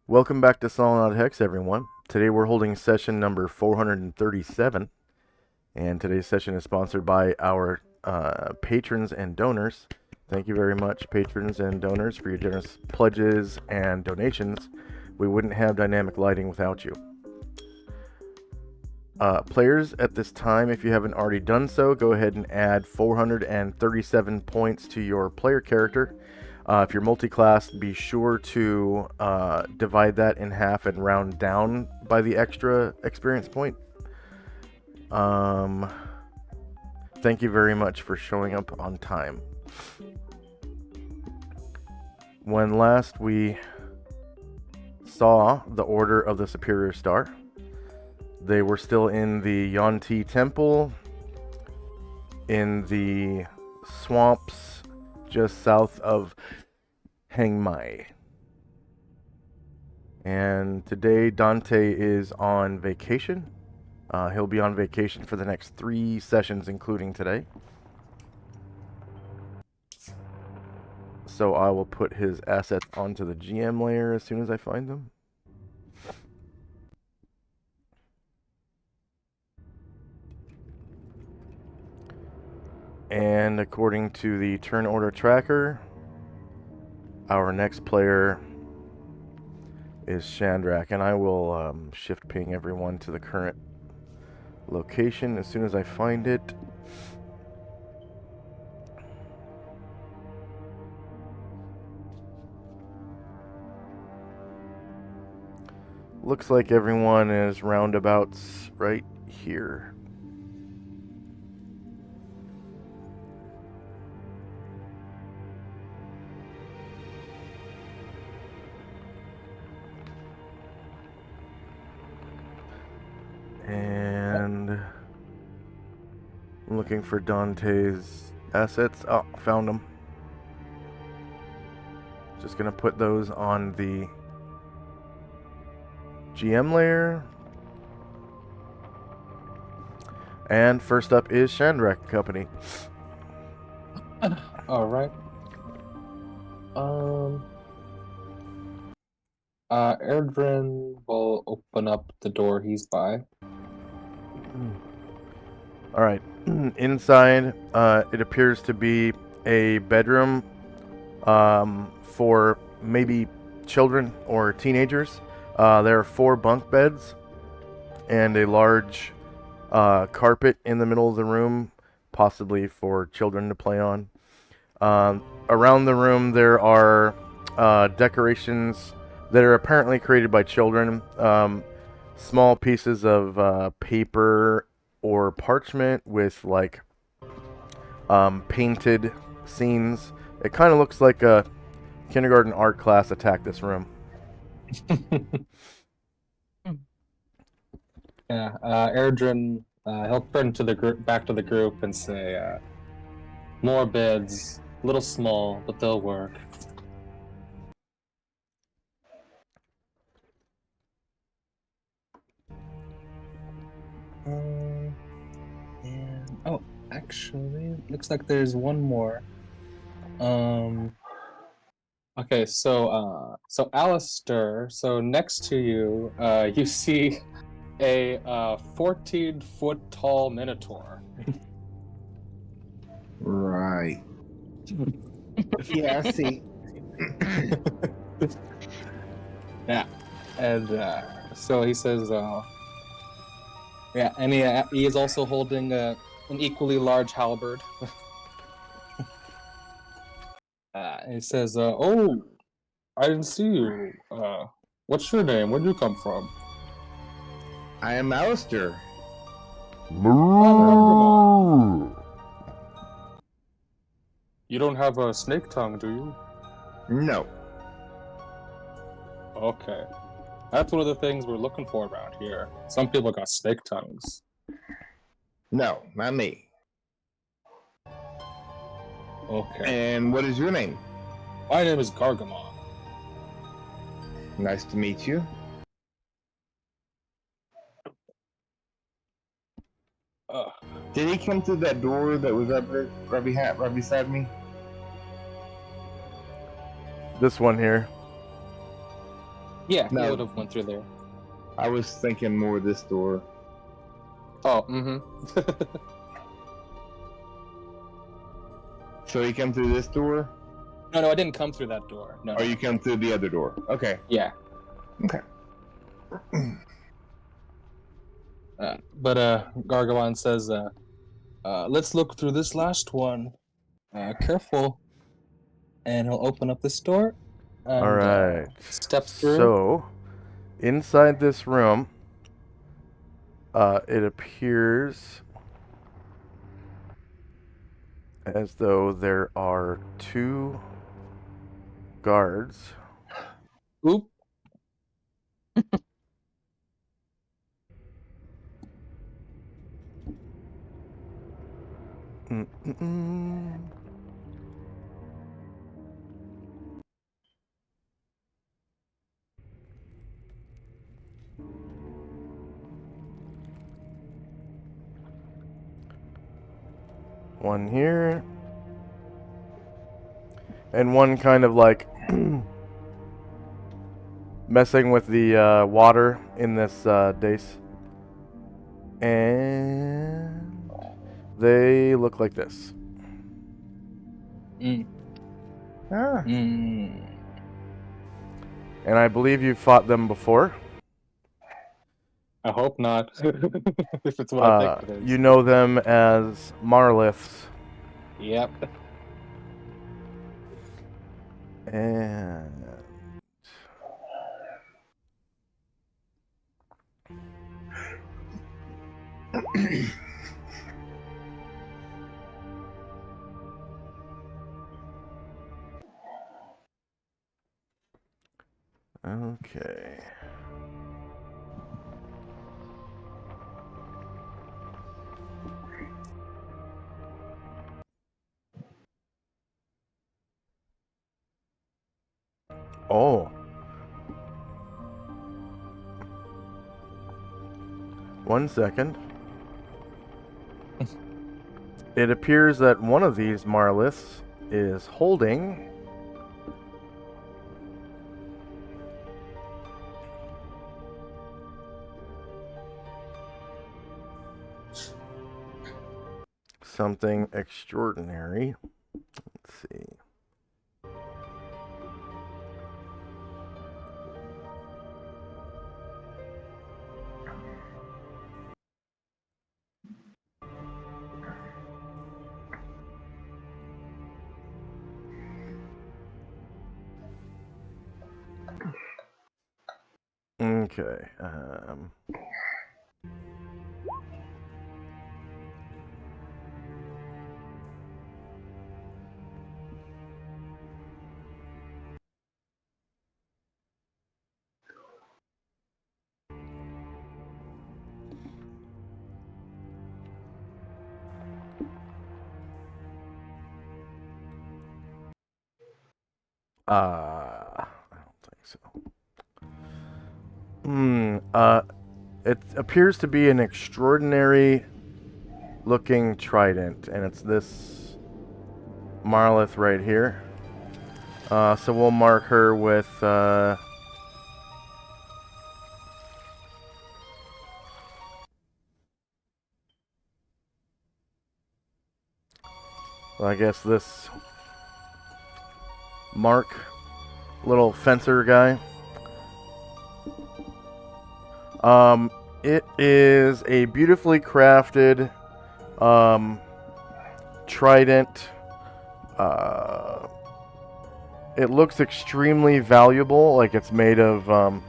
Welcome back to Solynod Hex, everyone. Today we're holding session number 437, and today's session is sponsored by our patrons and donors. Thank you very much, patrons and donors, for your generous pledges and donations. We wouldn't have dynamic lighting without you. Players, at this time, if you haven't already done so, go ahead and add 437 points to your player character. If you're multi-class, be sure to divide that in half and round down by the extra experience point. Thank you very much for showing up on time. When last we saw the Order of the Superior Star, they were still in the Yanti Temple, in the swamps just south of Hangmai. And today Dante is on vacation. He'll be on vacation for the next 3 sessions, including today. So I will put his assets onto the GM layer as soon as I find them. And according to the turn order tracker, our next player is Chandrak, and I will shift ping everyone to the current location as soon as I find it. Looks like everyone is roundabouts right here. And I'm looking for Dante's assets. Oh, found them. Just gonna put those on the GM layer. And first up is Chandrak Company. All right. Erdrin will open up the door he's by. All right. Inside, it appears to be a bedroom for maybe children or teenagers. There are 4 bunk beds and a large carpet in the middle of the room, possibly for children to play on. Around the room, there are decorations that are apparently created by children. Small pieces of paper or parchment with like painted scenes. It kind of looks like a kindergarten art class attacked this room. Yeah, Erdrin, he'll turn to the group, back to the group, and say, "More beds, a little small, but they'll work." And oh, actually, looks like there's one more. Okay, so Alistair, so next to you, you see a 14-foot tall minotaur. Right. Yeah, I see. Yeah, and so he says, yeah, and he is also holding an equally large halberd. And he says, "Oh, I didn't see you. What's your name? Where'd you come from?" I am Alistair. You don't have a snake tongue, do you? No. Okay. That's one of the things we're looking for around here. Some people got snake tongues. No, not me. Okay. And what is your name? My name is Gargamon. Nice to meet you. Did he come through that door that was up there, right beside me? This one here. Yeah, he No. would have went through there. I was thinking more this door. Oh, mm-hmm. So you come through this door, No, I didn't come through that door. No. or you come through the other door? Okay. Yeah. Okay. But Gargawan says, let's look through this last one. Careful. And he'll open up this door. And, All right. step through. So, inside this room, it appears as though there are 2 guards. Oop. Mm-mm-mm. One here. And one kind of like messing with the water in this dace. And they look like this. Mm. Ah. Mm. And I believe you fought them before. I hope not. If it's what I think it is. You know them as Marliths. Yep. And okay. Oh. One second. It appears that one of these Marliths is holding something extraordinary. Let's see. Okay. I don't think so. It appears to be an extraordinary looking trident, and it's this Marlith right here. So we'll mark her with I guess this Mark, little fencer guy. It is a beautifully crafted trident. It looks extremely valuable, like it's made of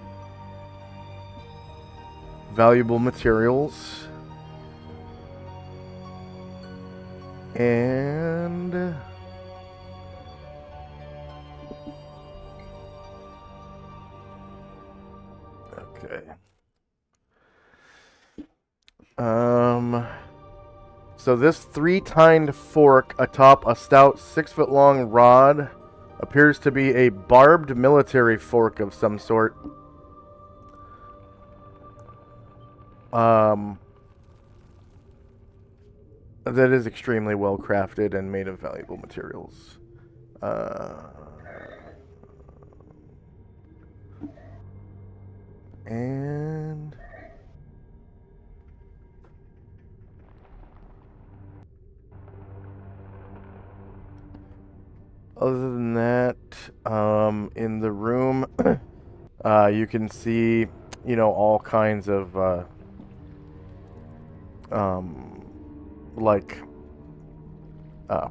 valuable materials. And okay. So this 3-tined fork atop a stout 6-foot-long rod appears to be a barbed military fork of some sort. That is extremely well crafted and made of valuable materials. And other than that, in the room, you can see, all kinds of like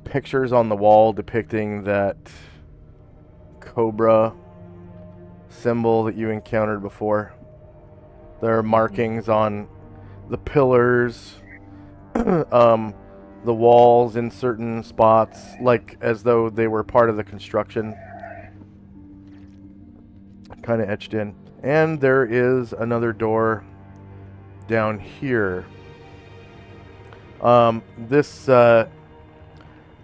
pictures on the wall depicting that cobra symbol that you encountered before. There are markings on the pillars, the walls in certain spots, like as though they were part of the construction, kind of etched in. And there is another door down here. This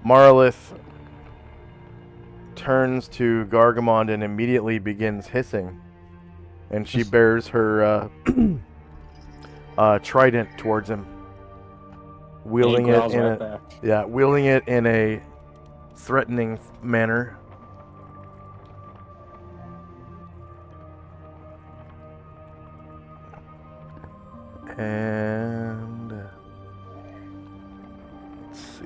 Marlith turns to Gargamond and immediately begins hissing. And she bears her trident towards him, wielding it in wielding it in a threatening manner. And let's see.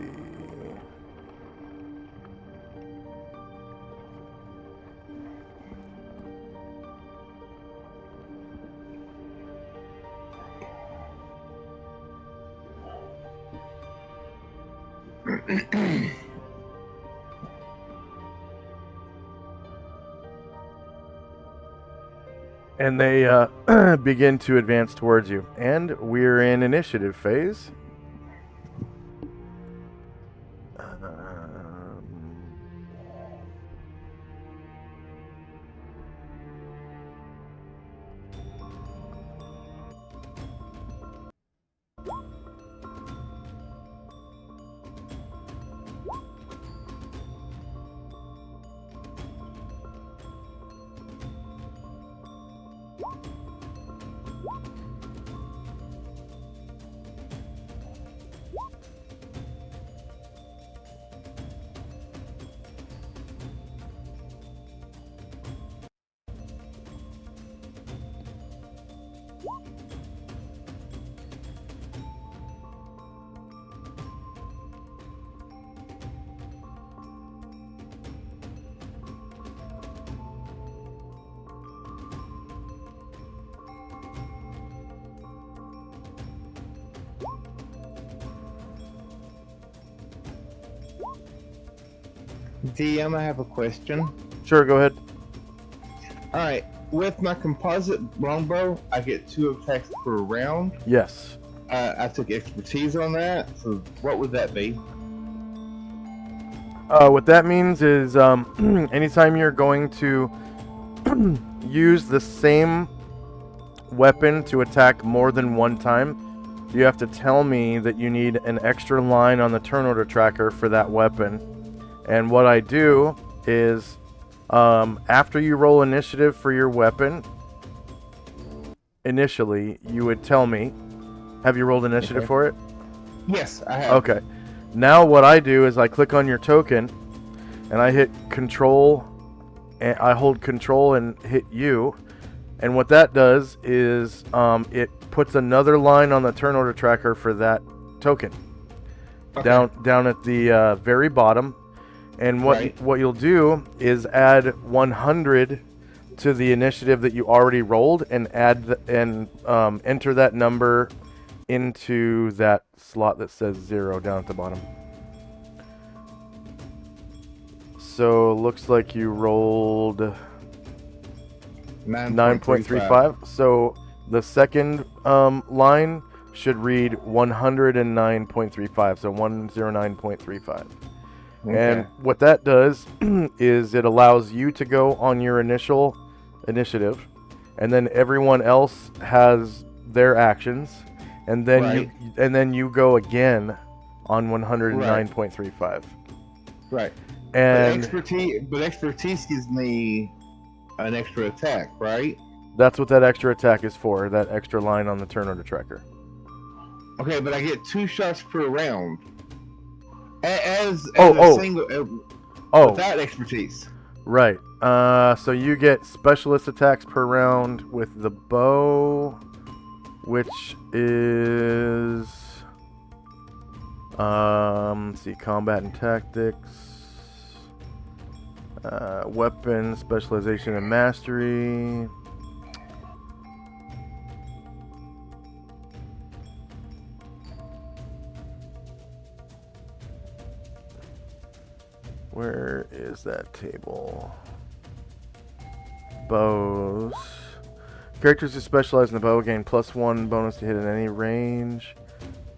And they begin to advance towards you. And we're in initiative phase. DM, I have a question. Sure, go ahead. Alright, with my composite longbow, I get 2 attacks per round. Yes. I took expertise on that, so what would that be? What that means is anytime you're going to use the same weapon to attack more than one time, you have to tell me that you need an extra line on the turn order tracker for that weapon. And what I do is, after you roll initiative for your weapon, initially, you would tell me. Have you rolled initiative for it? Yes, I have. Okay. Now what I do is I click on your token, and I hit control, and I hold control and hit U. And what that does is it puts another line on the turn order tracker for that token. Okay. Down at the very bottom. And what you'll do is add 100 to the initiative that you already rolled, and enter that number into that slot that says 0 down at the bottom. So looks like you rolled 9.35. So the second line should read 109.35. So 109.35. Okay. And what that does is it allows you to go on your initial initiative, and then everyone else has their actions, and then you go again on 109.35. Right. And but expertise gives me an extra attack, right? that's what that extra attack is for, that extra line on the turn order tracker. Okay, but I get 2 shots per round. As Oh. a single without expertise. Right. So you get specialist attacks per round with the bow, which is let's see, combat and tactics, weapon specialization and mastery. Where is that table? Bows. Characters who specialize in the bow gain +1 bonus to hit in any range,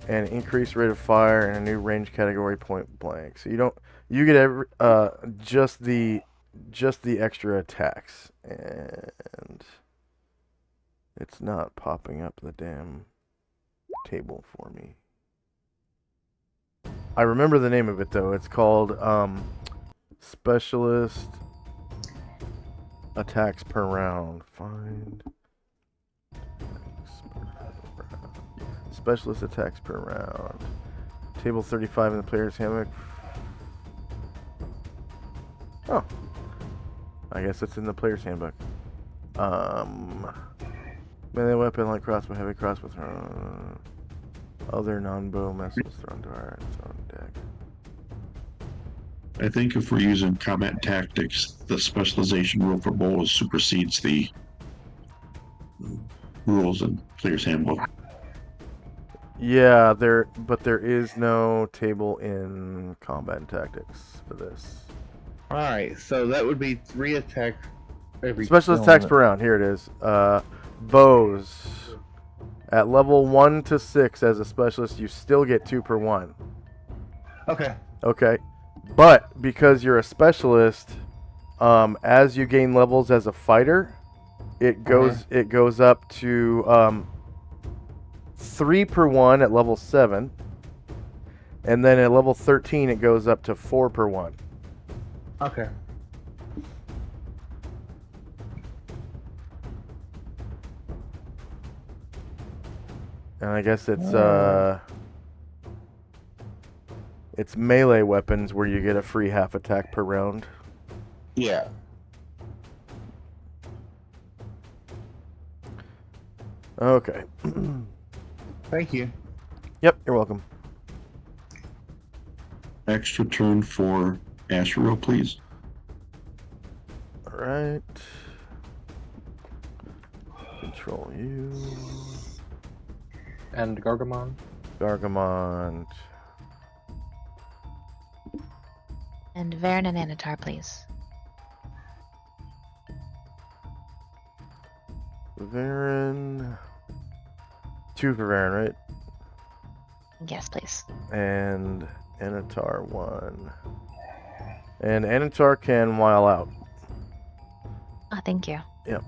and increased rate of fire in a new range category point blank. So you get every just the extra attacks, and it's not popping up the damn table for me. I remember the name of it though. It's called specialist attacks per round. Find specialist attacks per round. Table 35 in the player's handbook. Oh, I guess it's in the player's handbook. Melee weapon like crossbow, heavy crossbow thrown. Other non-bow missiles thrown to our own deck. I think if we're using combat tactics, the specialization rule for bows supersedes the rules in player's handbook. Yeah, but there is no table in combat and tactics for this. Alright, so that would be 3 attacks every Specialist attacks per round. Here it is. Bows. At level 1 to 6 as a specialist, you still get 2 per 1. Okay. Okay. But because you're a specialist, as you gain levels as a fighter, it goes up to 3 per 1 at level 7. And then at level 13 it goes up to 4 per 1. Okay. And I guess it's melee weapons where you get a free half attack per round. Yeah. Okay. Thank you. Yep, you're welcome. Extra turn for Astro, please. All right. Control you. And Gargamon. Gargamon. And Varen and Anatar, please. Varen. 2 for Varen, right? Yes, please. And Anatar 1. And Anatar can while out. Oh, thank you. Yep.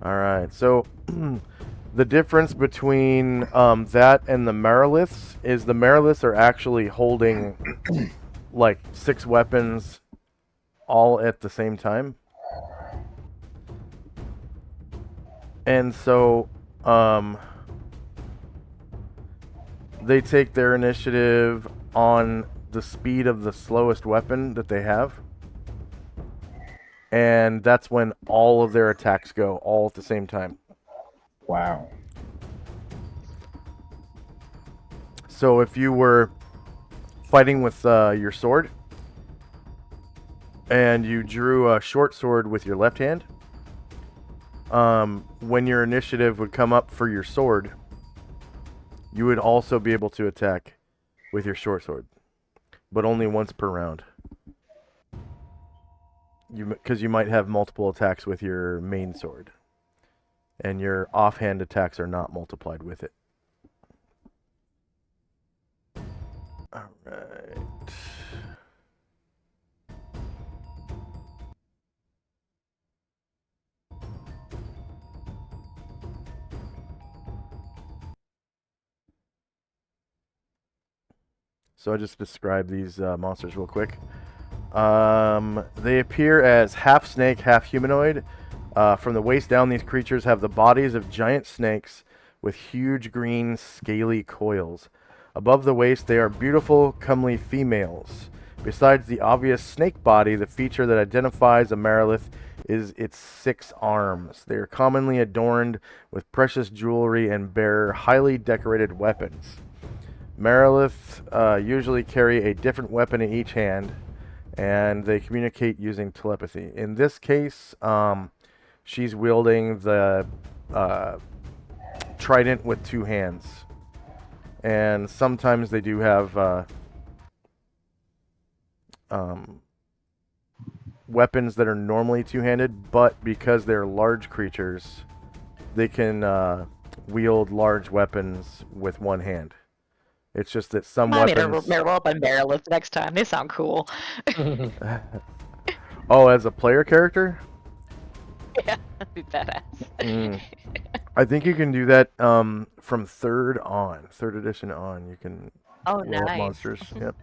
All right, so the difference between that and the Mariliths is the Mariliths are actually holding like 6 weapons all at the same time. And so they take their initiative on the speed of the slowest weapon that they have. And that's when all of their attacks go all at the same time. Wow. So if you were fighting with your sword and you drew a short sword with your left hand, when your initiative would come up for your sword, you would also be able to attack with your short sword, but only once per round. Because you might have multiple attacks with your main sword, and your offhand attacks are not multiplied with it. All right. So I just described these monsters real quick. They appear as half snake, half humanoid. From the waist down, these creatures have the bodies of giant snakes with huge green scaly coils. Above the waist, they are beautiful, comely females. Besides the obvious snake body, the feature that identifies a Marilith is its 6 arms. They are commonly adorned with precious jewelry and bear highly decorated weapons. Marilith usually carry a different weapon in each hand, and they communicate using telepathy. In this case, she's wielding the trident with 2 hands. And sometimes they do have weapons that are normally 2-handed, but because they're large creatures, they can wield large weapons with 1 hand. It's just that some weapons... roll up on Marilith next time. They sound cool. Oh, as a player character? Yeah, that'd be badass. I think you can do that from 3rd edition on. You can Oh, roll up nice. monsters. Yep.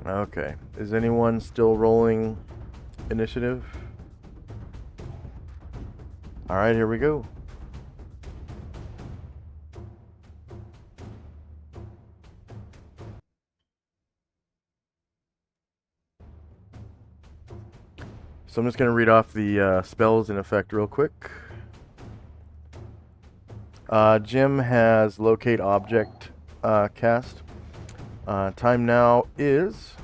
Okay. Is anyone still rolling initiative? Alright, here we go. So I'm just going to read off the spells in effect real quick. Jim has Locate Object cast. Time now is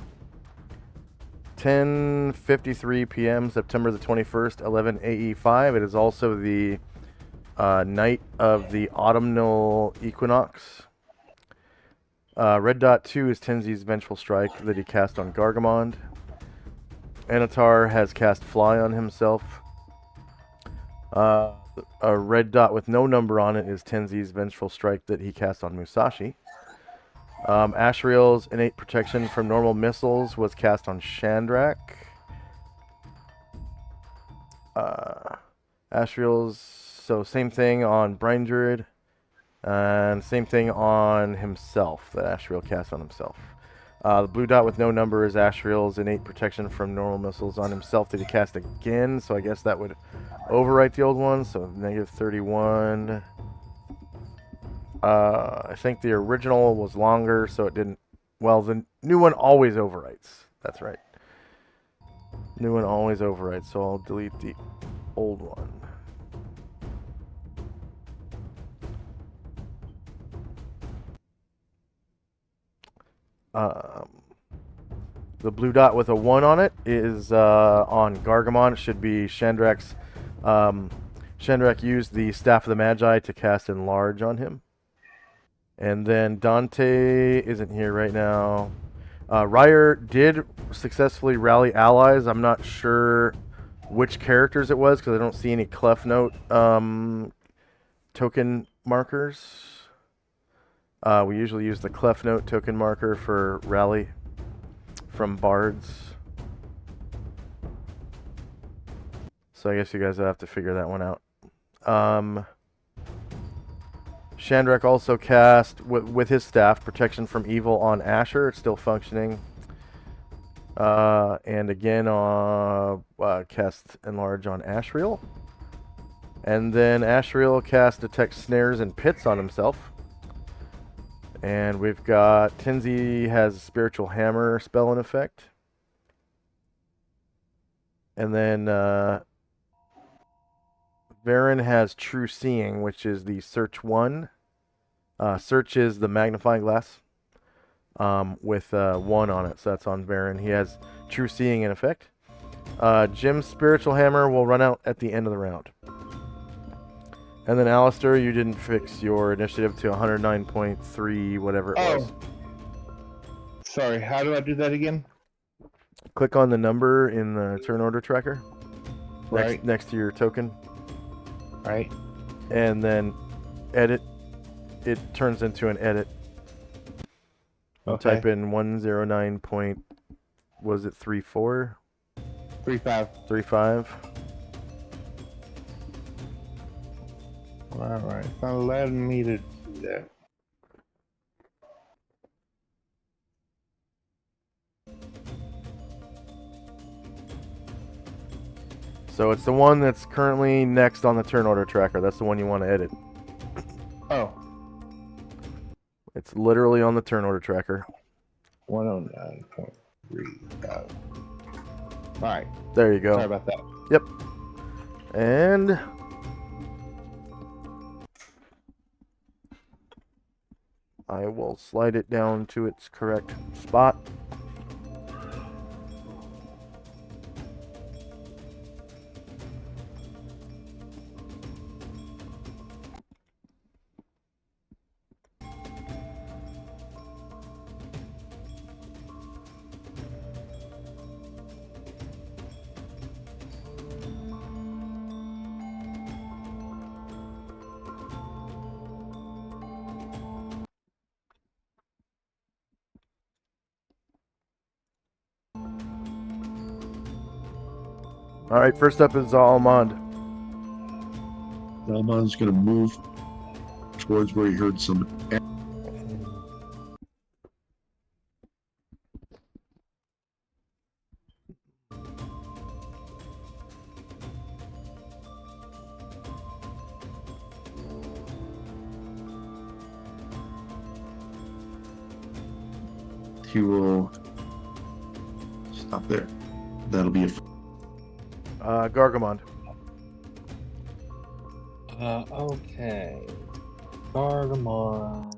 10:53 p.m. September the 21st, 11 AE5. It is also the night of the autumnal equinox. Red dot 2 is Tenzi's Vengeful Strike that he cast on Gargamond. Anatar has cast Fly on himself. A red dot with no number on it is Tenzi's Vengeful Strike that he cast on Musashi. Ashriel's Innate Protection from Normal Missiles was cast on Shandrak. Ashriel's, so same thing on Brine Druid. And same thing on himself, that Ashriel cast on himself. The blue dot with no number is Ashriel's Innate Protection from Normal Missiles on himself that he cast again, so I guess that would overwrite the old one, so negative 31. I think the original was longer, so it didn't... Well, the new one always overwrites. That's right. New one always overwrites, so I'll delete the old one. The blue dot with a 1 on it is on Gargamon. It should be Shandrak's. Shandrak used the Staff of the Magi to cast Enlarge on him. And then Dante isn't here right now. Ryer did successfully rally allies. I'm not sure which characters it was because I don't see any Clef Note token markers. We usually use the Clef Note token marker for rally from bards. So I guess you guys will have to figure that one out. Shandrak also cast, with his staff, Protection from Evil on Asher. It's still functioning. And again, cast Enlarge on Ashriel. And then Ashriel cast Detect Snares and Pits on himself. And we've got Tenzi has Spiritual Hammer spell in effect. And then Varen has True Seeing, which is the Search 1. Search is the magnifying glass with 1 on it, so that's on Varen. He has True Seeing in effect. Jim's Spiritual Hammer will run out at the end of the round. And then Alistair, you didn't fix your initiative to 109.3, whatever it was. Sorry, how do I do that again? Click on the number in the turn order tracker. Right. next to your token, Right. and then edit. It turns into an edit. You Okay. type in 109 point. Was it 34? 3-5. 35. All right. It's not letting me to do that. So it's the one that's currently next on the turn order tracker. That's the one you want to edit. Oh. It's literally on the turn order tracker. 109.3. All right. There you go. Sorry about that. Yep. And I will slide it down to its correct spot. All right, first up is Almond. Almond's going to move towards where he heard some. He will stop there. That'll be a. Gargamond. Okay. Gargamon.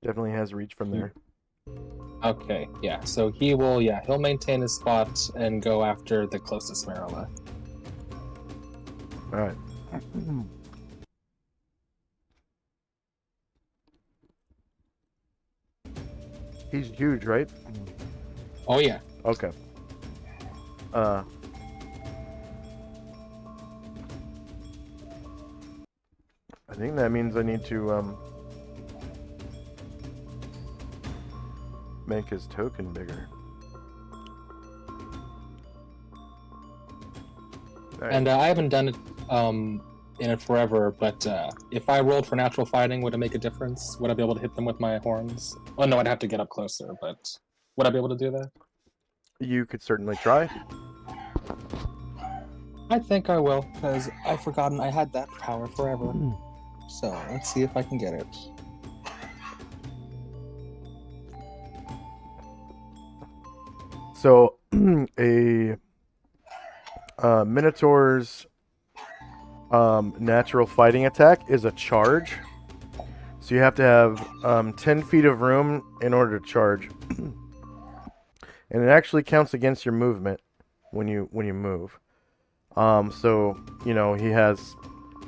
Definitely has reach from there. Okay, yeah. So he'll maintain his spot and go after the closest Marilith. All right. He's huge, right? Oh yeah. Okay. I think that means I need to make his token bigger. Alright. And I haven't done it in it forever, but if I rolled for natural fighting, would it make a difference? Would I be able to hit them with my horns? Oh no, I'd have to get up closer, but would I be able to do that? You could certainly try. I think I will, because I've forgotten I had that power forever. So let's see if I can get it. So a Minotaur's natural fighting attack is a charge. So you have to have 10 feet of room in order to charge. And it actually counts against your movement when you move. So, you know, he has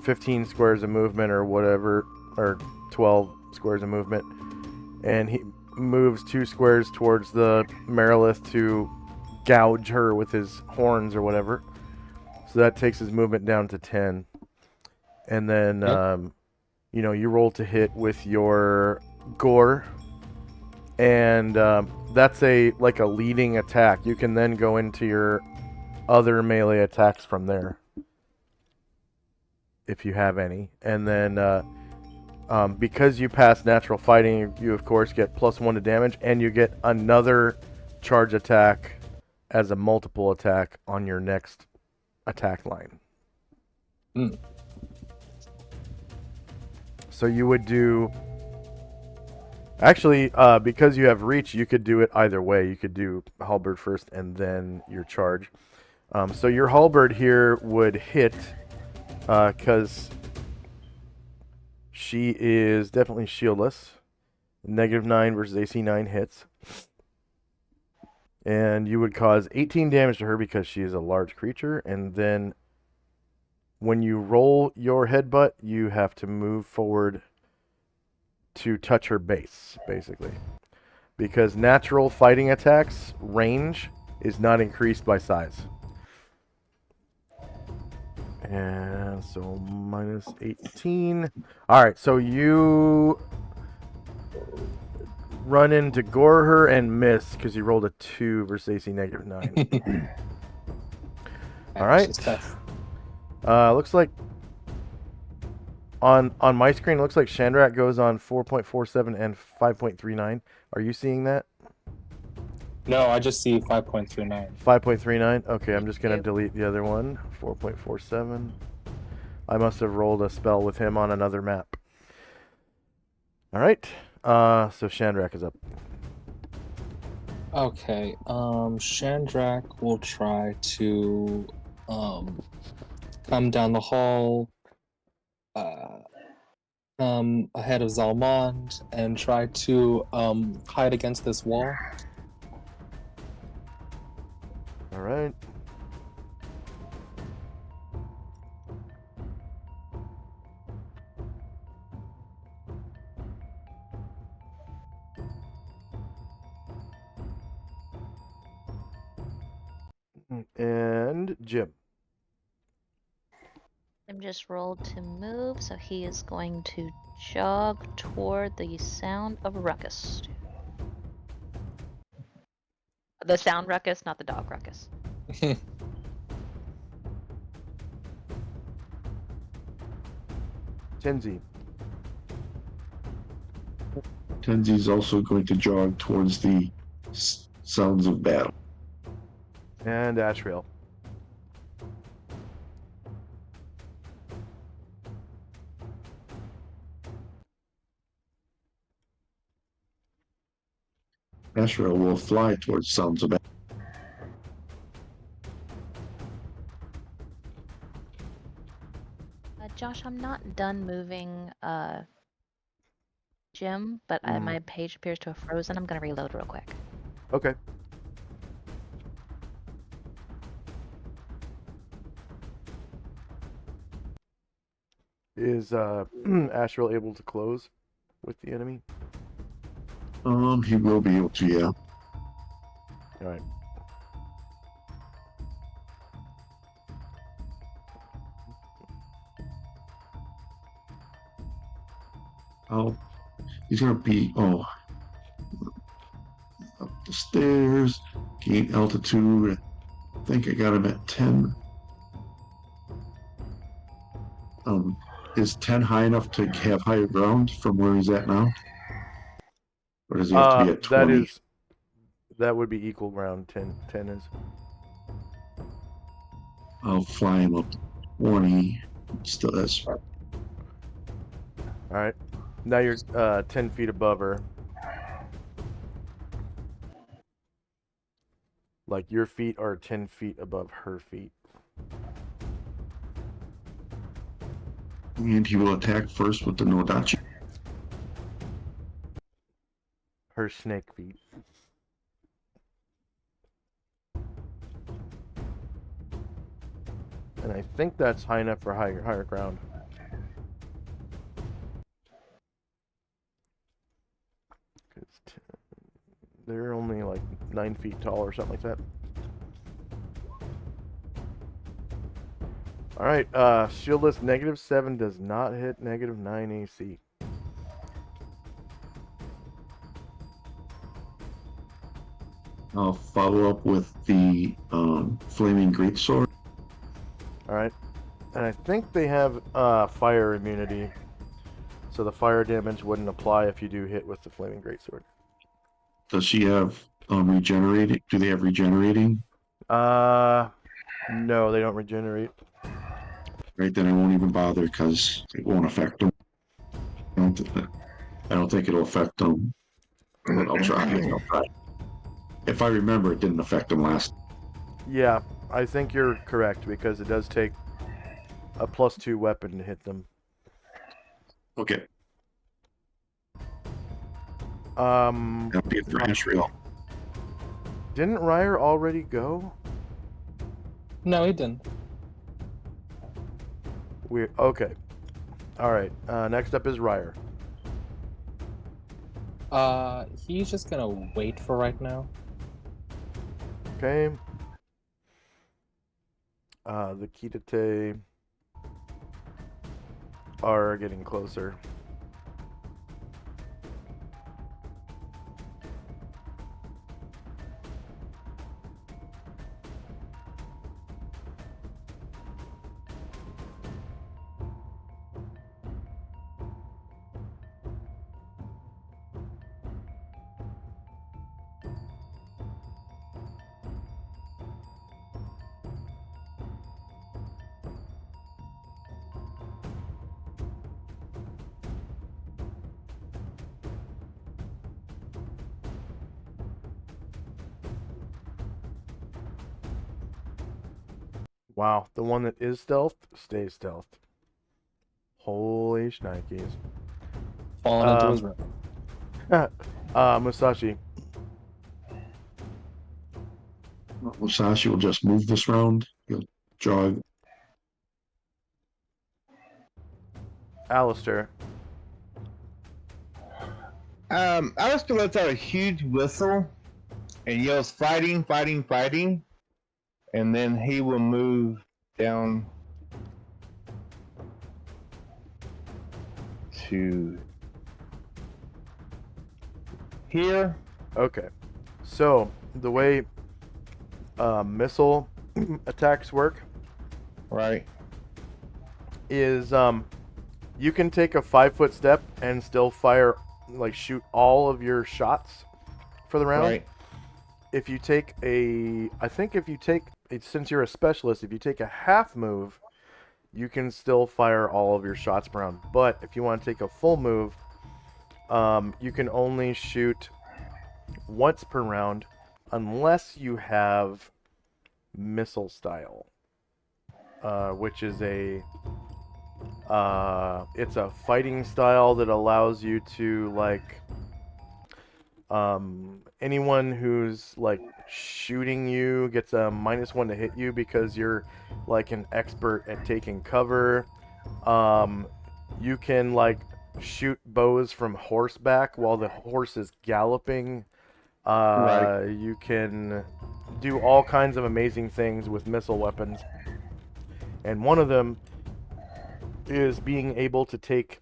15 squares of movement or whatever, or 12 squares of movement. And he moves 2 squares towards the Marilith to gouge her with his horns or whatever. So that takes his movement down to 10. And then, you know, you roll to hit with your gore. And that's like a leading attack. You can then go into your other melee attacks from there, if you have any. And then because you pass natural fighting, you of course get +1 to damage, and you get another charge attack as a multiple attack on your next attack line. So you would do... Actually, because you have reach, you could do it either way. You could do halberd first and then your charge. So your halberd here would hit, because she is definitely shieldless. -9 versus AC 9 hits. And you would cause 18 damage to her because she is a large creature. And then when you roll your headbutt, you have to move forward to touch her base, basically. Because natural fighting attacks range is not increased by size. And so minus 18. All right, so you run in to gore her and miss because you rolled a 2 versus AC -9. All right. She's tough. Looks like on my screen, it looks like Shandrak goes on 4.47 and 5.39. Are you seeing that? No, I just see 5.39. 5.39. Okay, I'm just gonna Yep. delete the other one. 4.47. I must have rolled a spell with him on another map. All right. So Shandrak is up. Okay, Shandrak will try to come down the hall, come ahead of Zalmond and try to hide against this wall. All right. And Jim. Jim just rolled to move, so he is going to jog toward the sound of ruckus. The sound ruckus, not the dog ruckus. Tenzi. Tenzi's also going to jog towards the sounds of battle. And Ashrael. Ashrael will fly towards sounds of battle. Josh, I'm not done moving Jim, but my page appears to have frozen. I'm gonna reload real quick. Okay. Is Ashrael able to close with the enemy? He will be able to, yeah. All right. He's gonna be up the stairs, gain altitude. I think I got him at 10. Is 10 high enough to have higher ground from where he's at now? Or does he have to be at 20? That would be equal ground. 10 is. I'll fly him up to 20. Still, that's All right. Now you're 10 feet above her. Like your feet are 10 feet above her feet. and he will attack first with the Nodachi. Her snake feet. And I think that's high enough for higher ground. They're only like 9 feet tall or something like that. Alright, shieldless -7 does not hit -9 AC. I'll follow up with the flaming greatsword. Alright. And I think they have fire immunity. So the fire damage wouldn't apply if you do hit with the flaming greatsword. Does she have regenerating? Do they have regenerating? No, they don't regenerate. Right, then I won't even bother because it won't affect them. I don't think it'll affect them. But I'll try. If I remember, it didn't affect them last. Yeah, I think you're correct because it does take a +2 weapon to hit them. Okay. Didn't That'll be it for Ashrael. Ryer already go? No, he didn't. Weird. Okay. Alright, next up is Ryer. He's just gonna wait for right now. Okay. The Kitate are getting closer. Wow, the one that is stealthed stays stealthed. Holy shnikes. Falling into his room. Musashi. Musashi will just move this round. He'll jog. Alistair. Alistair lets out a huge whistle and yells, "Fighting, fighting, fighting!" And then he will move down to here. Okay. So, the way missile attacks work Right. is you can take a 5-foot step and still fire, like shoot all of your shots for the round. Right. If you take since you're a specialist, if you take a half move, you can still fire all of your shots per round. But if you want to take a full move, you can only shoot once per round unless you have missile style, which is it's a fighting style that allows you to, like, anyone who's like shooting you gets a -1 to hit you because you're like an expert at taking cover. You can like shoot bows from horseback while the horse is galloping. Right. You can do all kinds of amazing things with missile weapons. And one of them is being able to take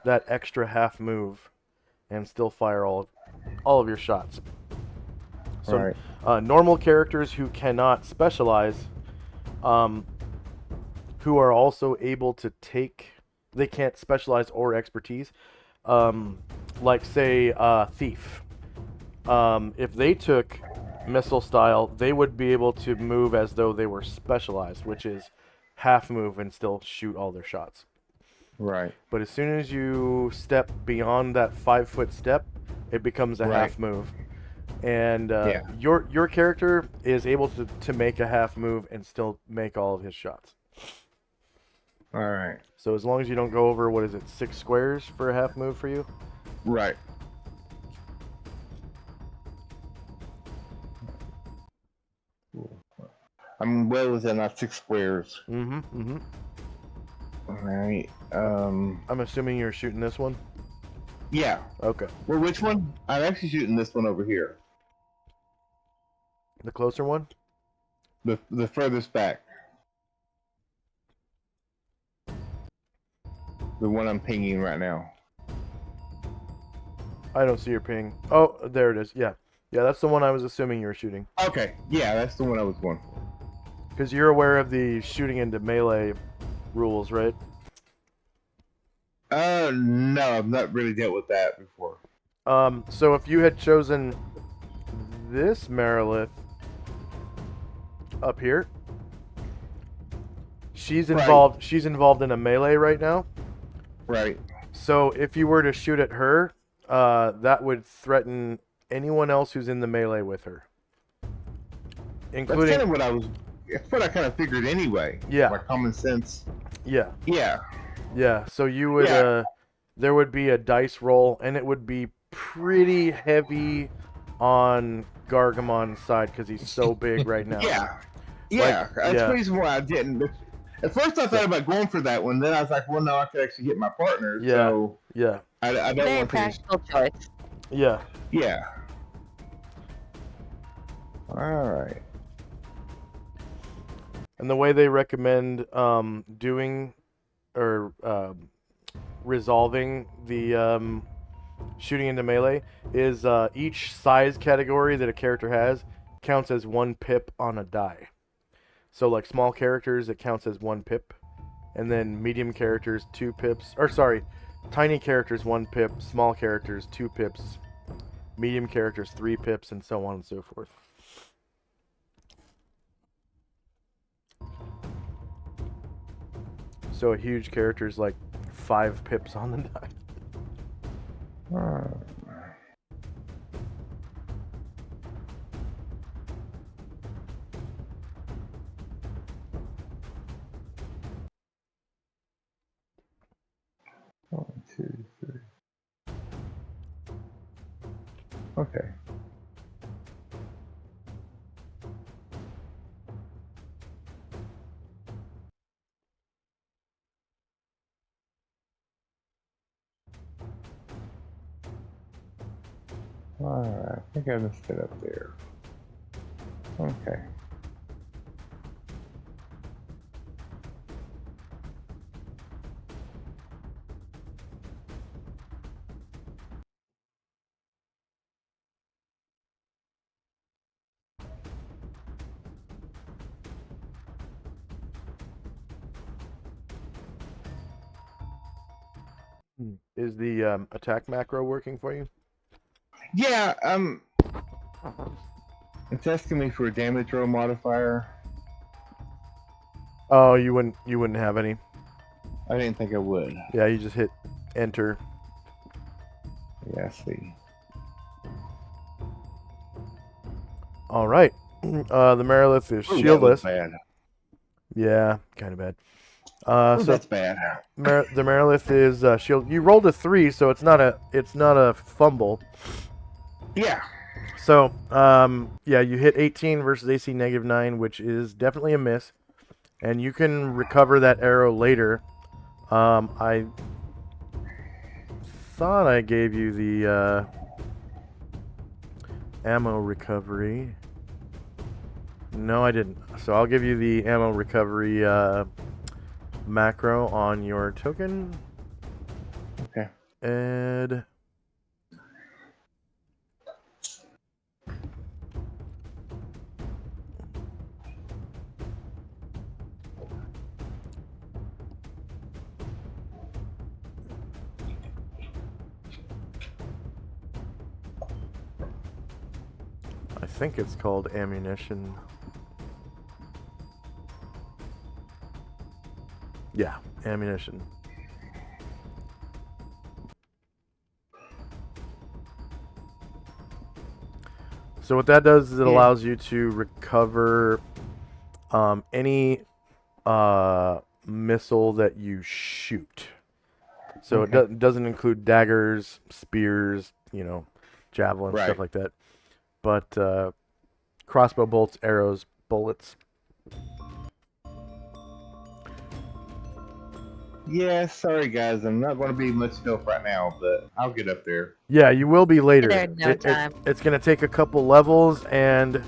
that extra half move and still fire all of your shots. So, Right. normal characters who cannot specialize, who are also able to take, they can't specialize or expertise, like say Thief. If they took missile style, they would be able to move as though they were specialized, which is half move and still shoot all their shots. Right. But as soon as you step beyond that 5-foot step, it becomes a Right. half move. And Yeah. your character is able to make a half move and still make all of his shots. All right. So as long as you don't go over, what is it, 6 squares for a half move for you? Right. I'm well within our 6 squares. Mm-hmm, mm-hmm. All right. I'm assuming you're shooting this one? Yeah. Okay. Well, which one? I'm actually shooting this one over here. The closer one? The furthest back. The one I'm pinging right now. I don't see your ping. Oh, there it is. Yeah. Yeah, that's the one I was assuming you were shooting. Okay. Yeah, that's the one I was going for. Because you're aware of the shooting into melee rules, right? No, I've not really dealt with that before. So if you had chosen this Marilith up here, she's involved. She's involved in a melee right now. Right. So if you were to shoot at her, that would threaten anyone else who's in the melee with her, including. That's kind of what I was. That's what I kind of figured anyway. Yeah. My common sense. Yeah. Yeah. Yeah. So you would. Yeah. There would be a dice roll, and it would be pretty heavy on Gargamon's side because he's so big right now. Yeah. Yeah. Like, That's yeah. the reason why I didn't. At first, I thought about going for that one. Then I was like, well, no, I could actually get my partner. Yeah. So Yeah. I don't Very want to. practical choice. Yeah. Yeah. All right. And the way they recommend doing or resolving the shooting into melee is each size category that a character has counts as 1 pip on a die. So like small characters, it counts as 1 pip, and then medium characters 2 pips, or sorry, tiny characters 1 pip, small characters 2 pips, medium characters 3 pips, and so on and so forth. So a huge character is like 5 pips on the die. One, two, three. Okay. Alright, I think I messed it up there. Okay. Is the attack macro working for you? Yeah, it's asking me for a damage roll modifier. Oh, you wouldn't have any. I didn't think I would. Yeah, you just hit enter. Yeah, I see. All right. The Merilith is Ooh, that shieldless. was bad. Yeah, kind of bad. Ooh, So that's bad. the Merilith is shield. You rolled a 3, so it's not a fumble. Yeah. So yeah, you hit 18 versus AC -9, which is definitely a miss, and you can recover that arrow later. I thought I gave you the ammo recovery. No, I didn't. So I'll give you the ammo recovery macro on your token. Okay. And I think it's called ammunition. Yeah, ammunition. So what that does is it allows you to recover any missile that you shoot. So Okay. it doesn't include daggers, spears, javelins, Right. stuff like that. But crossbow bolts, arrows, bullets. Yeah, sorry guys, I'm not going to be much help right now, but I'll get up there. Yeah, you will be later. There in no time. It's going to take a couple levels and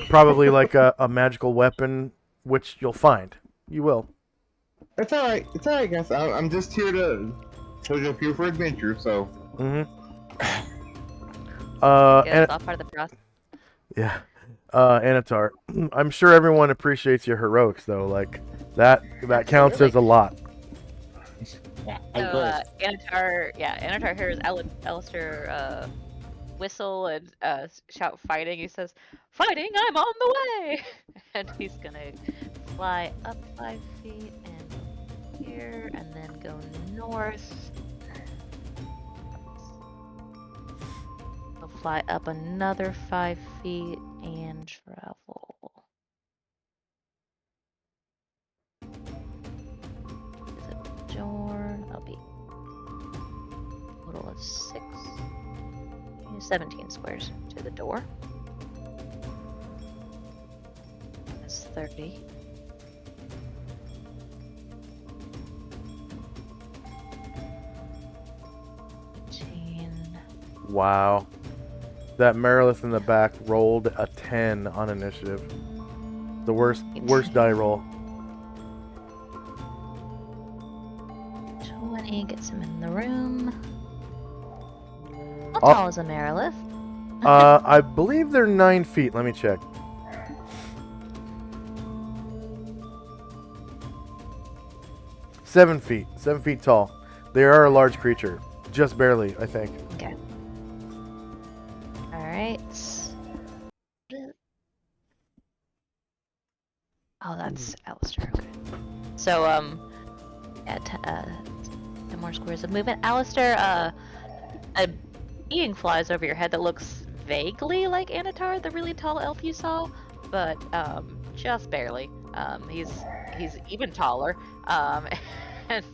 probably like a magical weapon, which you'll find. You will. It's all right. It's all right, guys. I'm just here to here for adventure. So. Mm-hmm. Yeah, and, it's all part of the process. yeah. Anatar, I'm sure everyone appreciates your heroics, though. Like that counts as a lot. Yeah, So of course. Anatar hears Alistair whistle and shout fighting. He says, "Fighting! I'm on the way!" And he's gonna fly up 5 feet and here, and then go north. He'll fly up another 5 feet and travel. Is it the door? That'll be a total of 17 squares to the door. That's 30. Wow. That Merilith in the back rolled a 10 on initiative. The worst die roll. 20 gets him in the room. How Oh. tall is a Merilith? I believe they're 9 feet. Let me check. Seven feet. 7 feet tall. They are a large creature. Just barely, I think. Okay. Alright. Oh, that's Alistair. Okay. So, yeah, 10 more squares of movement. Alistair, a being flies over your head that looks vaguely like Anatar, the really tall elf you saw, but just barely. He's even taller, and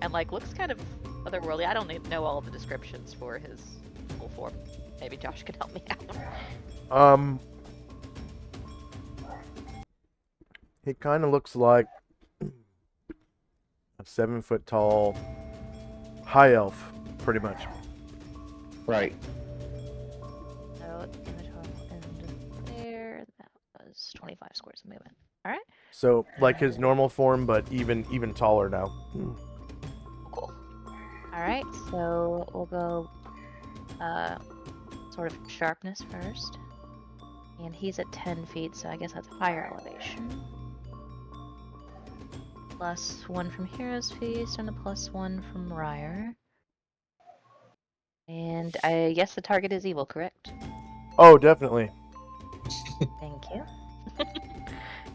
and like looks kind of otherworldly. I don't know all the descriptions for his full form. Maybe Josh could help me out. He kind of looks like a 7 foot tall high elf, pretty much. Right. So Anatar and there, that was 25 squares of movement. All right. So like his normal form, but even taller now. Cool. All right, so we'll go sort of sharpness first. And he's at 10 feet, so I guess that's higher elevation. +1 from Hero's Feast and a +1 from Ryer. And I guess the target is evil, correct? Oh, definitely. Thank you.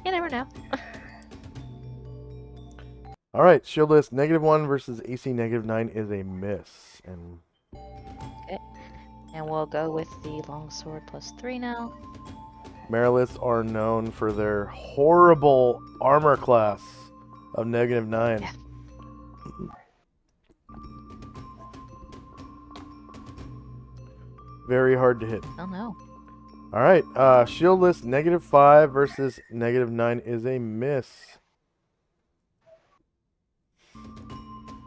You never know. All right, shield list -1 versus AC -9 is a miss, and And we'll go with the longsword +3 now. Meriliths are known for their horrible armor class of -9. Yeah. Very hard to hit. Oh no. All right, shield list -5 versus -9 is a miss.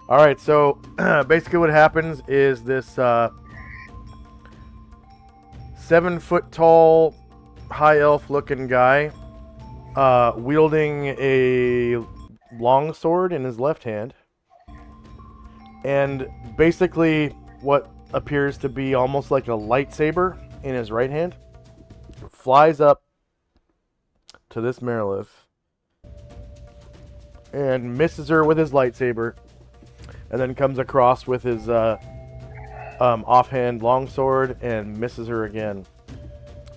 All right, so basically what happens is this 7 foot tall, high elf looking guy wielding a long sword in his left hand, and basically what appears to be almost like a lightsaber in his right hand flies up to this Merilith and misses her with his lightsaber, and then comes across with his offhand longsword and misses her again.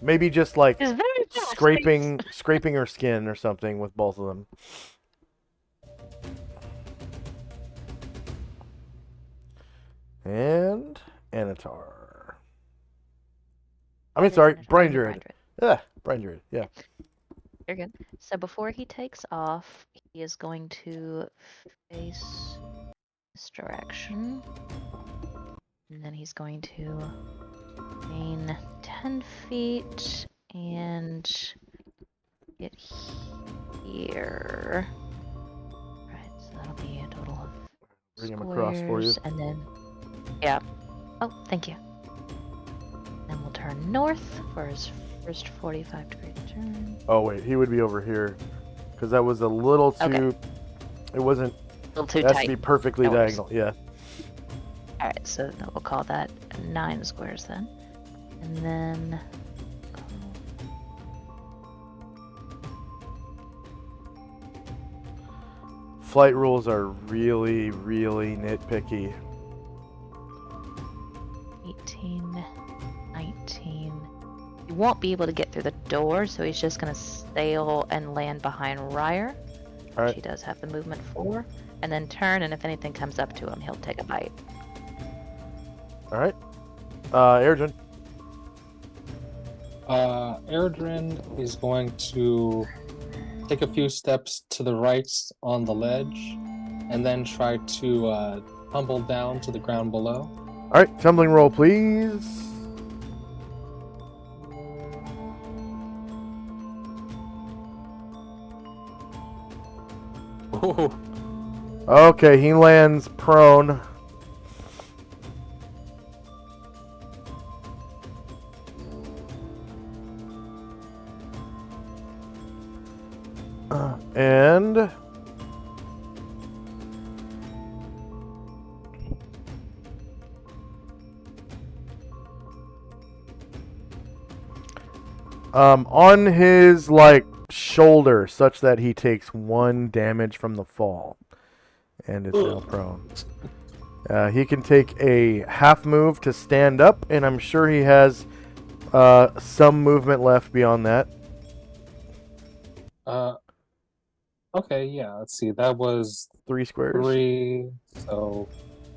Maybe just like It's very fast. scraping her skin or something with both of them. And Anatar. I mean, sorry, Brain Druid. Yeah, Brain Druid. Yeah. You're good. So before he takes off, he is going to face this direction. And then he's going to gain 10 feet and get here. Right, so that'll be a total of Bring him across for you. squares, and then, yeah. Oh, thank you. Then we'll turn north for his first 45-degree turn. Oh wait, he would be over here, because that was a little too. Okay. It wasn't. A little too It has tight. to be perfectly No worries. diagonal. Yeah. Alright, so we'll call that 9 squares then. And then... Flight rules are really, really nitpicky. 18, 19... He won't be able to get through the door, so he's just going to sail and land behind Ryer. Alright. He does have the movement 4. And then turn, and if anything comes up to him, he'll take a bite. All right. Erdrin. Erdrin is going to take a few steps to the right on the ledge, and then try to tumble down to the ground below. All right, tumbling roll, please. Oh, Okay, he lands prone. And On his, like, shoulder, such that he takes 1 damage from the fall. And is now prone. He can take a half move to stand up, and I'm sure he has some movement left beyond that. Okay, yeah, let's see. That was 3 squares. 3, so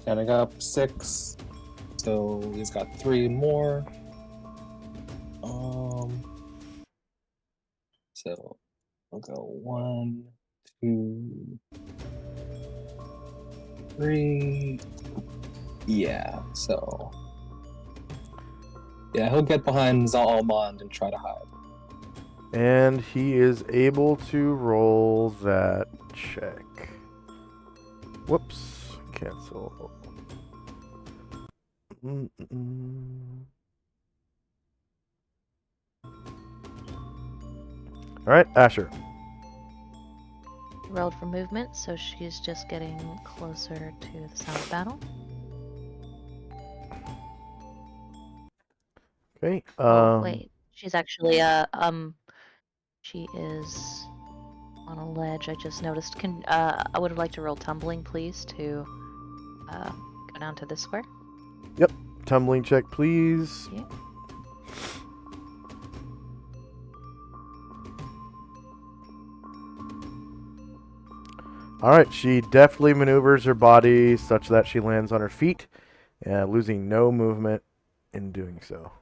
adding up 6. So he's got 3 more. So we'll go 1, 2, 3. Yeah, so yeah, he'll get behind Zalmond and try to hide. And he is able to roll that check. Whoops. Cancel. Alright, Asher. Rolled for movement, so she's just getting closer to the sound of battle. Okay. Oh, wait. She's actually she is on a ledge. I just noticed. I would like to roll tumbling, please, to go down to this square. Yep. Tumbling check, please. Yeah. Alright, she deftly maneuvers her body such that she lands on her feet, losing no movement in doing so.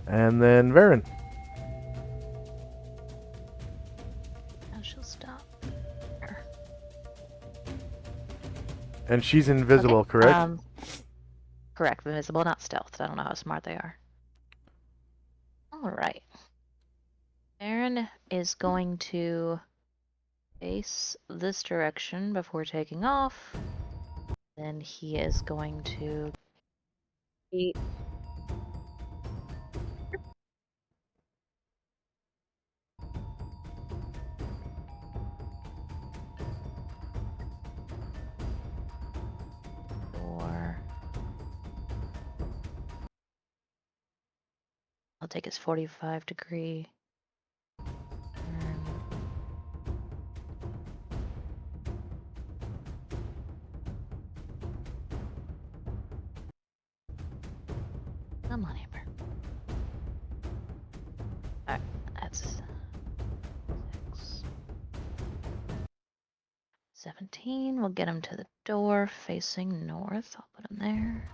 And then Varen. Now she'll stop. And she's invisible, Okay, correct? Correct. Invisible, not stealth. I don't know how smart they are. Alright. Aaron is going to face this direction before taking off. Then he is going to eat. I'll take his 45-degree. Come on, Amber. Alright, that's 6. 17. We'll get him to the door facing north. I'll put him there.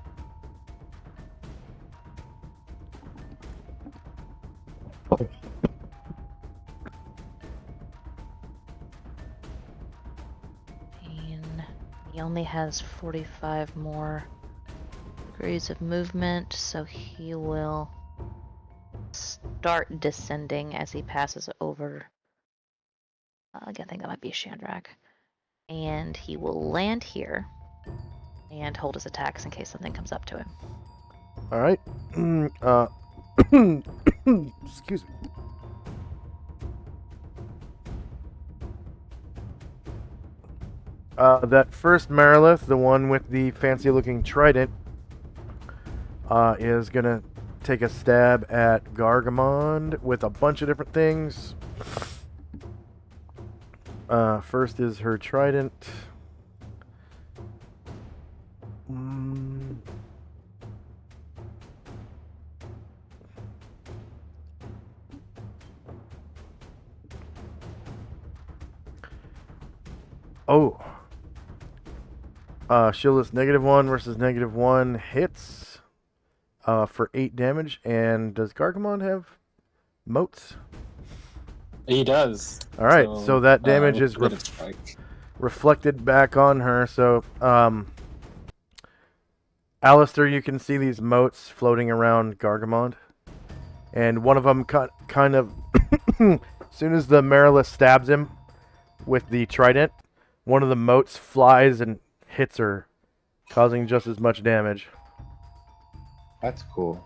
And he only has 45 more degrees of movement, so he will start descending as he passes over. I think that might be Shandrak. And he will land here and hold his attacks in case something comes up to him. Alright. Excuse me. That first Marilith, the one with the fancy looking trident, is gonna take a stab at Gargamond with a bunch of different things. First is her trident. Oh. Shieldless -1 versus -1 hits for 8 damage. And does Gargamon have moats? He does. Alright, so that damage is strike. reflected back on her. So, Alistair, you can see these moats floating around Gargamond. And one of them kind of, as soon as the Marilith stabs him with the trident, one of the moats flies and hits her causing just as much damage. That's cool.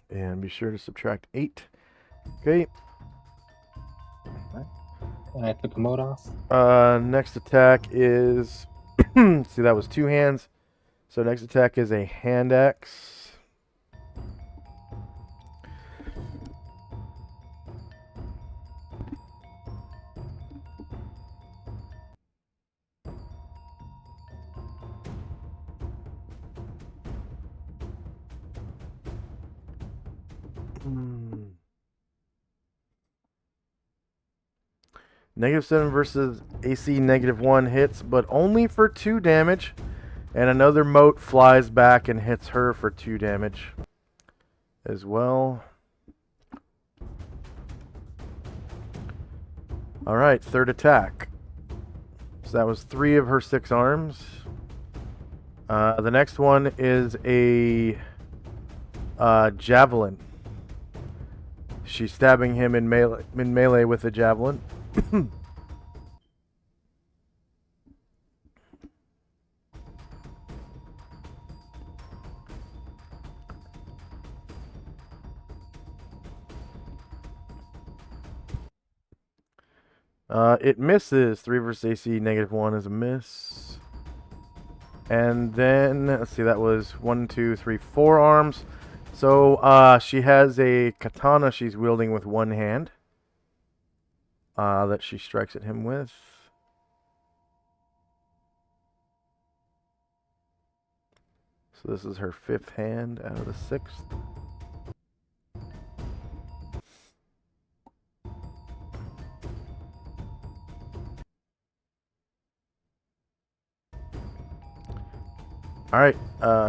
And be sure to subtract 8. Okay. And I took the mode off. Next attack is... see, that was 2 hands. So next attack is a hand axe. -7 versus AC -1 hits, but only for 2 damage. And another mote flies back and hits her for 2 damage as well. Alright, third attack. So that was 3 of her 6 arms. The next one is a javelin. She's stabbing him in melee with a javelin. It misses. 3 versus AC -1 is a miss. And then, let's see, that was 1, 2, 3, 4 arms. So she has a katana she's wielding with one hand that she strikes at him with. So this is her 5th hand out of the 6th. Alright,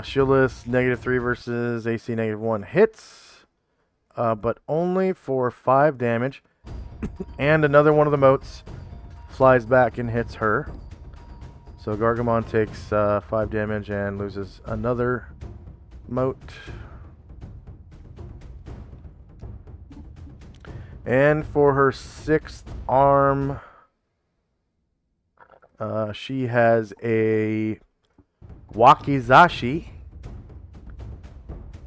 shieldless -3 versus AC -1 hits, but only for 5 damage. And another one of the motes flies back and hits her. So Gargamon takes 5 damage and loses another mote. And for her 6th arm, she has a wakizashi.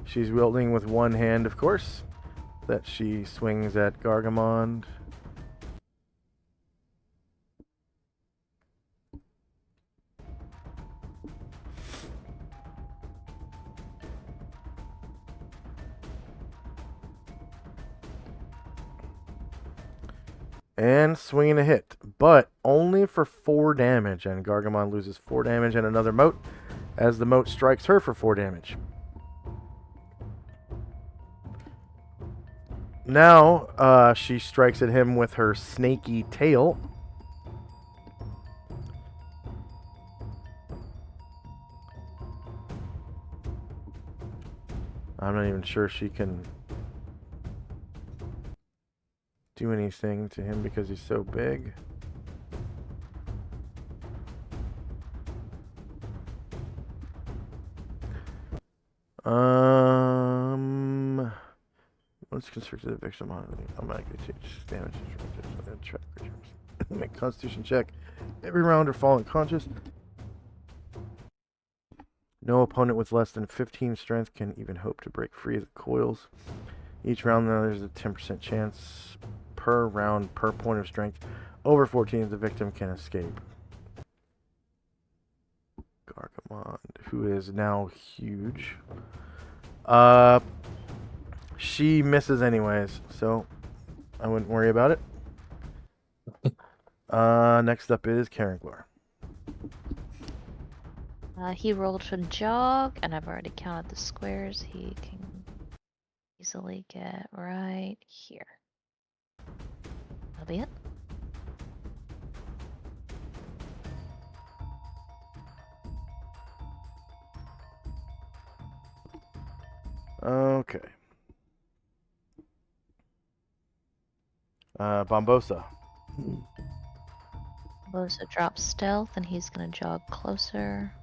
She's wielding with one hand, of course, that she swings at Gargamon. And swinging a hit, but only for 4 damage, and Gargamon loses 4 damage and another mote as the mote strikes her for 4 damage. Now, she strikes at him with her snaky tail. I'm not even sure she can do anything to him because he's so big. Once constricted, the victim automatically changes damage. Make Constitution check every round or fall unconscious. No opponent with less than 15 strength can even hope to break free of the coils. Each round, though, there's a 10% chance per round per point of strength. Over 14, the victim can escape. Gargamon, who is now huge. She misses anyways, so I wouldn't worry about it. Next up is Karenglor. He rolled to jog, and I've already counted the squares. He can easily get right here. That'll be it. Okay. Bombosa. Bosa drops stealth, and he's gonna jog closer.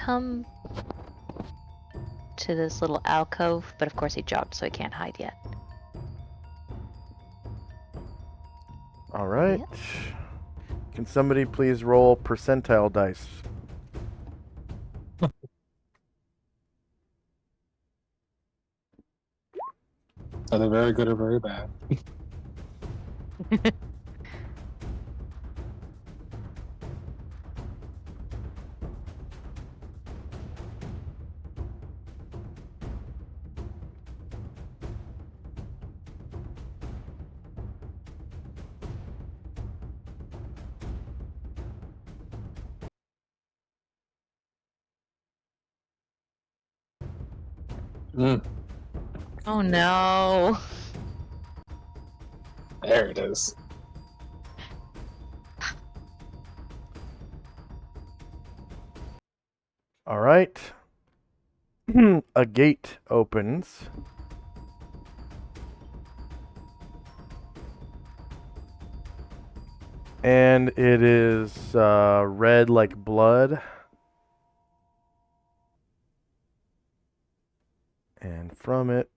come to this little alcove, but of course he jogged, so he can't hide yet. All right. Yep. Can somebody please roll percentile dice? Are they very good or very bad? Mm, Oh no. there it is. All right. A gate opens. And it is red like blood. And from it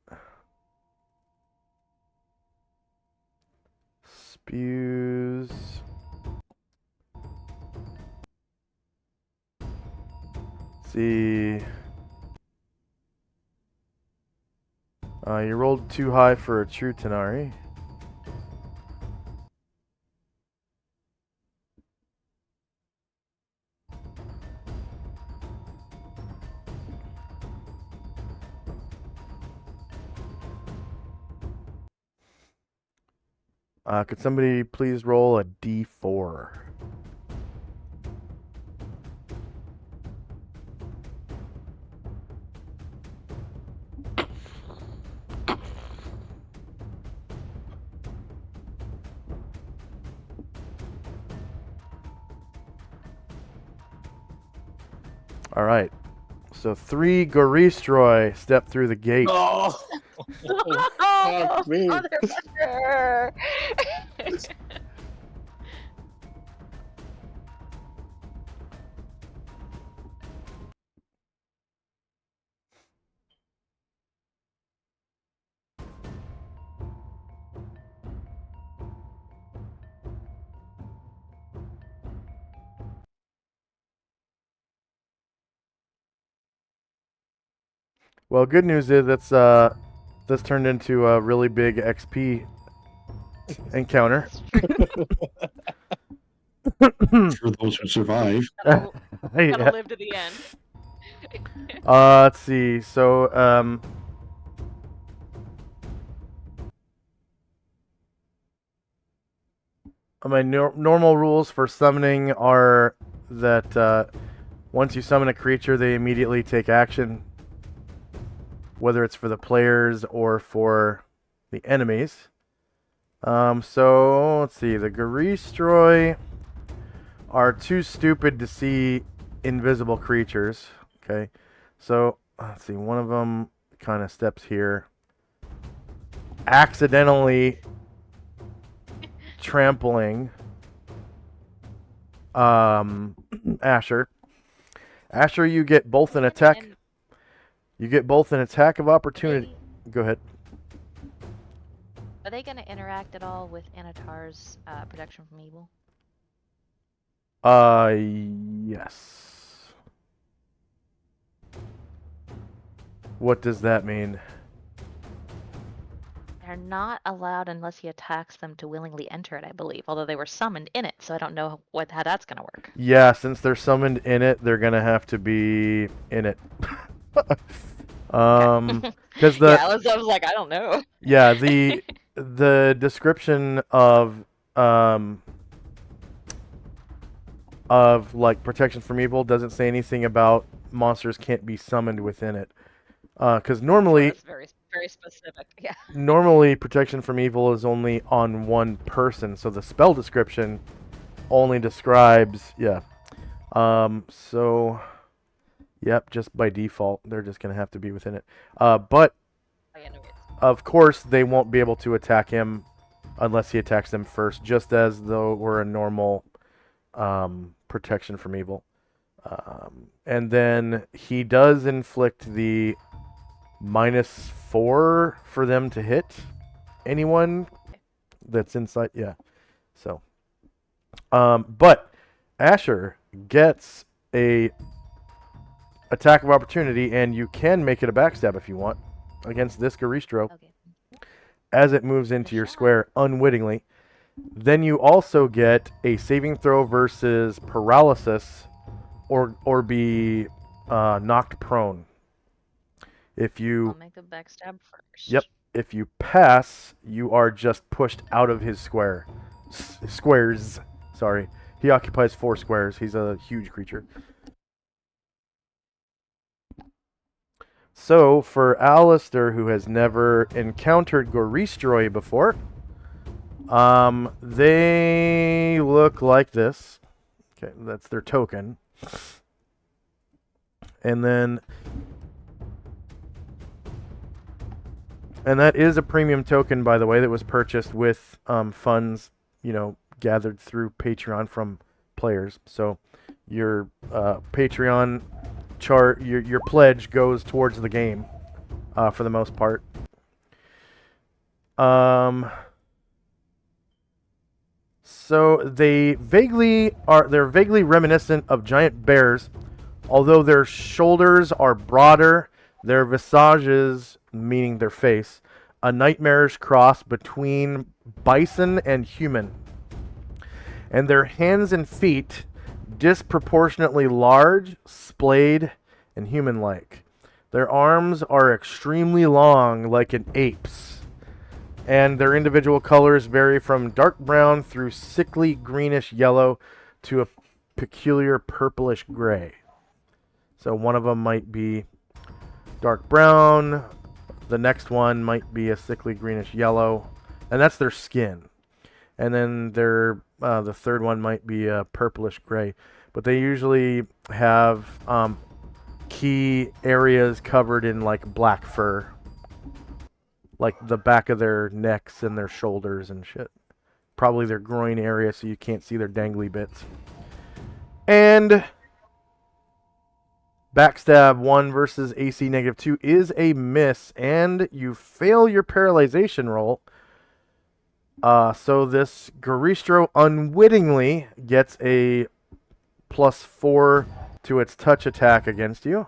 spews see. You rolled too high for a true Tenari. Could somebody please roll a D4? All right. So 3 Goristroy step through the gate. Oh, fuck me. Motherfucker! Well, good news is that's this turned into a really big XP encounter. For those who survive. Gotta Yeah. live to the end. Let's see. So, my normal rules for summoning are that once you summon a creature, they immediately take action, whether it's for the players or for the enemies. So let's see. The Goristroy are too stupid to see invisible creatures. Okay, so let's see. One of them kind of steps here, accidentally trampling Asher. Asher, you get both an attack. And You get both an attack of opportunity. Go ahead. are they going to interact at all with Anatar's protection from evil? Yes. What does that mean? They're not allowed unless he attacks them to willingly enter it, I believe. Although they were summoned in it, so I don't know how that's going to work. Yeah, since they're summoned in it, they're gonna have to be in it. Because the Yeah, I was like, I don't know. yeah the description of like protection from evil doesn't say anything about monsters can't be summoned within it. Because normally That's very, very specific. Yeah. normally protection from evil is only on one person, so the spell description only describes so yep, just by default they're just gonna have to be within it. But Oh, yeah, no worries. of course they won't be able to attack him unless he attacks them first, just as though it were a normal protection from evil. And then he does inflict the -4 for them to hit anyone that's inside. Yeah. So, but Asher gets a attack of opportunity, and you can make it a backstab if you want against this Garistro Okay. as it moves into your square unwittingly. Then you also get a saving throw versus paralysis, or be knocked prone. If you I'll make a backstab first. Yep. If you pass, you are just pushed out of his squares. Sorry. He occupies 4 squares. He's a huge creature. So, for Alistair, who has never encountered Goristroy before, they look like this. Okay, that's their token. And then... And that is a premium token, by the way, that was purchased with funds, gathered through Patreon from players. So your Patreon chart, your pledge goes towards the game for the most part. So they're vaguely reminiscent of giant bears, although their shoulders are broader. Their visages, meaning their face, a nightmarish cross between bison and human. And their hands and feet, disproportionately large, splayed, and human-like. Their arms are extremely long, like an ape's. And their individual colors vary from dark brown through sickly greenish yellow to a peculiar purplish gray. So one of them might be dark brown, the next one might be a sickly greenish yellow, and that's their skin. And then the third one might be a purplish gray. But they usually have key areas covered in like black fur, like the back of their necks and their shoulders and shit. Probably their groin area, so you can't see their dangly bits. And backstab 1 versus AC -2 is a miss, and you fail your paralyzation roll. So this Garistro unwittingly gets a +4 to its touch attack against you.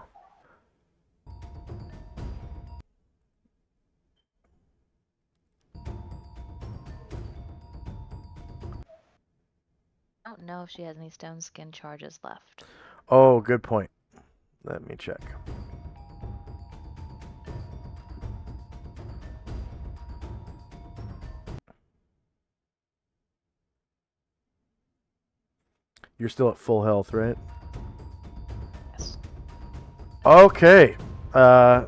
I don't know if she has any stone skin charges left. Oh, good point. Let me check. You're still at full health, right? Yes. Okay. Yeah,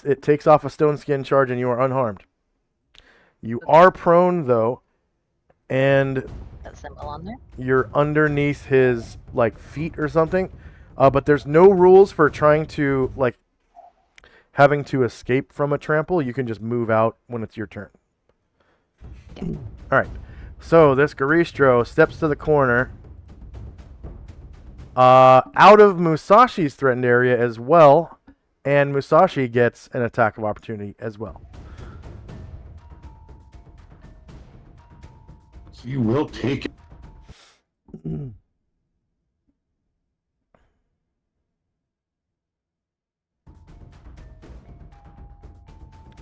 it takes off a stone skin charge and you are unharmed. You are prone, though, and That symbol on there? you're underneath his, feet or something. But there's no rules for trying to, having to escape from a trample. You can just move out when it's your turn. Okay. Alright. So, this Garistro steps to the corner. Out of Musashi's threatened area as well. And Musashi gets an attack of opportunity as well. You will take it.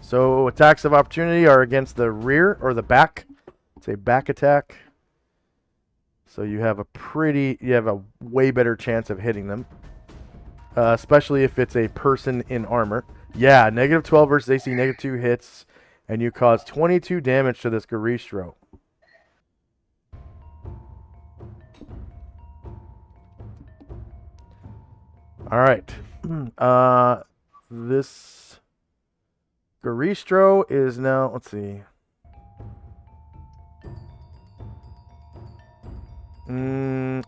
So attacks of opportunity are against the rear or the back. It's a back attack. So you have a way better chance of hitting them. Especially if it's a person in armor. Yeah, -12 versus AC, -2 hits. And you cause 22 damage to this Garistro. Alright. This Garistro is now, let's see.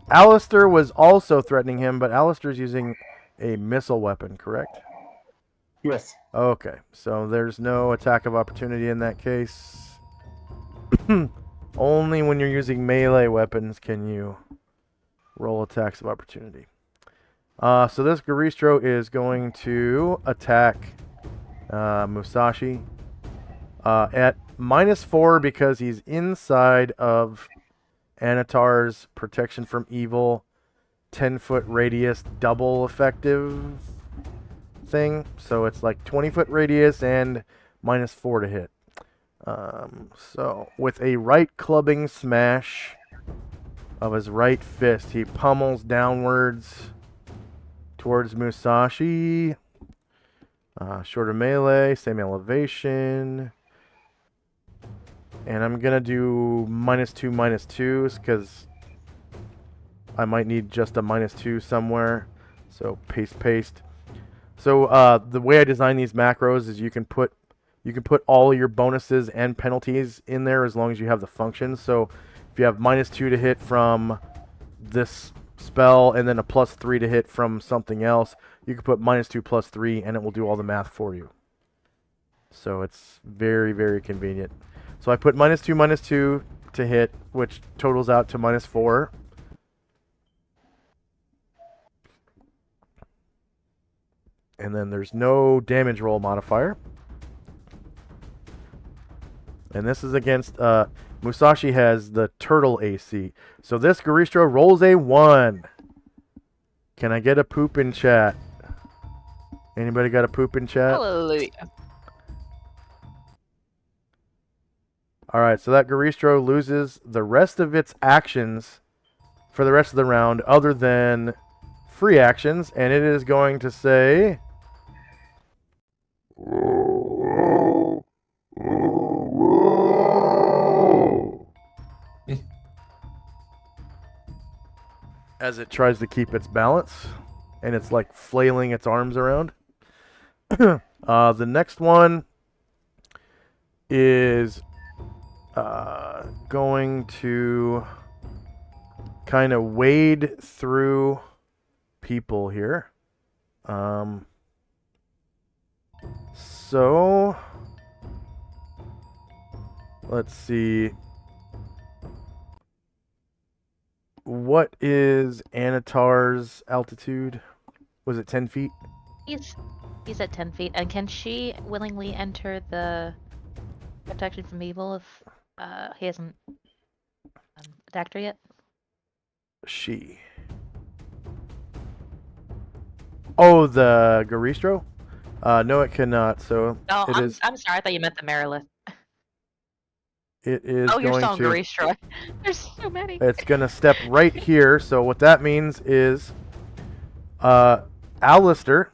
Alistair was also threatening him, but Alistair's using a missile weapon, correct? Yes. Okay, so there's no attack of opportunity in that case. Only when you're using melee weapons can you roll attacks of opportunity. So this Garistro is going to attack Musashi at -4 because he's inside of Anatar's protection from evil 10-foot radius double effective thing. So it's like 20-foot radius and -4 to hit. So with a right clubbing smash of his right fist, he pummels downwards towards Musashi. Shorter melee, same elevation. And I'm going to do -2/-2s because I might need just a -2 somewhere. So paste. So the way I design these macros is you can put all your bonuses and penalties in there as long as you have the functions. So if you have -2 to hit from this spell and then a +3 to hit from something else, you can put -2 +3 and it will do all the math for you. So it's very, very convenient. So I put -2/-2 to hit, which totals out to -4. And then there's no damage roll modifier. And this is against Musashi has the turtle AC. So this Garistro rolls a 1. Can I get a poop in chat? Anybody got a poop in chat? Hallelujah. Alright, so that Garistro loses the rest of its actions for the rest of the round other than free actions. And it is going to say... as it tries to keep its balance, and it's like flailing its arms around. The next one is going to kind of wade through people here. So let's see. What is Anatar's altitude? Was it 10 feet? He's at 10 feet. And can she willingly enter the protection from evil if he hasn't attacked her yet? She. Oh, the Garistro? No, it cannot. So No, it is. I'm sorry. I thought you meant the Marilith. It is Oh, you're going so to. Garistro. There's so many. It's going to step right here. So what that means is, Alistair,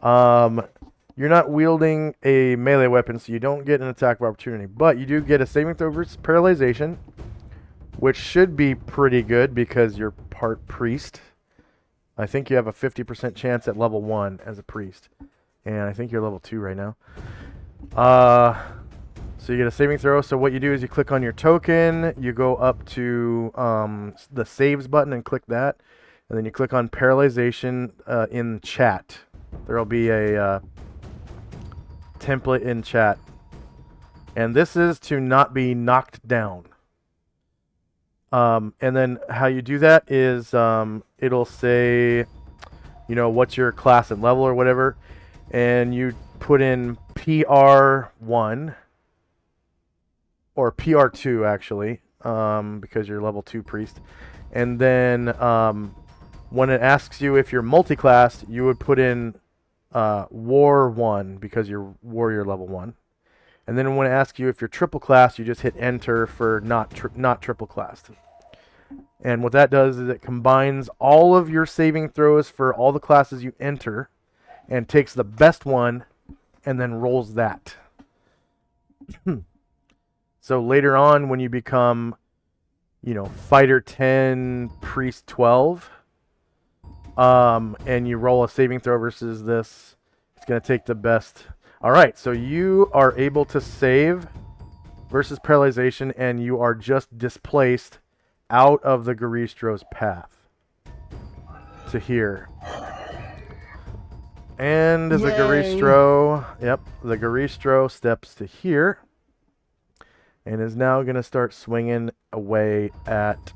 you're not wielding a melee weapon, so you don't get an attack of opportunity. But you do get a saving throw versus paralyzation, which should be pretty good because you're part priest. I think you have a 50% chance at level 1 as a priest. And I think you're level 2 right now. So you get a saving throw. So what you do is you click on your token, you go up to the saves button and click that, and then you click on paralyzation in chat. There will be a template in chat, and this is to not be knocked down. And then how you do that is it'll say, what's your class and level or whatever, and you put in PR1. Or PR2, actually, because you're level 2 priest. And then when it asks you if you're multi-classed, you would put in War 1 because you're warrior level 1. And then when it asks you if you're triple classed, you just hit enter for not triple classed. And what that does is it combines all of your saving throws for all the classes you enter and takes the best one and then rolls that. So later on, when you become, fighter 10, priest 12, and you roll a saving throw versus this, it's going to take the best. All right, so you are able to save versus paralyzation, and you are just displaced out of the Garistro's path to here. And the Garistro, the Garistro steps to here. And is now going to start swinging away at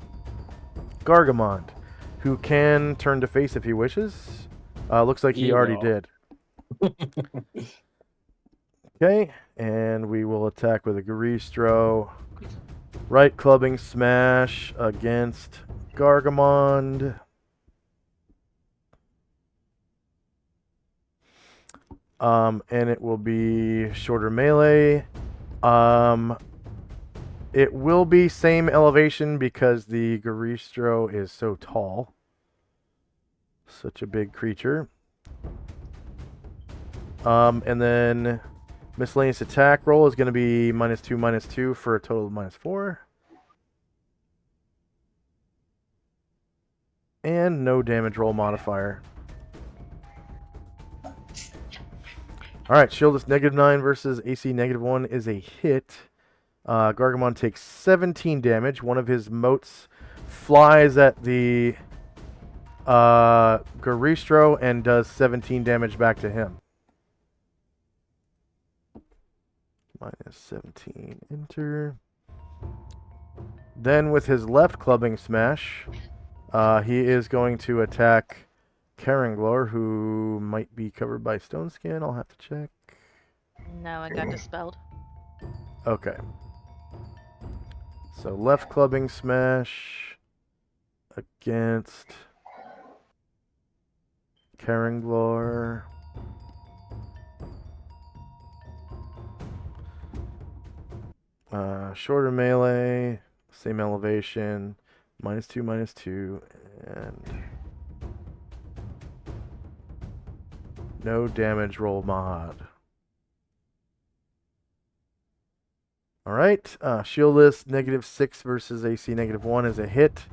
Gargamond. who can turn to face if he wishes. Looks like he He already will. did. Okay, and we will attack with a Garistro. Right clubbing smash against Gargamond. And it will be shorter melee. It will be same elevation because the Garistro is so tall. Such a big creature. And then miscellaneous attack roll is going to be -2/-2 for a total of -4. And no damage roll modifier. Alright, shield is -9 versus AC -1 is a hit. Gargamon takes 17 damage. One of his motes flies at the Garistro and does 17 damage back to him. -17, enter. Then with his left clubbing smash, he is going to attack Karanglor, who might be covered by stone skin. I'll have to check. No, it got dispelled. Okay. So left clubbing smash against Karanglor. Shorter melee, same elevation, -2/-2, and no damage roll mod. Alright, shieldless, -6 versus AC -1 is a hit.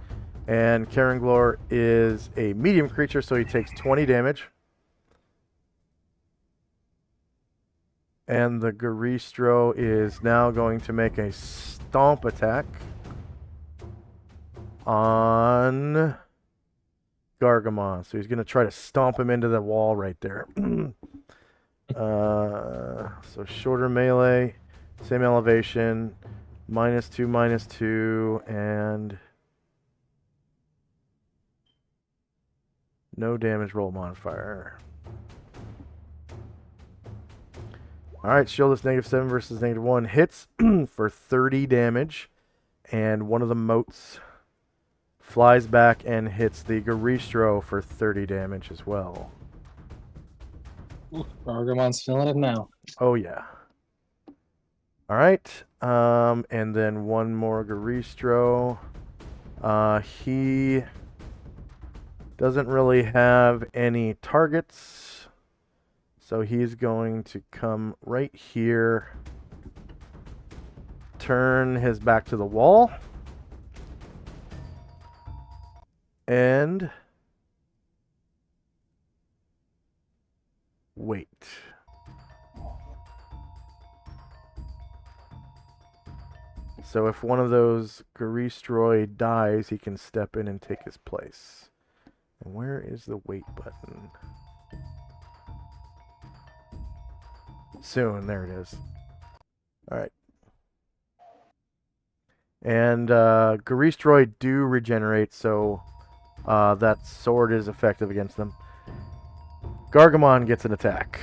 And Karanglor is a medium creature, so he takes 20 damage. And the Garistro is now going to make a stomp attack on Gargamon. So he's going to try to stomp him into the wall right there. So shorter melee, same elevation, -2/-2, and no damage roll modifier. Alright, shield is -7 versus -1. Hits for 30 damage. And one of the motes flies back and hits the Garistro for 30 damage as well. Gargamon's feeling it now. Oh, yeah. Alright, and then one more Garistro. He doesn't really have any targets, so he's going to come right here, turn his back to the wall, and wait. So if one of those Garistro dies, he can step in and take his place. And where is the wait button? Soon, there it is. Alright. And Garistro do regenerate, so that sword is effective against them. Gargamon gets an attack.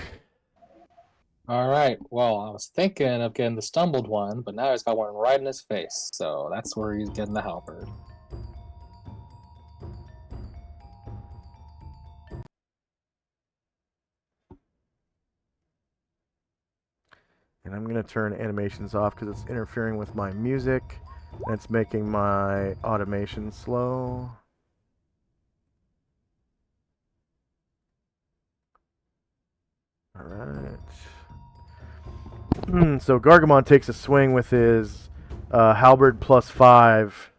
All right. Well, I was thinking of getting the stumbled one, but now he's got one right in his face. So that's where he's getting the halberd. And I'm going to turn animations off because it's interfering with my music. And it's making my automation slow. Alright. So Gargamon takes a swing with his halberd +5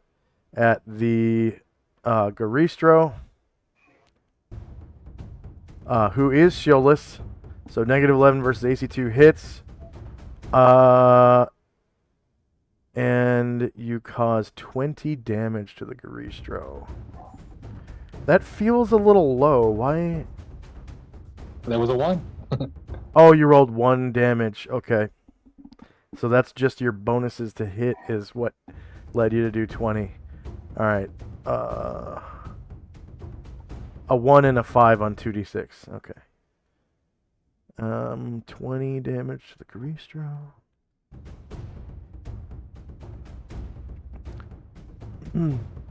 at the Garistro, who is shieldless. So -11 versus AC2 hits. And you cause 20 damage to the Garistro. That feels a little low. Why? There was a 1. Oh, you rolled 1 damage. Okay. So that's just your bonuses to hit is what led you to do 20. Alright. A 1 and a 5 on 2d6. Okay. 20 damage to the Garistro.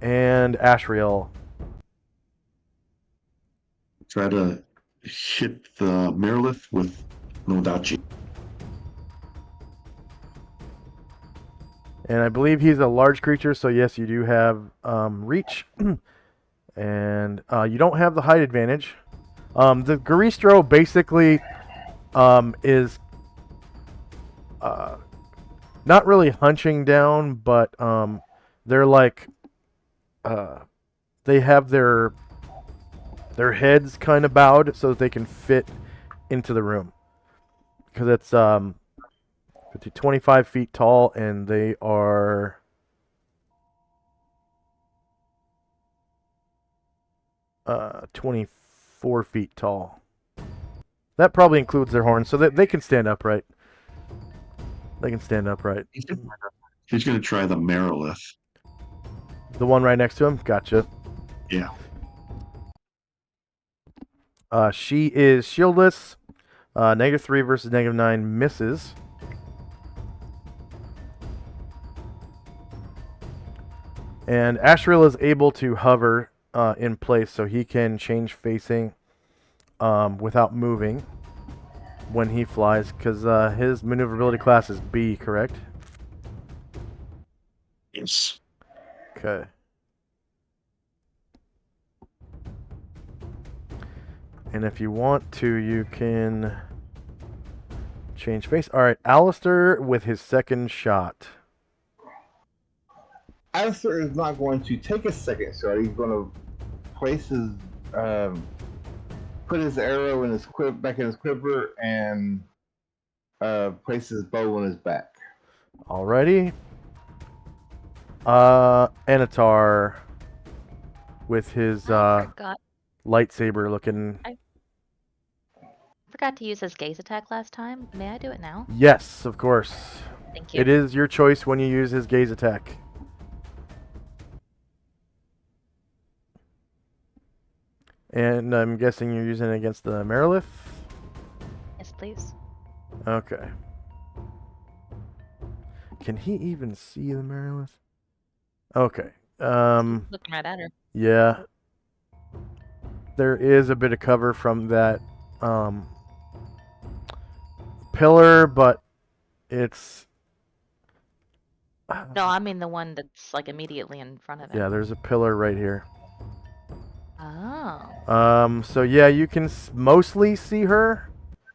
And Ashriel. Try to hit the Merilith with Nodachi. And I believe he's a large creature, so yes, you do have reach. And you don't have the height advantage. The Garistro basically is not really hunching down, but they're like they have their heads kind of bowed so that they can fit into the room, because it's 25 feet tall and they are 24 feet tall. That probably includes their horns, so that they can stand upright. They can stand upright. He's going to try the Merilith. The one right next to him? Gotcha. Yeah. She is shieldless. -3 versus -9 misses. And Ashriel is able to hover in place, so he can change facing without moving when he flies, because his maneuverability class is B, correct? Yes. Okay. And if you want to, you can change face. All right, Alistair with his second shot. Alistair is not going to take a second shot. He's going to place his, put his arrow in his back in his quiver, and place his bow on his back. Alrighty. Anatar with his I forgot. lightsaber looking. Forgot to use his gaze attack last time. May I do it now? Yes, of course. Thank you. It is your choice when you use his gaze attack. And I'm guessing you're using it against the Merilith? Yes, please. Okay. Can he even see the Merilith? Okay. Looking right at her. Yeah. There is a bit of cover from that pillar, but it's... No, I mean the one that's like immediately in front of him. Yeah, there's a pillar right here. Oh. So yeah, you can mostly see her.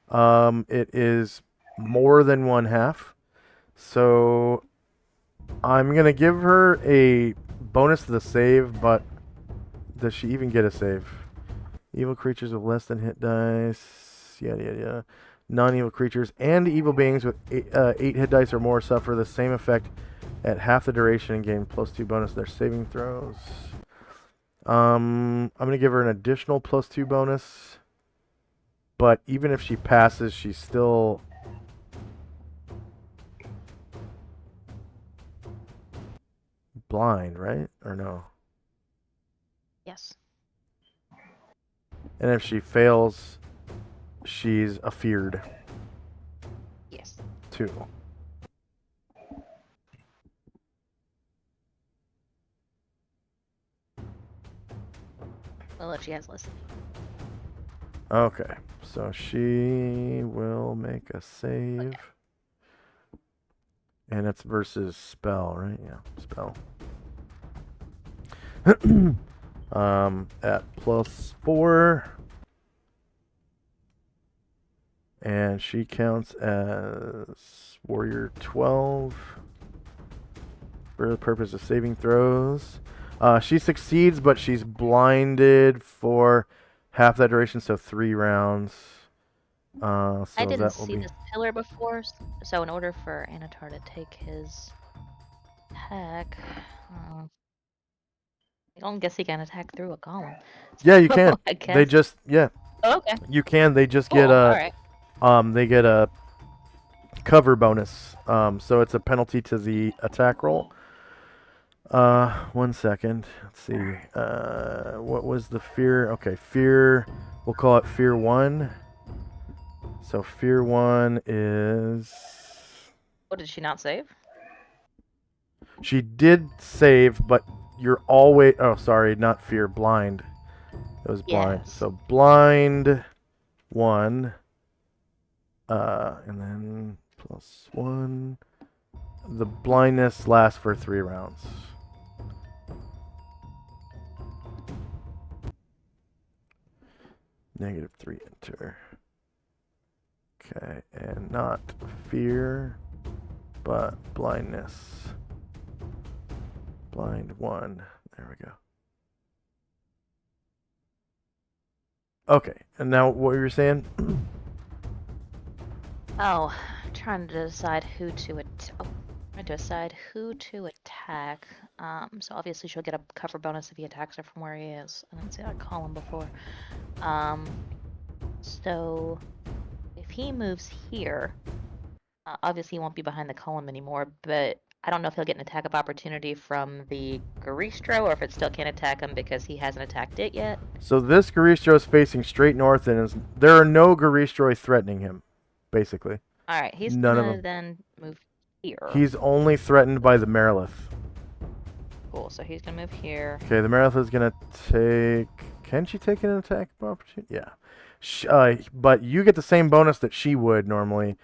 It is more than one half. So I'm gonna give her a bonus to the save, but does she even get a save? Evil creatures with less than hit dice, yada yada yada. Non-evil creatures and evil beings with 8 hit dice or more suffer the same effect at half the duration and gain +2 bonus to their saving throws. I'm gonna give her an additional +2 bonus, but even if she passes, she's still blind, right? Or no? Yes. And if she fails, she's afeared Yes. too. Well, if she has listen. Okay, so she will make a save. Okay. And it's versus spell, right? Yeah, spell. At +4. And she counts as Warrior 12 for the purpose of saving throws. She succeeds, but she's blinded for half that duration, so 3 rounds. So I didn't that will see be... this pillar before, so in order for Anatar to take his attack, I don't guess he can attack through a column. Yeah, you can. I guess. They just, yeah, Oh, okay. you can. They just Cool. get All a, right. they get a cover bonus. So it's a penalty to the attack roll. 1 second. Let's see. What was the fear? Okay, fear. We'll call it fear 1. So fear 1 is. What did she not save? She did save, but you're always. Oh, sorry, not fear. Blind. It was blind. Yes. So blind 1. And then +1. The blindness lasts for 3 rounds. -3 enter. Okay, and not fear, but blindness. Blind 1. There we go. Okay, and now what you were saying? Oh, trying to decide who to attack. So obviously she'll get a cover bonus if he attacks her from where he is. I didn't see that column before. So if he moves here, obviously he won't be behind the column anymore, but I don't know if he'll get an attack of opportunity from the Garistro or if it still can't attack him because he hasn't attacked it yet. So this Garistro is facing straight north, and there are no Garistroi threatening him, basically. All right, he's None of gonna them. then move here. He's only threatened by the Marilith. Cool. So he's gonna move here. Okay, the Marilith is gonna take. Can she take an attack of opportunity? Yeah. But you get the same bonus that she would normally,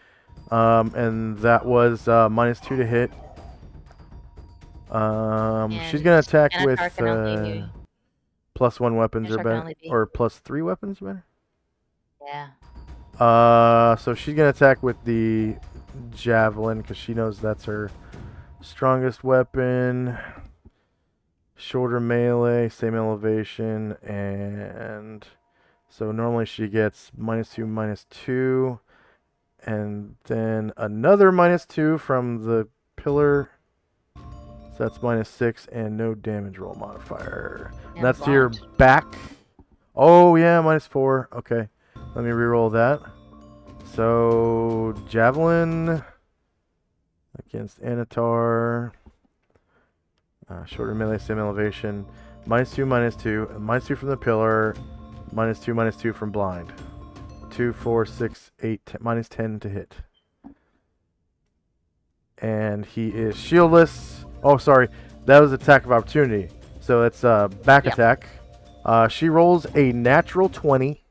and that was -2 to hit. She's gonna attack with Anatar can only +1 weapons Anatar or can better, only be- or +3 weapons or better. Yeah. So she's gonna attack with the javelin because she knows that's her strongest weapon. Shoulder melee, same elevation, and so normally she gets -2, -2, and then another -2 from the pillar. So that's -6 and no damage roll modifier. And And that's to your blind. back. Oh yeah, -4. Okay, let me reroll that. So javelin against Anatar. Shoulder melee, same elevation. -2, -2. -2 from the pillar. -2, -2 from blind. 2, 4, 6, 8, -10 to hit. And he is shieldless. Oh, sorry. That was attack of opportunity. So it's back Yeah. attack. She rolls a natural 20.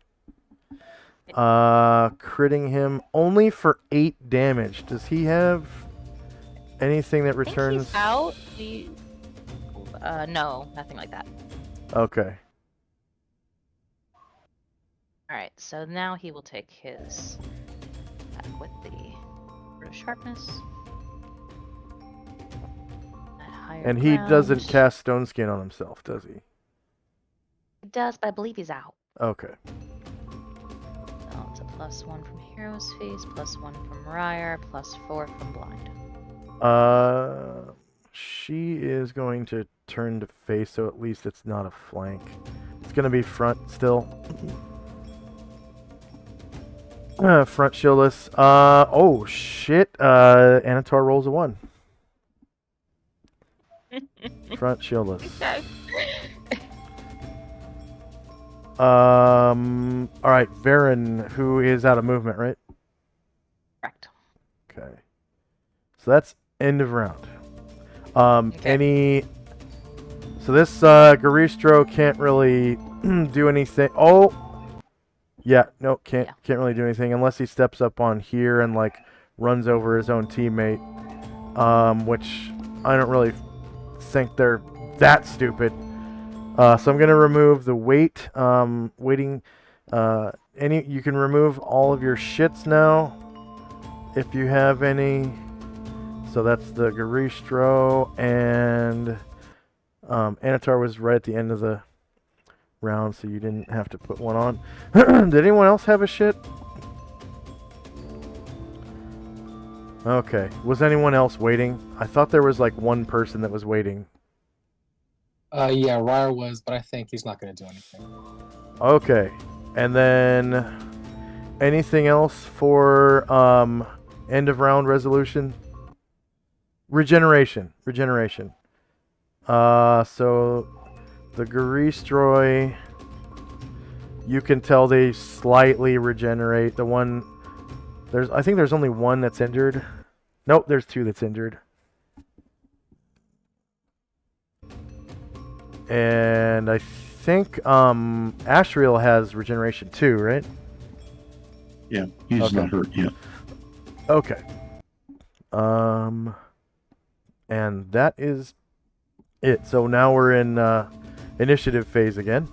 Critting him only for 8 damage. Does he have anything that I think returns? he's out. No, nothing like that. Okay. All right, so now he will take his attack with the sharpness. At higher And he ground. doesn't cast Stone Skin on himself, does he? He does, but I believe he's out. Okay. So it's a +1 from Hero's Feast, +1 from Ryre, +4 from Blind. She is going to turn to face, so at least it's not a flank. It's going to be front still. Front shieldless. Oh shit. Anatar rolls a 1. Front shieldless. All right, Varen, who is out of movement, right? Correct. Okay. So that's end of round. Okay. So this Garistro can't really do anything. Oh, yeah, no, can't really do anything unless he steps up on here and like runs over his own teammate, which I don't really think they're that stupid. So I'm gonna remove the weight. Waiting. You can remove all of your shits now, if you have any. So that's the Garistro, and Anatar was right at the end of the round, so you didn't have to put one on. Did anyone else have a shit? Okay. Was anyone else waiting? I thought there was like one person that was waiting. Yeah, Ryre was, but I think he's not going to do anything. Okay. And then anything else for end of round resolution? Regeneration. So the Greastroy, you can tell they slightly regenerate. The one, I think there's only one that's injured. Nope, there's two that's injured. And I think Ashriel has regeneration too, right? Yeah, he's Okay. not hurt yet. Okay. And that is it. So now we're in initiative phase again.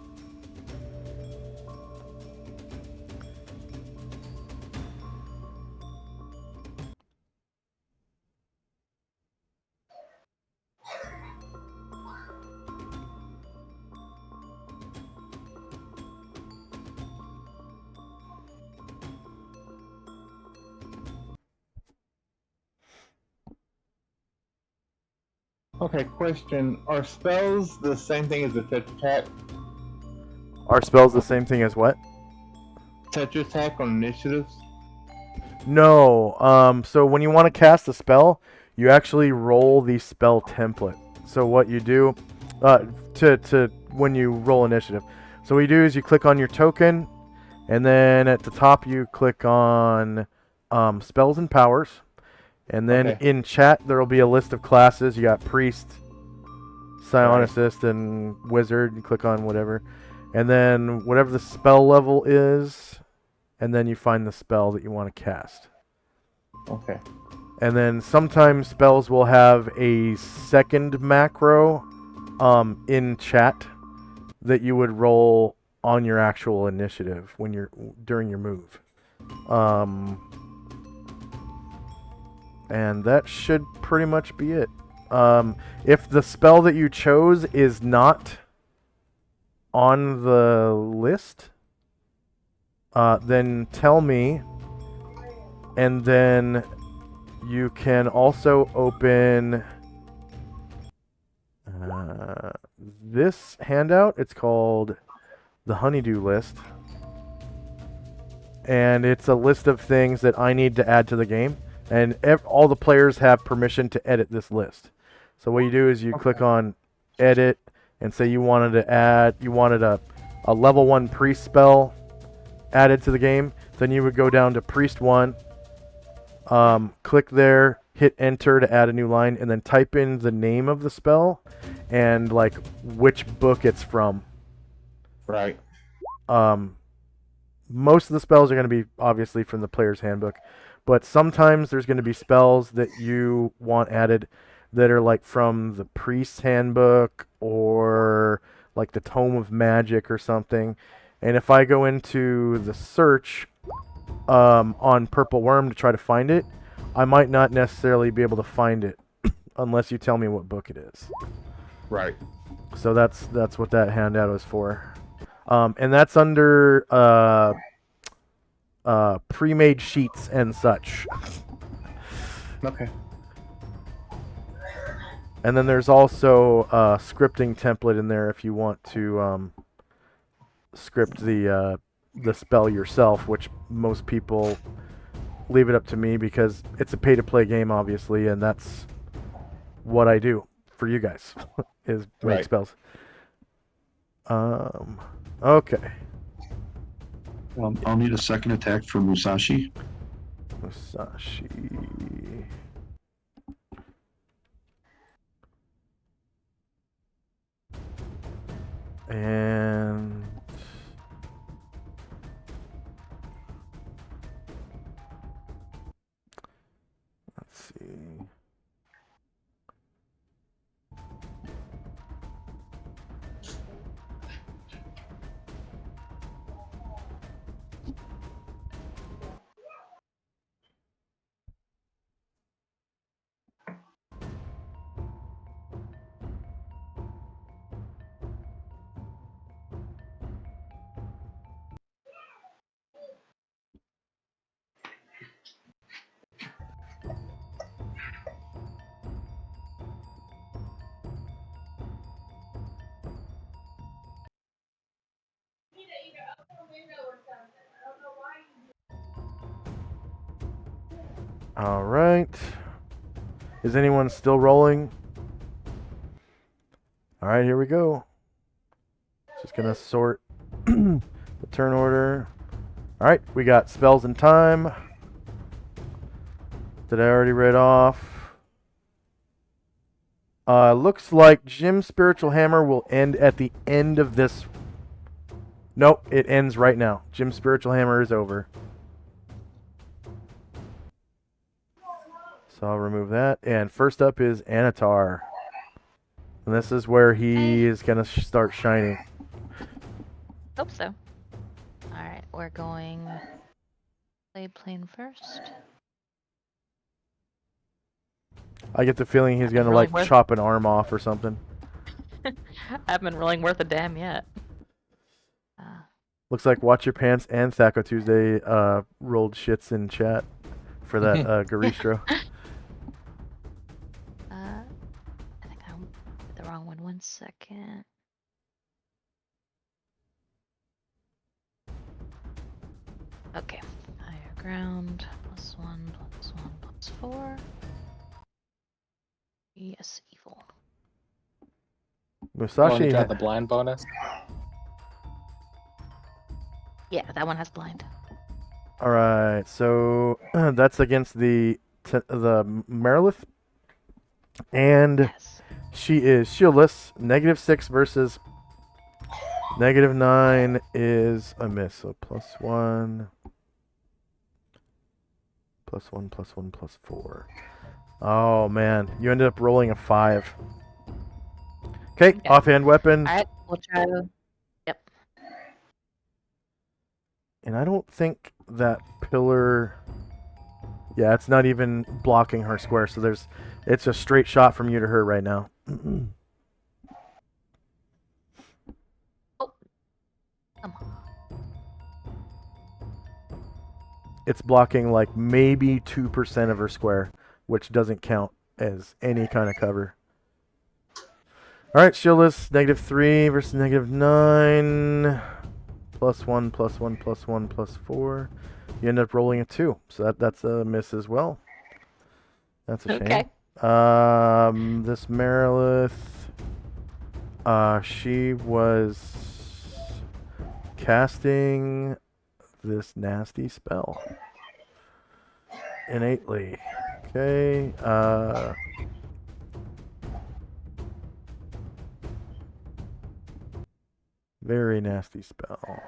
Okay, question. Are spells the same thing as a touch attack? Are spells the same thing as what? Touch attack on initiatives? No. So when you want to cast a spell, you actually roll the spell template. So what you do, to when you roll initiative. So what you do is you click on your token, and then at the top you click on spells and powers, and then Okay. in chat there will be a list of classes. You got priest, psionicist, and wizard. You click on whatever, and then whatever the spell level is, and then you find the spell that you want to cast. Okay. And then sometimes spells will have a second macro in chat that you would roll on your actual initiative when you're during your move. And that should pretty much be it. If the spell that you chose is not on the list, then tell me, and then you can also open this handout. It's called the Honeydew List, and it's a list of things that I need to add to the game, and all the players have permission to edit this list. So what you do is you click on edit and say you wanted a level 1 priest spell added to the game. Then you would go down to priest 1, click there, hit enter to add a new line, and then type in the name of the spell and like which book it's from. Right. Most of the spells are going to be obviously from the player's handbook, but sometimes there's going to be spells that you want added that are like from the priest's handbook or like the Tome of Magic or something. And if I go into the search on Purple Worm to try to find it, I might not necessarily be able to find it unless you tell me what book it is. Right. So that's what that handout is for. And that's under pre-made sheets and such. Okay. And then there's also a scripting template in there if you want to script the spell yourself, which most people leave it up to me because it's a pay-to-play game, obviously, and that's what I do for you guys is make Right. spells. Okay. I'll need a second attack from Musashi. Musashi. And let's see. All right. Is anyone still rolling? All right, here we go. Just gonna sort the turn order. All right, we got spells and time. Did I already read off? Looks like Jim's spiritual hammer will end at the end of this. Nope, it ends right now. Jim's spiritual hammer is over. So I'll remove that. And first up is Anatar. And this is where he is going to start shining. Hope so. Alright, we're going blade plane first. I get the feeling he's going to Really like worth- chop an arm off or something. I haven't been rolling worth a damn yet. Looks like Watch Your Pants and Thaco Tuesday rolled shits in chat for that Garistro. I think I did the wrong one. 1 second. Okay. Higher ground. +1, +1, +4. Yes, evil. Oh, Musashi. you got the blind bonus. Yeah, that one has blind. All right, so that's against the Marilith, and Yes. she is shieldless. -6 versus -9 is a miss. So +1, +1, +1, +4. Oh man, you ended up rolling a 5. Okay, Yeah. offhand weapon. Alright, we'll try to. Yep. And I don't think that pillar. Yeah, it's not even blocking her square, so it's a straight shot from you to her right now. Oh. Come on. It's blocking like maybe 2% of her square, which doesn't count as any kind of cover. All right, shieldless, -3 versus -9. +1, +1, +1, +4. You end up rolling a 2, so that's a miss as well. That's a shame. Okay. This Marilith, she was casting this nasty spell innately. Okay. Very nasty spell.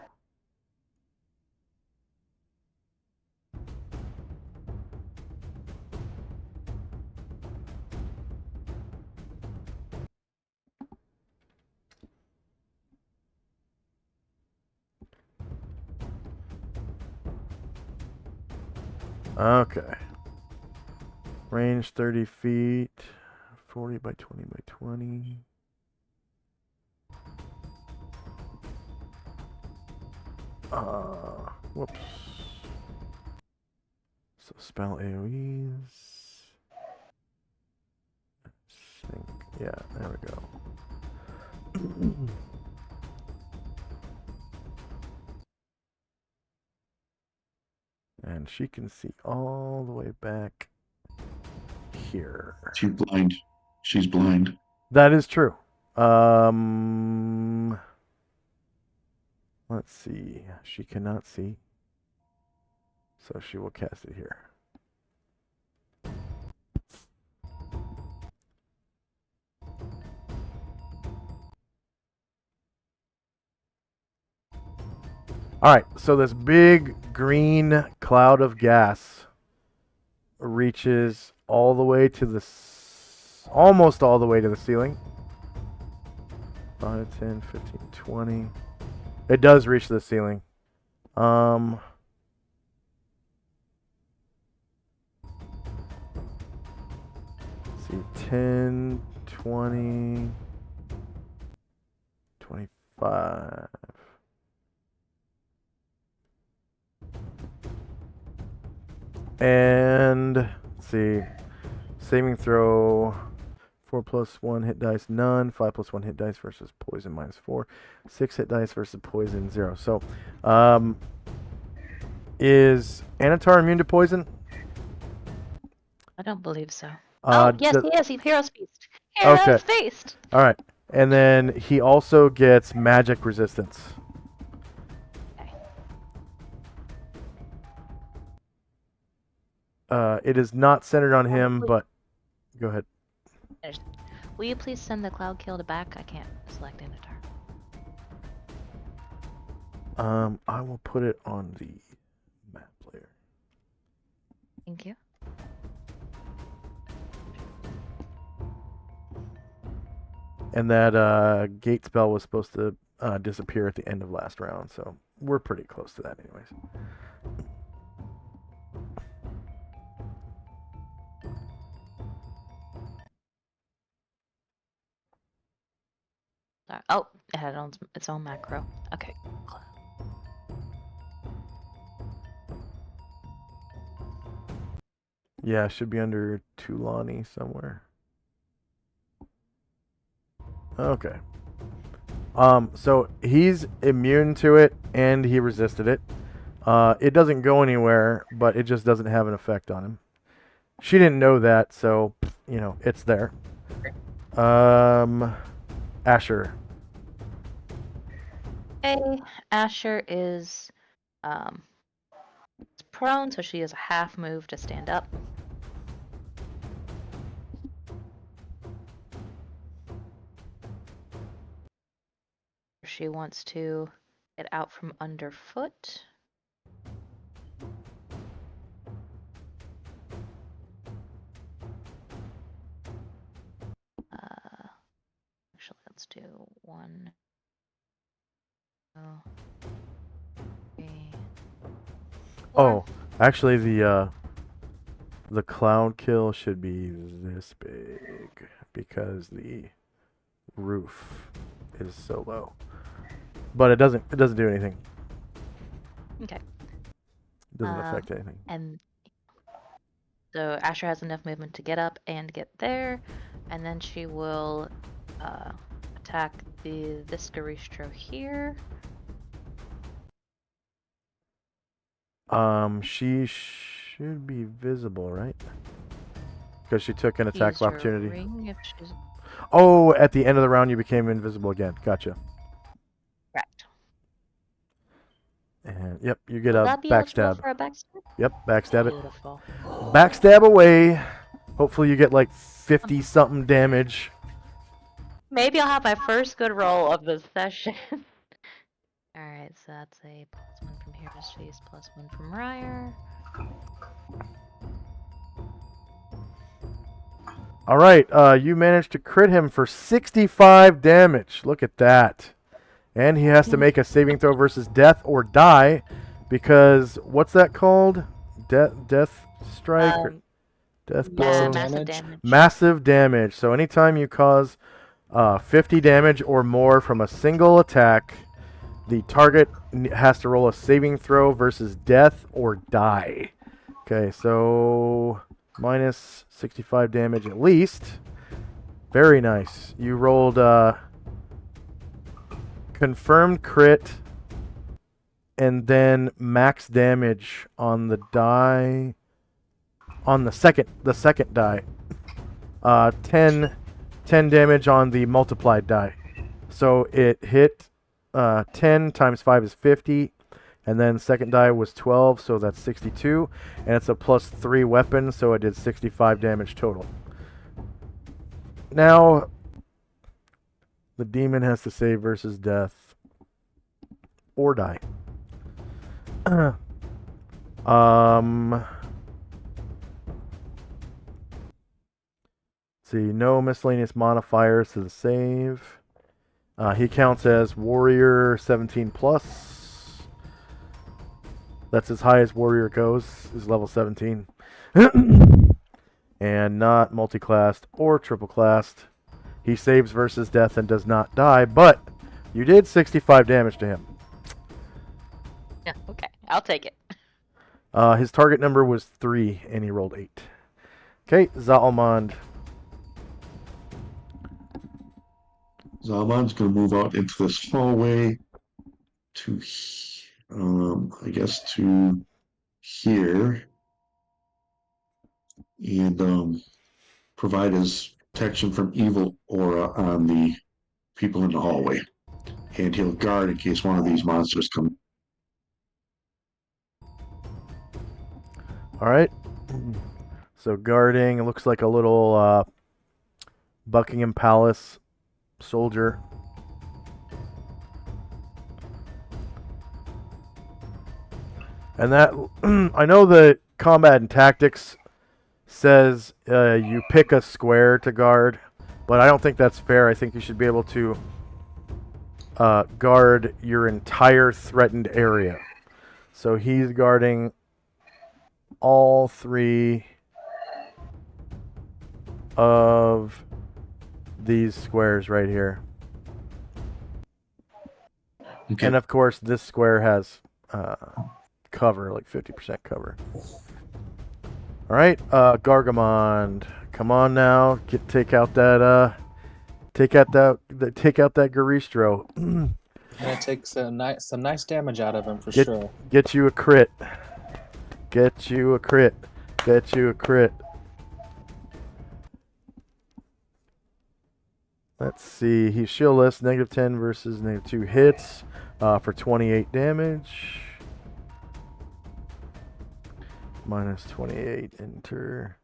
Okay. Range 30 feet. 40 by 20 by 20. Whoops. So spell AoEs. Sync. Yeah, there we go. And she can see all the way back here. She's blind. She's blind. That is true. Let's see. She cannot see. So she will cast it here. Alright, so this big green cloud of gas reaches all the way to the almost all the way to the ceiling. 5, 10, 15, 20. It does reach the ceiling. Let's see, 10, 20, 25. And let's see, saving throw, 4+1 hit dice none, 5+1 hit dice versus poison -4, 6 hit dice versus poison 0. So, is Anatar immune to poison? I don't believe so. Oh, yes, does- he is. He's Hero's Feast. Hero's Okay. Feast. All right. And then he also gets magic resistance. It is not centered on him, but go ahead. Will you please send the cloud kill to back? I can't select Inotar. I will put it on the map layer. Thank you. And that gate spell was supposed to disappear at the end of last round, so we're pretty close to that anyways. Sorry. Oh, it had its own macro. Okay. Yeah, it should be under Tulani somewhere. Okay. So he's immune to it, and he resisted it. It doesn't go anywhere, but it just doesn't have an effect on him. She didn't know that, so, you know, it's there. Asher. Okay, Asher is prone, so she has a half move to stand up. She wants to get out from underfoot. Actually, let's do 1, 2, 3. Oh, actually, the cloud kill should be this big because the roof is so low. But it doesn't do anything. Okay. It doesn't affect anything. And so Asher has enough movement to get up and get there, and then she will attack the Viscaristro here. She should be visible, right? Because she took an attack of Use her opportunity. ring if she's Oh, at the end of the round you became invisible again. Gotcha. correct. And yep, you get Will a that be eligible backstab. for a backstab? Yep, backstab it. Beautiful. Backstab away. Hopefully you get like 50 something damage. Maybe I'll have my first good roll of the session. Alright, so that's a +1 from Hero's Face, +1 from Ryer. All right, you managed to crit him for 65 damage. Look at that. And he has to make a saving throw versus death or die, because what's that called? Death strike or death blow? Yeah, Massive massive damage. damage. Massive damage. So anytime you cause 50 damage or more from a single attack, the target has to roll a saving throw versus death or die. Okay, so minus 65 damage at least. Very nice. You rolled confirmed crit and then max damage on the die on the second die. 10 damage on the multiplied die. So it hit 10 times 5 is 50. And then second die was 12, so that's 62. And it's a +3 weapon, so it did 65 damage total. Now, the demon has to save versus death. Or die. See, no miscellaneous modifiers to the save. He counts as warrior 17 plus. That's as high as warrior goes, is level 17. And not multi-classed or triple-classed. He saves versus death and does not die, but you did 65 damage to him. Yeah, okay. I'll take it. His target number was 3, and he rolled 8. Okay, Zalmond. Zalman's going to move out into this hallway to, I guess, to here, and provide his protection from evil aura on the people in the hallway, and he'll guard in case one of these monsters come. All right. So guarding, it looks like a little Buckingham Palace soldier. And that, I know that combat and tactics says you pick a square to guard, but I don't think that's fair. I think you should be able to guard your entire threatened area. So he's guarding all 3 of these squares right here. Okay. And of course, this square has cover, like 50% cover. All right, Gargamond, come on now, take out that Garistro. And it takes some nice damage out of him for Get- sure. Get you a crit. Get you a crit. Get you a crit. Let's see. He's shieldless. -10 versus -2 hits for 28 damage. -28. Enter.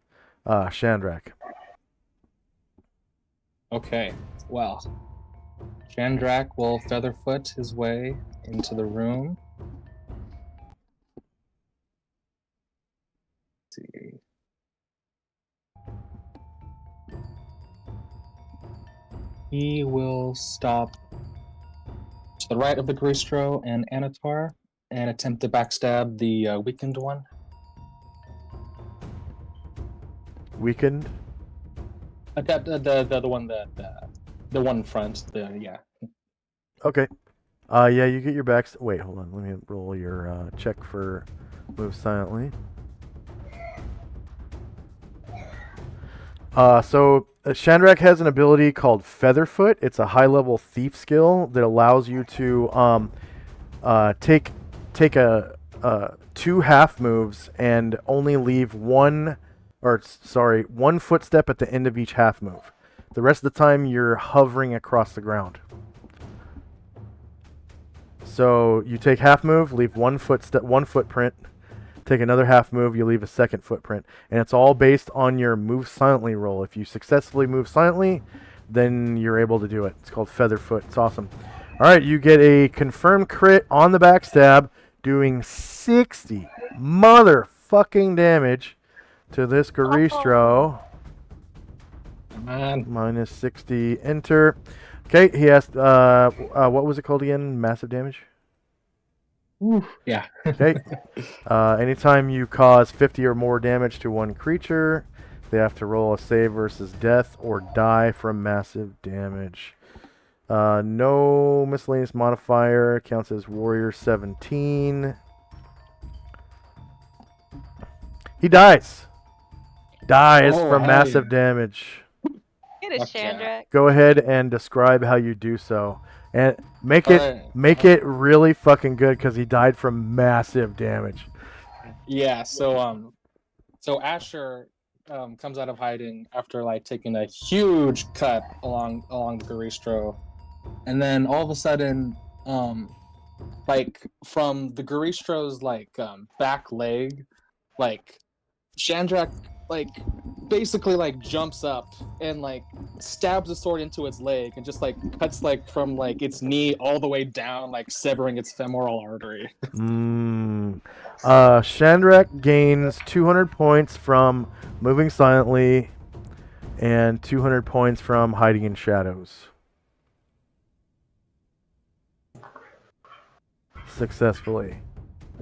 Shandrak. Okay, well, Chandrak will featherfoot his way into the room. Let's see. He will stop to the right of the Gristro and Anatar and attempt to backstab the weakened one. Weakened. The one the one in front. Yeah. Okay. Yeah, you get your backs. Wait, hold on. Let me roll your check for move silently. So Shandrak has an ability called Featherfoot. It's a high-level thief skill that allows you to take 2 half moves and only leave one footstep at the end of each half move. The rest of the time, you're hovering across the ground. So you take half move, leave one footprint. Take another half move, you leave a second footprint. And it's all based on your move silently roll. If you successfully move silently, then you're able to do it. It's called Featherfoot. It's awesome. All right, you get a confirmed crit on the backstab, doing 60 motherfucking damage to this Garistro. Man. -60, enter. Okay, he has, what was it called again? Massive damage? Yeah. Okay. Anytime you cause 50 or more damage to one creature, they have to roll a save versus death or die from massive damage. No miscellaneous modifier. Counts as Warrior 17. He dies. Dies Oh, from hell massive yeah. damage. Get it, Fuck yeah. Chandrak. Go ahead and describe how you do so. And make it Alright. it really fucking good because he died from massive damage. Yeah, so Asher comes out of hiding after like taking a huge cut along the Garistro. And then all of a sudden, like from the Garistro's like back leg, like Chandrak like basically like jumps up and like stabs the sword into its leg and just like cuts like from like its knee all the way down, like severing its femoral artery. Shandrak gains 200 points from moving silently and 200 points from hiding in shadows. Successfully.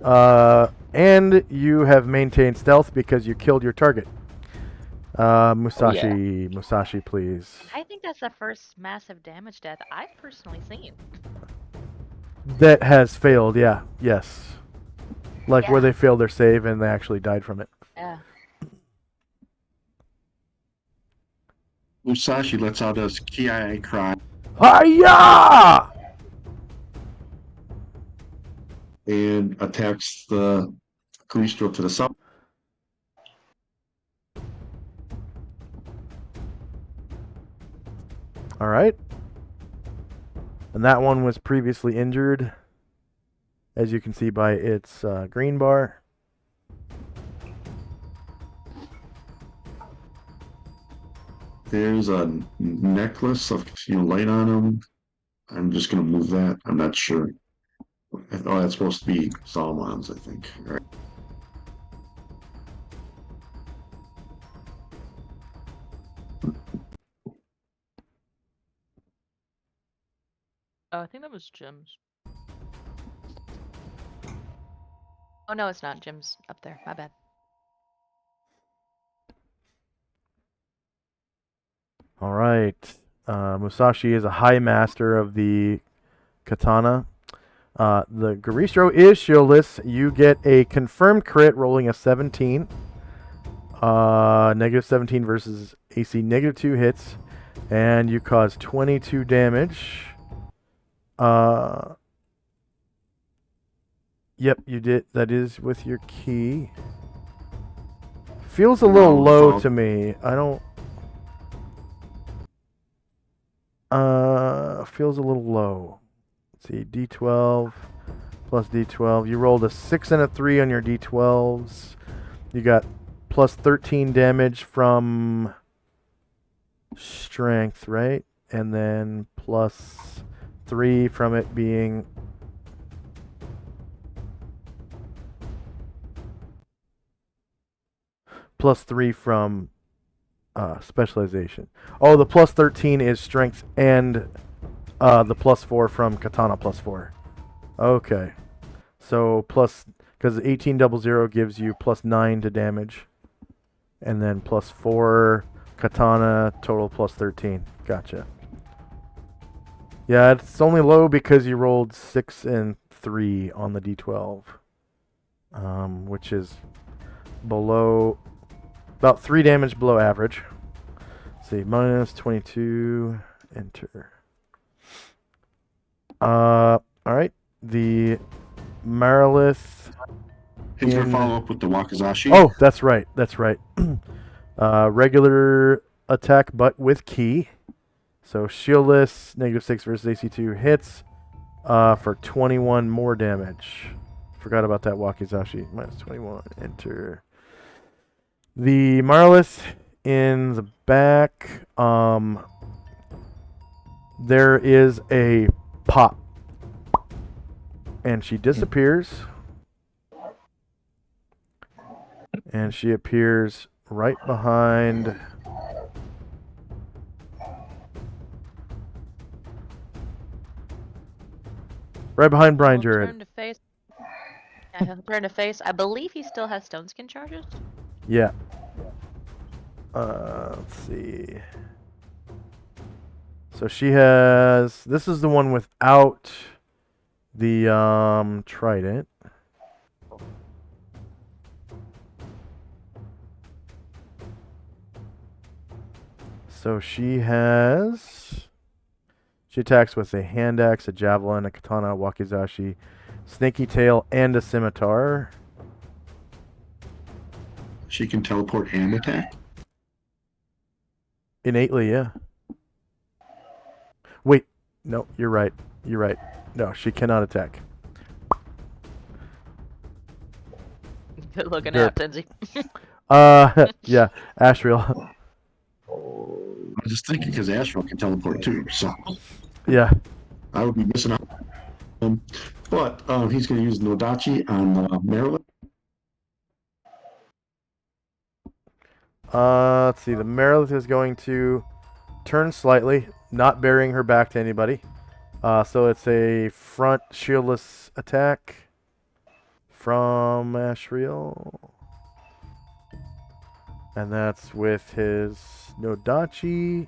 And you have maintained stealth because you killed your target. Musashi, Musashi, please. I think that's the first massive damage death I've personally seen. That has failed, yeah. Yes. Like where Yeah. they failed their save and they actually died from it. Yeah. Musashi lets out his Kiai cry Hiya! and attacks the Calistro to the south. All right. And that one was previously injured, as you can see by its green bar. There's a necklace of light on him. I'm just gonna move that. I'm not sure. Oh, that's supposed to be Solomon's, I think. Right. Oh, I think that was Jim's. Oh no, it's not. Jim's up there. My bad. All right. Musashi is a high master of the katana. The Garistro is shieldless. You get a confirmed crit rolling a 17. Negative 17 versus AC -2 hits. And you cause 22 damage. Yep, you did. That is with your key. Feels a little low to me. I don't... feels a little low. Let's see, D12 plus D12. You rolled a 6 and a 3 on your D12s. You got plus 13 damage from strength, right? And then plus 3 from it being... plus 3 from specialization. Oh, the plus 13 is strength and the plus 4 from katana plus 4. Okay. So plus, because 1800 gives you plus 9 to damage. And then plus 4 katana, total plus 13. Gotcha. Yeah, it's only low because you rolled 6 and 3 on the D12. Which is below, about 3 damage below average. Let's see, minus 22, enter. Alright. The Marilith. He's gonna follow up with the Wakizashi. Oh, that's right. That's right. Regular attack, but with key. So shieldless, -6 versus AC2 hits for 21 more damage. Forgot about that Wakizashi. Minus 21. Enter. The Marilith in the back. There is a pop. And she disappears. And she appears right behind... right behind Brian He'll Jared. turn to face. Yeah, he'll turn to face. I believe he still has stone skin charges. Yeah. Let's see. So she has... this is the one without the trident. So she has... she attacks with a hand axe, a javelin, a katana, a wakizashi, snaky tail, and a scimitar. She can teleport and attack. Innately, yeah. Wait, no, you're right. You're right. No, she cannot attack. Good looking Derp. out, Tenzi. Yeah, Ashriel. I was just thinking because Astral can teleport too, so Yeah. I would be missing out. But he's going to use Nodachi on Maryland. Let's see. The Marilith is going to turn slightly, not burying her back to anybody. So it's a front shieldless attack from Ashriel. And that's with his Nodachi.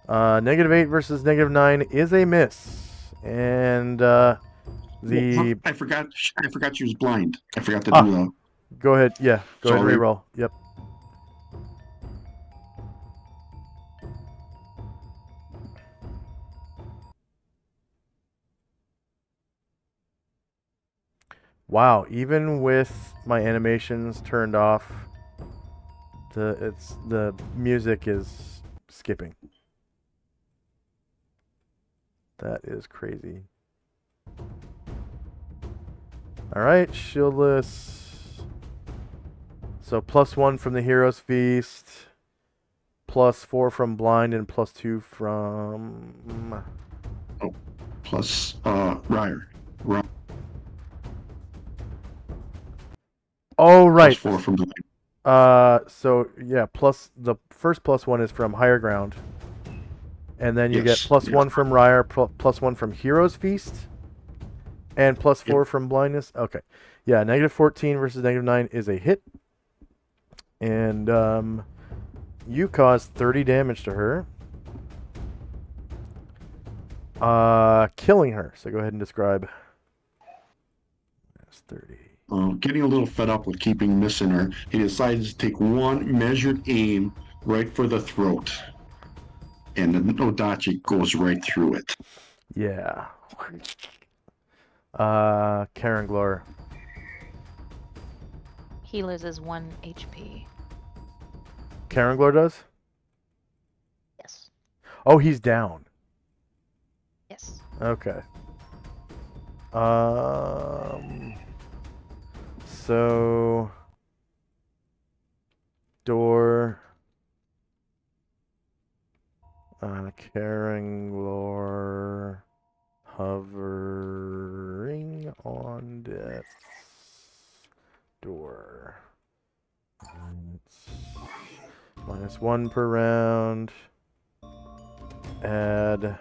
-8 versus -9 is a miss. And the... I forgot she was blind. I forgot to do that. Go ahead. Yeah, go ahead and Sorry. reroll. Yep. Wow, even with my animations turned off, The music is skipping. That is crazy. All right, shieldless. So +1 from the Hero's Feast, +4 from Blind, and +2 from. Plus, Ryer. Oh right. +4 from the. So yeah, plus the first +1 is from Higher Ground, and then you get Yes, +1 yes. from Ryer, +1 from Hero's Feast, and +4 Yep. from Blindness. Okay, yeah, -14 versus -9 is a hit, and you caused 30 damage to her, killing her. So go ahead and describe. That's 30. Getting a little fed up with keeping missing her, he decides to take one measured aim right for the throat. And the Odachi goes right through it. Yeah. Karen Glor. He loses 1 HP. Karen Glor does? Yes. Oh, he's down. Yes. Okay. So door. Caranglor hovering on death's door. It's -1 per round. Add.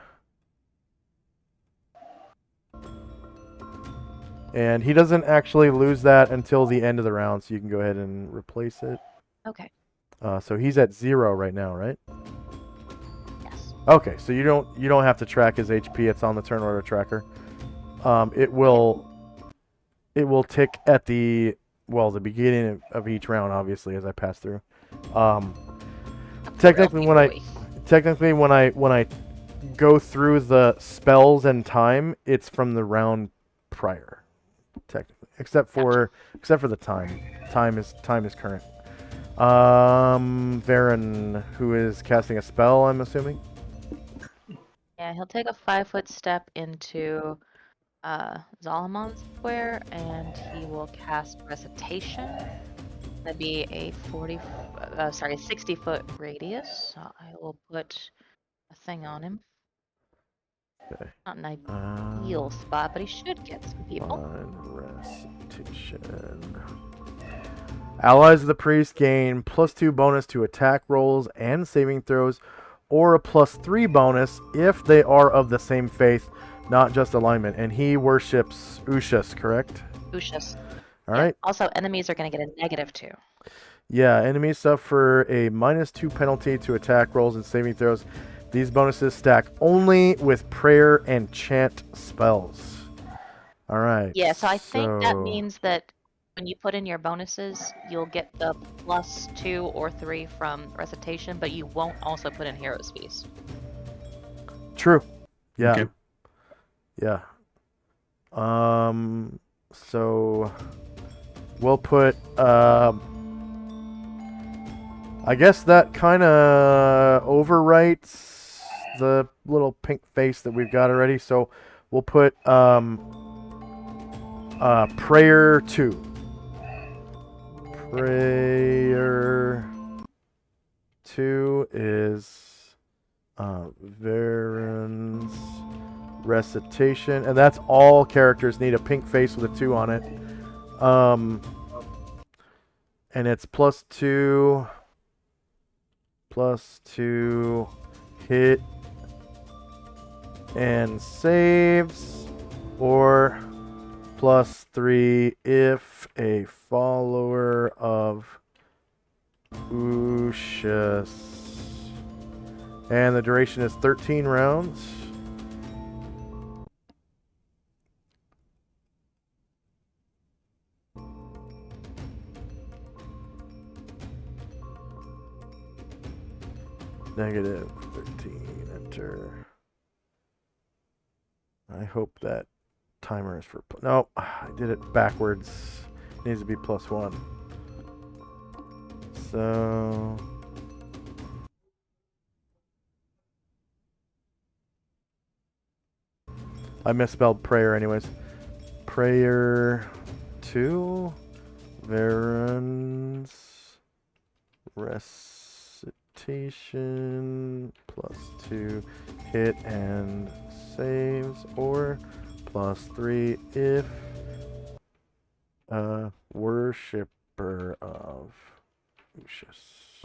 And he doesn't actually lose that until the end of the round, so you can go ahead and replace it. Okay. So he's at 0 right now, right? Yes. Okay, so you don't have to track his HP. It's on the turn order tracker. It will tick at the beginning of each round, obviously, as I pass through. Technically, when I go through the spells and time, it's from the round prior, technically, except for the time. Time is current. Varen, who is casting a spell, I'm assuming. Yeah, he'll take a 5-foot step into Zalamon's square, and he will cast Recitation. That'd be a 60-foot radius. So I will put a thing on him. Okay. Not an ideal spot, but he should get some people. On Recitation. Allies of the priest gain +2 bonus to attack rolls and saving throws, or a +3 bonus if they are of the same faith, not just alignment. And he worships Ushas, correct? Ushas. All right. Also, enemies are going to get a -2. Yeah, enemies suffer a -2 penalty to attack rolls and saving throws. These bonuses stack only with prayer and chant spells. All right. Yeah, so I think that means that when you put in your bonuses, you'll get the +2 or 3 from Recitation, but you won't also put in Hero's Feast. True. Yeah. Okay. Yeah. So we'll put I guess that kind of overwrites the little pink face that we've got already. So we'll put prayer 2. Prayer 2 is Varen's Recitation, and that's all characters need a pink face with a 2 on it. And it's +2 hit and saves, or +3 if a follower of Ushas. And the duration is 13 rounds. -13, enter. I hope that timer is for... No, I did it backwards. It needs to be +1. So I misspelled prayer anyways. Prayer 2, Varen's recitation +2 hit and saves, or +3 if worshipper of Lucius.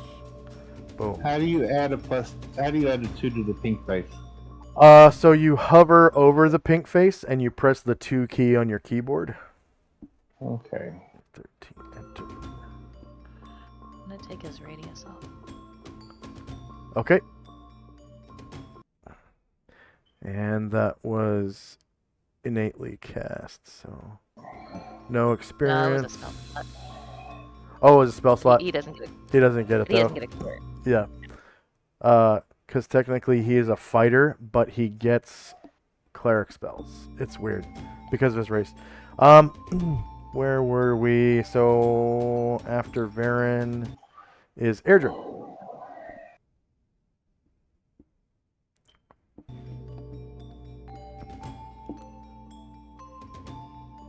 Boom. How do you add a 2 to the pink face? So you hover over the pink face and you press the 2 key on your keyboard. Okay. 13, enter. I'm gonna take his radius off. Okay. And that was innately cast, so no experience. No, it was a spell slot. Oh, it was a spell slot. He doesn't get it. He doesn't get it He though. doesn't get experience. Yeah. Because technically he is a fighter, but he gets cleric spells. It's weird because of his race. Where were we? So after Varen is Airdrin.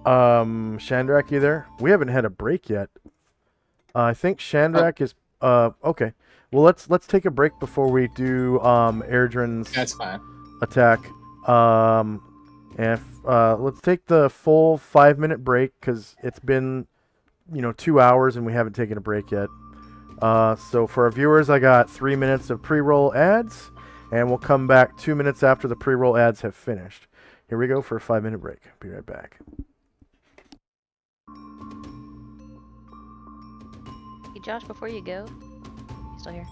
Shandrak, you there? We haven't had a break yet. I think Shandrak is okay. Well, let's take a break before we do Airdrin's That's fine. attack. And let's take the full 5-minute break because it's been 2 hours and we haven't taken a break yet. So for our viewers, I got 3 minutes of pre-roll ads, and we'll come back 2 minutes after the pre-roll ads have finished. Here we go for a 5-minute break. Be right back. Hey, Josh, before you go, you still here?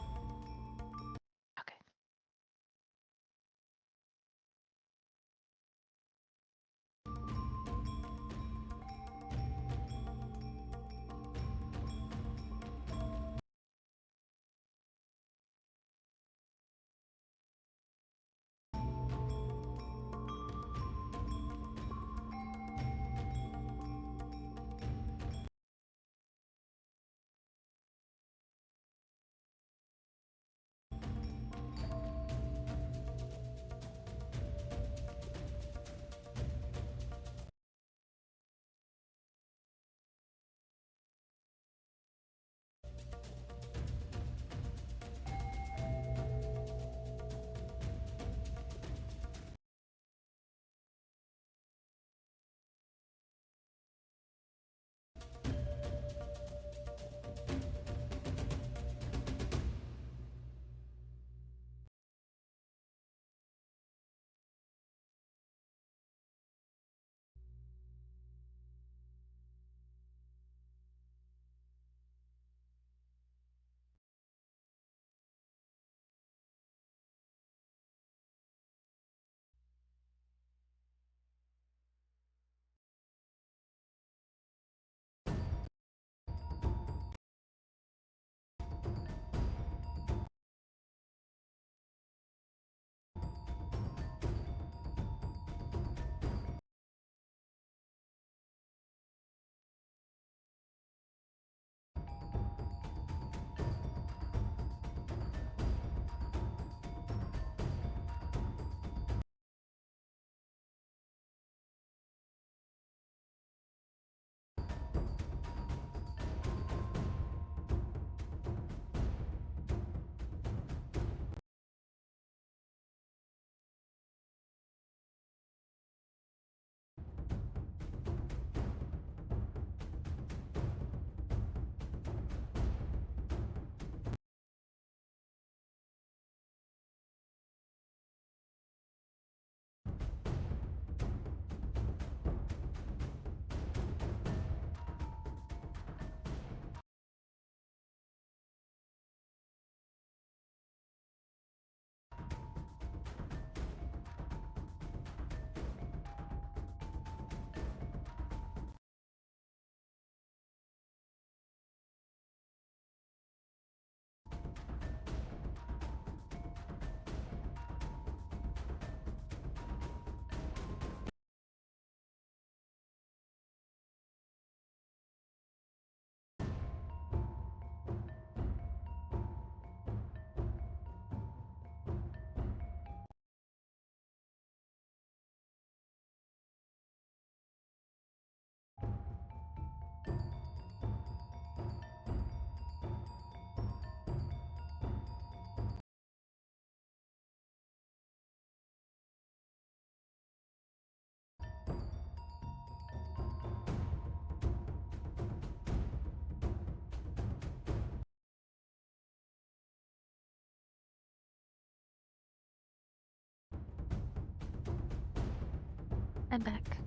I'm back.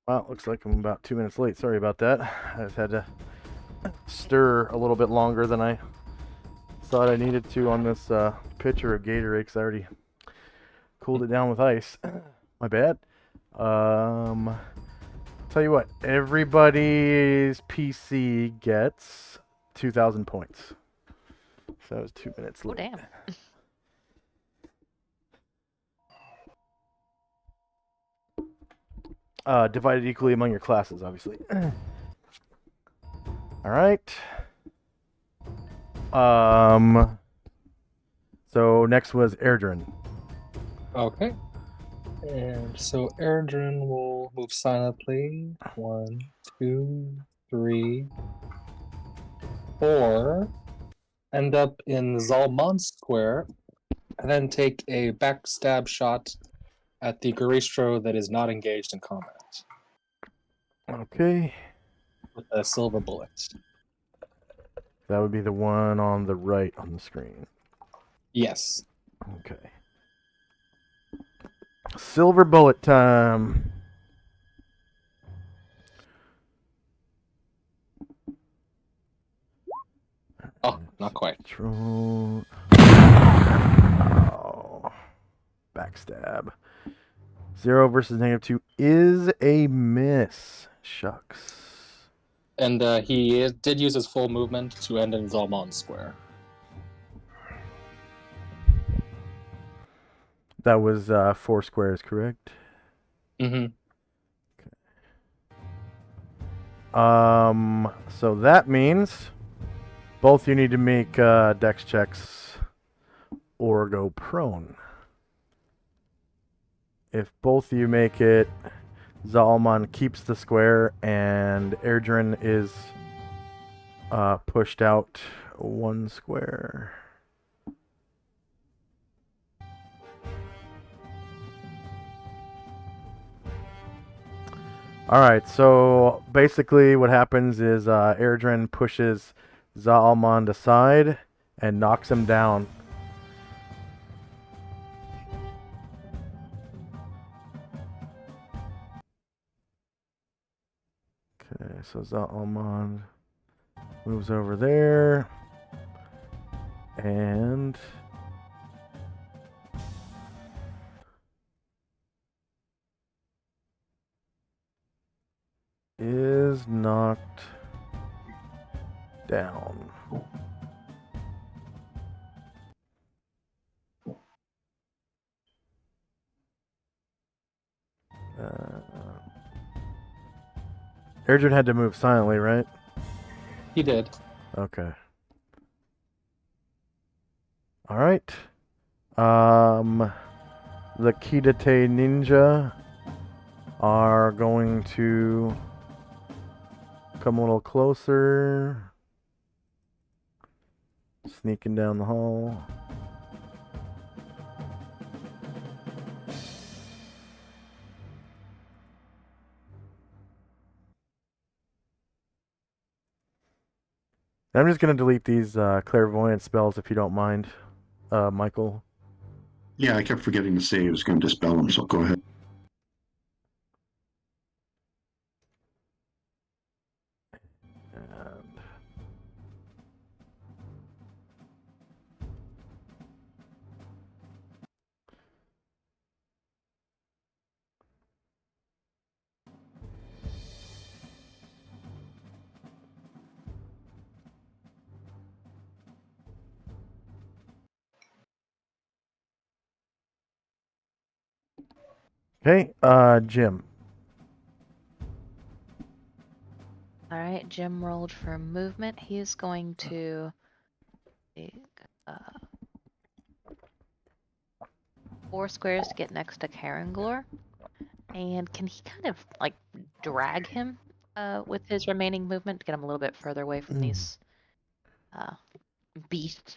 Well, looks like I'm about 2 minutes late. Sorry about that. I just had to stir a little bit longer than I thought I needed to on this pitcher of Gatorade because I already cooled it down with ice. My bad. Tell you what, everybody's PC gets 2,000 points. So that was 2 minutes Oh, late. damn. Divided equally among your classes, obviously. All right. So next was Erdrin. Okay. And so Erdrin will move silently. 1, 2, 3, 4. End up in Zalman Square, and then take a backstab shot at the Garistro that is not engaged in combat Okay. with a silver bullet. That would be the one on the right on the screen. Yes. Okay. Silver bullet time. Oh, not quite. Control. Oh. Backstab. 0 versus -2 is a miss. Shucks. And he did use his full movement to end in Zalman Square. That was 4 squares, correct? Mm-hmm. So that means both you need to make dex checks or go prone. If both of you make it, Zalman keeps the square and Erdrin is pushed out 1 square. Alright, so basically what happens is Erdrin pushes Zalman aside and knocks him down. Okay, so Zalman moves over there. And is knocked down. Erdrin had to move silently, right? He did. Okay. Alright. The Kidate Ninja are going to come a little closer. Sneaking down the hall. I'm just going to delete these clairvoyant spells if you don't mind, Michael. Yeah, I kept forgetting to say I was going to dispel them, so go ahead. And okay, Jim. All right, Jim rolled for movement. He's going to take 4 squares to get next to Karanglor. And can he kind of like drag him with his remaining movement to get him a little bit further away from these beasts?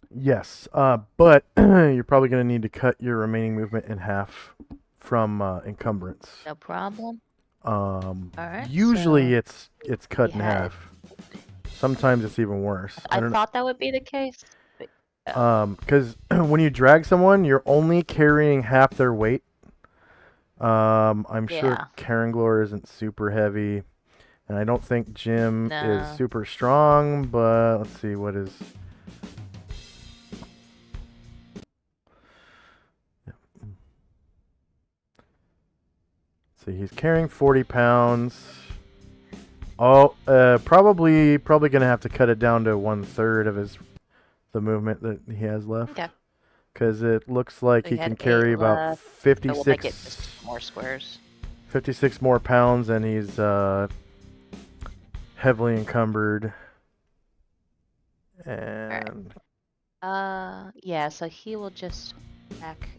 Yes, but you're probably going to need to cut your remaining movement in half from encumbrance. No problem. Alright, Usually so it's cut in had- half. Sometimes it's even worse. I don't thought that would be the case. because when you drag someone, you're only carrying half their weight. I'm sure Yeah. Karanglor isn't super heavy, and I don't think Jim No. is super strong. But let's see what is. See, he's carrying 40 pounds. Oh, probably gonna have to cut it down to 1/3 of the movement that he has left. Okay. Because it looks like So he you had can carry 8 about left, So we'll make it 56, just more squares. 56 more pounds, and he's heavily encumbered. And Yeah, so he will just back.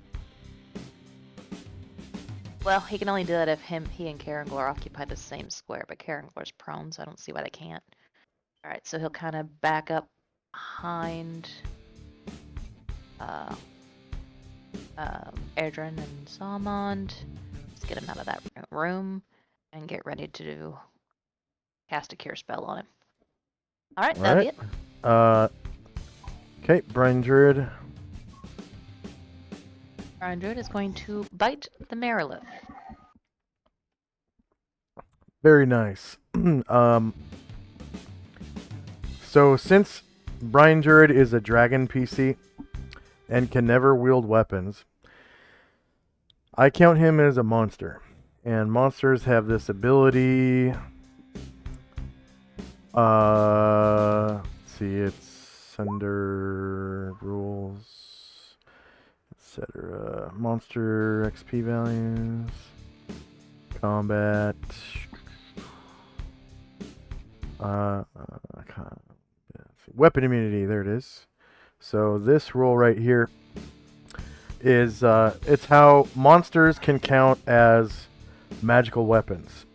Well, he can only do that if he and Karanglor occupy the same square, but Karanglor's prone, so I don't see why they can't. Alright, so he'll kind of back up behind Erdrin and Salmond. Let's get him out of that room and get ready to cast a cure spell on him. Alright, that'll be it. Okay, Brian Druid. Brian Druid is going to bite the Marilith. Very nice. So since Brian Druid is a dragon PC and can never wield weapons, I count him as a monster. And monsters have this ability. Let's see, it's under rules. It's etc. Monster XP values, combat, weapon immunity. There it is. So this roll right here is it's how monsters can count as magical weapons,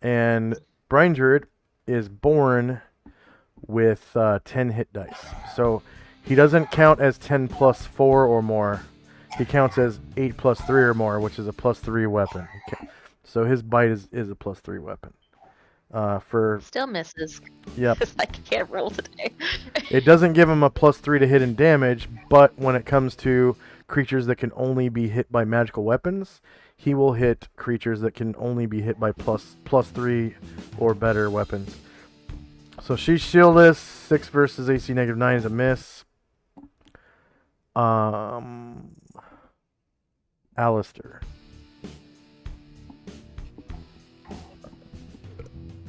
and Brine Druid is born with 10 hit dice. So he doesn't count as 10 plus 4 or more. He counts as 8 plus 3 or more, which is a plus 3 weapon. So his bite is a plus 3 weapon. For Still misses. Yep. Because I can't roll today. It doesn't give him a plus 3 to hit and damage, but when it comes to creatures that can only be hit by magical weapons, he will hit creatures that can only be hit by plus 3 or better weapons. So she's shieldless. 6 versus AC -9 is a miss. Alistair.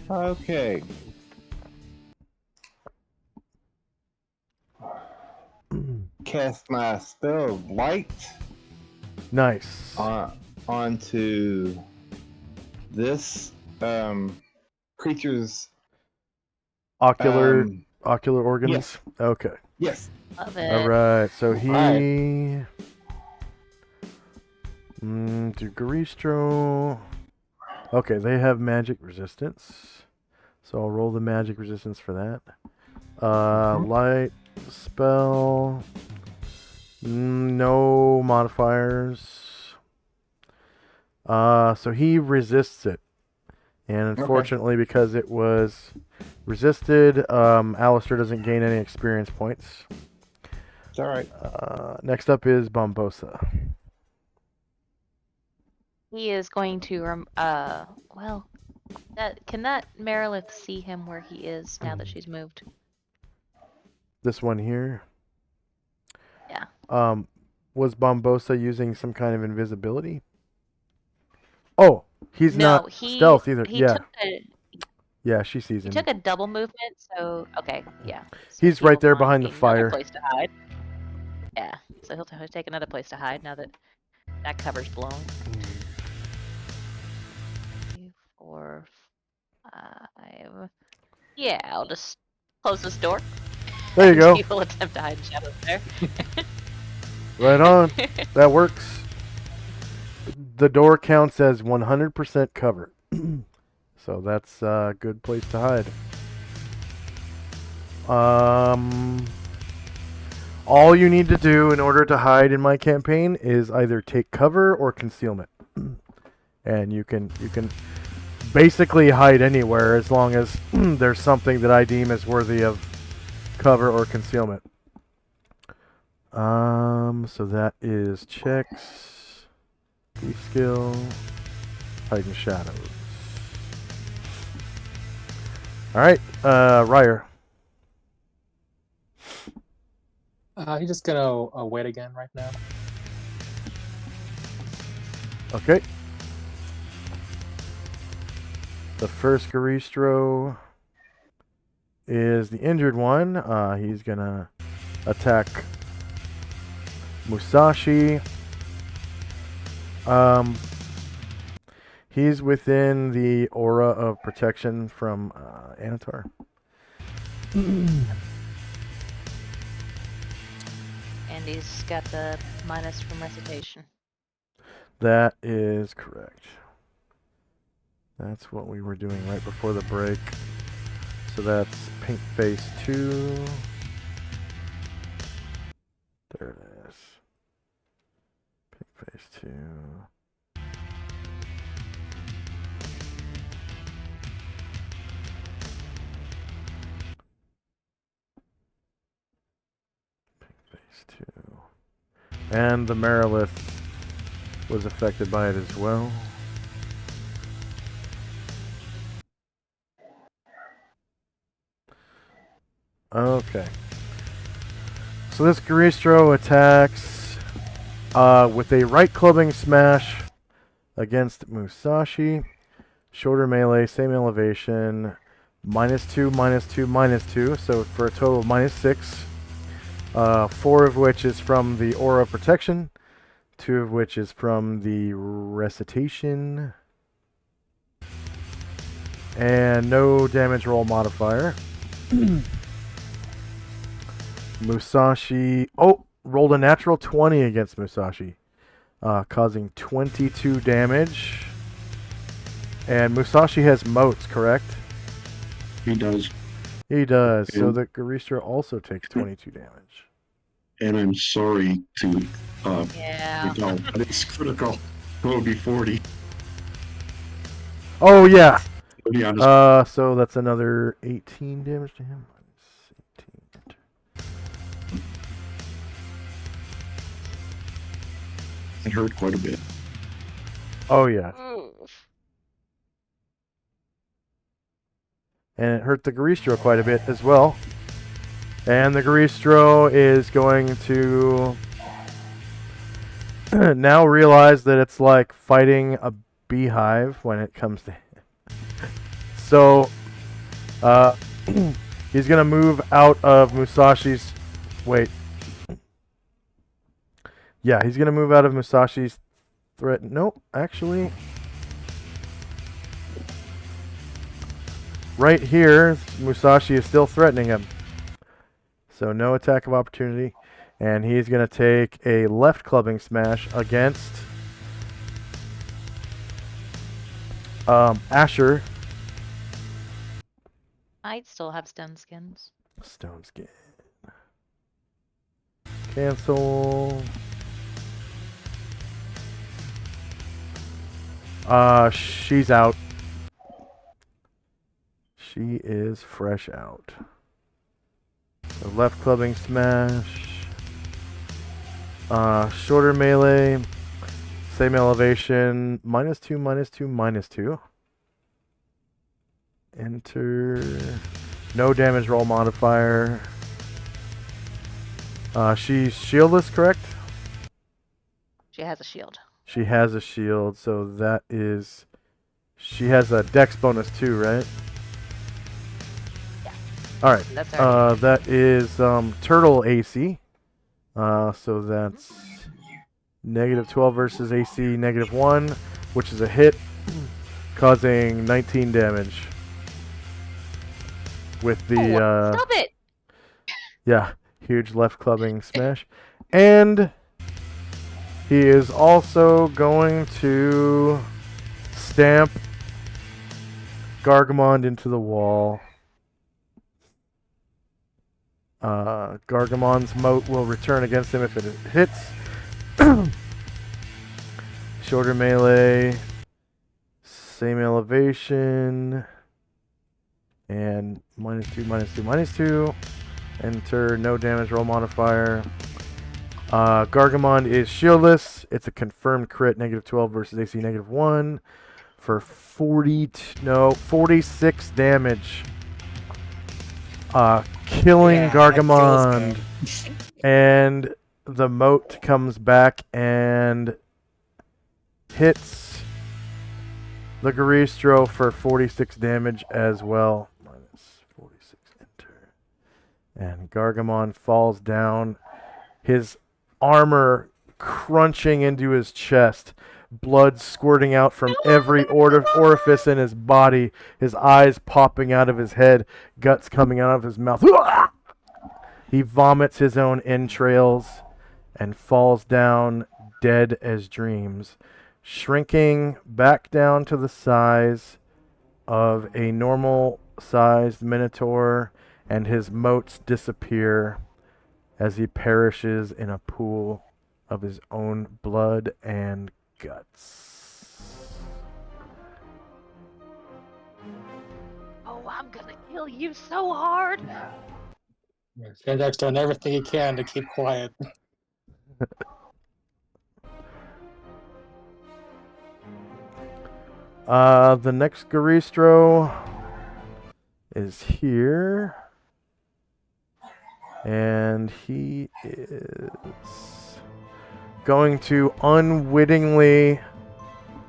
Okay. Cast my spell of light Nice. onto this creature's Ocular organs. yes. Okay. Yes. Love it. All right. So he. Alright. Do Garistro. Okay, they have magic resistance. So I'll roll the magic resistance for that. Light spell. No modifiers. So he resists it. And unfortunately, because it was resisted, Alistair doesn't gain any experience points. It's alright. Next up is Bombosa. He is going to well, can that Merilith see him where he is now that she's moved? This one here. Yeah. Was Bombosa using some kind of invisibility? Oh, he's not stealth either. Yeah, she sees He him. took a double movement, so okay, yeah. So He's he right will there find behind the another fire. Place to hide. Yeah, so he'll take another place to hide now that that cover's blown. 3, 4, 5. Yeah, I'll just close this door. There you go. He will attempt to hide in shadows there. Right on. That works. The door counts as 100% cover. So that's a good place to hide. All you need to do in order to hide in my campaign is either take cover or concealment. And you can basically hide anywhere as long as there's something that I deem as worthy of cover or concealment. So that is checks, thief skill, hide in shadows. All right, Ryer. He's just gonna wait again right now. Okay. The first Garistro is the injured one. He's gonna attack Musashi. He's within the aura of protection from Anatar. And he's got the minus from recitation. That is correct. That's what we were doing right before the break. So that's Pink Face 2. There it is. Pink Face 2. Pink Face 2. And the Merilith was affected by it as well. Okay. So this Garistro attacks with a right clubbing smash against Musashi. Shorter melee, same elevation. -2, -2, -2. So for a total of -6. 4 of which is from the aura of protection. 2 of which is from the recitation. And no damage roll modifier. Musashi. Oh, rolled a natural 20 against Musashi, causing 22 damage. And Musashi has moats, correct? He does. He does. So And- the Garistro also takes 22 damage. And I'm sorry to Yeah. recall, but it's critical. It would be 40. Oh yeah. To be honest, So that's another 18 damage to him. Minus 18. it hurt quite a bit. Oh yeah. Oof. And it hurt the Garistro quite a bit as well. And the Garistro is going to now realize that it's like fighting a beehive when it comes to. So, he's gonna move out of Musashi's. Wait. Yeah, he's gonna move out of Musashi's threat. Nope, actually. Right here, Musashi is still threatening him. So no attack of opportunity. And he's going to take a left clubbing smash against Asher. I'd still have stone skins. Stone skin. Cancel. She's out. She is fresh out. So left clubbing smash. Shorter melee. Same elevation. -2, -2, -2. Enter. No damage roll modifier. She's shieldless, correct? She has a shield. She has a shield, so that is... She has a dex bonus too, right? Yeah. Alright. That's already. That is turtle AC. So that's -12 versus AC -1, which is a hit, causing 19 damage. With the Stop it! yeah, huge left clubbing smash. And he is also going to stamp Gargamond into the wall. Gargamond's moat will return against him if it hits. Shorter melee, same elevation, and -2, -2, -2. Enter, no damage roll modifier. Gargamond is shieldless. It's a confirmed crit, -12 versus AC -1 for 46 damage. Killing Yeah, that Gargamond. feels good. And the moat comes back and hits the Garistro for 46 damage as well. -46, enter. And Gargamond falls down, his armor crunching into his chest, blood squirting out from every orifice in his body, his eyes popping out of his head, guts coming out of his mouth. He vomits his own entrails and falls down dead as dreams, shrinking back down to the size of a normal-sized minotaur, and his moats disappear as he perishes in a pool of his own blood and guts. Oh, I'm gonna kill you so hard. Sandrak's done everything he can to keep quiet. The next Garistro is here. And he is going to unwittingly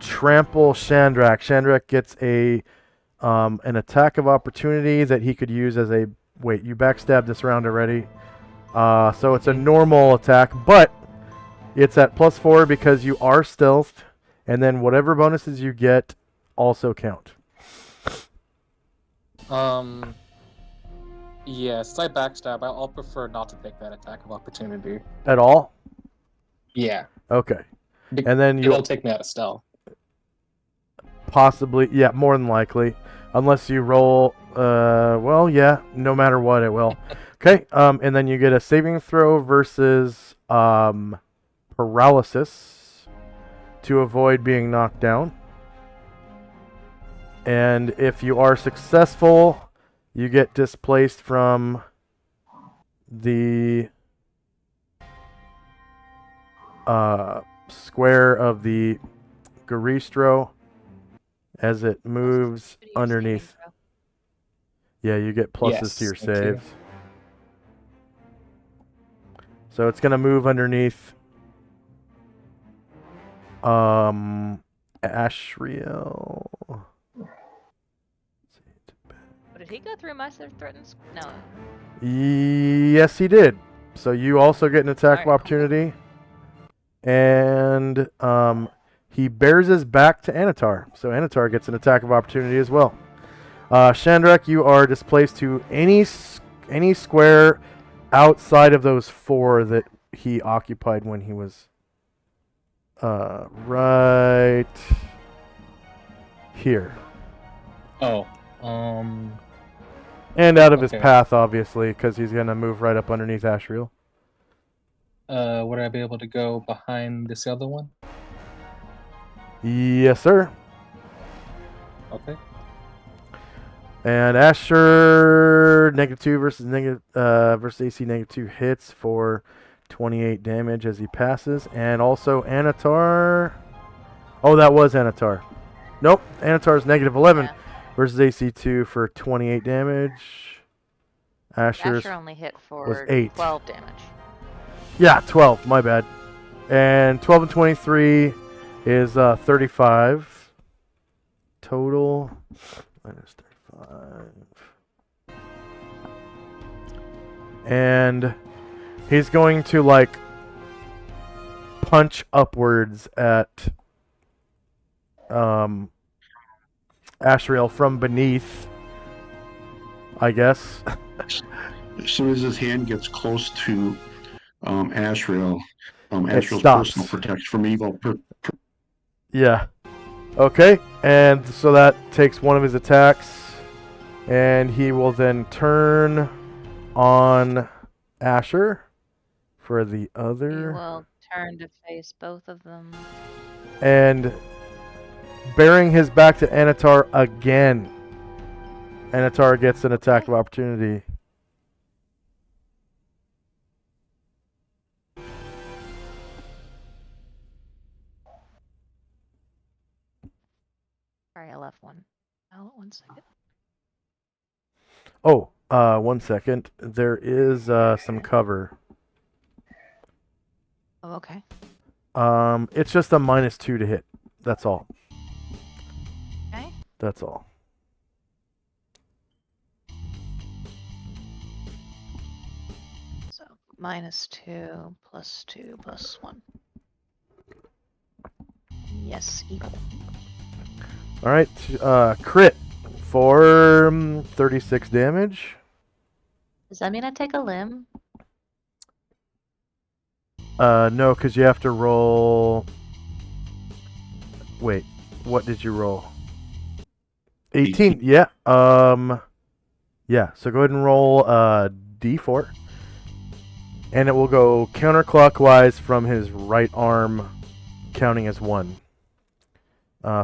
trample Shandrak. Shandrak gets an attack of opportunity that he could use as a... Wait, you backstabbed this round already. So it's a normal attack, but It's at +4 because you are stealthed, and then whatever bonuses you get also count. Yeah, since I backstab, I'll prefer not to take that attack of opportunity. At all? Yeah. Okay. And then It'll you'll take me out of stealth. possibly, yeah, more than likely. Unless you roll, well, yeah, no matter what, it will. Okay, and then you get a saving throw versus paralysis to avoid being knocked down. And if you are successful, you get displaced from the square of the Garistro as it moves Do your saving underneath. throw. Yeah, you get pluses Yes, to your thank you. saves. So it's gonna move underneath Ashriel. But did he go through my threatened? No. Yes, he did. So you also get an attack of Alright, opportunity. And he bears his back to Anatar. So Anatar gets an attack of opportunity as well. Shandrak, you are displaced to any square outside of those 4 that he occupied when he was right here. Oh. And out of his Okay. path, obviously, because he's going to move right up underneath Ashriel. Would I be able to go behind this other one? Yes, sir. Okay. And Asher -2 versus AC -2 hits for 28 damage as he passes, and also Anatar. Oh, that was Anatar. Nope, Anatar's -11 Yeah. versus AC 2 for 28 damage. Asher's Asher only hit was for 8. 12 damage. Yeah, 12. My bad. And 12 and 23 is 35 total. Minus 35. And he's going to like punch upwards at Ashriel from beneath, I guess. As soon as his hand gets close to Ashrael, Ashrael's stops. personal protection from evil. Yeah. Okay, and so that takes one of his attacks, and he will then turn on Asher for the He other. will turn to face both of them. And bearing his back to Anatar again. Anatar gets an attack of opportunity. Sorry, I left one. Oh, 1 second. Oh, 1 second. There is some cover. Oh, okay. It's just a -2 to hit. That's all. Okay. That's all. So -2 +2 +1. Yes, equal. All right, crit for 36 damage. Does that mean I take a limb? No, because you have to roll. Wait, what did you roll? 18. Yeah. Yeah. So go ahead and roll D4, and it will go counterclockwise from his right arm, counting as 1.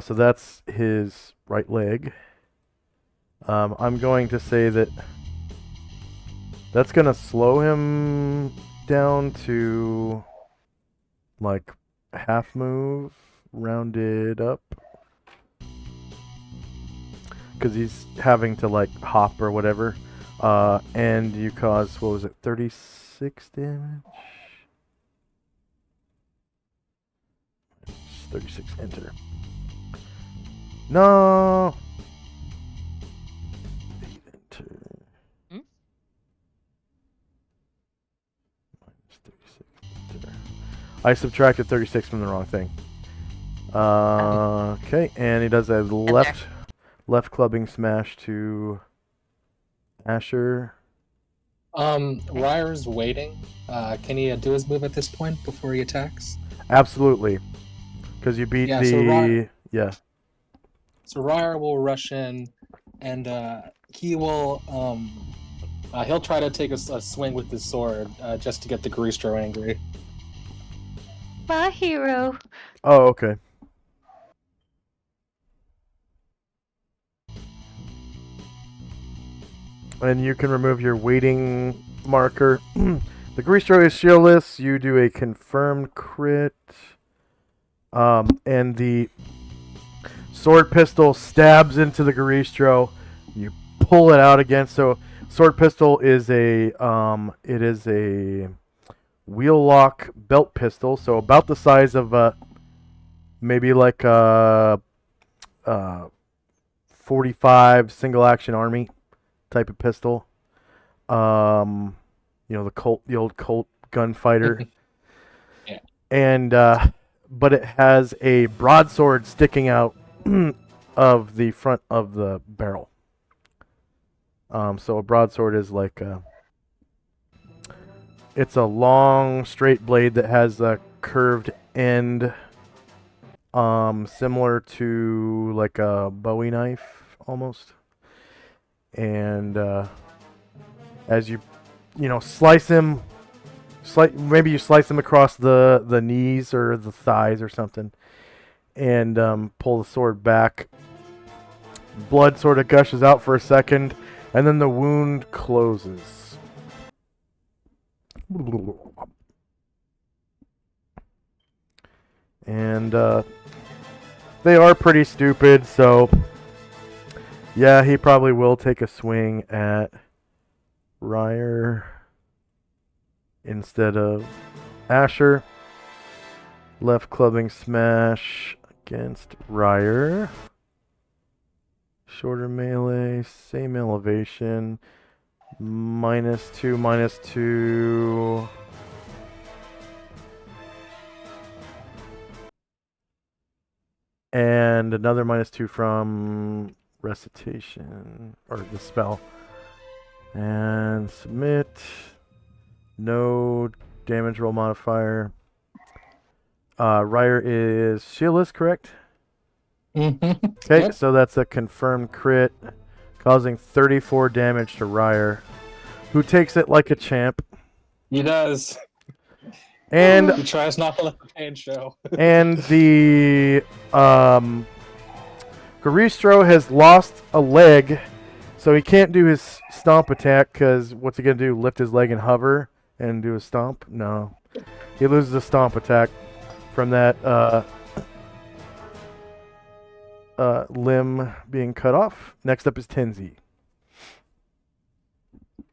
So that's his right leg. I'm going to say that that's going to slow him down to like half move, rounded up. Because he's having to like hop or whatever. And you cause, what was it, 36 damage? 36, enter. No! Enter. Hmm? -36, enter. I subtracted 36 from the wrong thing. Okay, and he does a left clubbing smash to Asher. Ryer's waiting. Can he do his move at this point before he attacks? Absolutely, because you beat Yeah, the so So Ryer will rush in, and he will he'll try to take a swing with his sword just to get the Greastro angry. My hero. Oh, okay. And you can remove your waiting marker. The Greastro is shieldless. You do a confirmed crit. And the sword pistol stabs into the Greastro. You pull it out again. So sword pistol is a wheel lock belt pistol. So about the size of maybe like a 45 single action army type of pistol. You know, the old Colt gunfighter. Yeah. And but it has a broadsword sticking out of the front of the barrel. So a broadsword is like it's a long straight blade that has a curved end, similar to like a Bowie knife almost. And as you slice him, maybe you slice him across the knees or the thighs or something, and pull the sword back. Blood sort of gushes out for a second, and then the wound closes. And they are pretty stupid, so yeah, he probably will take a swing at Ryer instead of Asher. Left clubbing smash against Ryer. Shorter melee, same elevation. -2, -2. And another -2 from recitation, or the spell. And submit. No damage roll modifier. Ryer is shieldless, correct? Mm-hmm. Okay, Yep. so that's a confirmed crit, causing 34 damage to Ryer, who takes it like a champ. He does. And He tries not to let the pain show. and the Garistro has lost a leg, so he can't do his stomp attack, because what's he going to do, lift his leg and hover and do a stomp? No. He loses a stomp attack from that limb being cut off. Next up is Tenzi.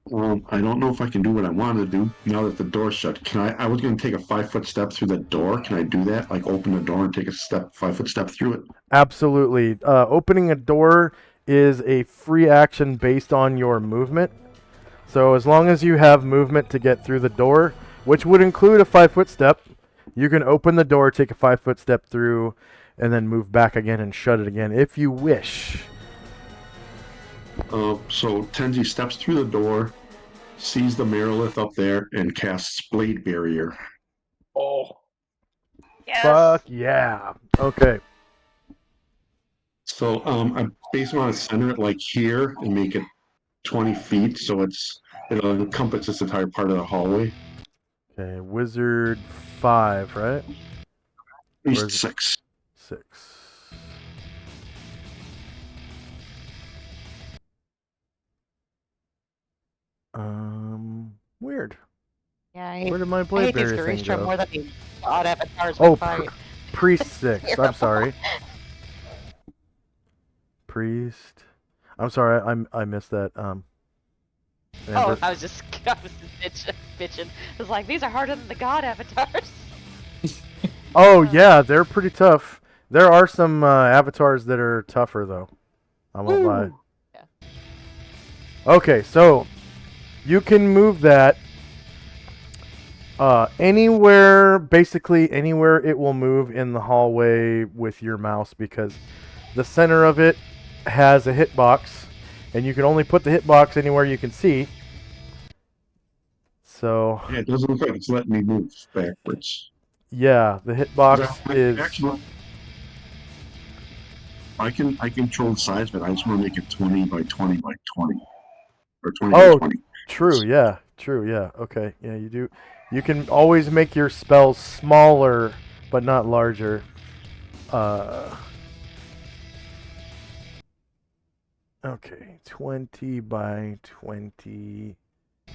I don't know if I can do what I wanted to do now that the door's shut. Can I? I was going to take a 5-foot step through the door. Can I do that? Like open the door and take a 5-foot step through it? Absolutely. Opening a door is a free action based on your movement. So as long as you have movement to get through the door, which would include a 5-foot step, you can open the door, take a 5-foot step through, and then move back again and shut it again if you wish. So Tenzi steps through the door, sees the Merilith up there, and casts Blade Barrier. Oh. Yes. Fuck yeah. Okay. So I basically want to center it like here and make it 20 feet, so it'll encompass this entire part of the hallway. Okay, wizard 5, right? At least Where's- 6. 6. Weird. Yeah, Where did my I blade hate these barrier thing Greastro go? more than the odd avatars Oh, we fight. Priest 6. I'm sorry. Priest. I'm sorry. I missed that. Oh, Amber. I was bitching. I was like, these are harder than the god avatars. Oh yeah, they're pretty tough. There are some avatars that are tougher though. I won't lie. Yeah. Okay, so you can move that Anywhere, basically anywhere it will move in the hallway with your mouse, because the center of it has a hitbox, and you can only put the hitbox anywhere you can see. So Yeah, it doesn't look like it's letting me move backwards. yeah, the hitbox is Actually, I can control the size, but I just want to make it 20 by 20 by 20, or 20 by 20. true. Yeah, true. Yeah. Okay. Yeah, you do. You can always make your spells smaller, but not larger. Okay, 20 by 20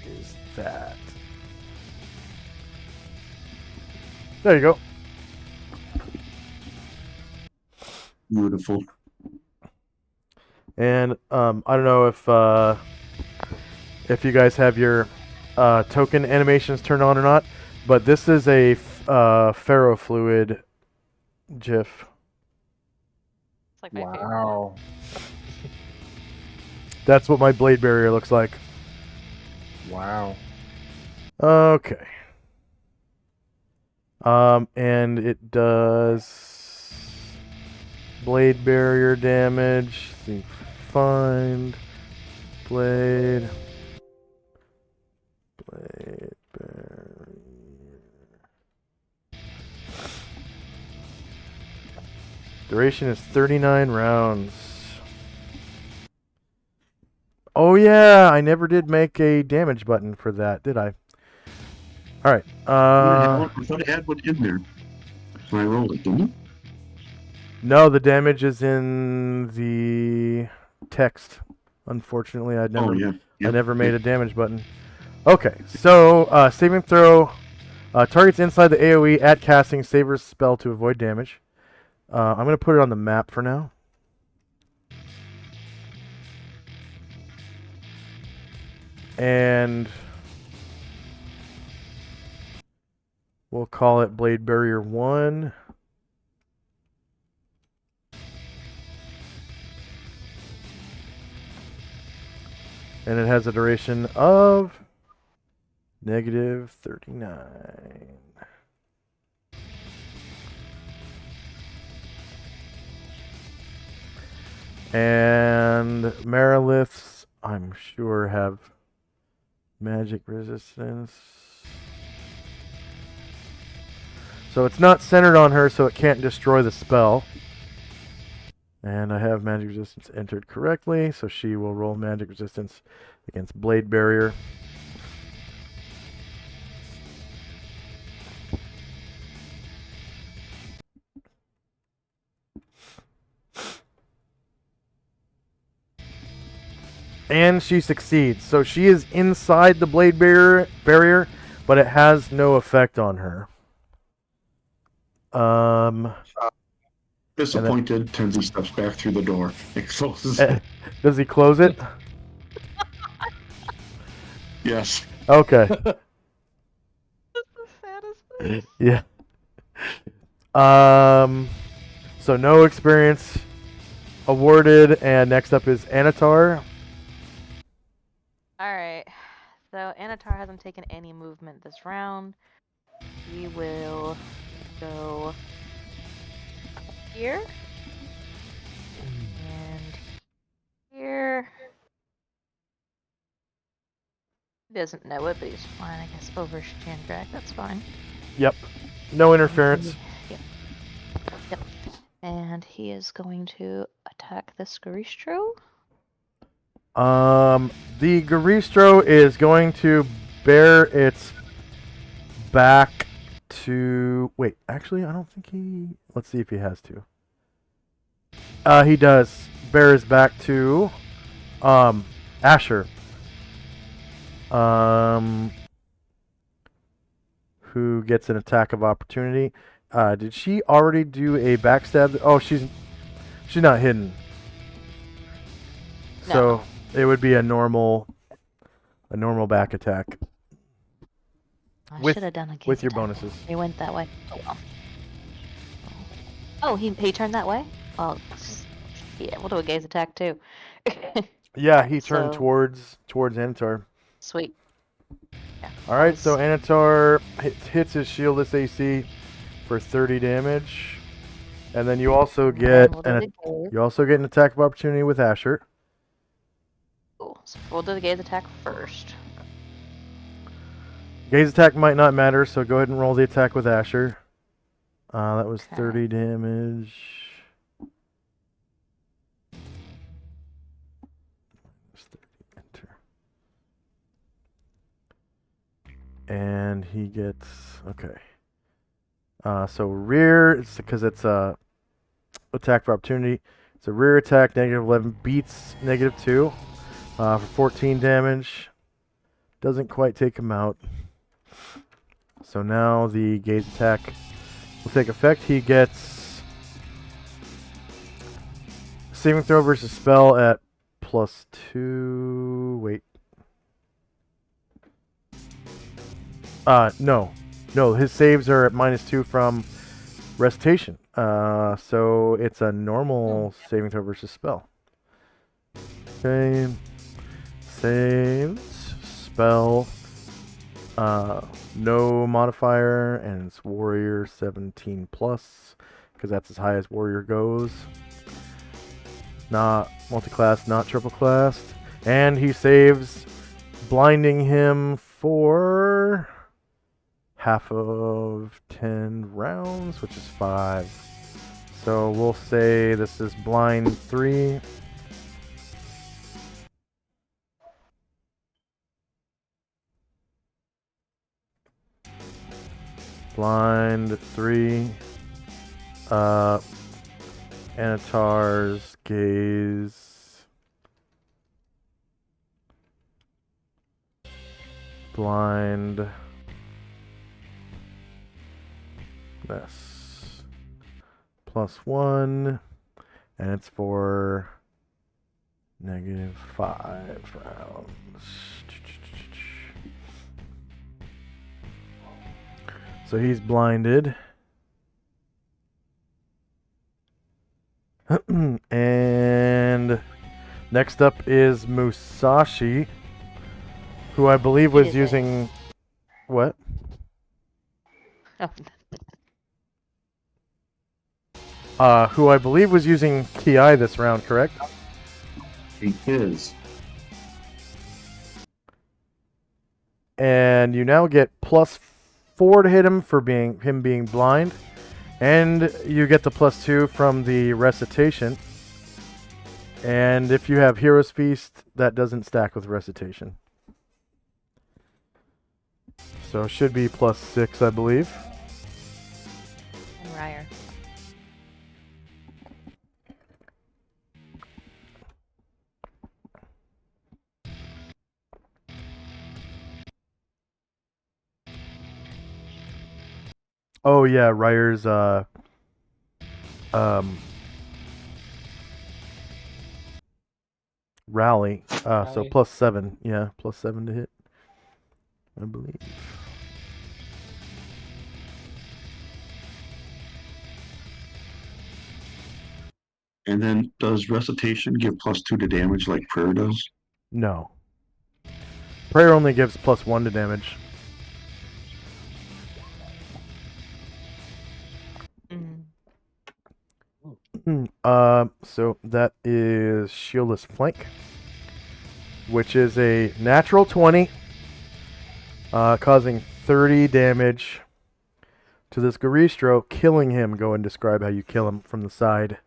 is that. There you go. Beautiful. And I don't know if you guys have your token animations turned on or not, but this is a ferrofluid GIF. It's like my favorite. Wow. That's what my blade barrier looks like. Wow. Okay. And it does blade barrier damage. Let's see, find blade barrier. Duration is 39 rounds. Oh yeah, I never did make a damage button for that, did I? All right. I thought I had one in there. So I rolled it, didn't you? No, the damage is in the text. Unfortunately, I never, Oh, yeah. I never made a damage button. Okay, so saving throw. Targets inside the AoE at casting savers spell to avoid damage. I'm gonna put it on the map for now. And we'll call it Blade Barrier 1. And it has a duration of -39. And Mariliths, I'm sure, have magic resistance. So it's not centered on her, so it can't destroy the spell. And I have magic resistance entered correctly, so she will roll magic resistance against Blade Barrier. And she succeeds. So she is inside the blade barrier, but it has no effect on her. Disappointed, Tenzi steps back through the door and closes it. Does he close it? Yes. Okay. That's the saddest thing. Yeah. So no experience awarded, and next up is Anatar. Alright. So Anatar hasn't taken any movement this round. He will go here. And here. He doesn't know it, but he's fine, I guess. Over Chandrak, that's fine. Yep. No interference. Yep. And he is going to attack the Scaristro. The Garistro is going to bear its back to... Wait, actually, I don't think he... Let's see if he has to. He does bear his back to Asher. Who gets an attack of opportunity. Did she already do a backstab? Oh, she's not hidden. No. So it would be a normal back attack I With- should have done a gaze with your attack. bonuses. He went that way. Oh well. Oh, he turned that way? Well, yeah, we'll do a gaze attack too. Yeah, he turned So- towards Anatar. Sweet. All right, so Nice. Anatar hits his shieldless AC for 30 damage, and then you also get We'll do the gaze. an attack of opportunity with Asher. Cool. So we'll do the gaze attack first. Gaze attack might not matter, so go ahead and roll the attack with Asher. That was Okay. 30 damage. Enter. And he gets okay. So rear, it's because it's a attack for opportunity. It's a rear attack, -11 beats -2 for 14 damage. Doesn't quite take him out. So now the gaze attack will take effect. He gets saving throw versus spell at +2. Wait. No, his saves are at -2 from recitation. So it's a normal saving throw versus spell. Okay. Saves, spell, no modifier, and it's warrior 17 plus, because that's as high as warrior goes. Not multi-class, not triple classed. And he saves, blinding him for half of 10 rounds, which is 5. So we'll say this is blind 3. Blind 3. Anatar's gaze. Blind. This. +1. And it's for -5 rounds. So he's blinded. And next up is Musashi, who I believe was using... What? Who I believe was using Ki this round, correct? He is. And you now get +4 to hit him for him being blind. And you get the +2 from the recitation. And if you have Hero's Feast, that doesn't stack with recitation. So it should be +6, I believe. And Ryer. Oh yeah, Ryer's rally. So Rally. +7. Yeah, +7 to hit, I believe. And then does recitation give +2 to damage like prayer does? No. Prayer only gives +1 to damage. So that is Shieldless Flank, which is a natural 20, causing 30 damage to this Garistro, killing him. Go and describe how you kill him from the side.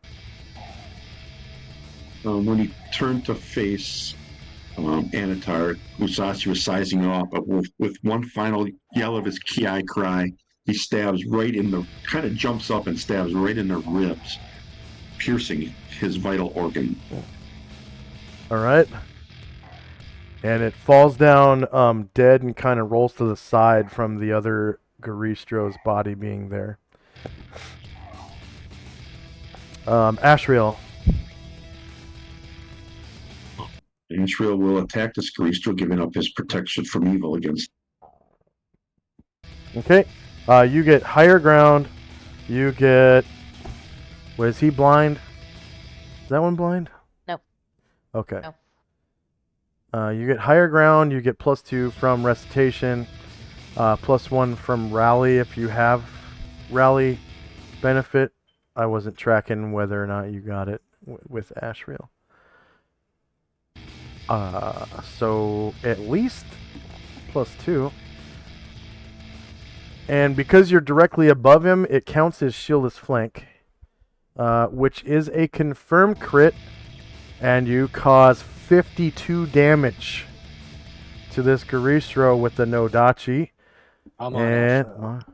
When he turned to face Anatar, Musashi was sizing him off, but with one final yell of his Ki cry, he stabs right in the, kind of jumps up and stabs right in the ribs, piercing his vital organ. All right. And it falls down dead and kind of rolls to the side from the other Garistro's body being there. Ashriel. Ashriel will attack this Garistro, giving up his protection from evil against. Okay. You get higher ground. You get... Was he blind? Is that one blind? No. Okay. You get higher ground. You get +2 from recitation, +1 from rally if you have rally benefit. I wasn't tracking whether or not you got it with Ashriel. So at least +2. And because you're directly above him, it counts as shieldless flank, which is a confirmed crit, and you cause 52 damage to this Garistro with the Nodachi. I'm on And Ashriel.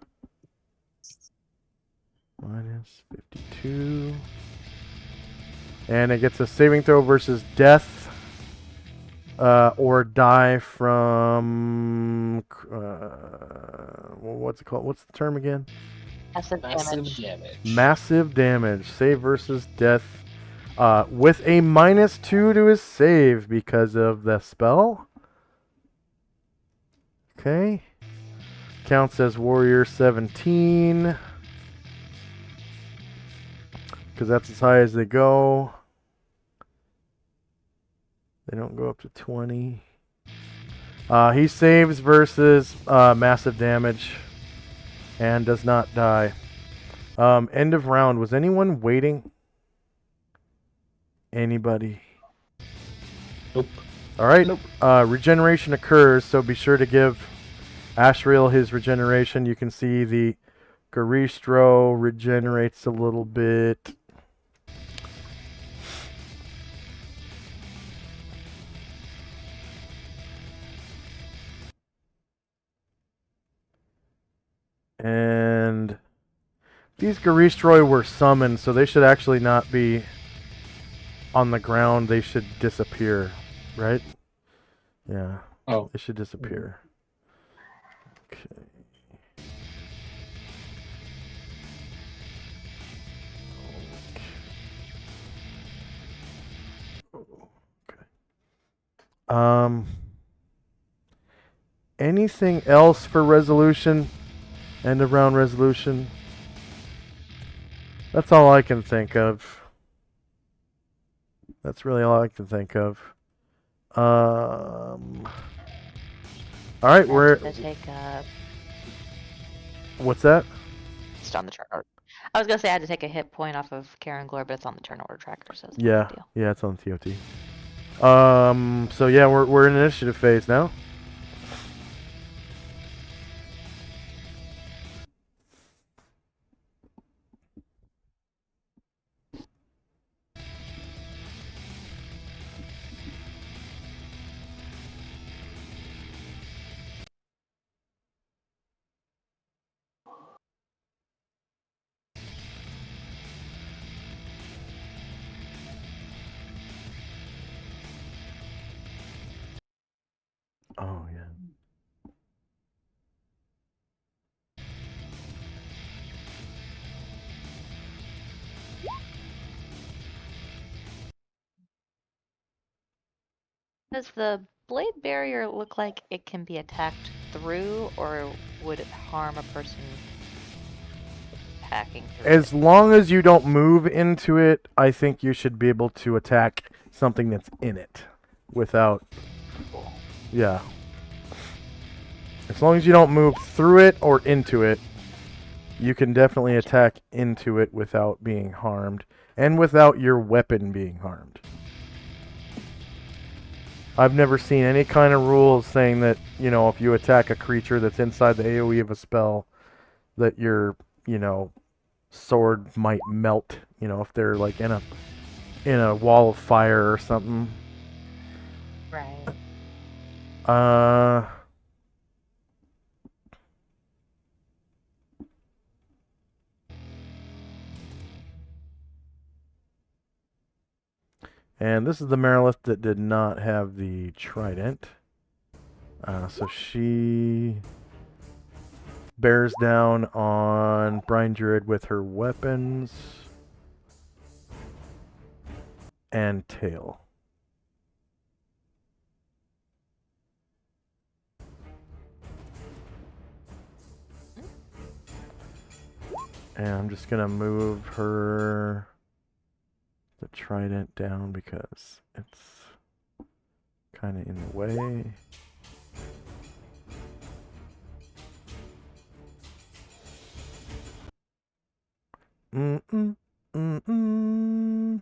minus 52. And it gets a saving throw versus death. Or die from what's it called? What's the term again? Massive Massive damage. damage. Massive damage. Save versus death. With a -2 to his save because of the spell. Okay. Counts as Warrior 17. Because that's as high as they go. They don't go up to 20. He saves versus massive damage and does not die. End of round. Was anyone waiting? Anybody? Nope. All right. Nope. Regeneration occurs, so be sure to give Ashriel his regeneration. You can see the Garistro regenerates a little bit. And these Garistroi were summoned, so they should actually not be on the ground. They should disappear, right? Yeah, Oh, they should disappear. Okay. Okay. Anything else for resolution? End of round resolution? That's all I can think of. That's really all I can think of. All right, we're. To take What's that? it's on the turn order. I was gonna say I had to take a hit point off of Karen Glore, but it's on the turn order tracker, so it's not a Yeah, big deal. yeah, it's on TOT. So yeah, we're in initiative phase now. Oh yeah. Does the blade barrier look like it can be attacked through, or would it harm a person attacking through As it? long as you don't move into it, I think you should be able to attack something that's in it without. Yeah. As long as you don't move through it or into it, you can definitely attack into it without being harmed and without your weapon being harmed. I've never seen any kind of rules saying that, if you attack a creature that's inside the AoE of a spell, that your, sword might melt, if they're like in a wall of fire or something. Right. And this is the Marilith that did not have the trident. So she bears down on Brine Druid with her weapons and tail. And I'm just going to move the trident down because it's kind of in the way. Mm-mm, mm-mm.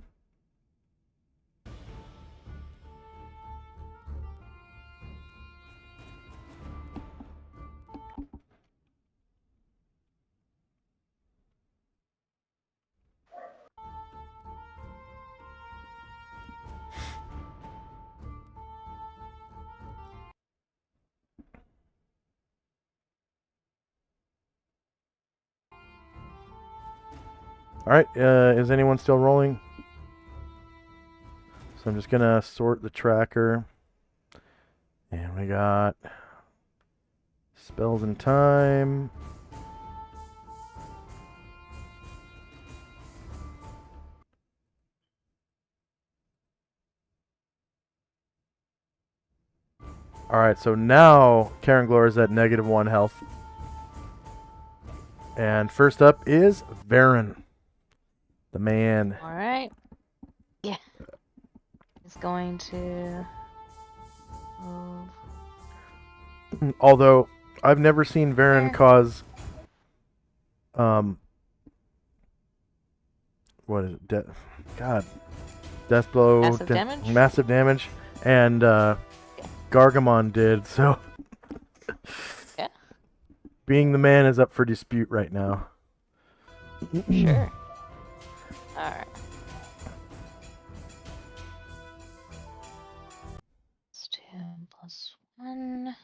All right, is anyone still rolling? So I'm just gonna sort the tracker. And we got spells and time. All right, so now Karen Glor is at -1 health. And first up is Varen, the man. All right. Yeah. He's going to move. Although I've never seen Varen There. cause what is it? God, death blow, Massive damage? massive damage, and Gargamon did so. Yeah. Being the man is up for dispute right now. Sure. All right. It's 2 plus 1.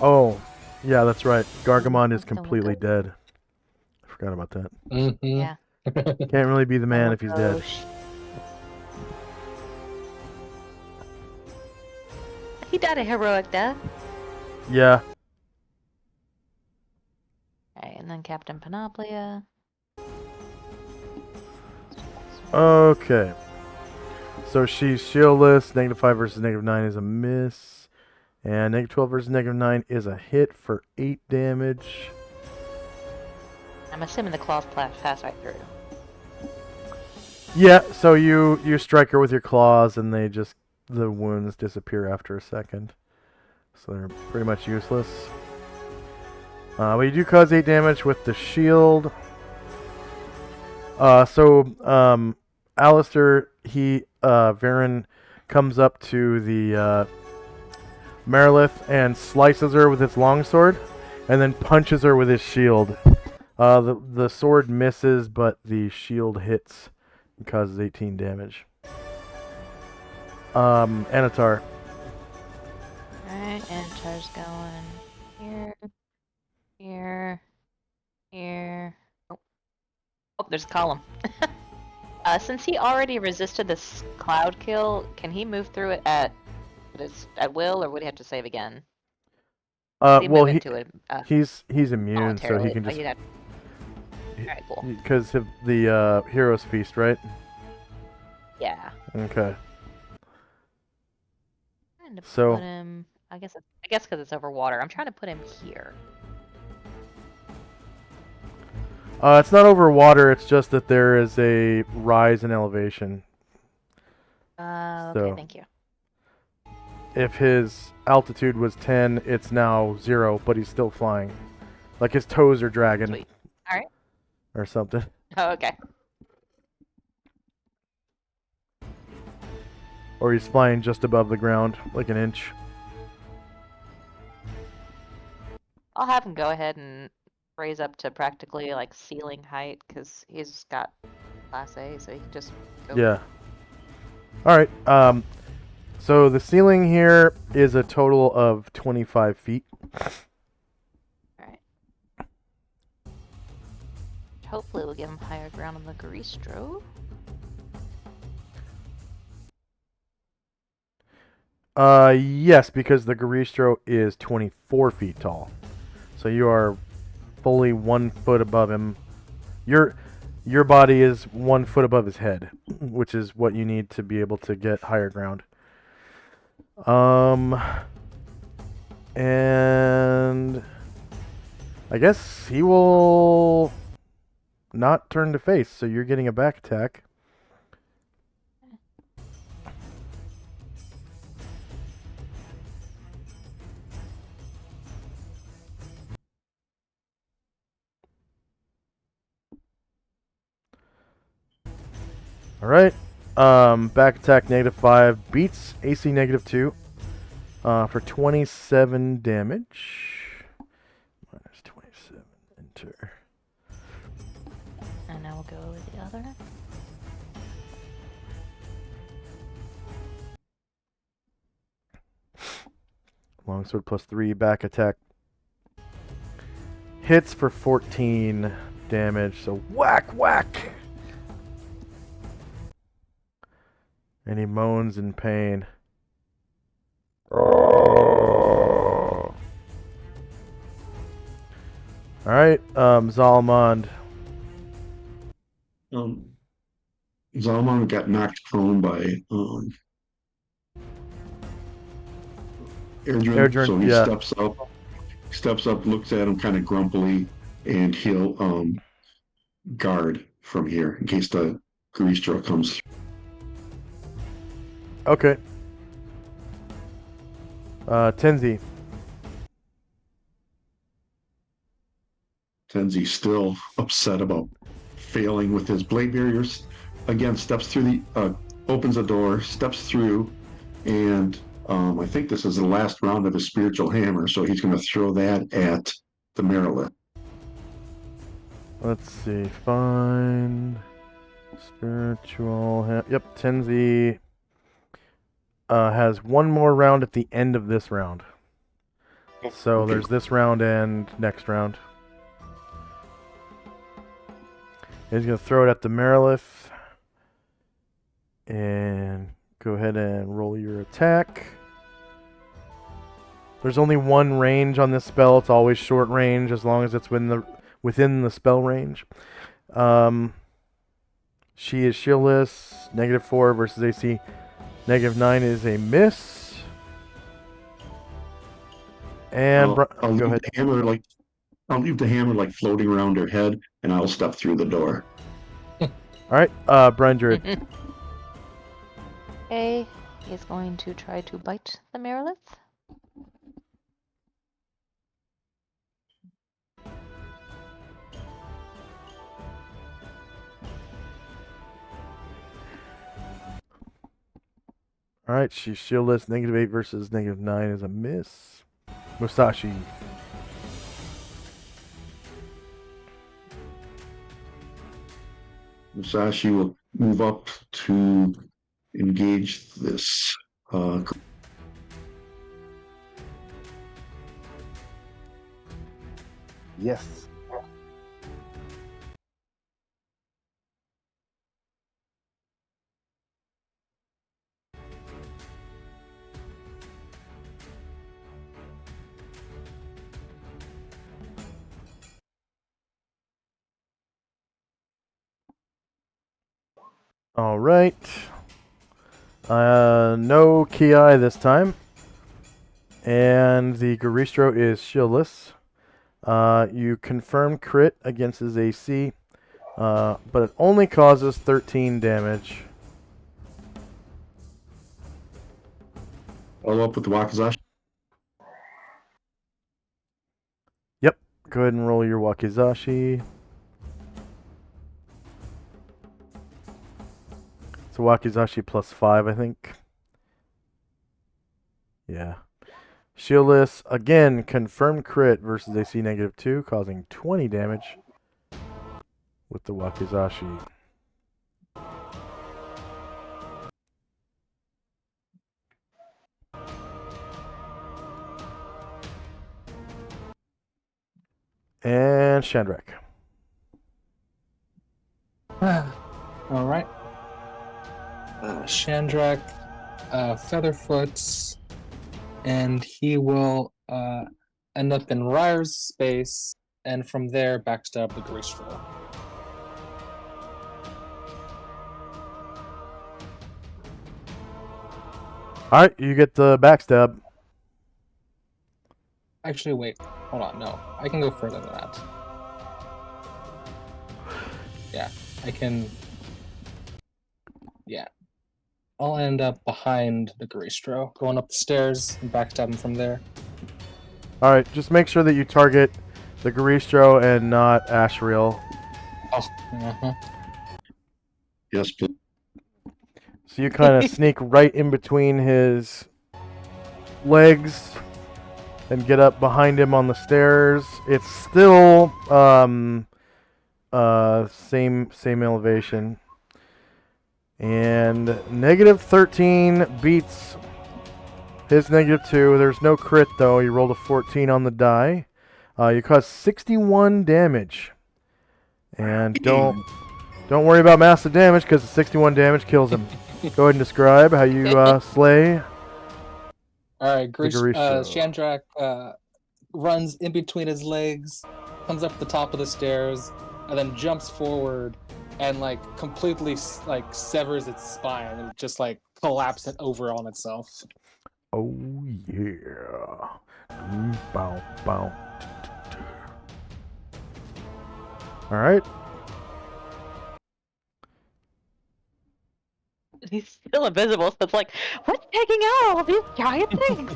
Oh, yeah, that's right. Gargamon is Then we'll completely go- dead. I forgot about that. Mm-hmm. Yeah. Can't really be the man Then if he's we'll go dead. He died a heroic death. Yeah. Alright, and then Captain Panoplia. Okay. So she's shieldless. -5 versus -9 is a miss. And -12 versus -9 is a hit for 8 damage. I'm assuming the claws pass right through. Yeah, so you strike her with your claws and the wounds disappear after a second. So they're pretty much useless. But you do cause 8 damage with the shield. Alistair, Varen comes up to the Marilith and slices her with its longsword, and then punches her with his shield. The sword misses, but the shield hits and causes 18 damage. Anatar. Alright, Antar's going here, here. Oh, there's a column. Since he already resisted this cloud kill, can he move through it at will, or would he have to save again? He Well, move into it he's immune, so voluntarily. he can just. Alright, cool. Because of the Hero's Feast, right? Yeah. Okay. Trying to So- put him. I guess because it's over water. I'm trying to put him here. It's not over water. It's just that there is a rise in elevation. Okay, So- thank you. If his altitude was 10, it's now 0, but he's still flying. Like his toes are dragging. Sweet. Alright. Or something. Oh, okay. Or he's flying just above the ground, like an inch. I'll have him go ahead and raise up to practically like ceiling height because he's got class A, so he can just go. Yeah. Alright, so the ceiling here is a total of 25 feet. Alright. Hopefully we'll give him higher ground on the Garistro. Yes, because the Garistro is 24 feet tall. So you are fully 1 foot above him. Your body is 1 foot above his head, which is what you need to be able to get higher ground. And I guess he will not turned to face, so you're getting a back attack. All right. Back attack -5 beats AC -2 for 27 damage. Minus 27. Enter. And now we'll go with the other. Longsword +3 back attack. Hits for 14 damage. So whack, whack. And he moans in pain. Oh. All right, Zalmond. Zalman got knocked prone by Airdrin, so he yeah. steps up, looks at him kind of grumpily, and he'll guard from here in case the Greastro comes. Okay. Tenzi. Tenzi's still upset about failing with his blade barriers. Again, steps through opens the door, steps through, and I think this is the last round of his spiritual hammer, so he's going to throw that at the Marilyn. Let's see. Find spiritual. Yep, Tenzi has one more round at the end of this round. So Okay. there's this round and next round. He's going to throw it at the Marilith. And go ahead and roll your attack. There's only one range on this spell. It's always short range as long as it's within the spell range. She is shieldless. -4 versus AC. -9 is a miss. And I'll go leave ahead. I'll leave the hammer like floating around her head, and I'll step through the door. All right, Brian Druid. Okay, he's going to try to bite the Marilith. All right, she's shieldless. -8 versus -9 is a miss. Musashi. Musashi will move up to engage this. Yes. All right. No Ki this time. And the Garistro is shieldless. You confirm crit against his AC, but it only causes 13 damage. Follow up with the Wakizashi. Yep. Go ahead and roll your Wakizashi. It's a Wakizashi +5, I think. Yeah. Shieldless, again, confirmed crit versus AC -2, causing 20 damage with the Wakizashi. And Shandrak. All right. Shandrak, Featherfoot, and he will end up in Ryer's space, and from there backstab the Greastro. Alright, you get the backstab. Actually, wait. Hold on. No, I can go further than that. I can. Yeah, I'll end up behind the Garistro, going up the stairs and backstab him from there. All right, just make sure that you target the Garistro and not Ashriel. Oh, uh-huh. Yes, please. So you kind of sneak right in between his legs and get up behind him on the stairs. It's still same elevation. And -13 beats his -2. There's no crit though. You rolled a 14 on the die. You caused 61 damage. And don't worry about massive damage because the 61 damage kills him. Go ahead and describe how you slay. All right, Garistro. Shandrak runs in between his legs, comes up the top of the stairs, and then jumps forward and like completely like severs its spine and just like collapses over on itself. Oh yeah. Bow, bow. All right. He's still invisible, so it's like, what's taking out all these giant things?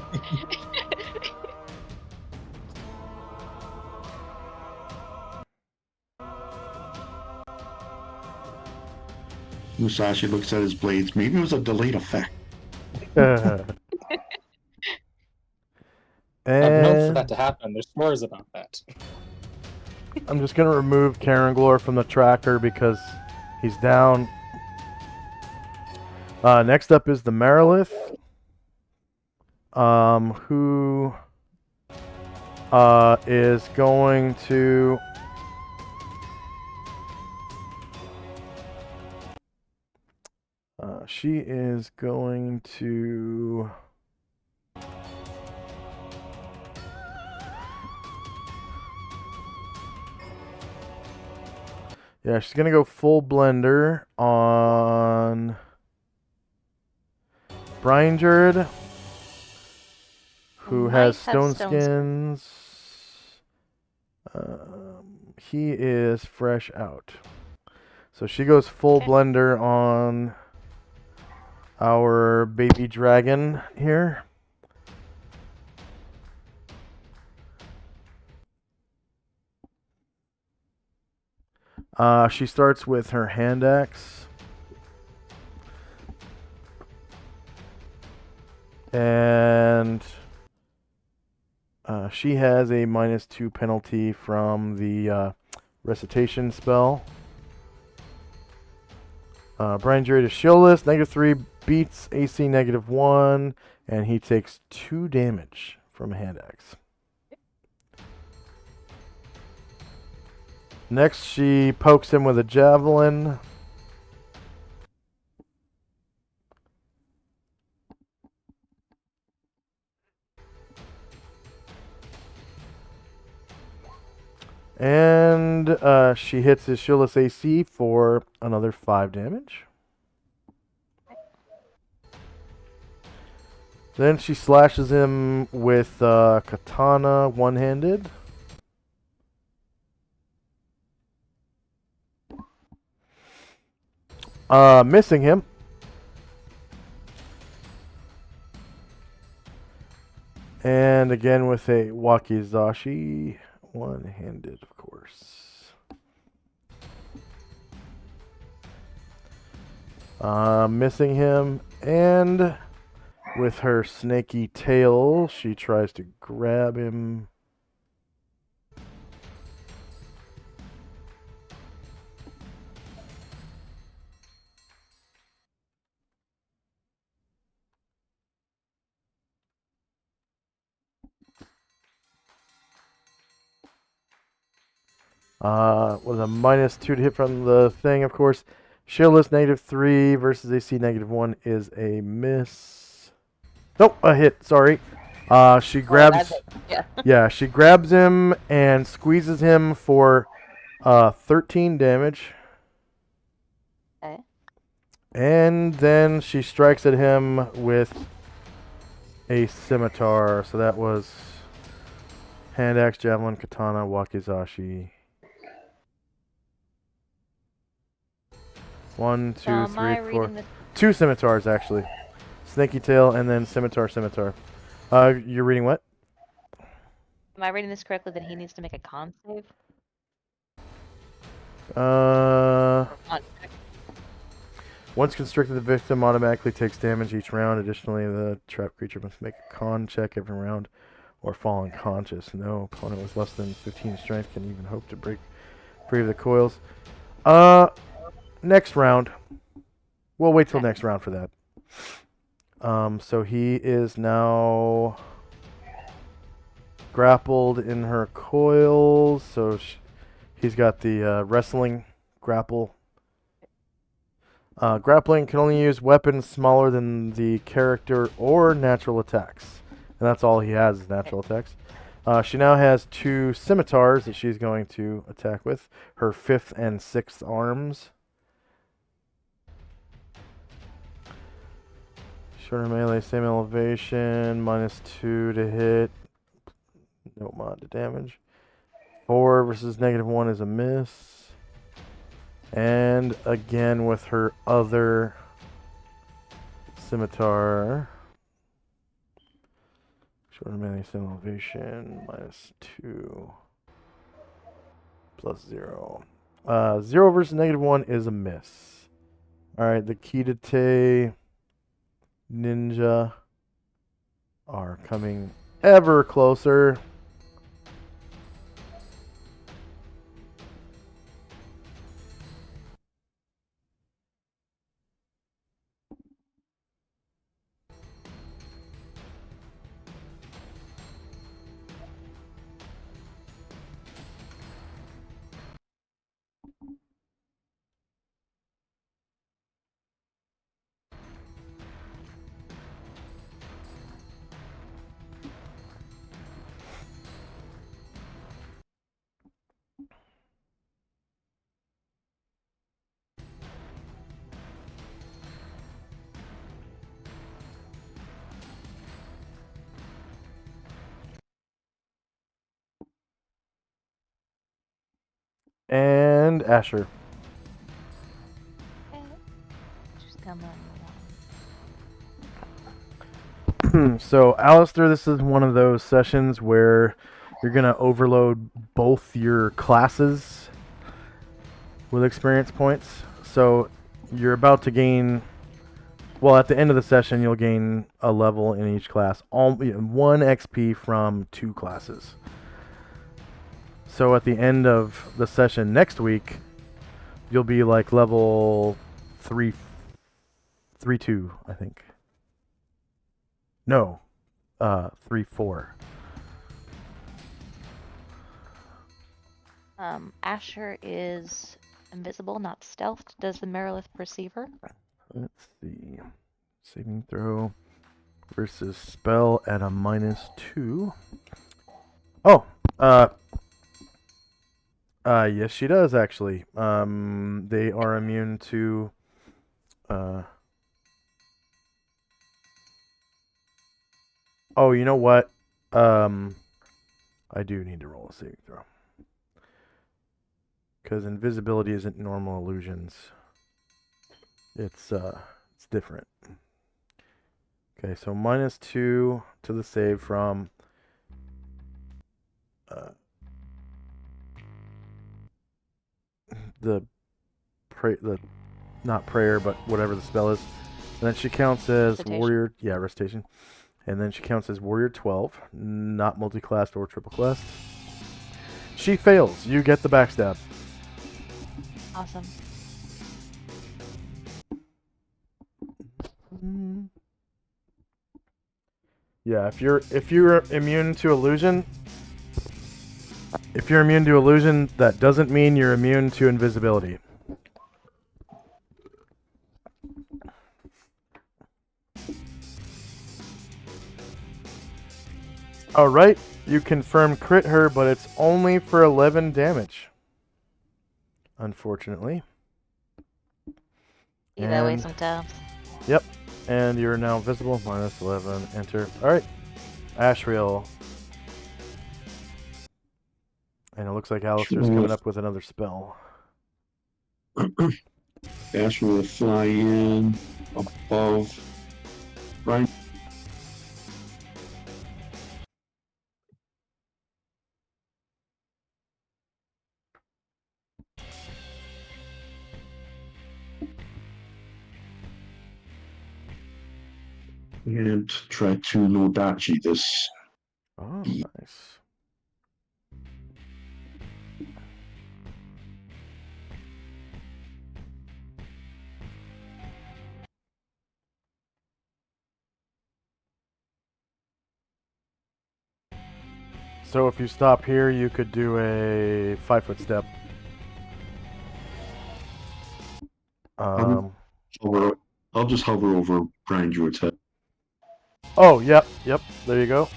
Musashi looks at his blades. Maybe it was a delayed effect. I've known for that And to happen. There's stories about that. I'm just gonna remove Karanglor from the tracker because he's down. Next up is the Marilith, who is going to she is going to yeah, she's gonna go full blender on Brindred, who Might has have stone stone skins. He is fresh out. So she goes full Okay. blender on our baby dragon here. She starts with her hand axe. And she has a -2 penalty from the recitation spell. Brian Druid is shieldless, -3 beats AC -1, and he takes 2 damage from a hand axe. Next, she pokes him with a javelin. And she hits his shieldless AC for another 5 damage. Then she slashes him with katana one-handed. Missing him. And again with a wakizashi, one-handed, of course. Missing him, and with her snaky tail, she tries to grab him. With a -2 to hit from the thing, of course. Shieldless -3 versus AC -1 is a miss. Nope, a hit. Sorry. She grabs. Yeah. Yeah, she grabs him and squeezes him for 13 damage. Okay. And then she strikes at him with a scimitar. So that was hand axe, javelin, katana, wakizashi. 1, So 2, am 3, I 4. reading this? 2 scimitars, actually. Snaky tail and then scimitar. You're reading what? Am I reading this correctly that he needs to make a con save? Con check? Once constricted, the victim automatically takes damage each round. Additionally, the trapped creature must make a con check every round or fall unconscious. No opponent with less than 15 strength can even hope to break free of the coils. Next round. We'll wait till Okay. next round for that. So he is now grappled in her coils. So he's got the wrestling grapple. Grappling can only use weapons smaller than the character or natural attacks. And that's all he has is natural attacks. She now has 2 scimitars that she's going to attack with. Her 5th and 6th arms. Shorter melee, same elevation, -2 to hit. No mod to damage. 4 versus -1 is a miss. And again with her other scimitar. Shorter melee, same elevation, -2. +0. 0 versus -1 is a miss. Alright, the Kidate Ninja are coming ever closer. And Asher. Okay. Just come on. So, Alistair, this is one of those sessions where you're going to overload both your classes with experience points. So, you're about to gain, well, at the end of the session, you'll gain a level in each class, 1 XP from 2 classes. So, at the end of the session next week, you'll be like level 3-2, I think. No, 3-4. Asher is invisible, not stealthed. Does the Merilith perceive her? Let's see. Saving throw versus spell at a -2. Oh, yes, she does actually. They are immune to. Oh, you know what? I do need to roll a saving throw. Because invisibility isn't normal illusions. It's different. Okay, so -2 to the save from the not prayer, but whatever the spell is. And then she counts as Recitation. warrior, recitation. And then she counts as warrior 12, not multi-classed or triple-classed. She fails. You get the backstab. Awesome. Yeah, if you're immune to illusion, that doesn't mean you're immune to invisibility. Alright, you confirm crit her, but it's only for 11 damage. Unfortunately. See that way And- sometimes. Yep, and you're now visible. -11, enter. Alright, Ashriel. And it looks like Alistair's coming up with another spell. Asher will fly in above Brian. And try to Nodachi this. Oh, nice. So if you stop here, you could do a 5-foot step. I'll just hover over Brian Druid's head. Oh, yep. There you go.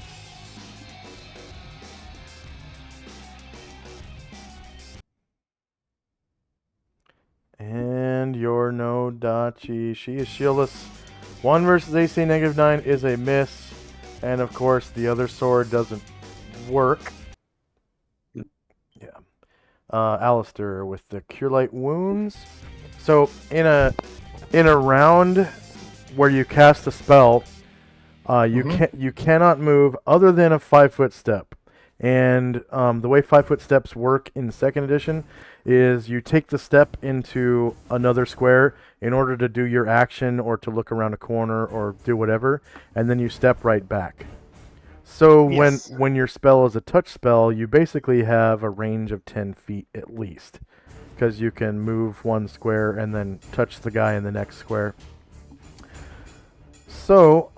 And your Nodachi. She is shieldless. 1 versus AC -9 is a miss. And of course, the other sword doesn't work. Yeah. Alistair with the Cure Light Wounds. So in a round where you cast a spell, you cannot move other than a 5-foot step. And the way 5-foot steps work in 2nd edition is you take the step into another square in order to do your action or to look around a corner or do whatever, and then you step right back. So Yes. when your spell is a touch spell, you basically have a range of 10 feet at least, because you can move 1 square and then touch the guy in the next square. So,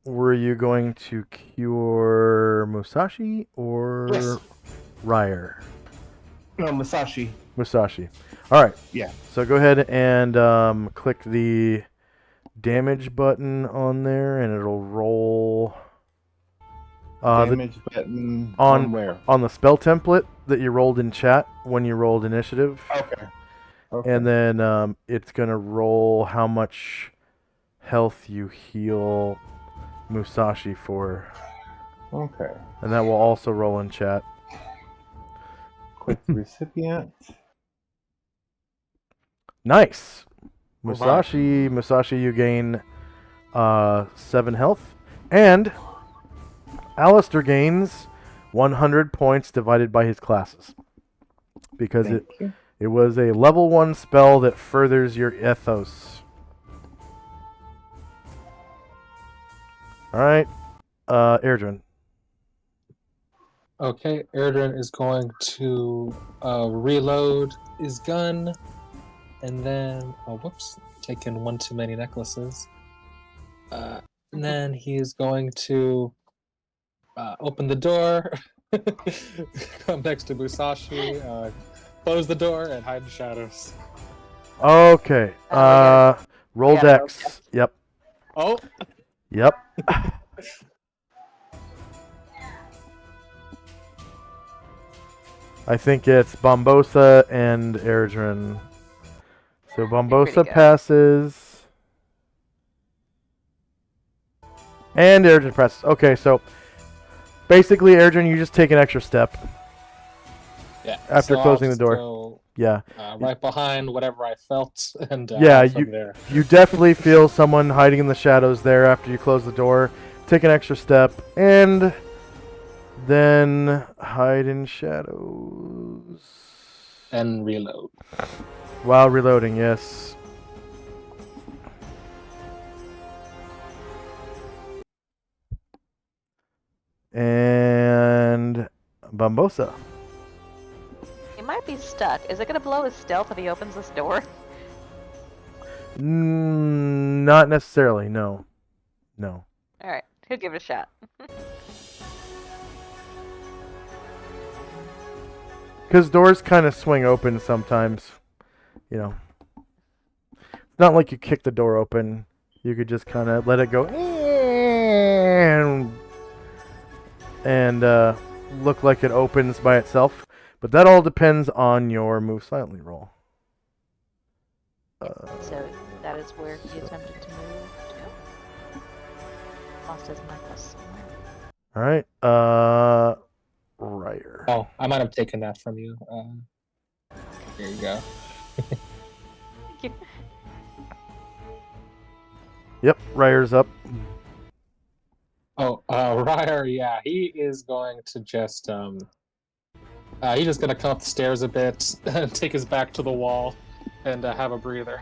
were you going to cure Musashi or Yes. Ryer? No, Musashi. Musashi. All right. Yeah. So go ahead and click the damage button on there, and it'll roll. Damage button on where? on the spell template that you rolled in chat when you rolled initiative. Okay. And then it's gonna roll how much health you heal Musashi for. Okay. And that will also roll in chat. Click the recipient. Nice. Alright. Musashi, you gain 7 health, and Alistair gains 100 points divided by his classes, because Thank you. it was a level 1 spell that furthers your ethos. All right, Airdrin. Okay, Erdrin is going to reload his gun, and then whoops, taken one too many necklaces. And then he's going to open the door, come next to Musashi, close the door, and hide in the shadows. Okay. Roll we gotta roll dex. Yep. Oh, Yep. I think it's Bombosa and Airdrin. So Bombosa good. passes. And Airdrin passes. Okay, so basically, Airdrin, you just take an extra step. yeah. After so closing I'll the door. just go, Yeah. right behind whatever I felt, and Yeah, from there. You definitely feel someone hiding in the shadows there after you close the door. Take an extra step, and then hide in shadows. And reload. While reloading, yes. And Bombosa. He might be stuck. Is it gonna blow his stealth if he opens this door? Not necessarily, no. No. Alright, he'll give it a shot. Because doors kind of swing open sometimes. You know. It's not like you kick the door open. You could just kind of let it go and look like it opens by itself. But that all depends on your move silently roll. So that is where he attempted to move to. Lost his necklace somewhere. Alright, Ryer. Oh, I might have taken that from you. There you go. you. Yep, Ryer's up. Oh, Ryer, yeah, he is going to just he's just gonna come up the stairs a bit, take his back to the wall, and have a breather.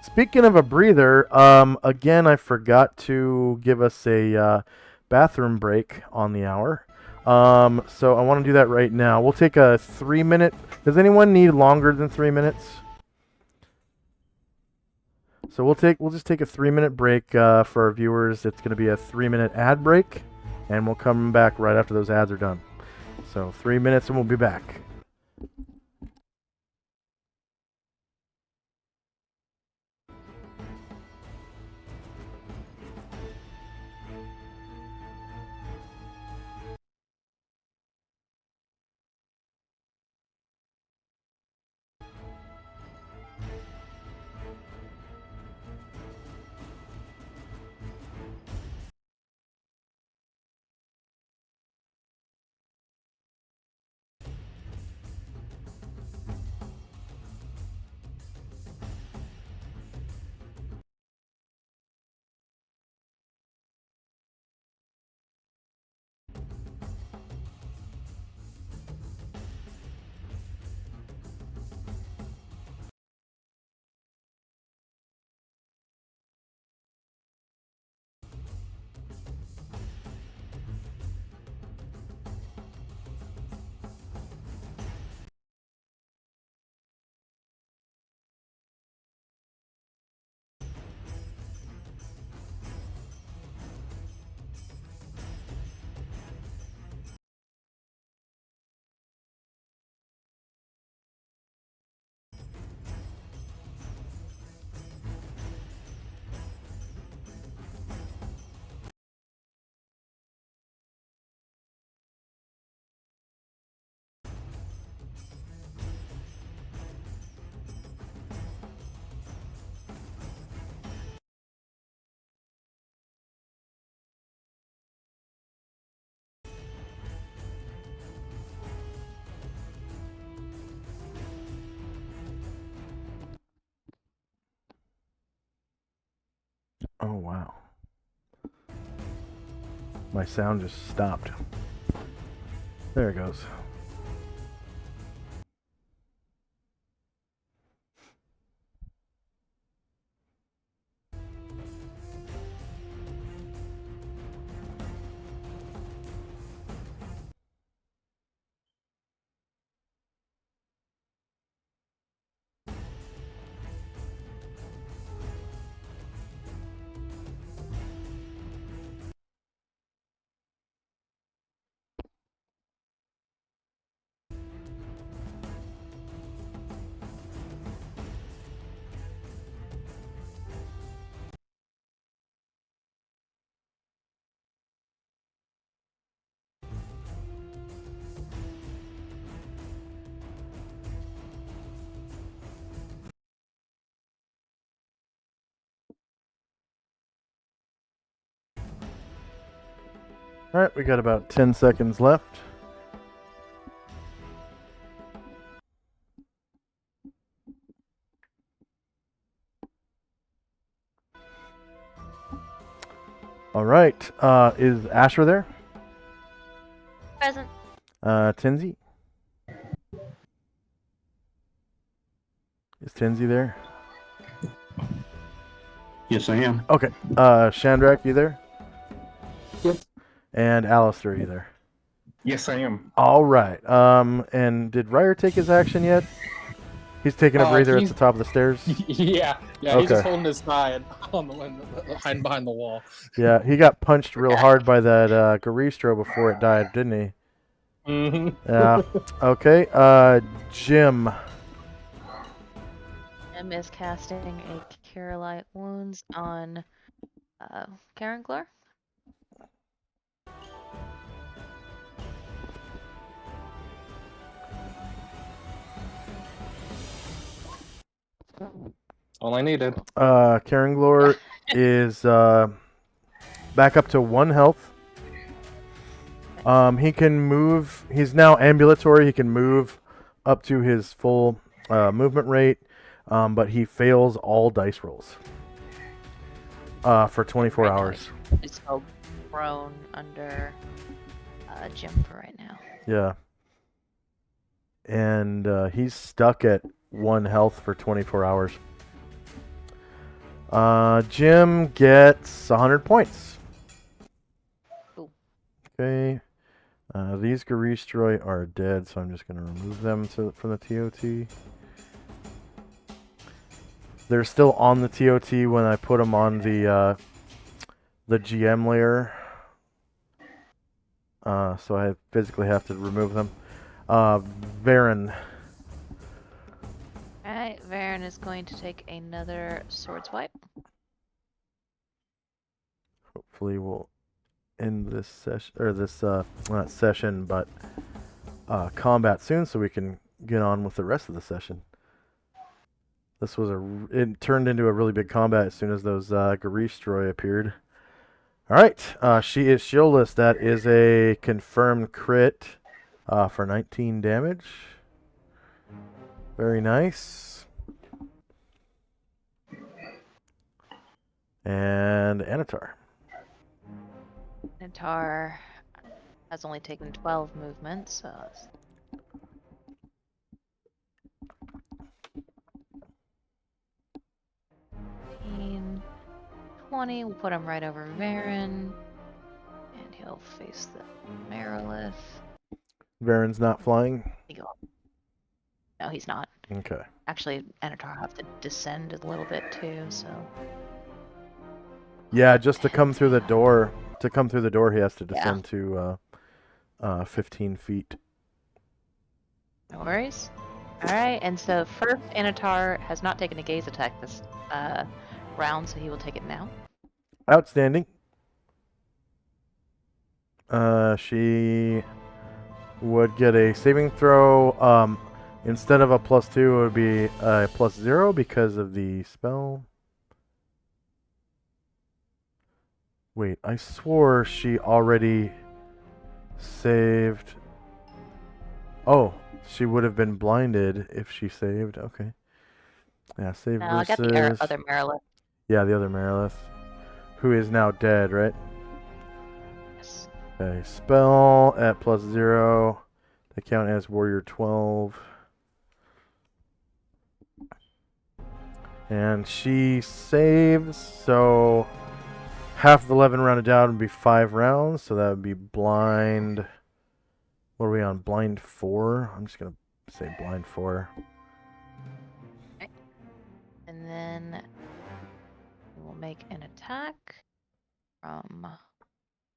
Speaking of a breather, again, I forgot to give us a bathroom break on the hour. So I want to do that right now. We'll take a 3-minute. Does anyone need longer than 3 minutes? So we'll just take a 3-minute break for our viewers. It's going to be a 3-minute ad break, and we'll come back right after those ads are done. So 3 minutes, and we'll be back. Oh, wow. My sound just stopped. There it goes. All right, we got about 10 seconds left. All right, is Asher there? Present. Tinsy? Is Tinsy there? Yes, I am. Okay. Shandrak, you there? Yep. And Alistair, you there? Yes, I am. All right. And did Ryer take his action yet? He's taking a breather at he's- the top of the stairs. Yeah, he's Okay. just holding his side on hiding behind the wall. Yeah, he got punched real hard by that Garistro before it died, didn't he? Mm-hmm. Yeah. Okay. Jim. Jim is casting a Cure Light Wounds on Karen Glor. All I needed. Karen Glor is back up to 1 health. He can move. He's now ambulatory. He can move up to his full movement rate. but he fails all dice rolls for 24 Right now, hours. He's still prone under Jim for right now. Yeah. And he's stuck at 1 health for 24 hours. Jim gets 100 points. Ooh. Okay. These Garistroy are dead, so I'm just going to remove them from the TOT. They're still on the TOT when I put them on the GM layer. So I physically have to remove them. Varen. Alright, Varen is going to take another sword swipe. Hopefully we'll end this session, or this, not session, but combat soon so we can get on with the rest of the session. This was it turned into a really big combat as soon as those Garistroy appeared. Alright, she is shieldless. That is a confirmed crit for 19 damage. Very nice. And Anatar. Natar has only taken 12 movements, so it's 15, 20. We'll put him right over Varen, and he'll face the Marilith. Varen's not flying? No, he's not. Okay. Actually, Anatar will have to descend a little bit too, so. Yeah, just to come through the door. To come through the door, he has to Yeah. descend to 15 feet. No worries. Alright, and so first, Anatar has not taken a gaze attack this round, so he will take it now. Outstanding. She would get a saving throw. Instead of a +2, it would be a +0 because of the spell. Wait, I swore she already saved. Oh, she would have been blinded if she saved. Okay. Yeah, save No, versus. I got the other Marilith. Yeah, the other Marilith, who is now dead, right? Yes. Okay, spell at +0. They count as Warrior 12. And she saves, so half of 11 rounded down would be 5 rounds, so that would be blind. What are we on? Blind 4? I'm just going to say blind 4. Okay. And then we will make an attack from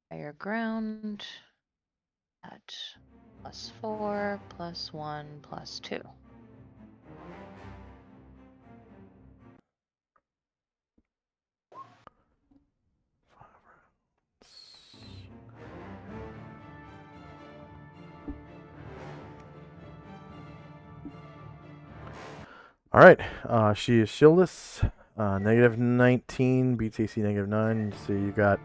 higher ground at +4, +1, +2. Alright, she is shieldless. -19, beats AC -9. So you got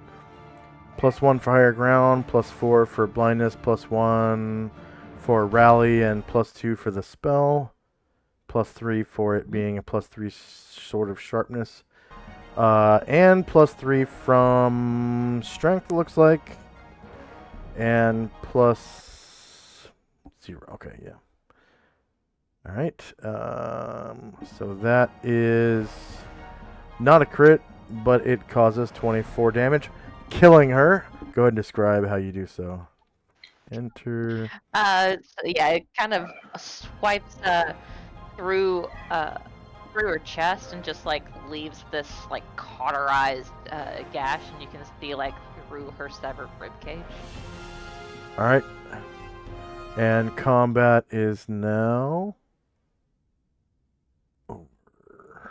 +1 for higher ground, +4 for blindness, +1 for rally, and +2 for the spell. +3 for it being a +3 sort of sharpness. And +3 from strength, looks like. And +0. Okay, yeah. Alright, so that is not a crit, but it causes 24 damage, killing her. Go ahead and describe how you do so. Enter. So yeah, it kind of swipes through her chest and just like leaves this like cauterized gash, and you can see like through her severed ribcage. Alright. And combat is now over.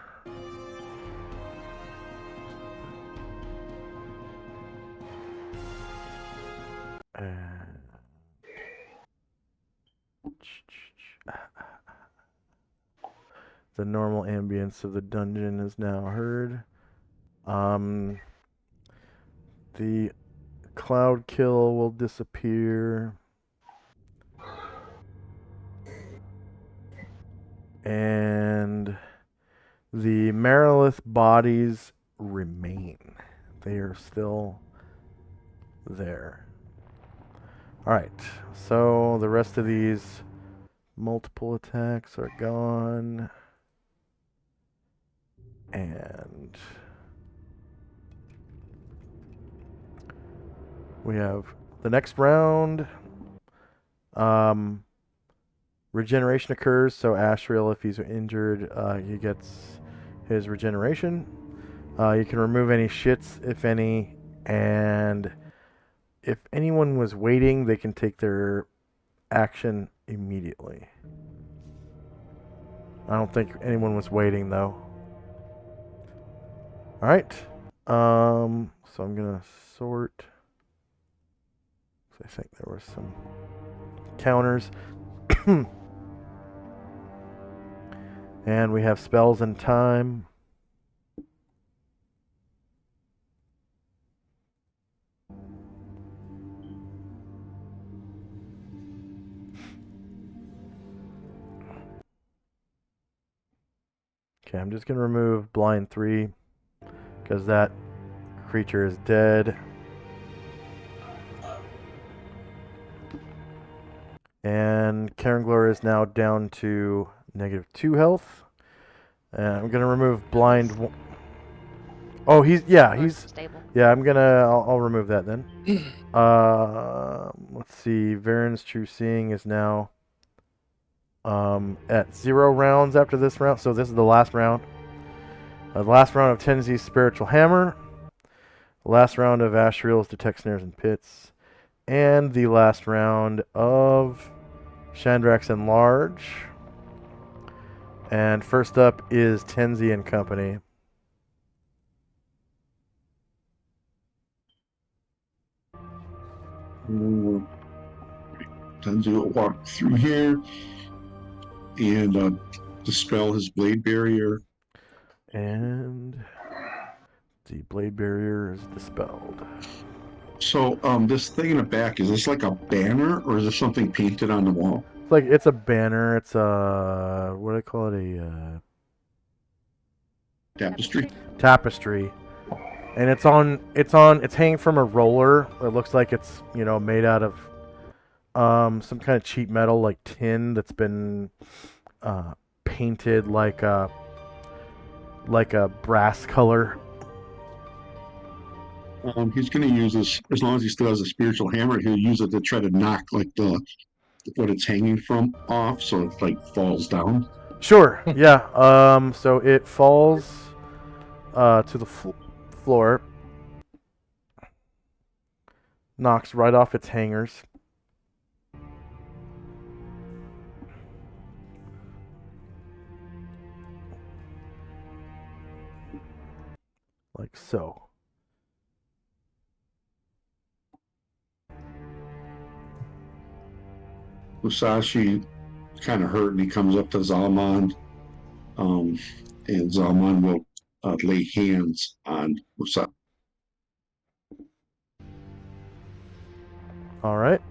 The normal ambience of the dungeon is now heard. The cloud kill will disappear. And The Marilith bodies remain. They are still there. Alright, so the rest of these multiple attacks are gone. And we have the next round. Regeneration occurs, so Ashriel, if he's injured, he gets his regeneration. You can remove any shits, if any, and if anyone was waiting, they can take their action immediately. I don't think anyone was waiting, though. Alright. So I'm going to sort. I think there were some counters. And we have spells and time. Okay, I'm just going to remove Blind 3 because that creature is dead. And Karen Gloria is now down to -2 health. And I'm going to remove Blind... Oh, he's stable. Yeah, I'll remove that then. Let's see. Varen's True Seeing is now at 0 rounds after this round. So this is the last round. The last round of Tenzi's Spiritual Hammer. The last round of Ashriel's Detect Snares and Pits. And the last round of Chandrax Enlarge. And first up is Tenzi and Company. Tenzi will walk through here and dispel his blade barrier. And the blade barrier is dispelled. So, this thing in the back, is this like a banner or is this something painted on the wall? It's a banner. It's a, what do I call it? A Tapestry? tapestry. And it's hanging from a roller. It looks like it's, made out of some kind of cheap metal, like tin, that's been painted like a brass color. He's going to use this, as long as he still has a spiritual hammer, he'll use it to try to knock what it's hanging from off, so it falls down. Sure. Yeah. So it falls to the floor, knocks right off its hangers. Like so. Musashi kind of hurt, and he comes up to Zalman, and Zalman will lay hands on Musashi. All right.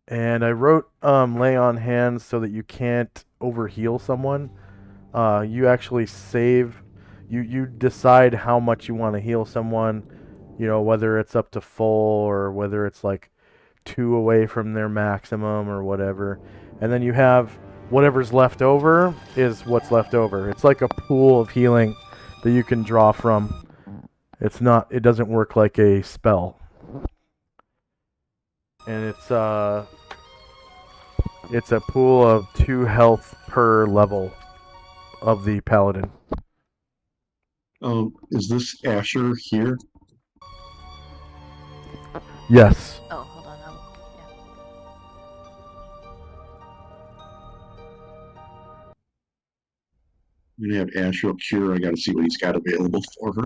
And I wrote lay on hands so that you can't overheal someone. You actually save. You decide how much you want to heal someone. Whether it's up to full or whether it's 2 away from their maximum or whatever. And then you have whatever's left over is what's left over. It's like a pool of healing that you can draw from. It doesn't work like a spell. And it's a pool of 2 health per level of the paladin. Is this Asher here? Yes. Oh, hold on. I'm going to have Asher cure. I got to see what he's got available for her.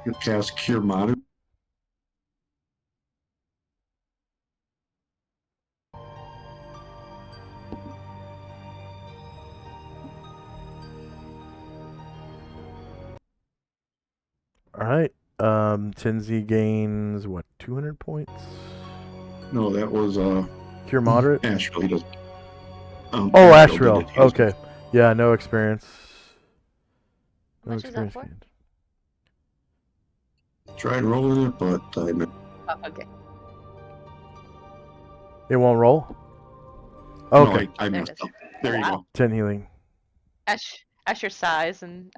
You cast Cure Modern. All right. Tinsy gains what, 200 points? No, that was Cure moderate. Asheville. He does. Oh, Asheville did Asheville. it. He doesn't- Okay. Yeah, no experience. How much is that for? gained. Tried rolling it, but I missed. Oh, okay. It won't roll? No, Okay. I There it messed is. up. There you Wow. go. 10 healing. Asher sighs and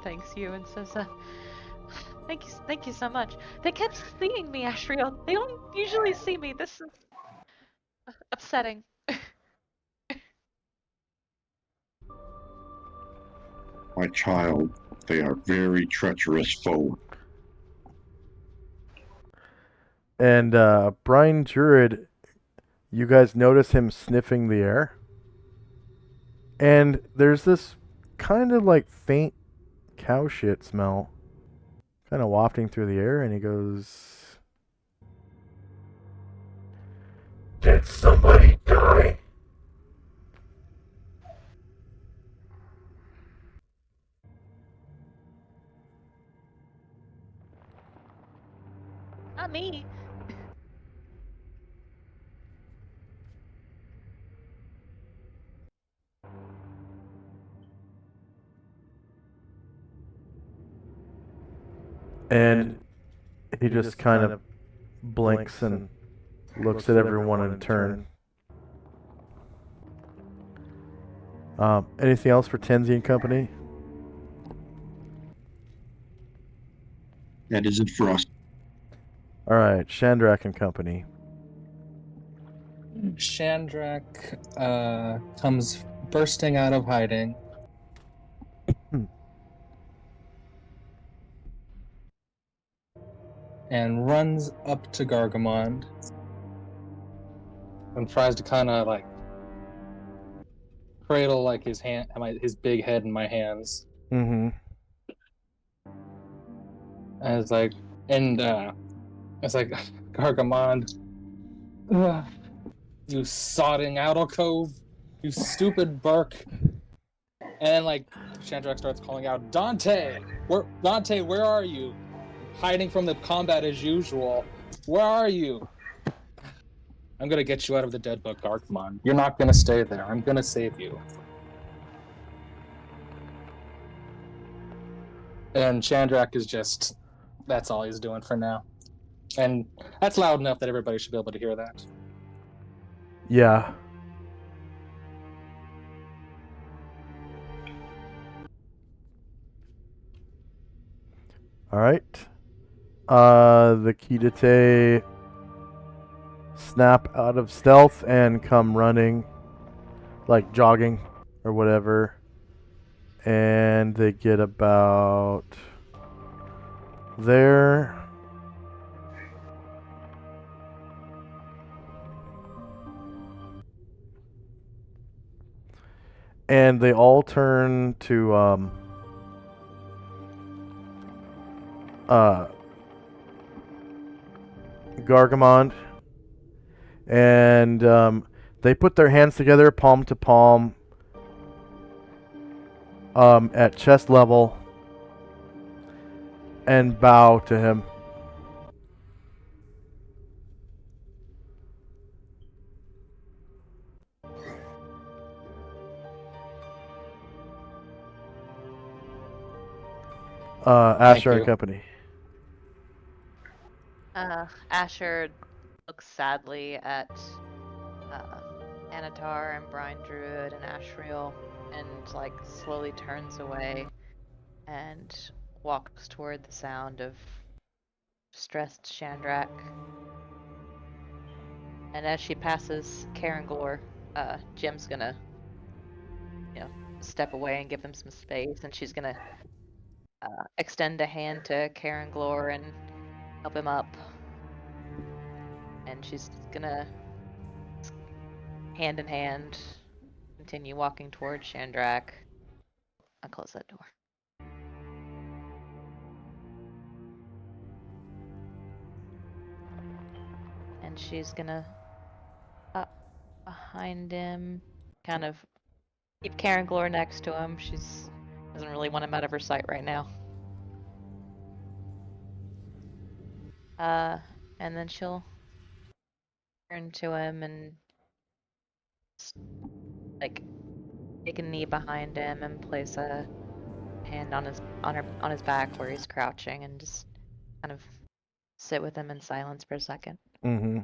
thanks you and says, thank you so much. They kept seeing me, Ashriel. They don't usually see me. This is upsetting. My child, they are very treacherous foe. And Brian Druid, you guys notice him sniffing the air. And there's this kind of like faint cow shit smell kind of wafting through the air, and he goes, "Did somebody die?" Not me. And he just kind of blinks and looks at everyone in turn. Anything else for Tenzi and company? That isn't for us. All right, Chandrak and company. Chandrak comes bursting out of hiding. And runs up to Gargamond and tries to kind of like cradle like his big head in my hands. Mm-hmm. And it's like, Gargamond, ugh, you sodding alcove, you stupid Burke. And like Chandrak starts calling out, Dante, where are you? Hiding from the combat as usual. Where are you? I'm gonna get you out of the dead book, Gargamond. You're not gonna stay there. I'm gonna save you. And Chandrak is just, that's all he's doing for now. And that's loud enough that everybody should be able to hear that. Yeah. All right. The Kidate snap out of stealth and come running, like jogging or whatever. And they get about there. And they all turn to Gargamond, and they put their hands together, palm to palm, at chest level, and bow to him. Asher and you. company. Asher looks sadly at Anatar and Brian Druid and Ashriel and like slowly turns away and walks toward the sound of stressed Chandrak. And as she passes Karen Glor, Jim's gonna, step away and give them some space, and she's gonna extend a hand to Karen Glor and help him up. And she's gonna, hand in hand, continue walking towards Chandrak. I'll close that door. And she's gonna up behind him, kind of keep Karen Glor next to him. She's doesn't really want him out of her sight right now. And then she'll turn to him and like take a knee behind him and place a hand on his back where he's crouching and just kind of sit with him in silence for a second. Mm-hmm.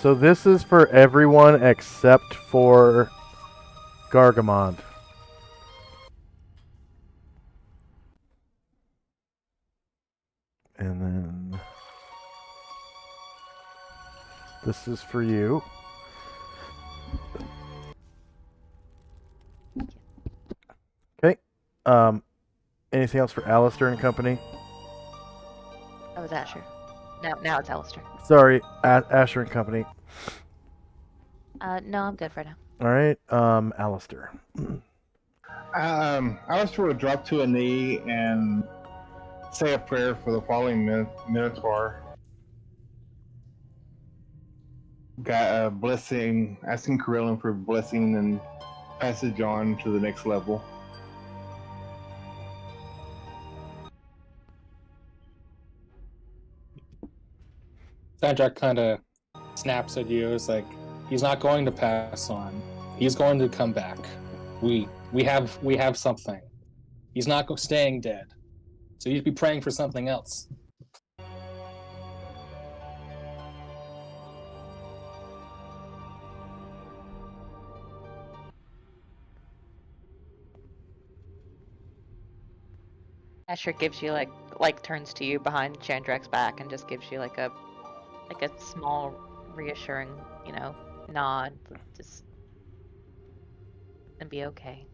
So this is for everyone except for Gargamond. And then this is for you. Okay. Anything else for Alistair and company? That was Asher. Now it's Alistair. Sorry, Asher and company. No, I'm good for now. All right. Alistair. Alistair would drop to a knee and say a prayer for the falling Minotaur. Got a blessing, asking Corellin for blessing and passage on to the next level. Sandrak kind of snaps at you. It's like he's not going to pass on. He's going to come back. We have something. He's not staying dead. So you'd be praying for something else. Asher gives you like turns to you behind Chandrak's back and just gives you like a small reassuring, nod. Just and be okay.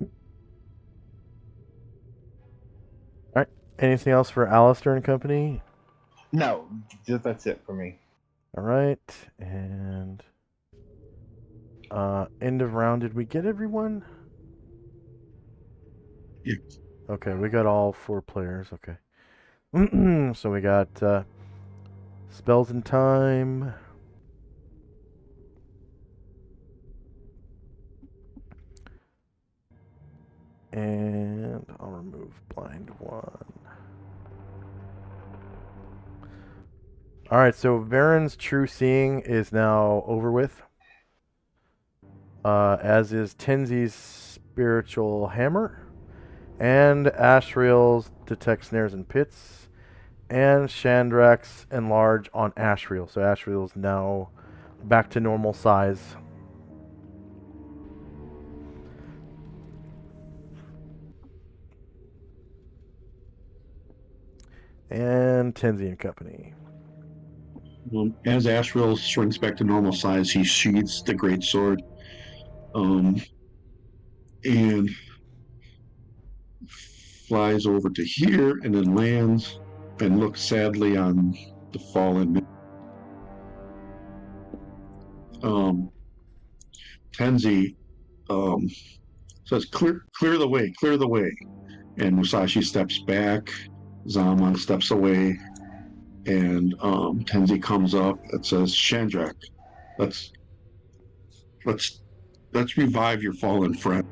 All right. Anything else for Alistair and company? No, just that's it for me. All right. And end of round. Did we get everyone? Yeah. Okay, we got all 4 players. Okay. So we got spells in time. And I'll remove blind 1. Alright, so Varen's True Seeing is now over with. As is Tenzi's Spiritual Hammer. And Ashriel's Detect Snares and Pits. And Chandrak's Enlarge on Ashriel. So Ashriel's now back to normal size. And Tenzi and company. As Ashriel shrinks back to normal size, he sheathes the great sword, and flies over to here, and then lands and looks sadly on the fallen. Tenzi says, "Clear the way, clear the way." And Musashi steps back. Zaman steps away, and Tenzi comes up. It says, "Chandrak, let's revive your fallen friend."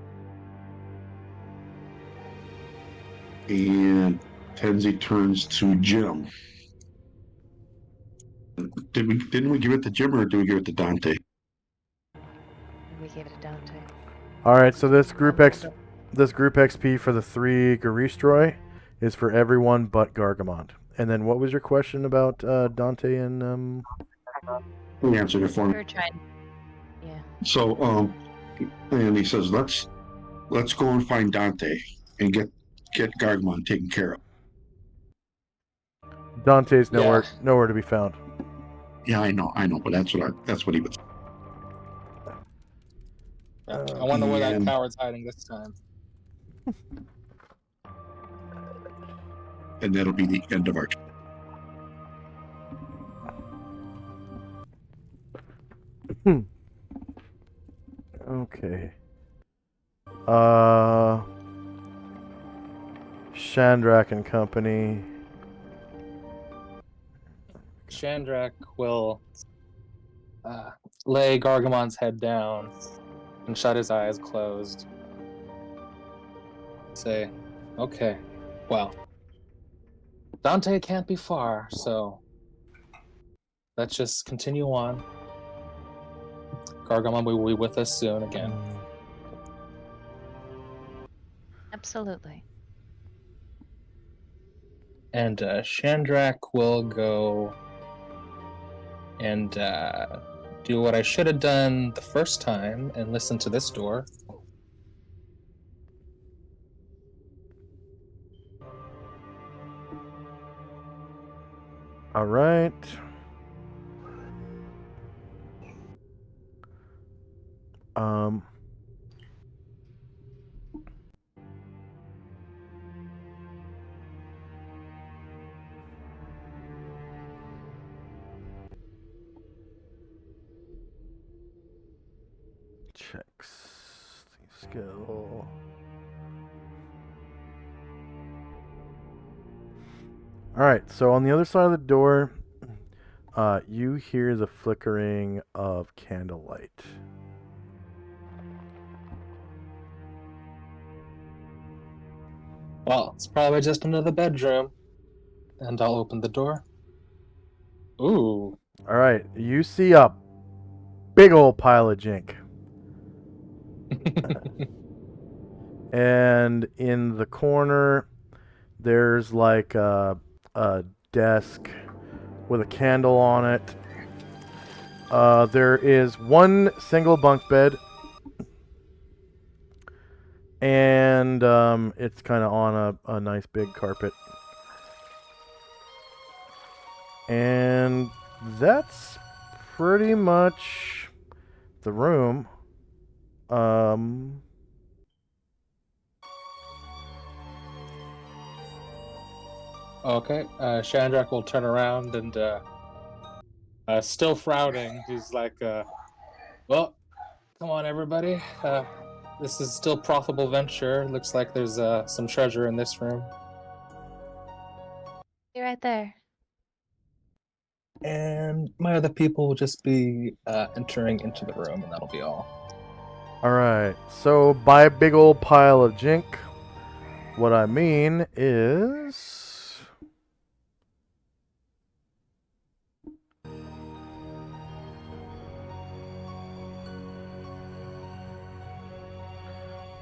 And Tenzi turns to Jim. Didn't we give it to Jim, or did we give it to Dante? We gave it to Dante. Alright, so this group XP for the 3 Garistroy is for everyone but Gargamond. And then what was your question about Dante and He answered it for We me. were trying. Yeah. So and he says, let's go and find Dante and get Gargamon taken care of. Dante's nowhere to be found. Yeah, I know, but that's what he was. I wonder where that coward's hiding this time. And that'll be the end of our. Okay. Chandrak and company. Chandrak will lay Gargamon's head down and shut his eyes closed. Say, okay, well, Dante can't be far, so let's just continue on. Gargamel will be with us soon again. Absolutely. And Shandrak will go and do what I should have done the first time and listen to this door. All right. Um. Checks the skill. All right. So on the other side of the door, you hear the flickering of candlelight. Well, it's probably just another bedroom. And I'll open the door. Ooh. All right. You see a big old pile of jink. And in the corner, there's like a desk with a candle on it. There is one single bunk bed, and it's kind of on a nice big carpet. And that's pretty much the room. Okay, Shandrak will turn around and, still frowning, he's like, well, come on, everybody. This is still profitable venture. Looks like there's some treasure in this room. Be right there. And my other people will just be entering into the room, and that'll be all. All right. So by a big old pile of jink, what I mean is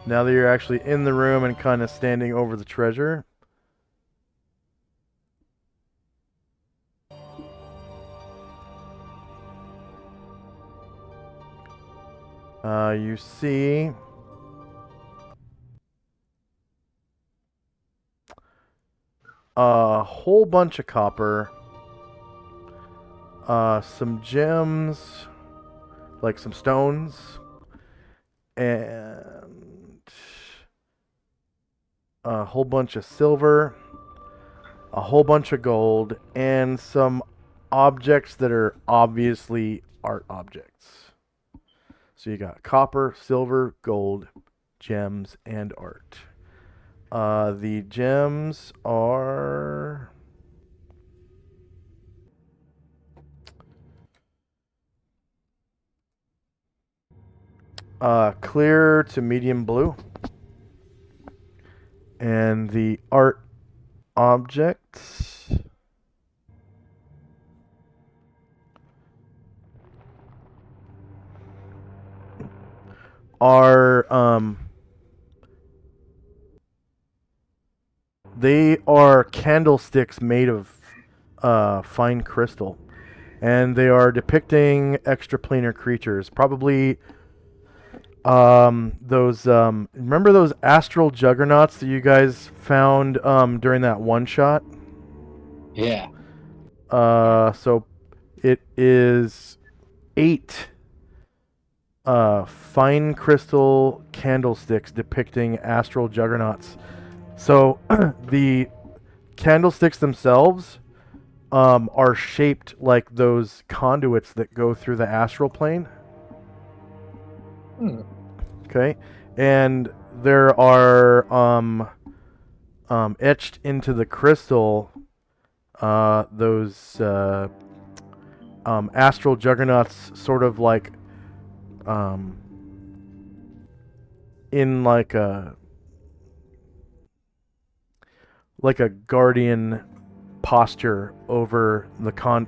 now that you're actually in the room and kind of standing over the treasure, you see a whole bunch of copper, some gems, like some stones, and a whole bunch of silver, a whole bunch of gold, and some objects that are obviously art objects. So you got copper, silver, gold, gems, and art. The gems are clear to medium blue. And the art objects are they are candlesticks made of fine crystal, and they are depicting extraplanar creatures, probably those remember those astral juggernauts that you guys found during that one shot? Yeah. So it is 8 fine crystal candlesticks depicting astral juggernauts. So the candlesticks themselves are shaped like those conduits that go through the astral plane. Okay, and there are etched into the crystal those astral juggernauts, sort of like in like a guardian posture over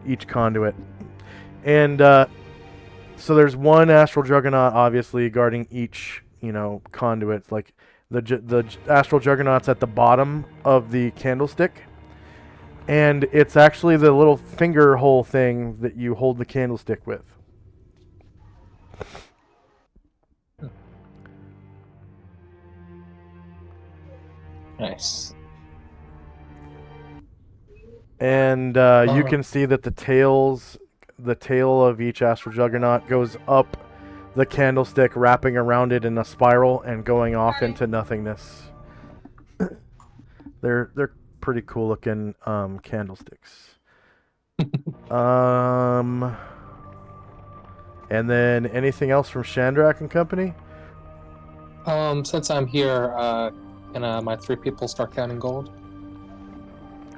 each conduit. And so there's one astral juggernaut obviously guarding each, conduit. Like the astral juggernaut's at the bottom of the candlestick, and it's actually the little finger hole thing that you hold the candlestick with. Nice. And you can see that the tail of each astral juggernaut goes up the candlestick, wrapping around it in a spiral and going off into nothingness. They're pretty cool looking candlesticks. And then anything else from Chandrak and company? Since I'm here, can my 3 people start counting gold?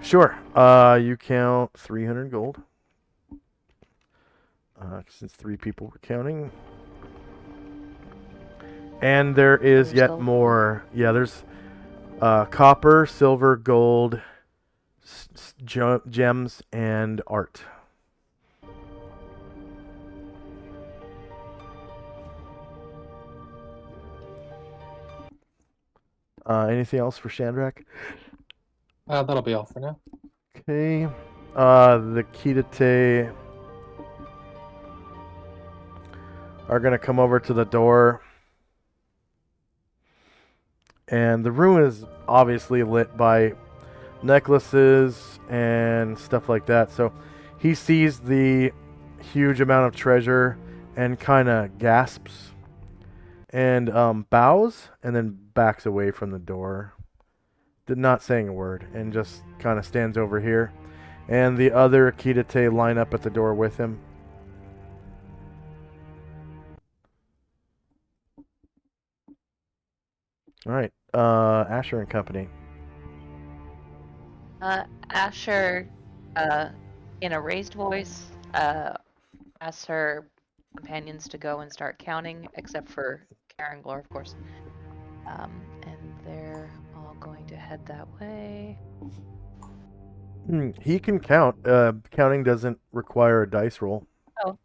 Sure. You count 300 gold. Since 3 people were counting. And there is There's yet gold. more. Yeah, there's copper, silver, gold, gems, and art. Anything else for Chandrak? That'll be all for now. Okay. The Kitate are going to come over to the door. And the room is obviously lit by necklaces and stuff like that. So he sees the huge amount of treasure and kind of gasps and bows and then backs away from the door. Did not saying a word and just kind of stands over here. And the other Kitate line up at the door with him. All right, Asher and company. Asher, in a raised voice, asks her companions to go and start counting, except for Karen Glor, of course. And they're all going to head that way. He can count. Counting doesn't require a dice roll. Oh.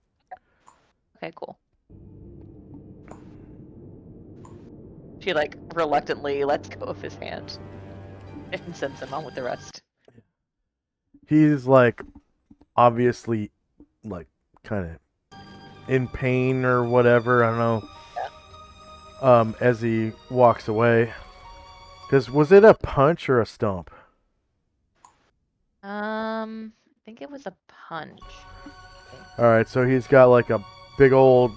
Okay, cool. She reluctantly lets go of his hand and sends him on with the rest. He's obviously kind of in pain or whatever. I don't know. Yeah. As he walks away. Because was it a punch or a stomp? I think it was a punch. Alright, so he's got a big old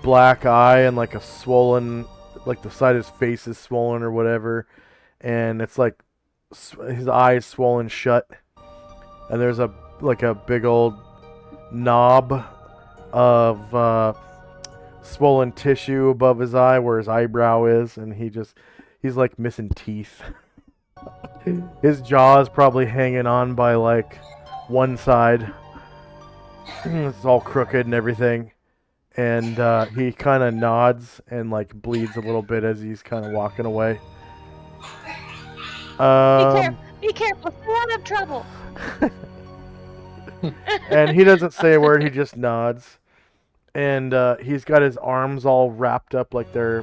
black eye and a swollen, the side of his face is swollen or whatever. And it's his eye is swollen shut. And there's a big old knob of swollen tissue above his eye where his eyebrow is, and he's missing teeth. His jaw is probably hanging on by one side. It's all crooked and everything. And he kind of nods and bleeds a little bit as he's kind of walking away. Be careful, stay out of trouble. And he doesn't say a word, he just nods. And he's got his arms all wrapped up like they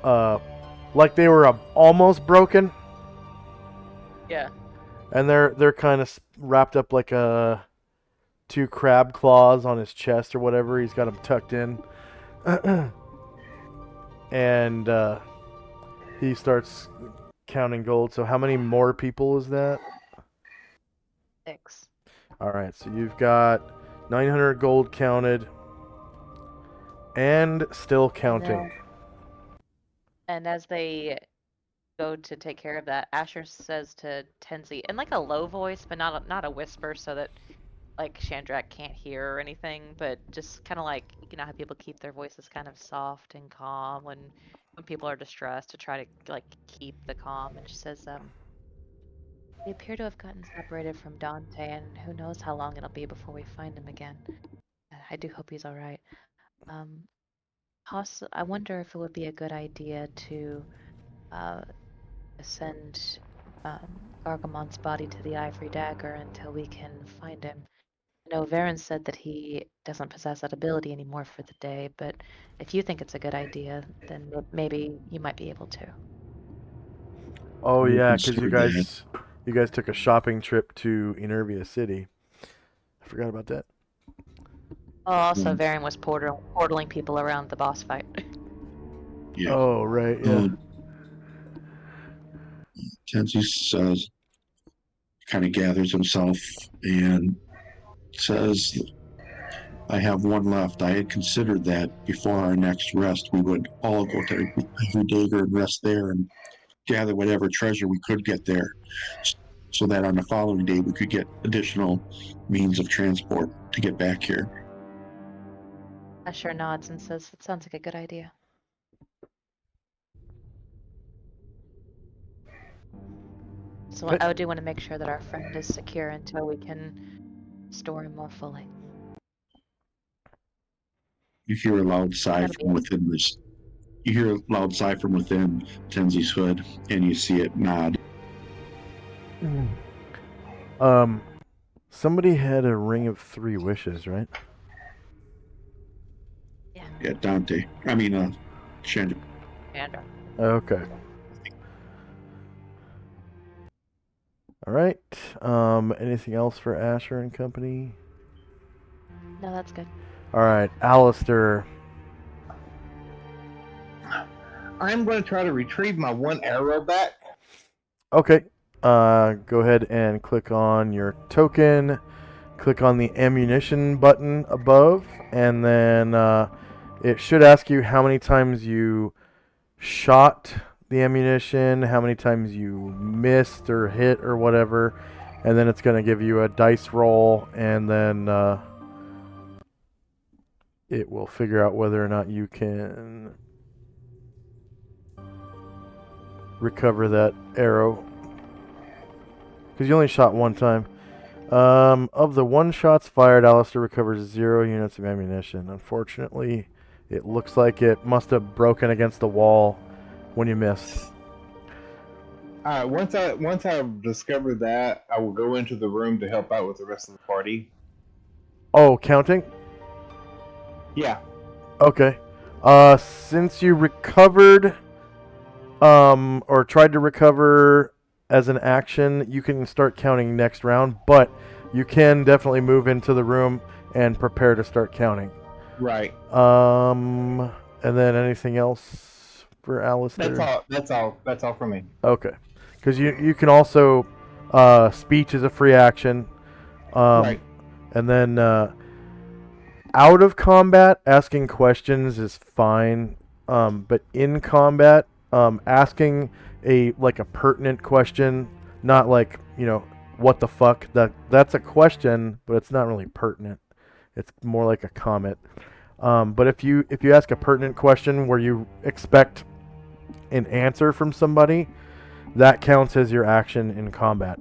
were almost broken. Yeah. And they're kind of wrapped up like two crab claws on his chest or whatever. He's got them tucked in. And he starts counting gold. So how many more people is that? 6. All right, so you've got 900 gold counted and still counting. And as they go to take care of that, Asher says to Tenzi in a low voice, but not a whisper, so that Chandrak can't hear or anything, but just kind of how people keep their voices kind of soft and calm when people are distressed, to try to keep the calm. And she says, "We appear to have gotten separated from Dante, and who knows how long it'll be before we find him again. I do hope he's all right. I wonder if it would be a good idea to uh, send Gargamon's body to the Ivory Dagger until we can find him. I know Varen said that he doesn't possess that ability anymore for the day, but if you think it's a good idea, then maybe you might be able to. Oh We yeah, because considered that. you guys took a shopping trip to Enervia City. I forgot about that. Oh, also, Um, Varen was portaling people around the boss fight. Yeah. Oh right, yeah. Tenzi kind of gathers himself and says, I have one left. I had considered that before our next rest, we would all go to every dagger and rest there and gather whatever treasure we could get there, so that on the following day we could get additional means of transport to get back here. Asher nods and says, that sounds like a good idea. So Hey. I do want to make sure that our friend is secure until we can store him more fully. You hear a loud sigh That'll be from within this. You hear a loud sigh from within Tenzi's hood, and you see it nod. Somebody had a ring of 3 wishes, right? Yeah, Dante. Chandra. Chandra. Okay. All right. Anything else for Asher and company? No, that's good. All right, Alistair. I'm going to try to retrieve my 1 arrow back. Okay. Go ahead and click on your token. Click on the ammunition button above, and then it should ask you how many times you shot the ammunition, how many times you missed or hit or whatever, and then it's going to give you a dice roll, and then it will figure out whether or not you can recover that arrow, because you only shot 1 time. Of the 1 shots fired, Alistair recovers 0 units of ammunition. Unfortunately, it looks like it must have broken against the wall when you missed. All right. Once I've discovered that, I will go into the room to help out with the rest of the party. Oh, counting? Yeah. Okay. Since you recovered, or tried to recover as an action, you can start counting next round, but you can definitely move into the room and prepare to start counting. Right. And then anything else for Alistair? That's all for me. Okay. Because you can also, speech is a free action. Right. And then out of combat, asking questions is fine. But in combat, asking a pertinent question, not like, what the fuck, that's a question, but it's not really pertinent. It's more like a comment. But if you ask a pertinent question where you expect an answer from somebody, that counts as your action in combat.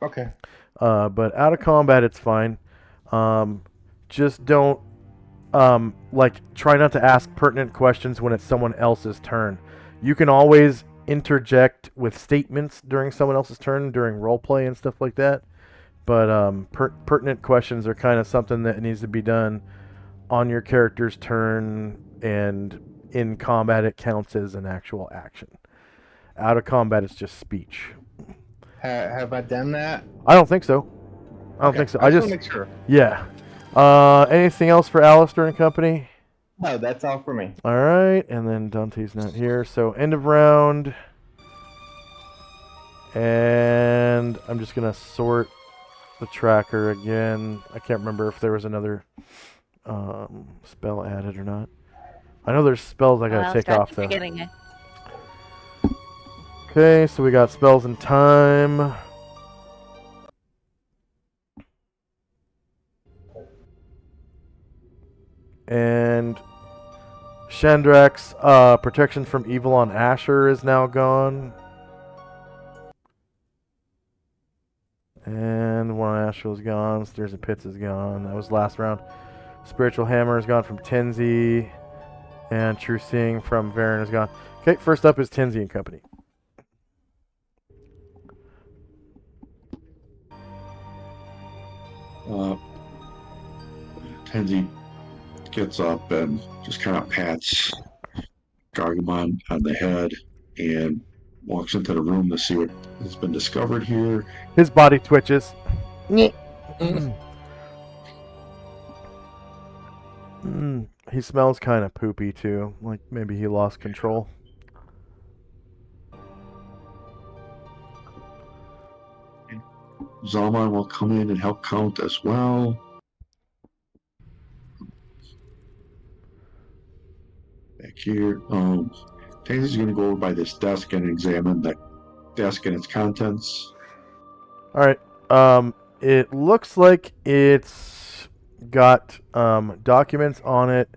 Okay. But out of combat, it's fine. Just don't try not to ask pertinent questions when it's someone else's turn. You can always interject with statements during someone else's turn during roleplay and stuff like that. But pertinent questions are kind of something that needs to be done on your character's turn, and in combat it counts as an actual action. Out of combat, it's just speech. Have I done that? I don't think so. I don't think so. I just want to make sure. Yeah. Anything else for Alistair and company? No, that's all for me. All right, and then Dante's not here, so end of round. And I'm just gonna sort the tracker again. I can't remember if there was another spell added or not. I know there's spells I gotta take off though. Okay, so we got spells and time. And Shandrak's protection from evil on Asher is now gone. And one on Asher is gone. Stairs and Pits is gone. That was last round. Spiritual Hammer is gone from Tenzi. And True Seeing from Varen is gone. Okay, first up is Tinsy and Company. Tenzi gets up and just kind of pats Gargamon on the head and walks into the room to see what has been discovered here. His body twitches. He smells kind of poopy too, like maybe he lost control. Zalman will come in and help count as well. Back here, Tenzi's going to go over by this desk and examine the desk and its contents. All right. It looks like it's got documents on it,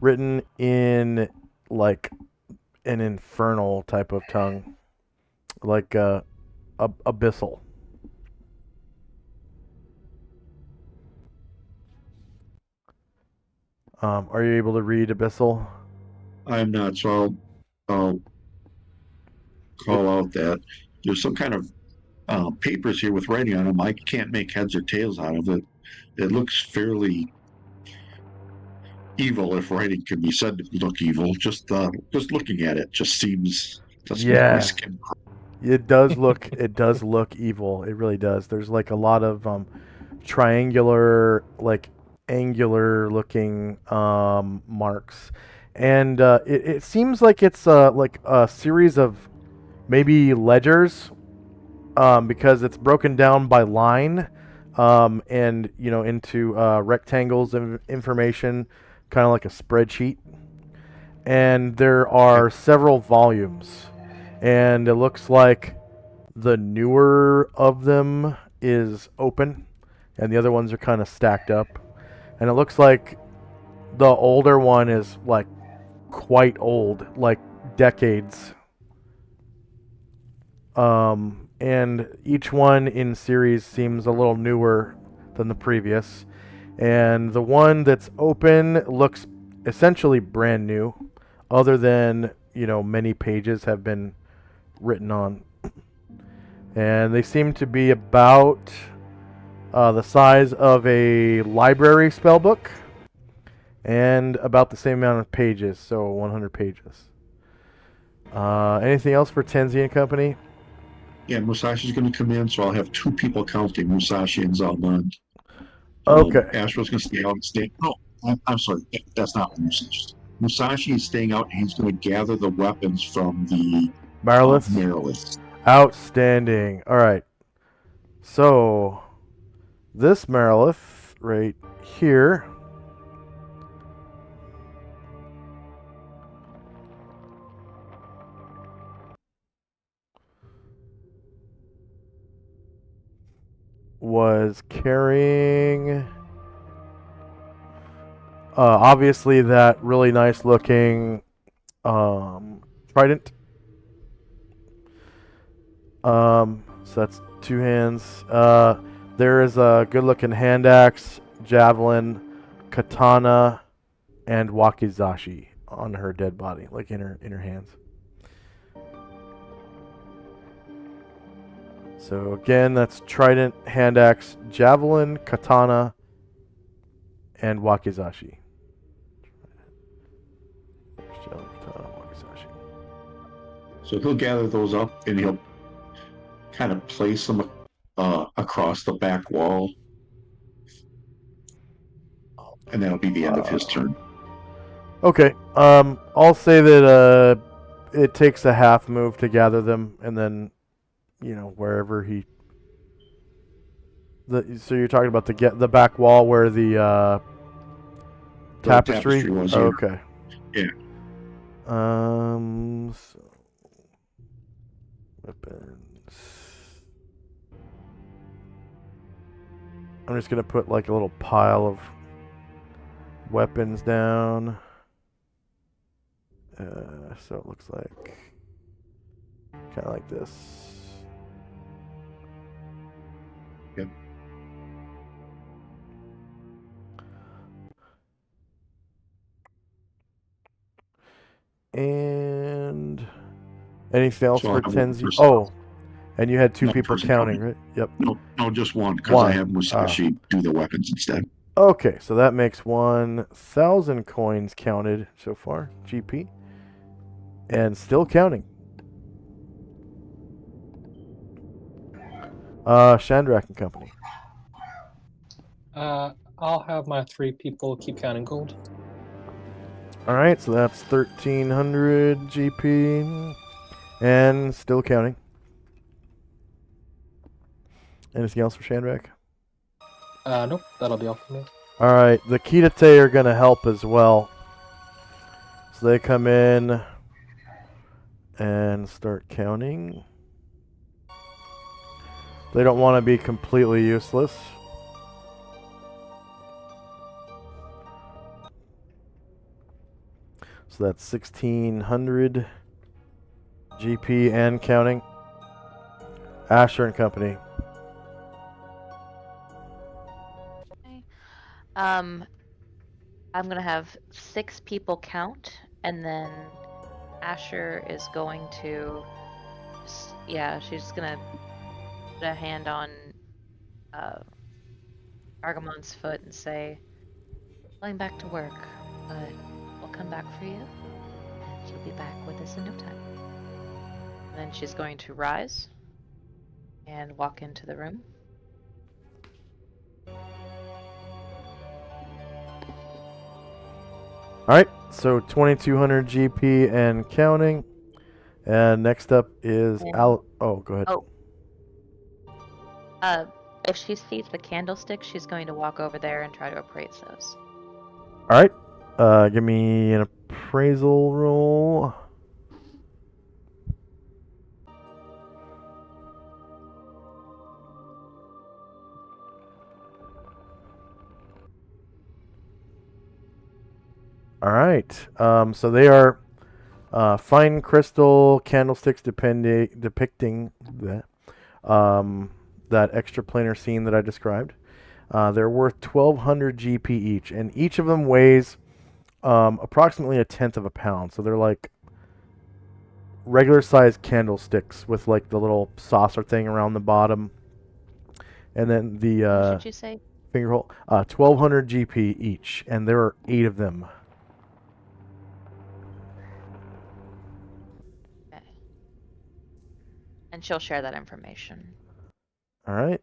written in like an infernal type of tongue, like abyssal. Are you able to read abyssal? I'm not, so I'll call out that there's some kind of papers here with writing on them. I can't make heads or tails out of it. It looks fairly evil, if writing can be said to look evil. Just looking at it just seems doesn't make my Yeah. skin crawl. It does look evil. It really does. There's like a lot of triangular, like angular looking marks, and it seems like it's like a series of maybe ledgers, because it's broken down by line, and into rectangles of information, kind of like a spreadsheet. And there are several volumes, and it looks like the newer of them is open, and the other ones are kind of stacked up. And it looks like the older one is like quite old, like decades. And each one in series seems a little newer than the previous. And the one that's open looks essentially brand new, other than, many pages have been written on. And they seem to be about the size of a library spellbook and about the same amount of pages, so 100 pages. Anything else for Tenzi and Company? Yeah, Musashi's going to come in, so I'll have two people counting, Musashi and Zalman. Okay. Astro's going to stay out and stay. No, I'm sorry, that's not Musashi. Musashi is staying out, and he's going to gather the weapons from the Maryliths? Maryliths. Outstanding. All right. So, this Marylith right here was carrying obviously that really nice looking trident. So that's two hands. There is a good looking hand axe, javelin, katana, and wakizashi on her dead body, like in her hands. So again, that's trident, hand axe, javelin, katana, and wakizashi. Javelin, katana, wakizashi. So he'll gather those up, and he'll kind of place them across the back wall, and that'll be the end of his turn. Okay. I'll say that it takes a half move to gather them, and then, wherever he. So you're talking about the back wall where the tapestry. Was Oh, here. okay. Yeah. So weapons. I'm just gonna put like a little pile of weapons down. So it looks like kind of like this. And anything else So for I have one Tenzi? for Oh, and you had two No, people person counting, counting. right? Yep. No, just one, because I have One. Musashi do the weapons instead. Okay, so that makes 1,000 coins counted so far, GP. And still counting. Shandrak and Company. I'll have my 3 people keep counting gold. Alright, so that's 1,300 GP. And still counting. Anything else for Shandrak? Nope, that'll be all for me. Alright, the Kitate are going to help as well. So they come in and start counting. They don't want to be completely useless. So that's 1,600 GP and counting. Asher and Company. I'm gonna have 6 people count, and then Asher is going to, yeah, she's gonna put a hand on Argamon's foot and say, "Going back to work, but we'll come back for you. She'll be back with us in no time." And then she's going to rise and walk into the room. Alright, so 2,200 GP and counting. And next up is Al. Oh, go ahead. If she sees the candlestick, she's going to walk over there and try to appraise those. Alright, give me an appraisal roll. Alright, so they are fine crystal candlesticks depicting that, that extraplanar scene that I described. They're worth 1,200 GP each, and each of them weighs approximately 1/10 of a pound. So they're like regular sized candlesticks with like the little saucer thing around the bottom, and then the What did you say? finger hole. 1,200 GP each, and there are 8 of them. Okay. And she'll share that information. All right.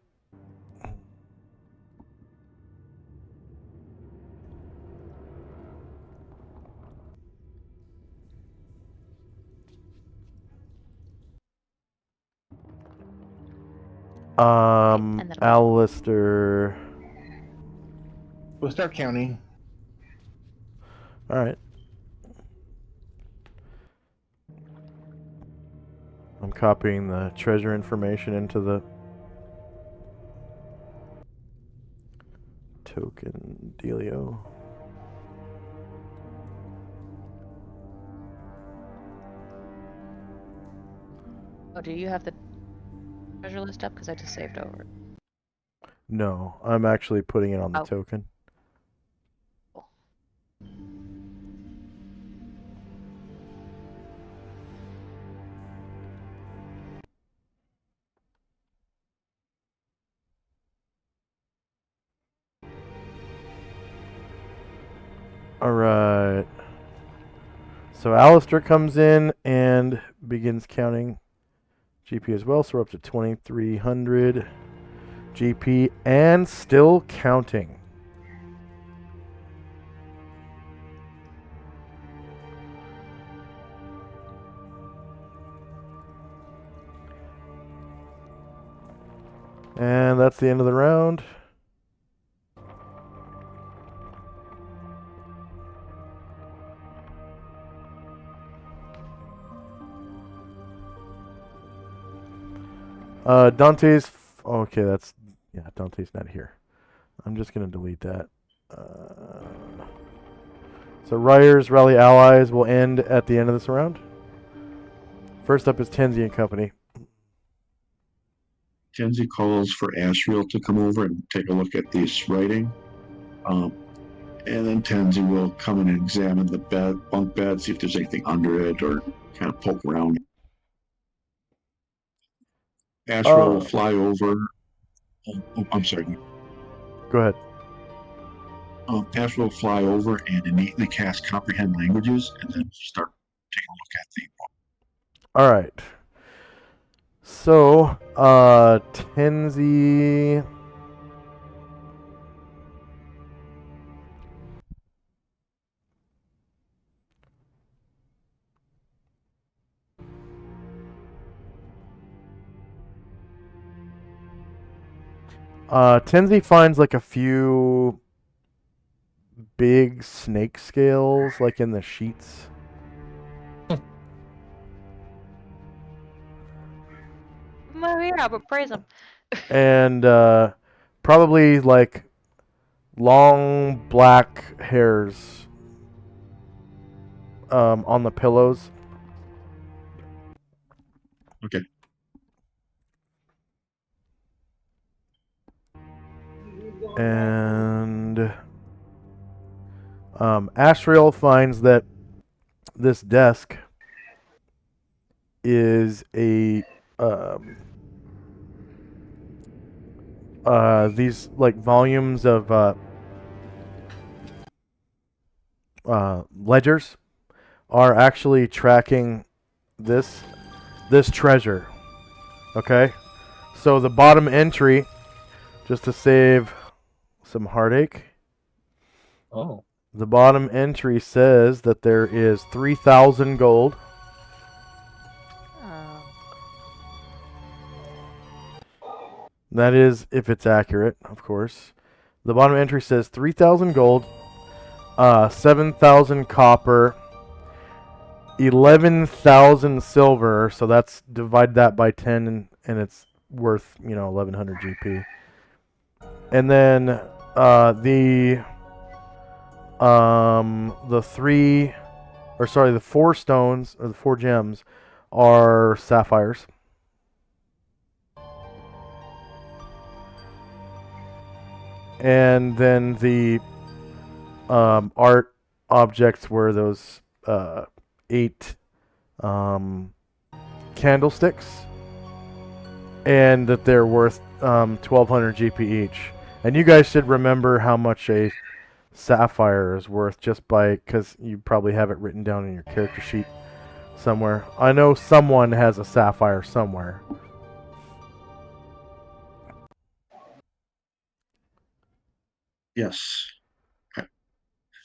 And then Alistair. We'll start counting. All right. I'm copying the treasure information into the token dealio. Oh, do you have the treasure list up? Because I just saved over it. No, I'm actually putting it on the Oh. token. Cool. All right. So Alistair comes in and begins counting GP as well. So we're up to 2,300 GP and still counting. And that's the end of the round. Dante's. Okay, that's. Yeah, Dante's not here. I'm just going to delete that. So Ryer's Rally Allies will end at the end of this round. First up is Tenzi and Company. Kenzie calls for Ashriel to come over and take a look at this writing. And then Tenzi will come and examine the bunk bed, see if there's anything under it, or kind of poke around. Ashra will fly over. I'm sorry. Go ahead. Ashra will fly over and innately cast comprehend languages, and then start taking a look at the. All right. So, Tenzi. Tenzi finds like a few big snake scales, like in the sheets. Well, yeah, but praise him. And probably like long black hairs on the pillows. Okay. And Ashriel finds that this desk is a these like volumes of ledgers are actually tracking this treasure. Okay, so the bottom entry, just to save some heartache, Oh. the bottom entry says that there is 3,000 gold. That is if it's accurate, of course. The bottom entry says 3,000 gold, 7,000 copper, 11,000 silver. So that's divide that by 10, and it's worth 1,100 GP. And then the four stones or the four gems are sapphires. And then the art objects were those 8 candlesticks, and that they're worth 1,200 GP each. And you guys should remember how much a sapphire is worth just because you probably have it written down in your character sheet somewhere. I know someone has a sapphire somewhere. Yes.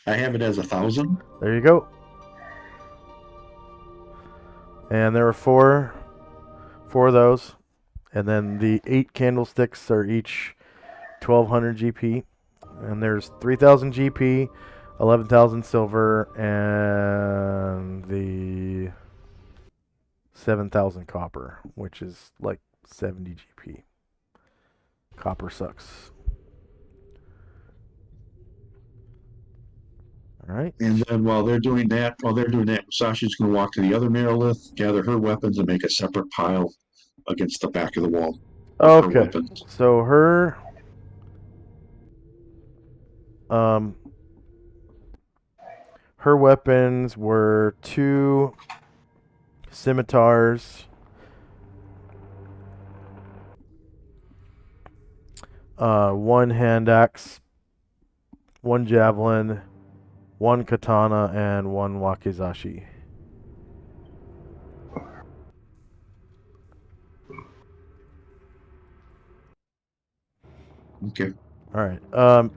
I have it as 1,000. There you go. And there were four of those. And then the 8 candlesticks are each 1,200 GP. And there's 3,000 GP, 11,000 silver, and the 7,000 copper, which is like 70 GP. Copper sucks. All right. And then while they're doing that, Sasha's going to walk to the other Merilith, gather her weapons, and make a separate pile against the back of the wall. Okay. Her weapons. So her weapons were 2 scimitars, 1 hand axe, 1 javelin, 1 katana, and 1 wakizashi. Okay. All right.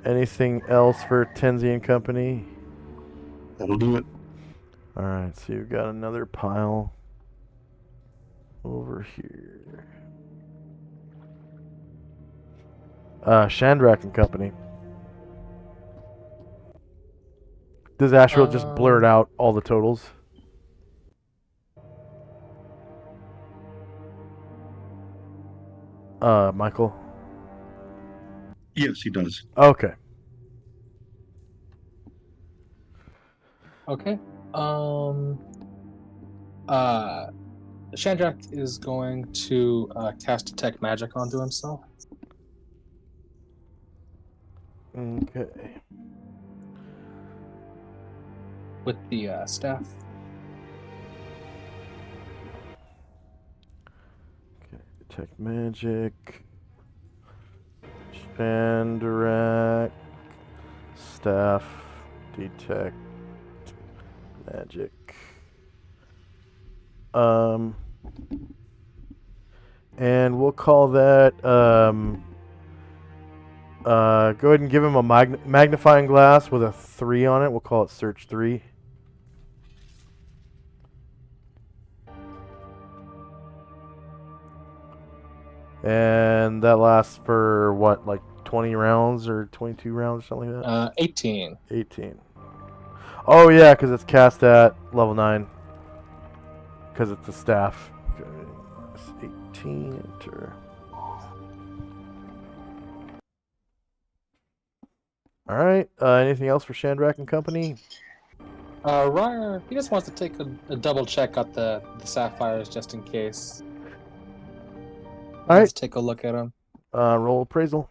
Anything else for Tenzi and Company? That'll do it. All right. So you've got another pile over here. Shandrak and Company. Does Ashriel just blurt out all the totals? Michael? Yes, he does. Okay. Okay. Shandrak is going to cast Detect Magic onto himself. Okay. with the staff. Okay, detect magic. Chandrak. Staff. Detect magic. And we'll call that go ahead and give him a magnifying glass with a 3 on it. We'll call it search 3. And that lasts for what, like 20 rounds or 22 rounds, something like that? 18. 18. Oh yeah, because it's cast at level 9. Because it's a staff. Okay. It's 18, enter. Alright, anything else for Chandrak and company? Ryer, he just wants to take a double check at the sapphires just in case. All Let's right. take a look at them. Roll appraisal.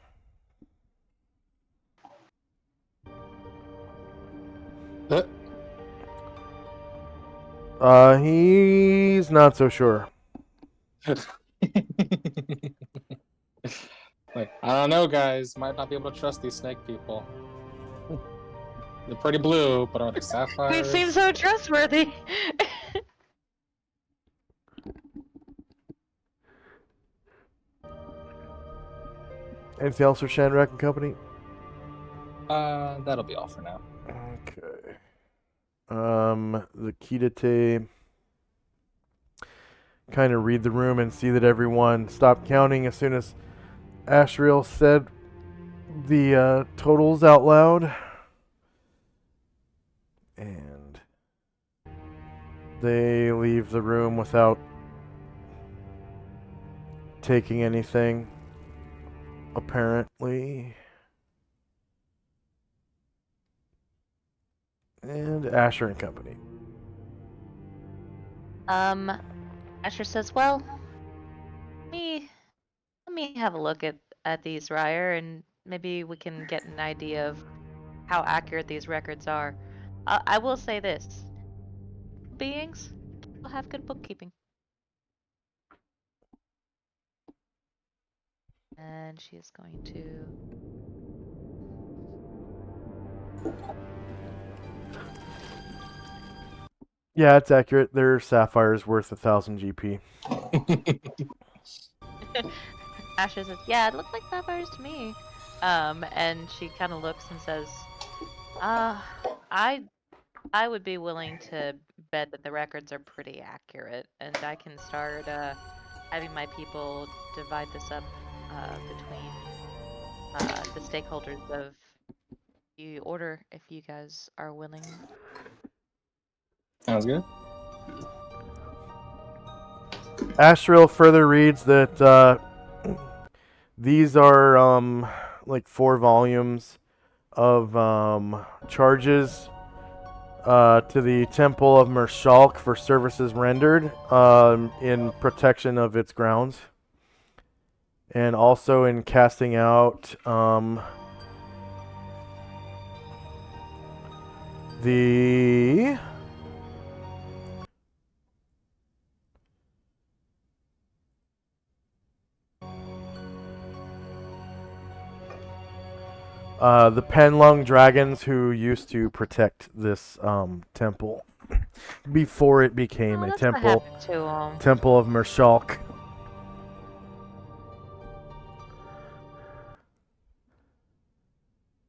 He's not so sure. Like, I don't know, guys. Might not be able to trust these snake people. They're pretty blue, but are they They sapphires? seem so trustworthy. Anything else for Chandrak and company? That'll be all for now. Okay. The Kidate kind of read the room and see that everyone stopped counting as soon as Ashriel said the totals out loud. And they leave the room without taking anything, apparently. And Asher and company. Asher says, "Well, let me have a look at these, Ryer, and maybe we can get an idea of how accurate these records are. I will say this: beings will have good bookkeeping." And she is going to. Yeah, it's accurate. Their sapphire's worth 1,000 GP. Asher says, "Yeah, it looked like sapphires to me." And she kind of looks and says, I would be willing to bet that the records are pretty accurate, and I can start having my people divide this up between the stakeholders of the order if you guys are willing." Sounds good. Astral further reads that these are like 4 volumes of charges to the Temple of Mershalk for services rendered in protection of its grounds, and also in casting out the Penlung dragons who used to protect this temple before it became Oh, a that's what temple. happened to 'em. Temple of Mershalk.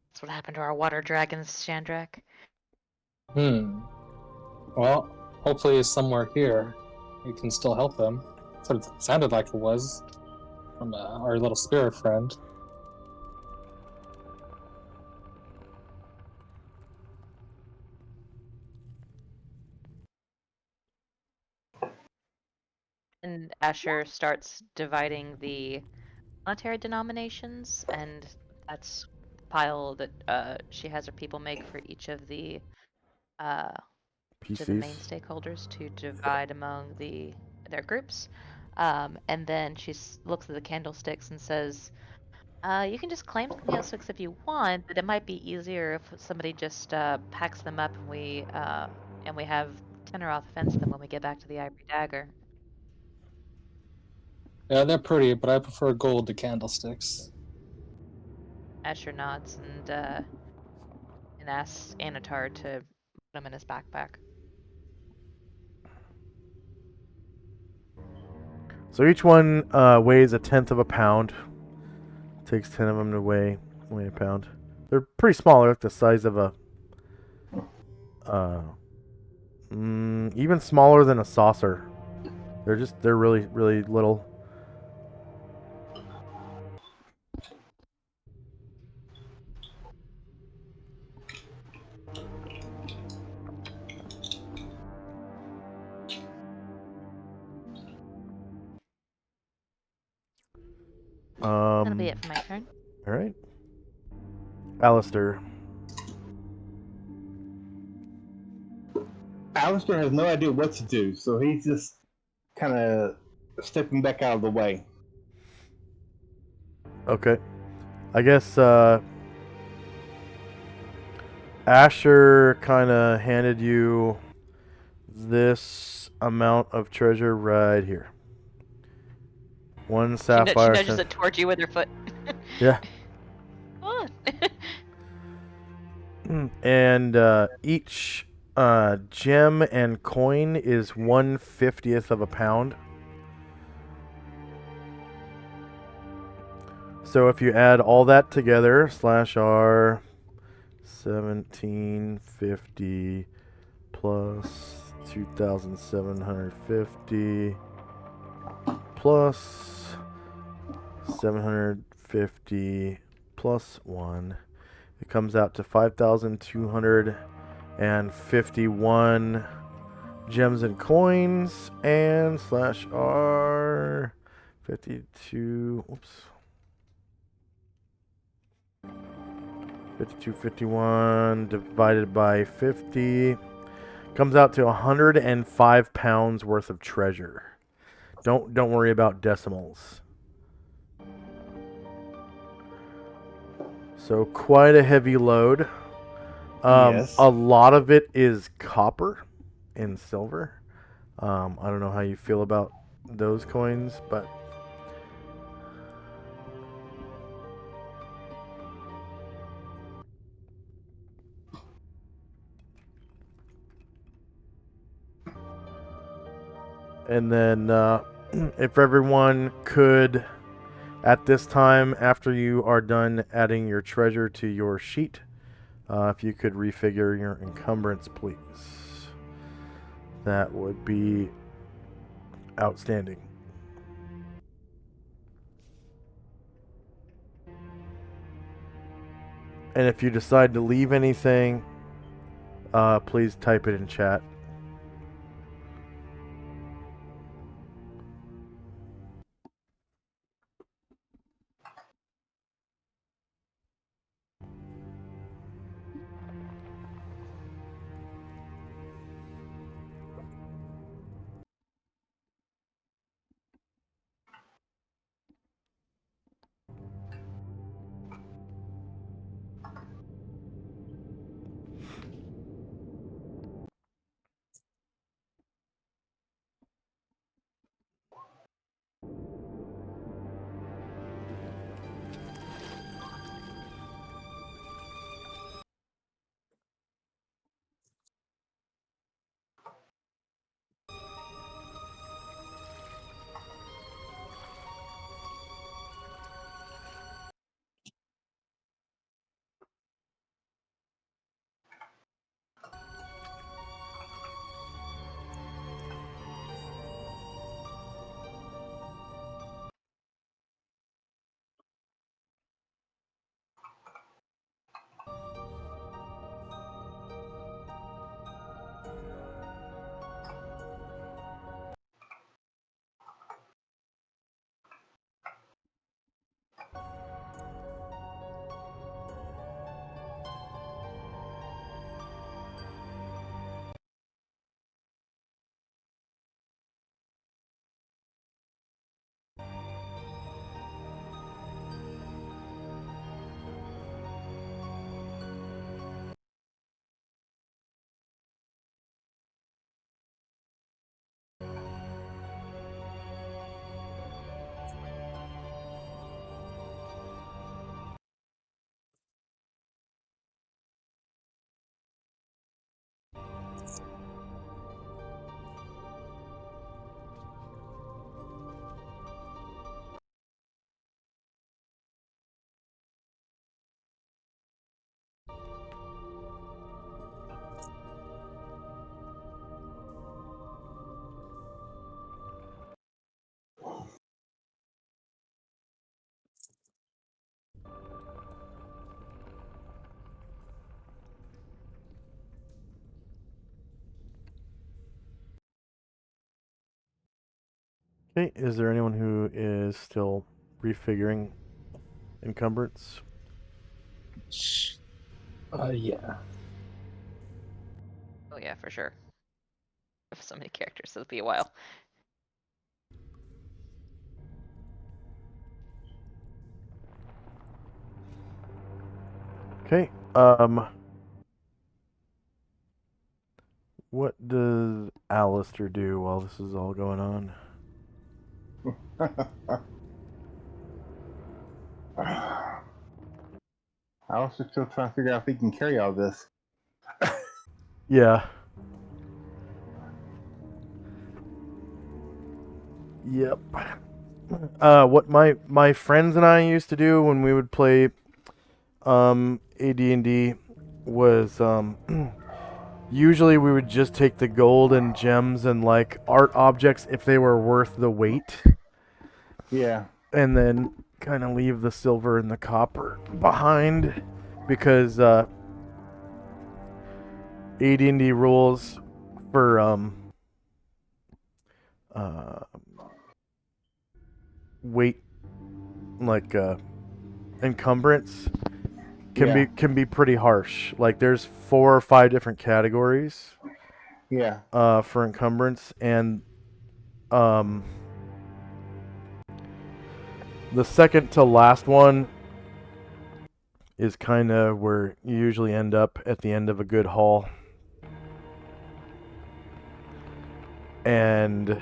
That's what happened to our water dragons, Chandrak. Well, hopefully somewhere here we can still help them. That's what it sounded like it was from our little spirit friend. And Asher starts dividing the monetary denominations, and that's the pile that she has her people make for each of the main PCs. stakeholders to divide among their groups. And then she looks at the candlesticks and says, You can just claim the Neosix if you want, but it might be easier if somebody just packs them up and we have tenor off fence them when we get back to the Ivory Dagger. Yeah, they're pretty, but I prefer gold to candlesticks. Asher nods and asks Anatar to put them in his backpack. So each one weighs 1/10 of a pound. Takes 10 of them to weigh a pound. They're pretty small. They're like the size of a even smaller than a saucer. They're really really little. That'll be it for my turn. All right. Alistair. Alistair has no idea what to do, so he's just kind of stepping back out of the way. Okay. I guess Asher kind of handed you this amount of treasure right here. One She sapphire. nudges it towards you with her foot. Yeah. Come on. And each gem and coin is 1/50th of a pound. So if you add all that together, /R 1750 plus 2,750 plus 750 plus 1, it comes out to 5,251 gems and coins, and /R 52. Oops. 5251 divided by 50 comes out to 105 pounds worth of treasure. Don't worry about decimals. So quite a heavy load. Yes. A lot of it is copper and silver. I don't know how you feel about those coins, but and then if everyone could, at this time, after you are done adding your treasure to your sheet, if you could refigure your encumbrance, please. That would be outstanding. And if you decide to leave anything, please type it in chat. Okay, is there anyone who is still refiguring encumbrance? Yeah. Oh yeah, for sure. I have so many characters, so it'll be a while. Okay. What does Alistair do while this is all going on? I was just still trying to figure out if he can carry all this. Yeah. Yep. What my friends and I used to do when we would play AD&D was usually we would just take the gold and gems and like art objects if they were worth the weight, Yeah. and then kind of leave the silver and the copper behind, because AD&D rules for weight, like encumbrance, Yeah. can be pretty harsh. Like there's 4 or 5 different categories Yeah. for encumbrance, and um, the second to last one is kind of where you usually end up at the end of a good haul. And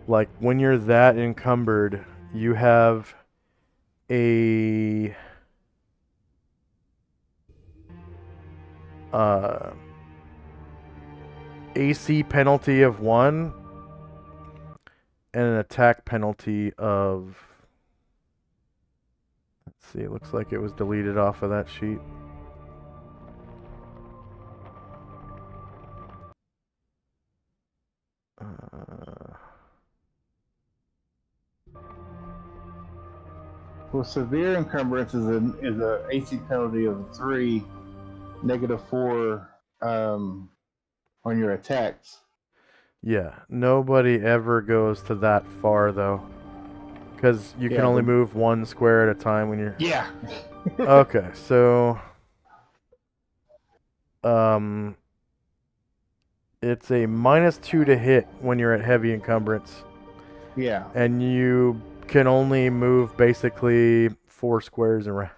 like when you're that encumbered, you have a AC penalty of 1 and an attack penalty of, let's see, it looks like it was deleted off of that sheet. Well, severe encumbrance is a AC penalty of 3, -4 on your attacks. Yeah, nobody ever goes to that far though, because you can Yeah, only but- move 1 square at a time when you're. Yeah. Okay, so it's a -2 to hit when you're at heavy encumbrance, Yeah. and you can only move basically 4 squares around.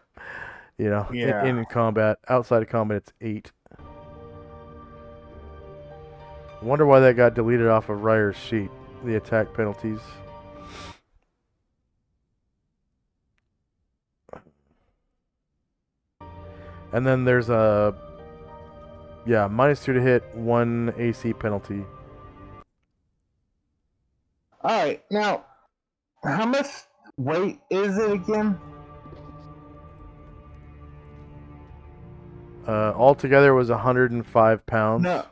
You know, Yeah. in combat. Outside of combat, it's 8. I wonder why that got deleted off of Ryer's sheet. The attack penalties. And then there's a, yeah, -2 to hit, 1 AC penalty. All right. Now, how much weight is it again? Altogether it was 105 pounds. No.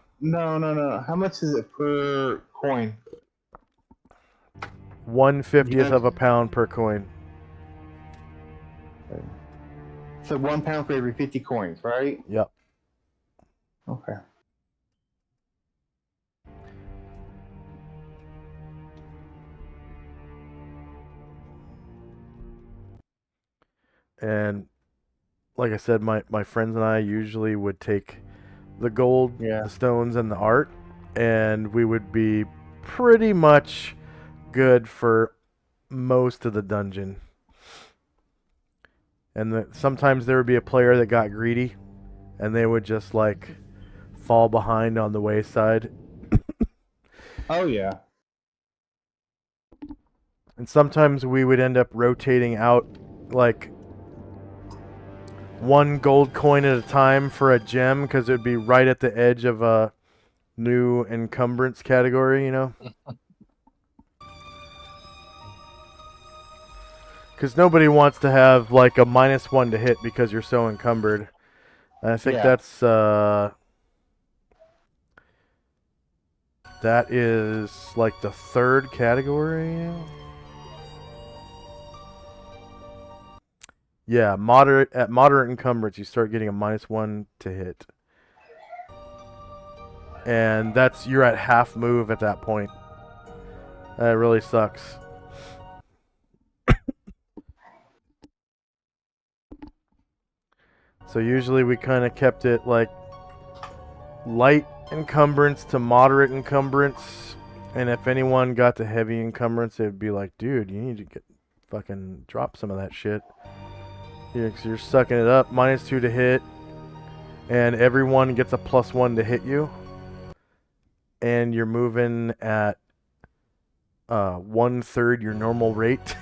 How much is it per coin? 1/50th Yeah. of a pound per coin. So 1 pound for every 50 coins, right? Yep. Okay. And like I said, my friends and I usually would take the gold, Yeah. the stones, and the art, and we would be pretty much good for most of the dungeon. And sometimes there would be a player that got greedy, and they would just like fall behind on the wayside. Oh yeah. And sometimes we would end up rotating out like 1 gold coin at a time for a gem, because it would be right at the edge of a new encumbrance category, you know? Because nobody wants to have like a -1 to hit because you're so encumbered. And I think Yeah. that's that is like the 3rd category. Yeah, at moderate encumbrance, you start getting a -1 to hit, and you're at half move at that point. That really sucks. So usually we kind of kept it like light encumbrance to moderate encumbrance, and if anyone got to heavy encumbrance, it'd be like, dude, you need to get fucking drop some of that shit. Yeah, 'cause you're sucking it up. -2 to hit, and everyone gets a +1 to hit you, and you're moving at 1/3 your normal rate.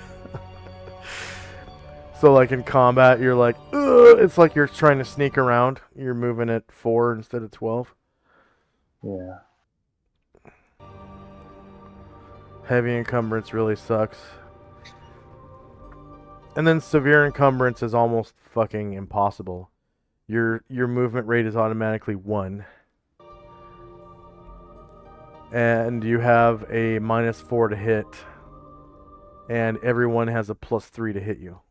So like in combat, you're like, ugh! It's like you're trying to sneak around. You're moving at 4 instead of 12. Yeah. Heavy encumbrance really sucks. And then severe encumbrance is almost fucking impossible. Your movement rate is automatically 1. And you have a -4 to hit. And everyone has a +3 to hit you.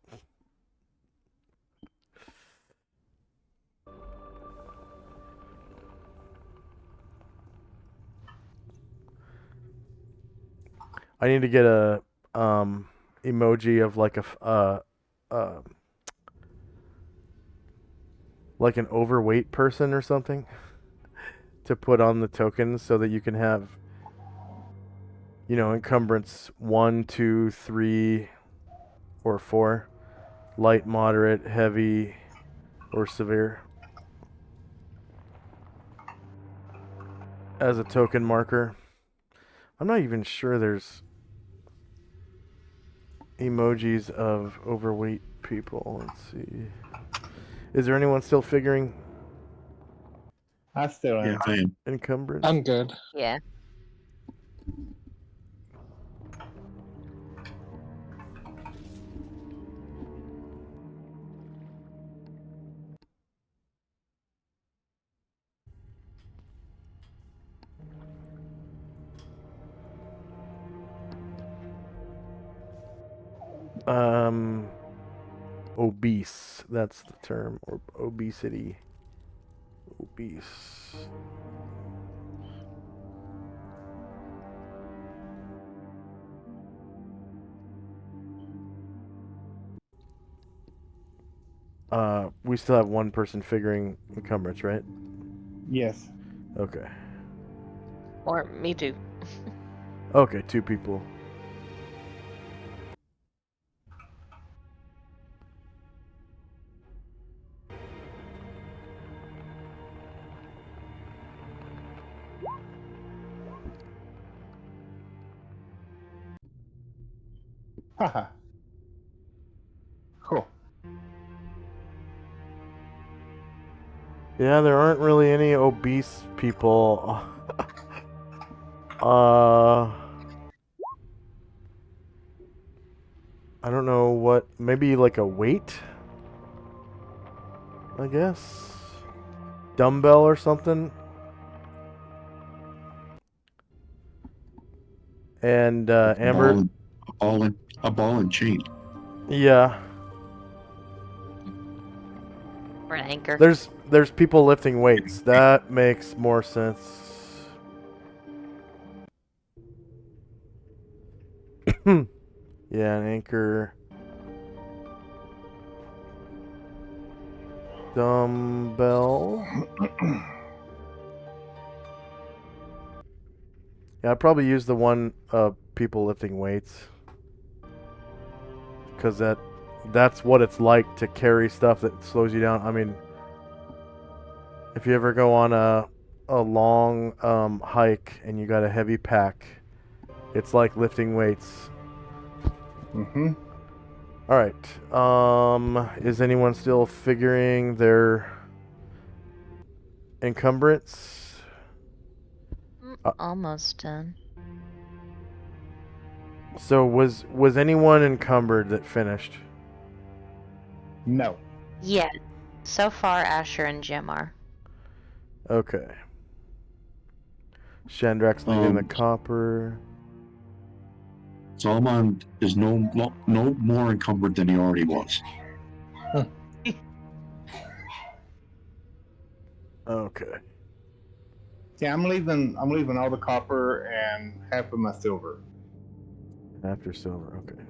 I need to get a emoji of like like an overweight person or something to put on the tokens so that you can have, you know, encumbrance 1, 2, 3, or 4, light, moderate, heavy, or severe as a token marker. I'm not even sure there's emojis of overweight people. Let's see. Is there anyone still figuring I still am. Yeah, I am. encumbrance? I'm good. Yeah. Obese. That's the term. Or obesity. Obese. We still have one person figuring encumbrance, right? Yes. Okay. Or me too. Okay, 2 people. Haha. Cool. Yeah, there aren't really any obese people. I don't know what. Maybe like a weight? I guess. Dumbbell or something? And Amber. A ball and chain. Yeah. Or an anchor. There's people lifting weights. That makes more sense. Yeah, an anchor. Dumbbell. Yeah, I'd probably use the one people lifting weights. Because that's what it's like to carry stuff that slows you down. I mean, if you ever go on a long hike and you got a heavy pack, it's like lifting weights. Mm-hmm. All right. Is anyone still figuring their encumbrance? Almost done. So was anyone encumbered that finished? No. Yeah. So far, Asher and Jim are. Okay. Shandrak's leaving the Um, copper. Solomon is no more encumbered than he already was. Okay. Yeah, I'm leaving all the copper and half of my silver. After silver, okay.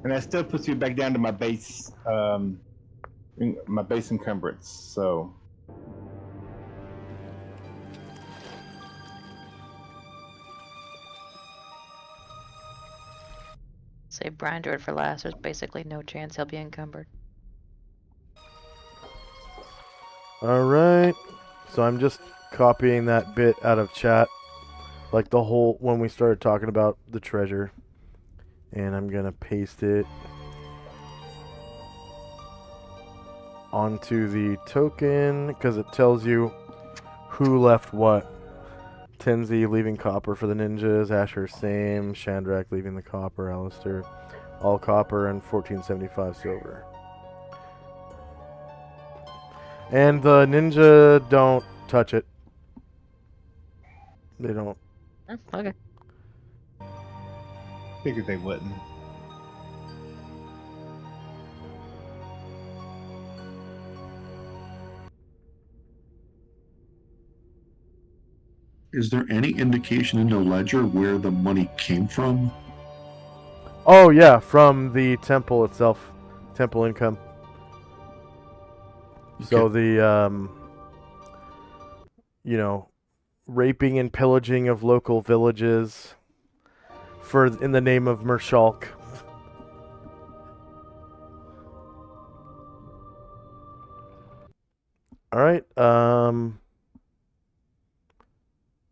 And that still puts you back down to my base, my base encumbrance. So Save Brian Druid for last. There's basically no chance he'll be encumbered. Alright. So I'm just copying that bit out of chat. Like the whole, when we started talking about the treasure. And I'm going to paste it onto the token because it tells you who left what. Tenzi leaving copper for the ninjas, Asher same, Shandrak leaving the copper, Alistair all copper and 1475 silver. And the ninja don't touch it. They don't. Okay. figured they wouldn't. Is there any indication in the ledger where the money came from? Oh yeah, from the temple itself, temple income. So the you know, raping and pillaging of local villages for in the name of Mershalk. All right.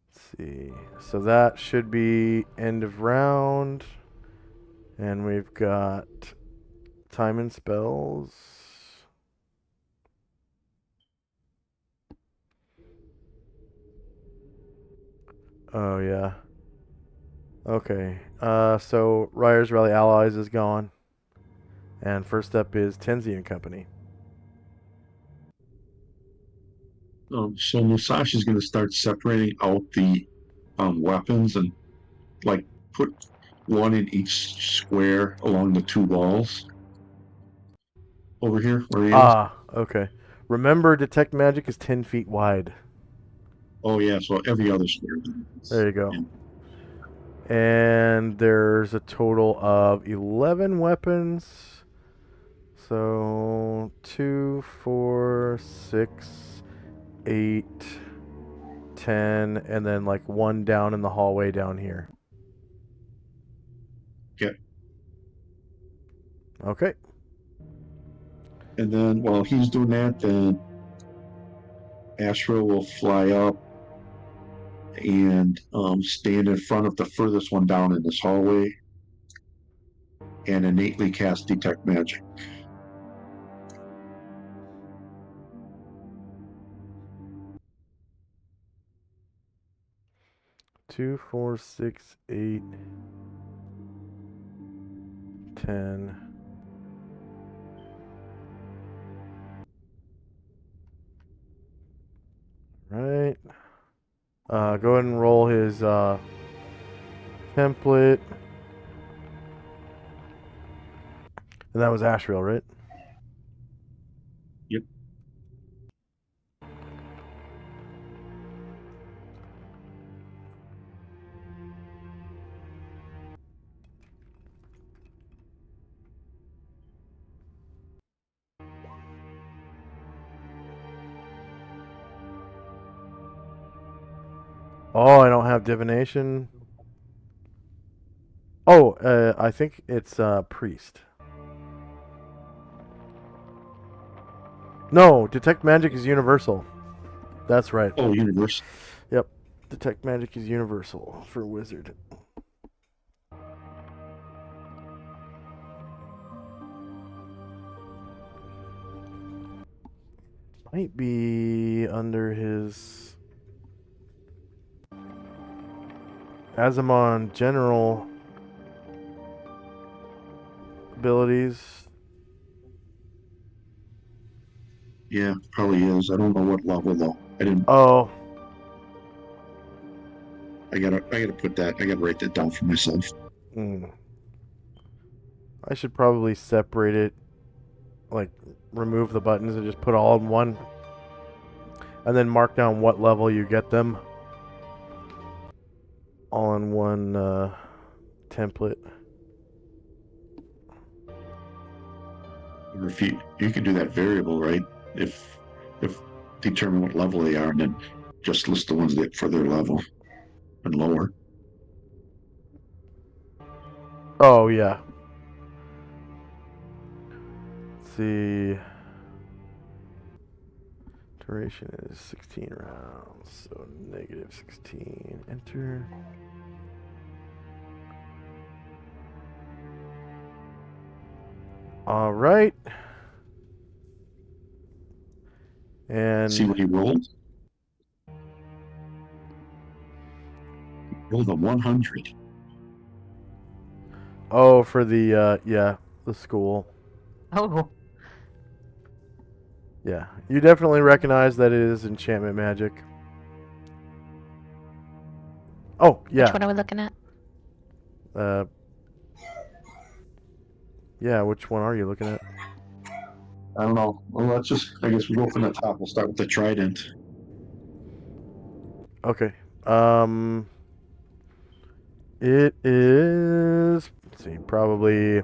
Let's see. So that should be end of round, and we've got time and spells. Oh yeah. Okay. So Ryer's Rally Allies is gone, and first up is Tenzi and Company. So Musashi's going to start separating out the weapons and like put one in each square along the two walls over here where he is. Ah, okay. Remember, detect magic is 10 feet wide. Oh yeah, so every other square. There you go. Yeah. And there's a total of 11 weapons. So 2, 4, 6, 8, 10, and then like one down in the hallway down here. Okay. Okay. And then while he's doing that, then Ashra will fly up and stand in front of the furthest one down in this hallway and innately cast Detect Magic. Two, 4, 6, 8, 10. Right. Go ahead and roll his template. And that was Ashriel, right? Yep. Oh, I don't have divination. Oh, I think it's priest. No, detect magic is universal. That's right. Oh, universe. Yep. Detect magic is universal for wizard. Might be under his Azamon general abilities. Yeah, probably is. I don't know what level though. I didn't. Oh, I gotta put that. I gotta write that down for myself. I should probably separate it, like remove the buttons and just put all in one, and then mark down what level you get them. All in one template. Or if you can do that variable, right? If determine what level they are, and then just list the ones that for their level and lower. Oh yeah. Let's see. Duration is 16 rounds, so negative 16. Enter. All right. And See what he rolled. Rolled a 100. oh, for the the school. Oh. Yeah, you definitely recognize that it is enchantment magic. Oh yeah. Which one are we looking at? Uh. Yeah, which one are you looking at? I don't know. Well, let's just. I guess we go from the top. We'll start with the trident. Okay. It is. Let's see. Probably.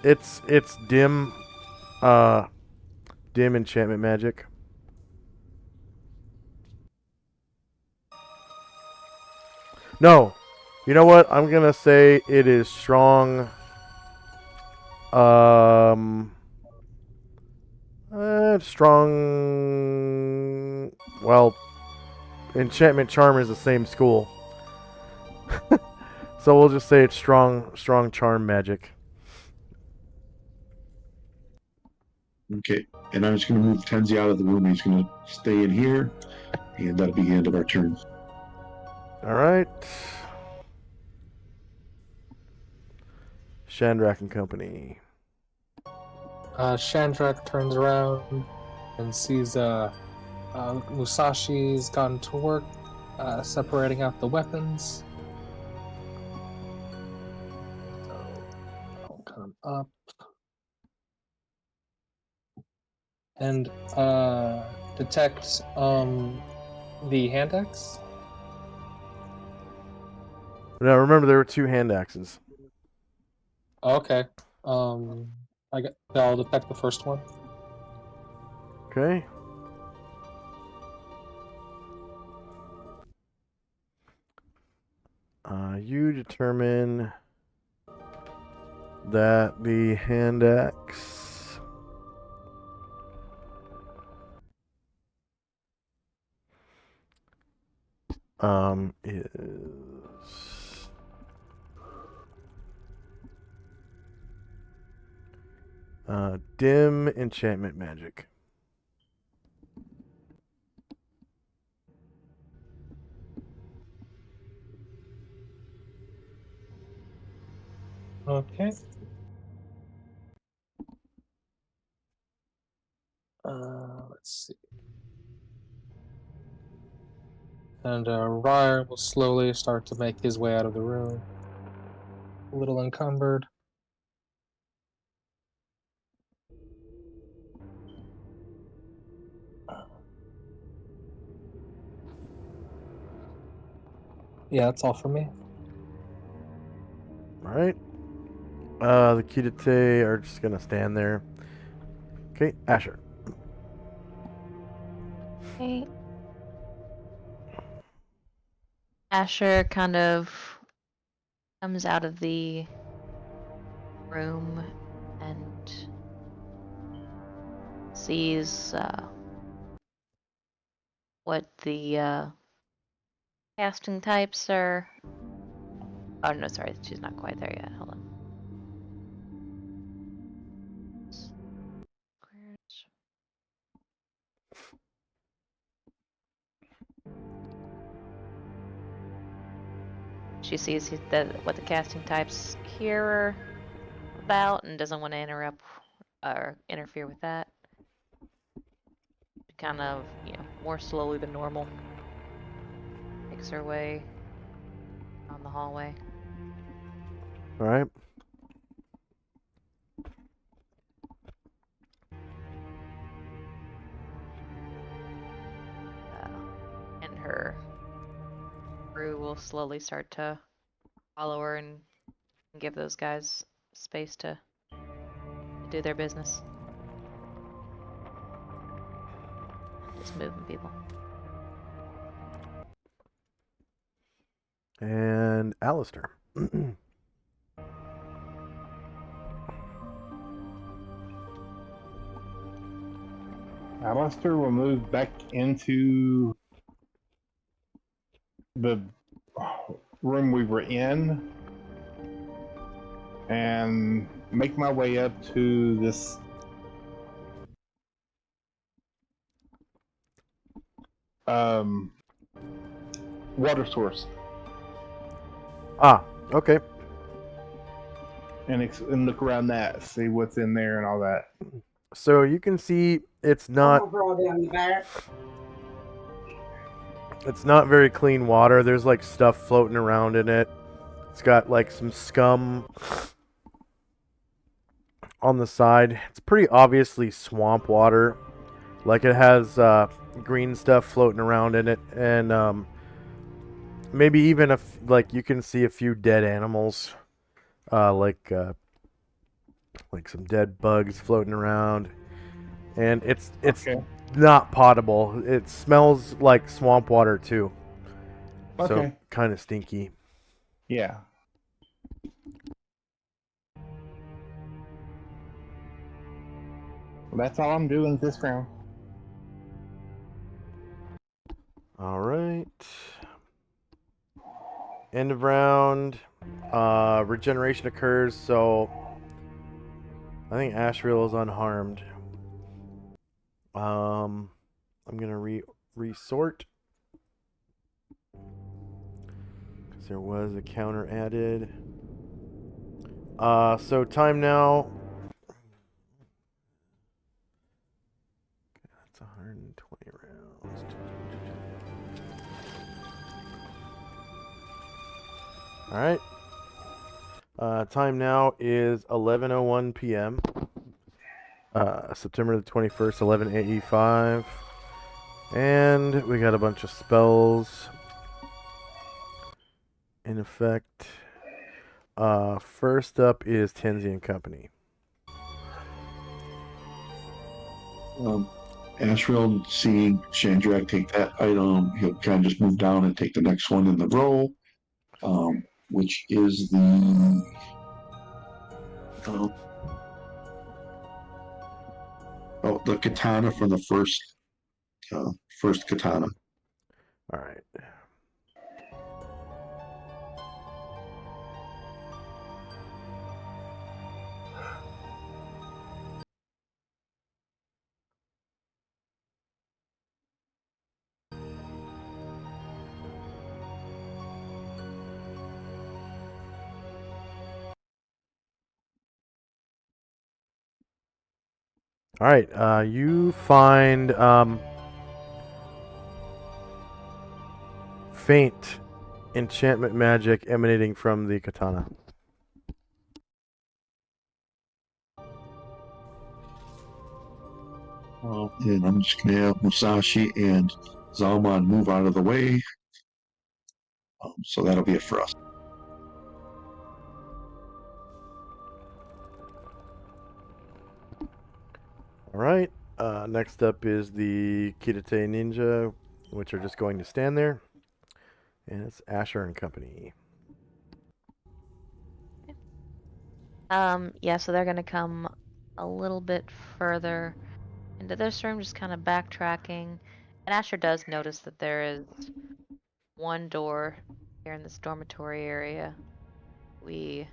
It's dim. Dim enchantment magic. No. You know what? I'm gonna say it is strong. Strong. Well, enchantment charm is the same school, so we'll just say it's strong charm magic. Okay. And I'm just going to move Tenzi out of the room. He's going to stay in here, and that'll be the end of our turn. All right. Shandrak and Company. Shandrak turns around and sees Musashi's gone to work, separating out the weapons. So I'll come up and detect the hand axe. Now remember, there were two hand axes. Okay. I'll detect the first one. Okay. You determine that the hand axe is dim enchantment magic. Okay. Let's see. And Ryer will slowly start to make his way out of the room. A little encumbered. Yeah, that's all for me. All right. The Kidate are just gonna stand there. Okay, Asher. Okay. Asher kind of comes out of the room and sees what the casting types are. Oh no, sorry, she's not quite there yet. Hold on. She sees what the casting types here are about and doesn't want to interrupt or interfere with that. Kind of, more slowly than normal. Makes her way down the hallway. All right. In her crew will slowly start to follow her and give those guys space to do their business. Just moving people. And Alistair. Alistair will move back into the room we were in and make my way up to this water source Ah, okay. and look around that, see what's in there and all that. So you can see it's not very clean water. There's like stuff floating around in it. It's got like some scum on the side. It's pretty obviously swamp water. Like it has green stuff floating around in it, and maybe even like you can see a few dead animals, like some dead bugs floating around, and it's Okay. not potable. It smells like swamp water too. So Okay. kind of stinky. Yeah. Well, that's all I'm doing this round. All right. End of round. Regeneration occurs, so I think Ashriel is unharmed. I'm gonna resort because there was a counter added. So time now. That's 120 rounds. All right. Time now is 11:01 p.m. September the 21st, 11:85. And we got a bunch of spells in effect. First up is Tenzi and Company. Asheville, seeing Shandrak take that item, he'll kind of just move down and take the next one in the row, which is the the katana from the first katana. All right. All right. You find faint enchantment magic emanating from the katana. And I'm just going to have Musashi and Zalman move out of the way. So that'll be it for us. All right. Next up is the Kirite Ninja, which are just going to stand there. And it's Asher and Company. Yeah, so they're gonna come a little bit further into this room, just kind of backtracking. And Asher does notice that there is one door here in this dormitory area we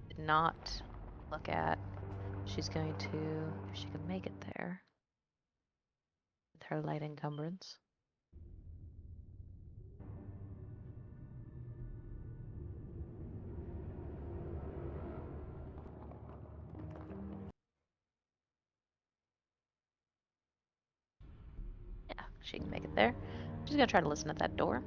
did not look at. She's going to, if she can make it there, with her light encumbrance. Yeah, she can make it there. She's gonna try to listen at that door.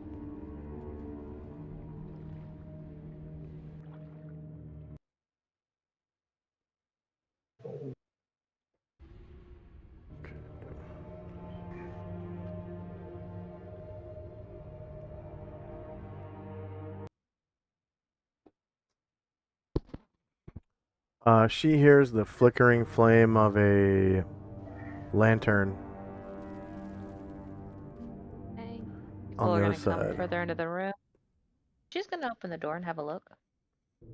She hears the flickering flame of a lantern Okay. People on are the other gonna come side. further into the room. She's gonna open the door and have a look.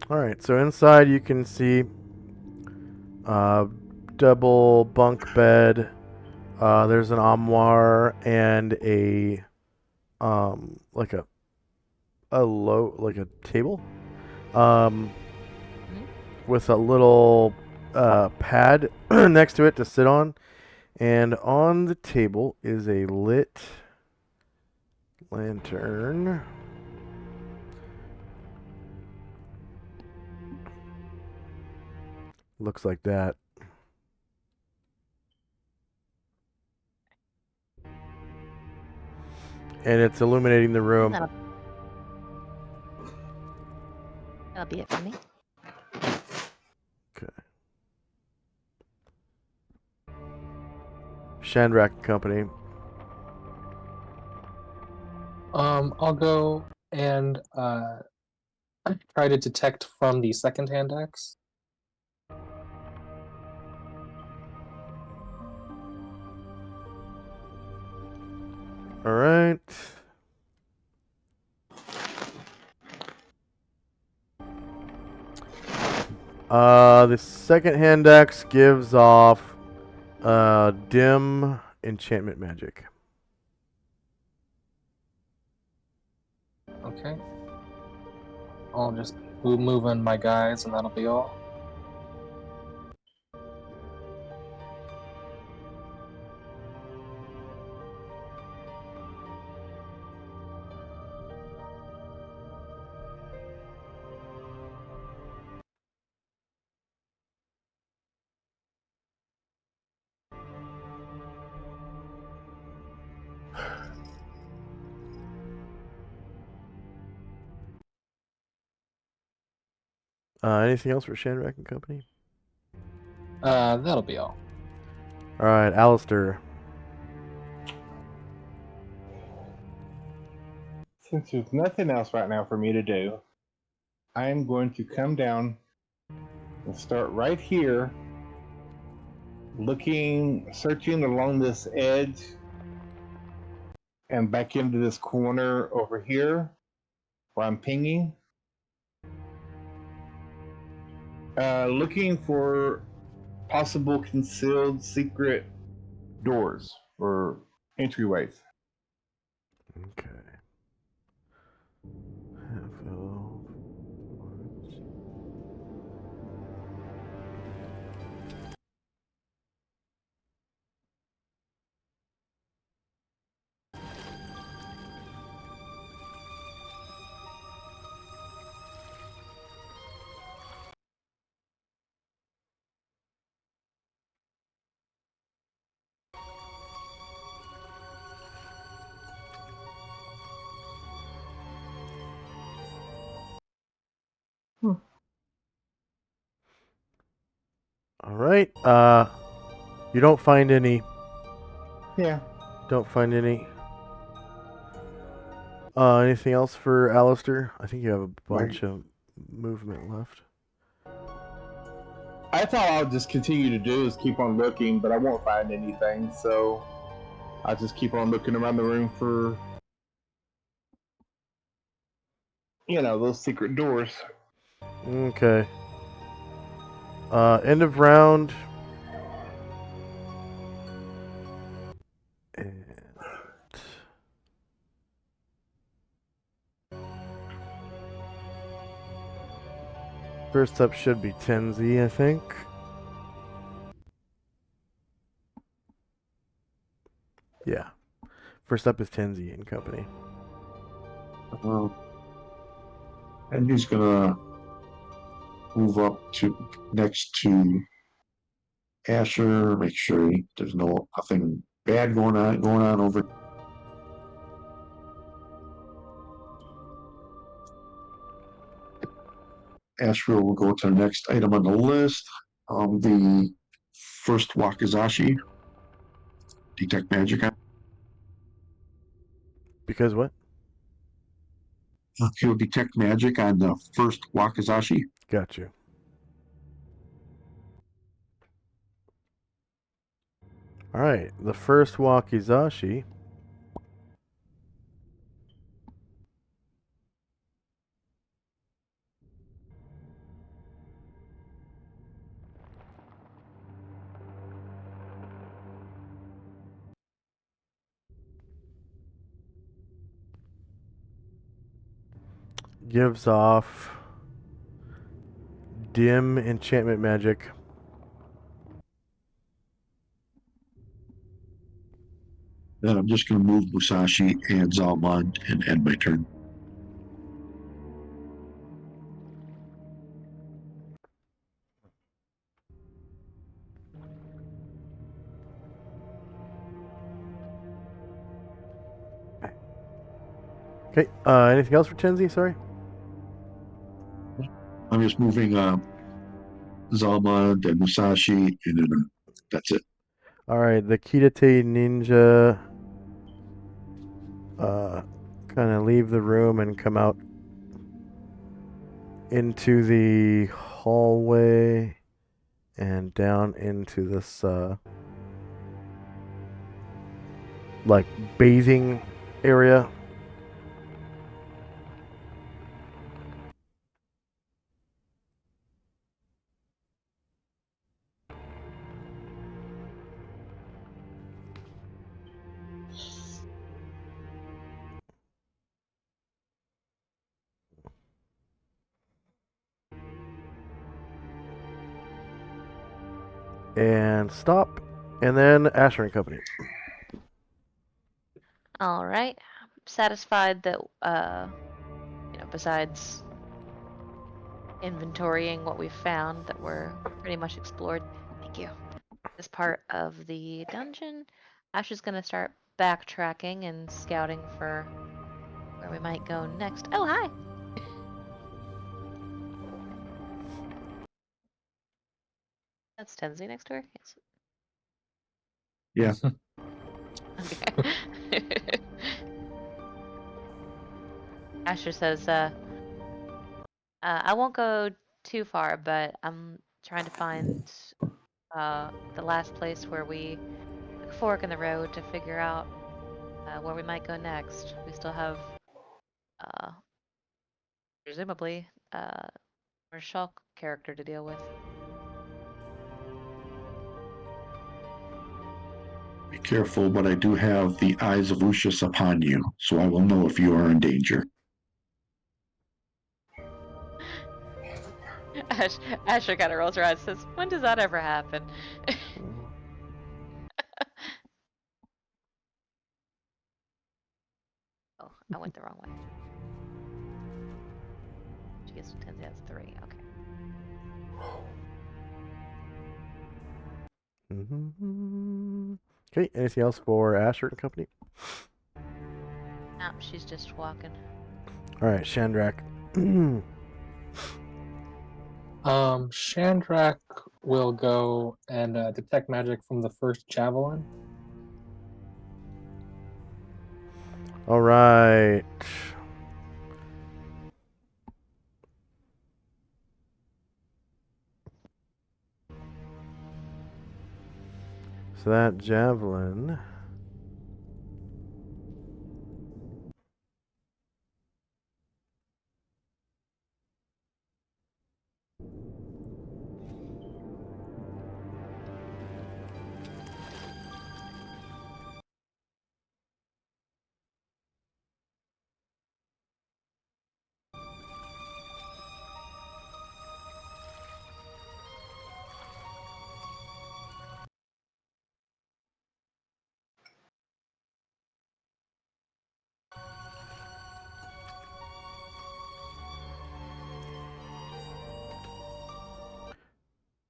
Alright, so inside you can see double bunk bed. There's an armoire and a like a table um Mhm. with a little pad next to it to sit on, and on the table is a lit lantern. Looks like that. And it's illuminating the room. That'll be it for me. Shandrak and Company. I'll go and try to detect from the second-hand axe. Alright. The second hand axe gives off dim enchantment magic. Okay. I'll just move in my guys, and that'll be all. Anything else for Shandrak and Company? That'll be all. Alright, Alistair. Since there's nothing else right now for me to do, I am going to come down and start right here, searching along this edge and back into this corner over here where I'm pinging. Looking for possible concealed secret doors or entryways. Okay. Alright, you don't find any. Yeah. Don't find any. Anything else for Alistair? I think you have a bunch of movement left. I thought I'll just continue to do is keep on looking, but I won't find anything, so I'll just keep on looking around the room for, those secret doors. Okay. End of round. And first up should be Tenzi, I think. Yeah. First up is Tenzi and Company. And he's gonna move up to next to Asher, make sure there's nothing bad going on over. Asher will go to the next item on the list. The first Wakizashi. Detect magic. Because what? He'll detect magic on the first Wakizashi. Got you. All right, the first wakizashi gives off dim enchantment magic. Then I'm just going to move Musashi and Zalman and end my turn. Okay, anything else for Tenzi? Sorry. I'm just moving Zalman and Musashi, and then that's it. All right, the Kidate ninja kind of leave the room and come out into the hallway and down into this like bathing area. And stop. And then Asher and Company. All right. Satisfied that besides inventorying what we've found, that we're pretty much explored. Thank you. This part of the dungeon, Asher's gonna start backtracking and scouting for where we might go next. Oh, hi. That's Tenzi next door. Yes. Yeah. Okay. Asher says, I won't go too far, but I'm trying to find the last place where we took a fork in the road to figure out where we might go next. We still have, presumably, our Shulk character to deal with. Be careful, but I do have the eyes of Lucius upon you, so I will know if you are in danger. Asher kind of rolls her eyes and says, when does that ever happen? Oh, I went the wrong way. She gets 10, that's 3. Okay. Okay, anything else for Asher and Company? No, she's just walking. All right, Shandrak. Shandrak will go and detect magic from the first javelin. All right. So that javelin.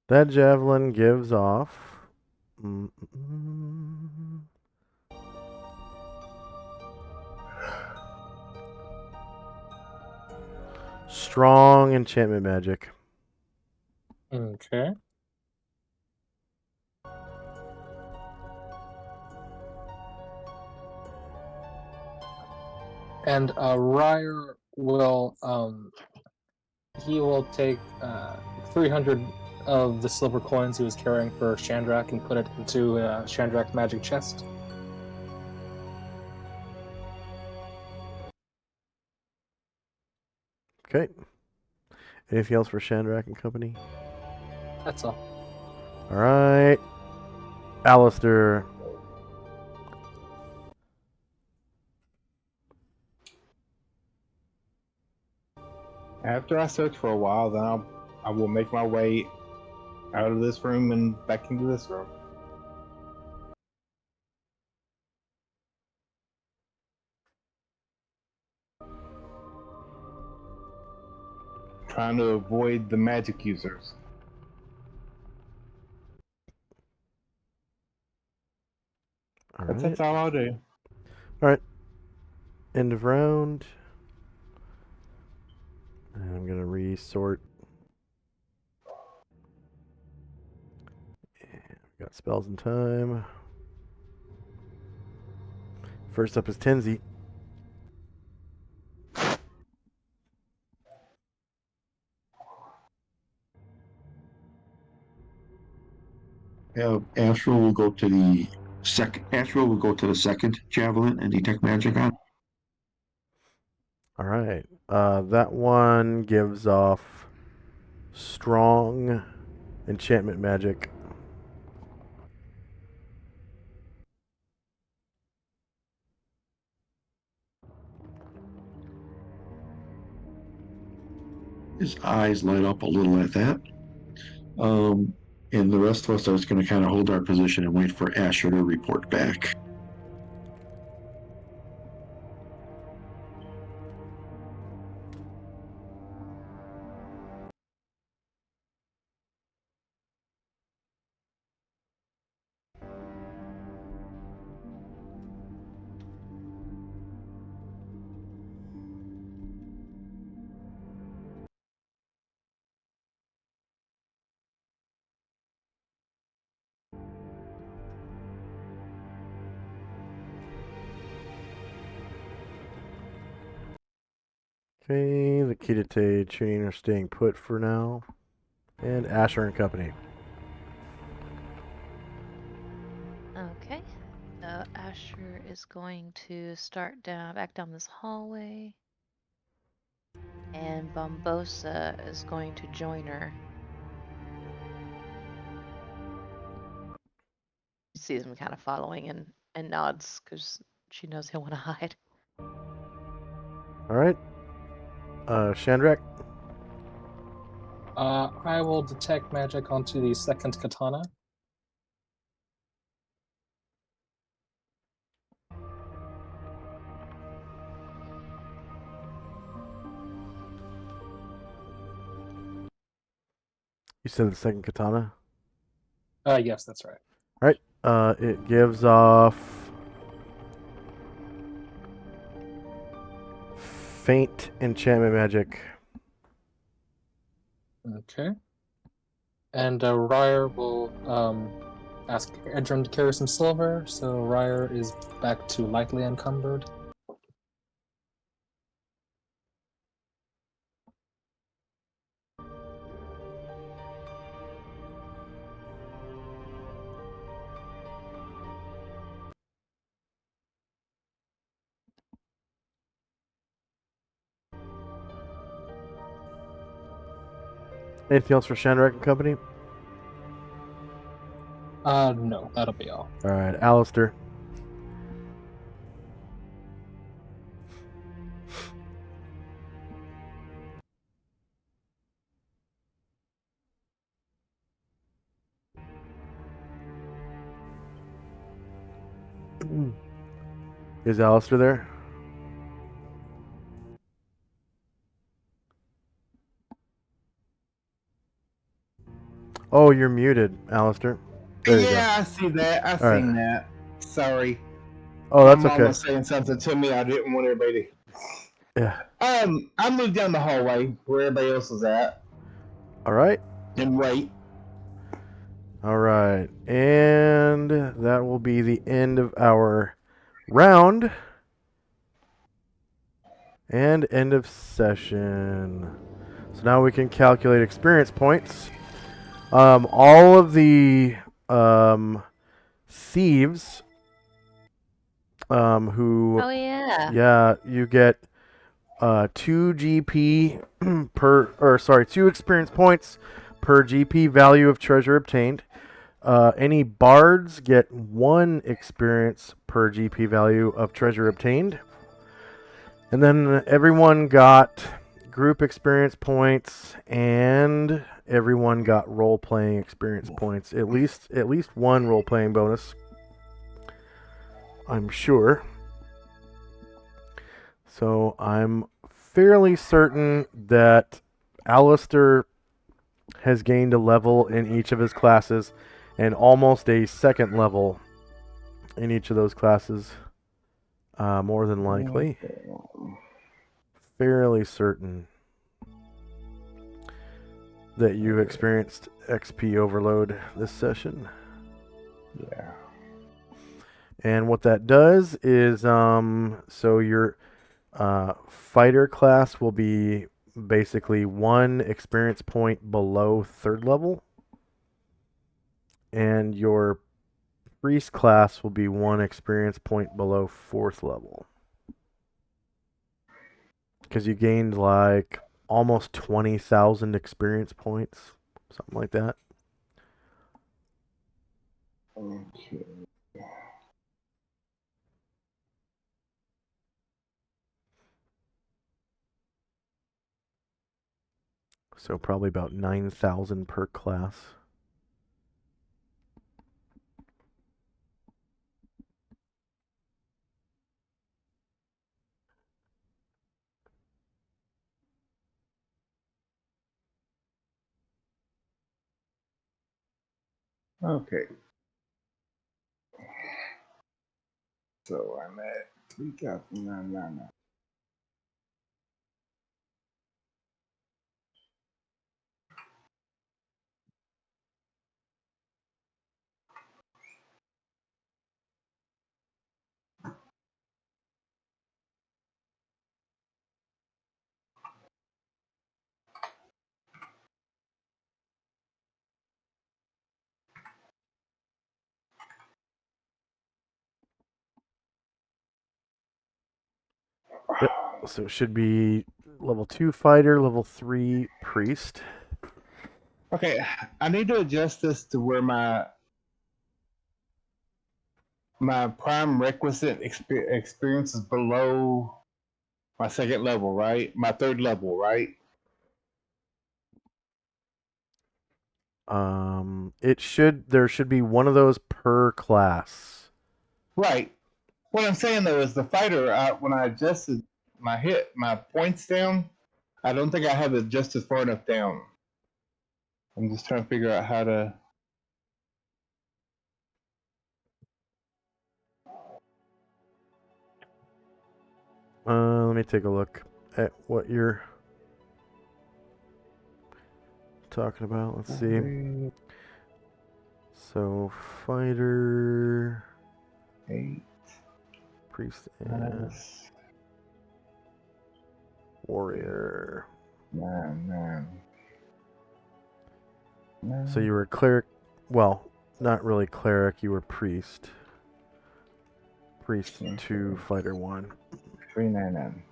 That javelin gives off. Strong enchantment magic. Okay. And Ryer will he will take 300 of the silver coins he was carrying for Chandrak and put it into Chandrak's magic chest. Okay. Anything else for Chandrak and company? That's all. All right. Alistair. After I search for a while, then I will make my way out of this room and back into this room. Trying to avoid the magic users. All That's right. all I'll do. All right. End of round. And I'm going to resort. Got spells and time. First up is Tenzi. Astral will go to the second. Astral will go to the second javelin and detect magic on. All right. That one gives off strong enchantment magic. His eyes light up a little at that. And the rest of us are just going to kind of hold our position and wait for Asher to report back. Okay, the Kidate tuning are staying put for now. And Asher and company. Okay. Asher is going to start back down this hallway. And Bombosa is going to join her. She sees him kind of following and nods because she knows he'll want to hide. All right. Chandrak. I will detect magic onto the second katana. You said the second katana. Yes, that's right. All right. It gives off faint enchantment magic. Okay. And Ryer will ask Edrin to carry some silver, so Ryer is back to lightly encumbered. Anything else for Chandrak and company? No, that'll be all. All right, Alistair. Is Alistair there? Oh, you're muted, Alistair. There you go. Yeah, I see that. I All right. seen that. Sorry. Oh, that's My mom okay. was saying something to me. I didn't want everybody Yeah. to. I moved down the hallway where everybody else was at All right. and wait. All right. And that will be the end of our round. And end of session. So now we can calculate experience points. All of the thieves who Oh yeah. yeah, you get 2 GP per 2 experience points per GP value of treasure obtained. Any bards get 1 experience per GP value of treasure obtained. And then everyone got group experience points, and everyone got role playing experience points. At least 1 role playing bonus, I'm sure. So I'm fairly certain that Alistair has gained a level in each of his classes, and almost a second level in each of those classes. More than likely. Fairly certain that you experienced XP overload this session. Yeah. And what that does is, so your fighter class will be basically 1 experience point below 3rd level, and your priest class will be 1 experience point below 4th level. Because you gained like almost 20,000 experience points, something like that. Okay. So probably about 9,000 per class. Okay. So I'm at 3,999. Yep. So it should be level 2 fighter, level 3 priest. Okay, I need to adjust this to where my prime requisite experience is below my 2nd level, right? My 3rd level, right? There should be one of those per class. Right. What I'm saying though is the fighter. When I adjusted my points down, I don't think I have it adjusted far enough down. I'm just trying to figure out how to. Let me take a look at what you're talking about. Let's see. So fighter, 8 priest, and minus warrior. 9. So you were cleric. Well, not really cleric. You were priest. Priest 2, fighter 1. 399.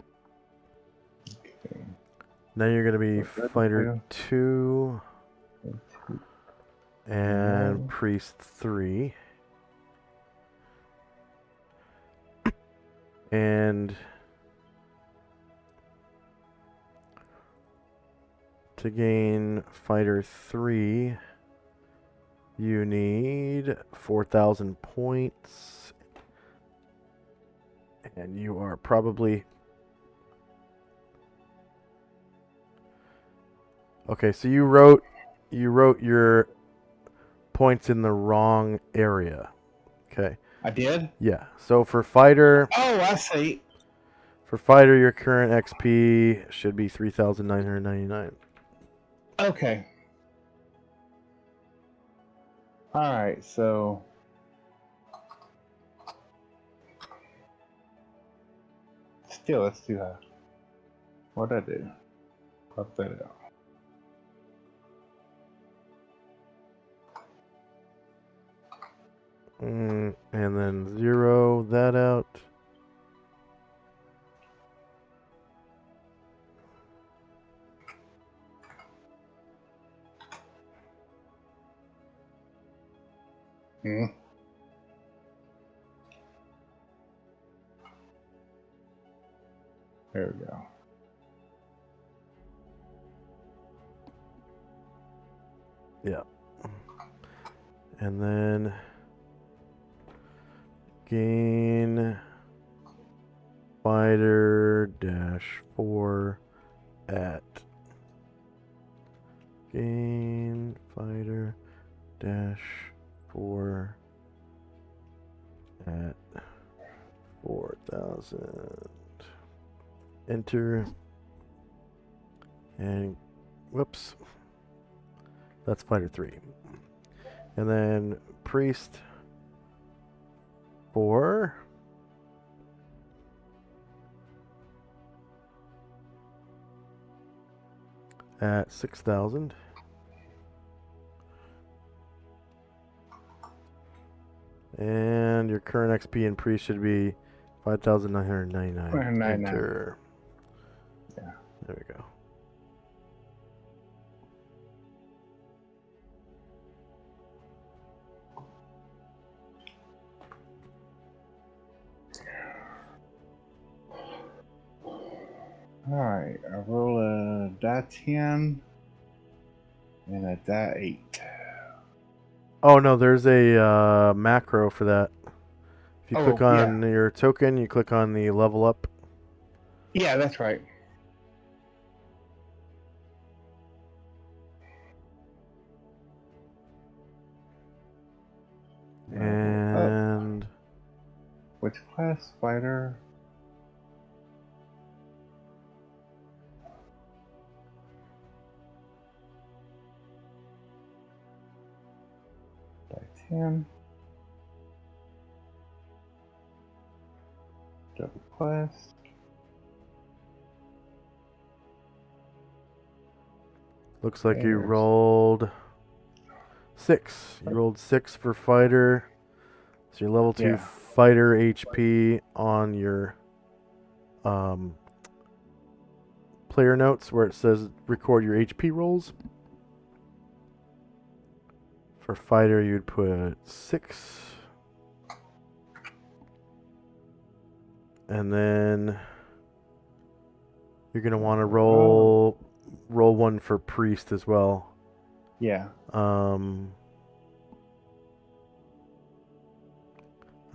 Okay. Now you're gonna be So fighter 2 and Nine. priest 3. And to gain fighter 3, you need 4,000 points. And you are probably... Okay, so you wrote your points in the wrong area. Okay. I did? Yeah. So for fighter, Oh, I see. your current XP should be 3,999. Okay. Alright, so. Still, that's too high. What'd I do? Pop that out. And then 0 that out. Hmm. There we go. Yeah. And then gain fighter -4 at gain fighter -4 at 4,000. Enter. And whoops. That's fighter 3. And then priest 4 at 6,000. And your current XP in priest should be 5,999. 999. Enter. Yeah. There we go. Alright, I roll a die 10 and a die 8. Oh no, there's a macro for that. If you Oh, click on your token, you click on the level up. Yeah, that's right. And Which class? Fighter? Die 10. Double class. looks like you There's- rolled 6. You rolled 6 for fighter. So your level 2 Yeah. fighter HP on your player notes where it says record your HP rolls. For fighter, you'd put 6. And then you're going to want to roll 1 for priest as well. Yeah. I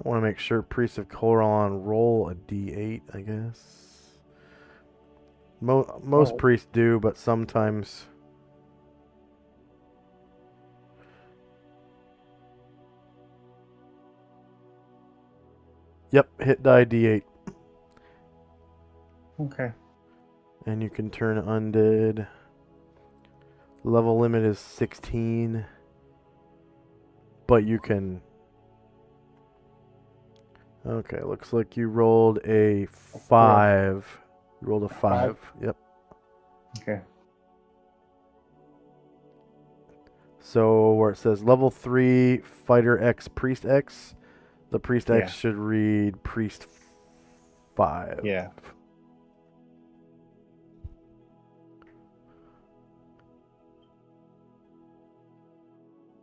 want to make sure priest of Coloron roll a d8, I guess. Most priests do, but sometimes. Yep, hit die d8. Okay. And you can turn undead. Level limit is 16. But you can. Okay, looks like you rolled a 5. You rolled a 5. Yep. Okay. So where it says level 3 fighter X priest X, the priest X should read priest 5. Yeah.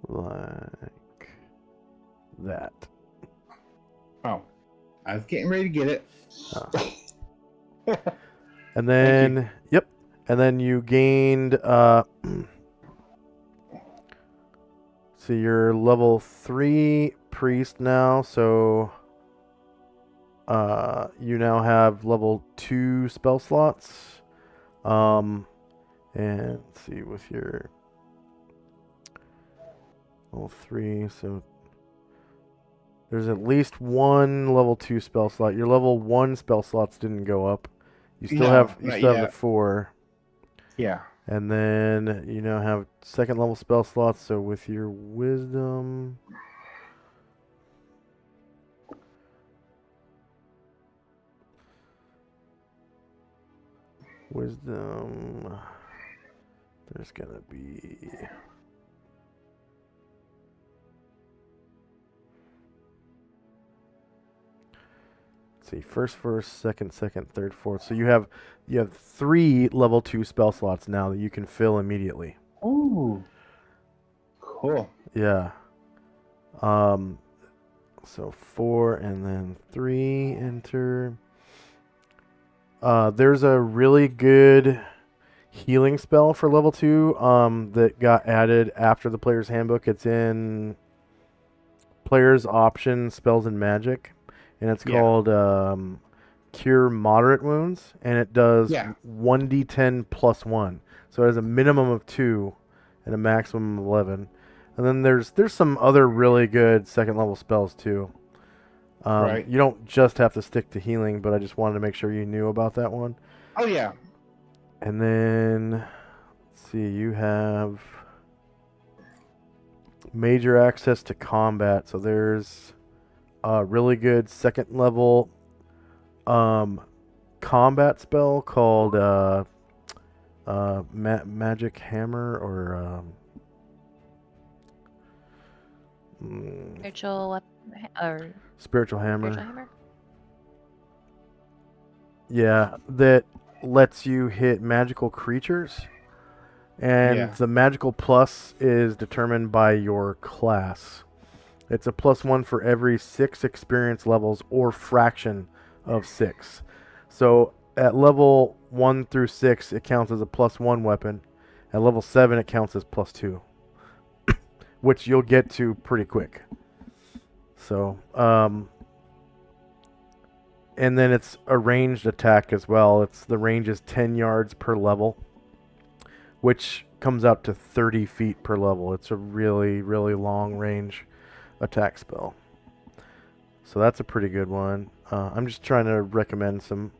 Like that. Oh, I was getting ready to get it. And then, yep. And then you gained, so you're level 3 priest now, so you now have level 2 spell slots. And let's see, with your level 3, so there's at least one level 2 spell slot. Your level 1 spell slots didn't go up. You still have the 4. Yeah. And then you now have second level spell slots, so with your wisdom, there's gonna be let's see, first, second, third, fourth. So you have 3 level 2 spell slots now that you can fill immediately. Ooh. Cool. Yeah. So 4 and then 3 enter. There's a really good healing spell for level 2 that got added after the player's handbook. It's in player's option spells and magic, and it's Yeah. called cure moderate wounds, and it does Yeah. 1d10 plus 1. So it has a minimum of 2 and a maximum of 11. And then there's some other really good second level spells too. Right. You don't just have to stick to healing, but I just wanted to make sure you knew about that one. Oh yeah. And then, let's see, you have major access to combat. So there's a really good second level combat spell called Magic Hammer or Spiritual weapon or Spiritual Hammer. spiritual hammer. Yeah, that lets you hit magical creatures. And Yeah. the magical plus is determined by your class. It's a +1 for every 6 experience levels or fraction of 6. So at level 1 through 6, it counts as a +1 weapon. At level 7, it counts as +2, which you'll get to pretty quick. So, and then it's a ranged attack as well. The range is 10 yards per level, which comes out to 30 feet per level. It's a really, really long range attack spell. So that's a pretty good one. I'm just trying to recommend some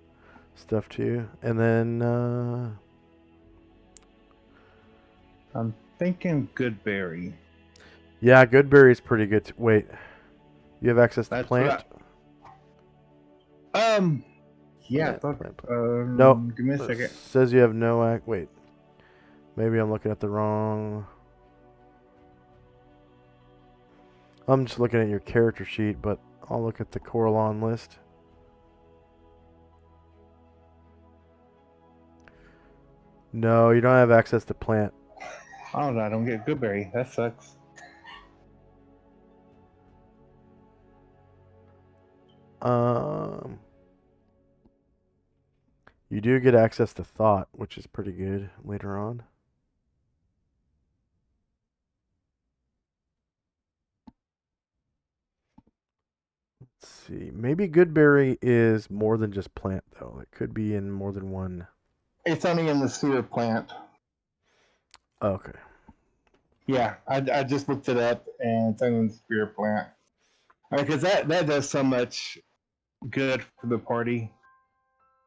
stuff to you. And then, I'm thinking Goodberry. yeah, Goodberry's pretty good. Wait, you have access to That's plant? Yeah. I Plant, thought, plant. no. No, Give me a it second. says you have no wait. Maybe I'm looking at the wrong... I'm just looking at your character sheet, but I'll look at the Coralon list. No, you don't have access to plant. Oh, I don't get Goodberry. That sucks. You do get access to thought, which is pretty good later on. Let's see. Maybe Goodberry is more than just plant, though. It could be in more than one. It's only in the sphere plant. Okay. Yeah, I just looked it up, and it's only in the sphere plant. Because that does so much good for the party.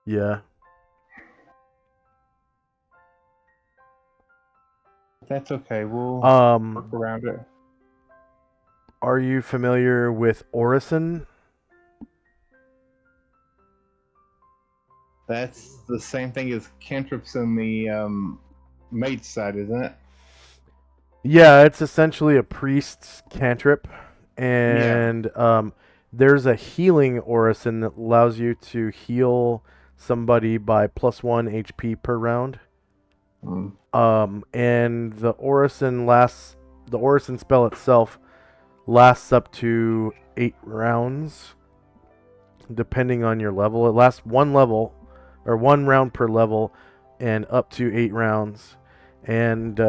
Yeah. That's okay. We'll work around it. Are you familiar with Orison? That's the same thing as cantrips in the mage side, isn't it? Yeah, it's essentially a priest's cantrip, and there's a healing orison that allows you to heal somebody by +1 HP per round. And the orison spell itself lasts up to 8 rounds, depending on your level. It lasts 1 round per level, and up to 8 rounds, and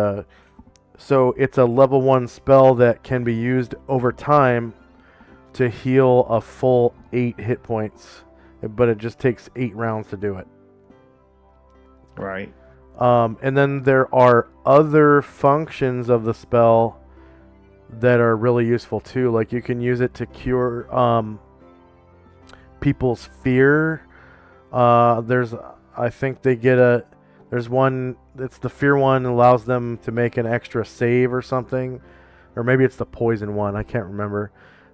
so it's a level 1 spell that can be used over time to heal a full 8 hit points, but it just takes 8 rounds to do it. Right. And then there are other functions of the spell that are really useful too. Like you can use it to cure people's fear. I think they get there's one, it's the fear one, allows them to make an extra save or something. Or maybe it's the poison one, I can't remember.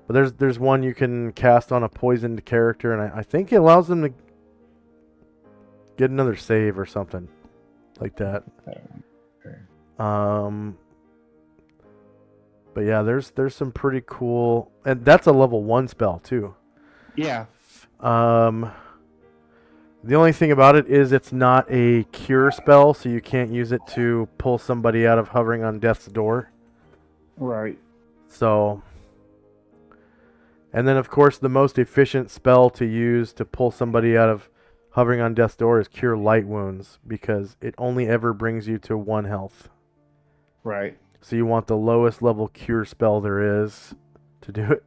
But there's one you can cast on a poisoned character, and I think it allows them to get another save or something like that. Okay. But yeah, there's some pretty cool, and that's a level 1 spell too. Yeah. The only thing about it is it's not a cure spell, so you can't use it to pull somebody out of hovering on death's door. Right. So, and then of course the most efficient spell to use to pull somebody out of hovering on death's door is cure light wounds, because it only ever brings you to 1 health. Right. So you want the lowest level cure spell there is to do it,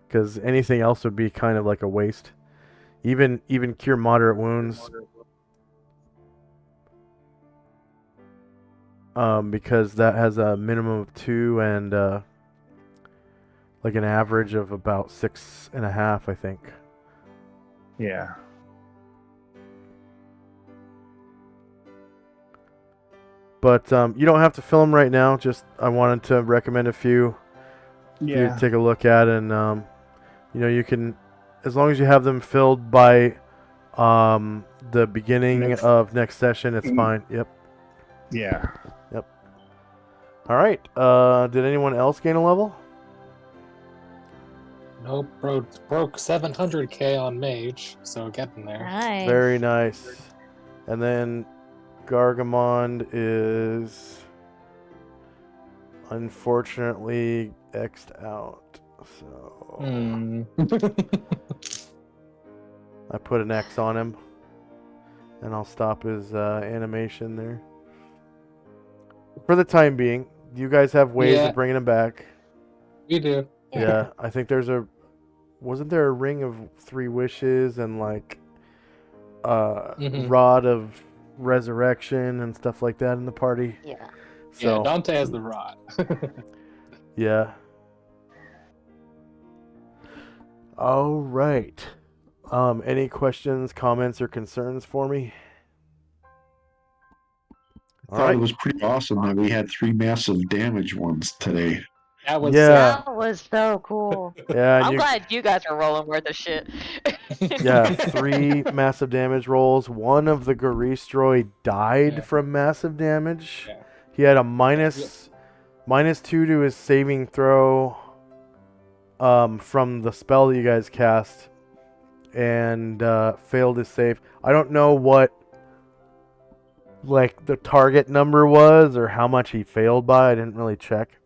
because anything else would be kind of like a waste. Even cure moderate wounds, because that has a minimum of 2 and like an average of about 6.5, I think. Yeah. But you don't have to fill them right now. Just I wanted to recommend a few for you Yeah. to take a look at, and you can, as long as you have them filled by the beginning of next session, it's fine. Yep. Yeah. All right. Did anyone else gain a level? Nope, broke 700k on mage, so getting there. Nice. Very nice. And then Gargamond is unfortunately X'd out. So I put an X on him, and I'll stop his animation there. For the time being, you guys have ways Yeah. of bringing him back. We do. Yeah, I think wasn't there a ring of 3 wishes and like rod of resurrection and stuff like that in the party? Yeah. So Yeah, Dante has the rod. yeah. All right. Any questions, comments, or concerns for me? I thought it was pretty awesome that we had 3 massive damage ones today. That was Yeah. That was so cool. Yeah, and I'm glad you guys are rolling worth of shit. yeah, 3 massive damage rolls. One of the Garistroid died Yeah. from massive damage. Yeah. He had a minus 2 to his saving throw from the spell that you guys cast, and failed his save. I don't know what like the target number was or how much he failed by. I didn't really check.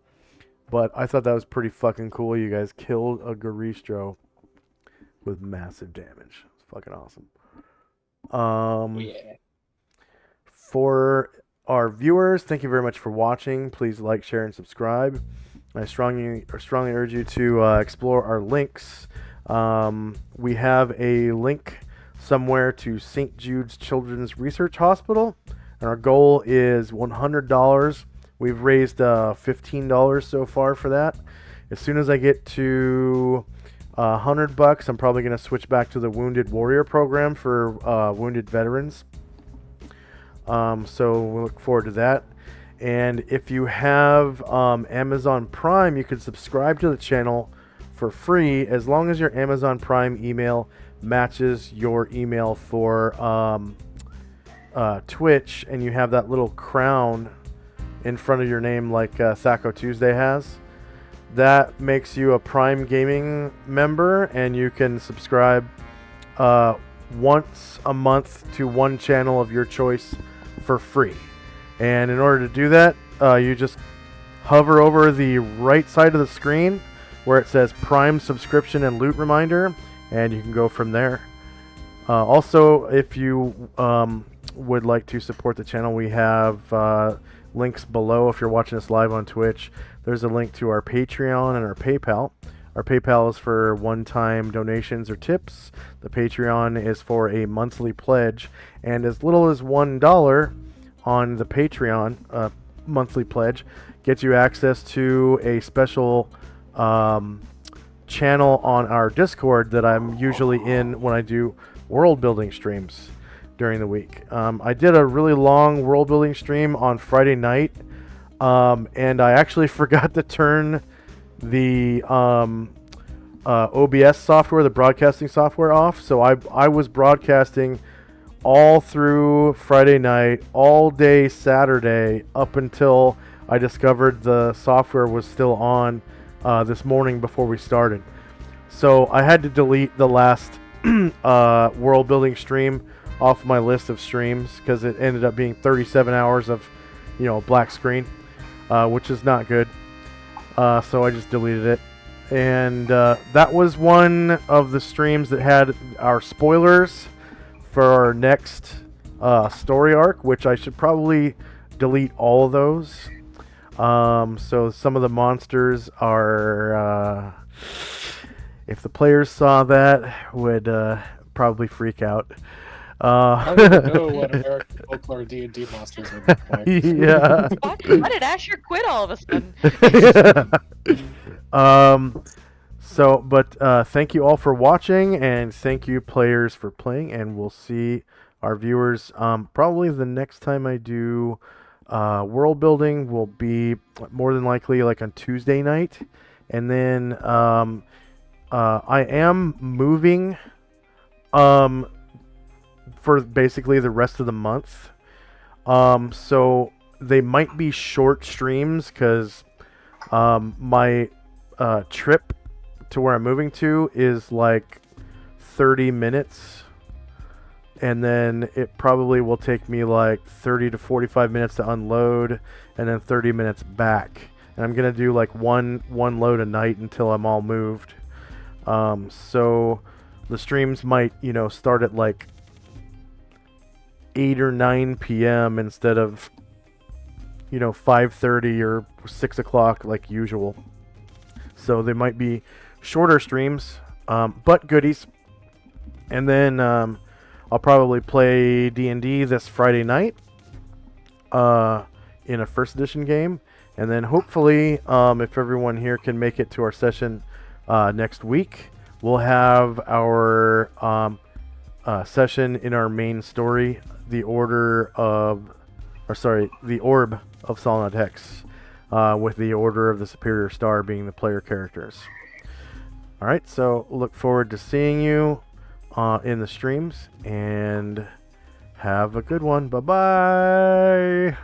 But I thought that was pretty fucking cool. You guys killed a Garistro with massive damage. It's fucking awesome. Yeah. For our viewers, thank you very much for watching. Please like, share, and subscribe. I strongly urge you to explore our links. We have a link somewhere to St. Jude's Children's Research Hospital, and our goal is $100. We've raised $15 so far for that. As soon as I get to $100, I'm probably going to switch back to the Wounded Warrior program for wounded veterans. So we look forward to that. And if you have Amazon Prime, you can subscribe to the channel for free as long as your Amazon Prime email matches your email for Twitch, and you have that little crown in front of your name like Thaco Tuesday has. That makes you a Prime Gaming member, and you can subscribe once a month to one channel of your choice for free. And in order to do that, you just hover over the right side of the screen where it says Prime subscription and loot reminder, and you can go from there. Also, if you would like to support the channel, we have links below. If you're watching us live on Twitch, there's a link to our Patreon and our PayPal. Our PayPal is for one-time donations or tips. The Patreon is for a monthly pledge, and as little as $1 on the Patreon monthly pledge gets you access to a special channel on our Discord that I'm usually in when I do world building streams during the week. I did a really long world building stream on Friday night, and I actually forgot to turn the OBS software, the broadcasting software, off. So I was broadcasting all through Friday night, all day Saturday, up until I discovered the software was still on this morning before we started. So I had to delete the last world building stream off my list of streams because it ended up being 37 hours of, black screen, which is not good. So I just deleted it. And that was one of the streams that had our spoilers for our next story arc, which I should probably delete all of those. So some of the monsters are, if the players saw that, would probably freak out. I don't even know what American folklore D&D monsters would look like. Yeah. Why did Asher quit all of a sudden? But thank you all for watching, and thank you players for playing, and we'll see our viewers probably the next time I do world building will be more than likely like on Tuesday night, and then I am moving for basically the rest of the month, so they might be short streams because my trip to where I'm moving to is like 30 minutes, and then it probably will take me like 30 to 45 minutes to unload, and then 30 minutes back. And I'm gonna do like one load a night until I'm all moved. So the streams might, start at like 8 or 9 p.m. instead of 5:30 or 6 o'clock like usual. So they might be shorter streams, but goodies. And then I'll probably play D&D this Friday night in a first edition game. And then hopefully, if everyone here can make it to our session next week, we'll have our session in our main story, the Orb of Solynod Hex, with the Order of the Superior Star being the player characters. Alright, so look forward to seeing you in the streams, and have a good one. Bye-bye!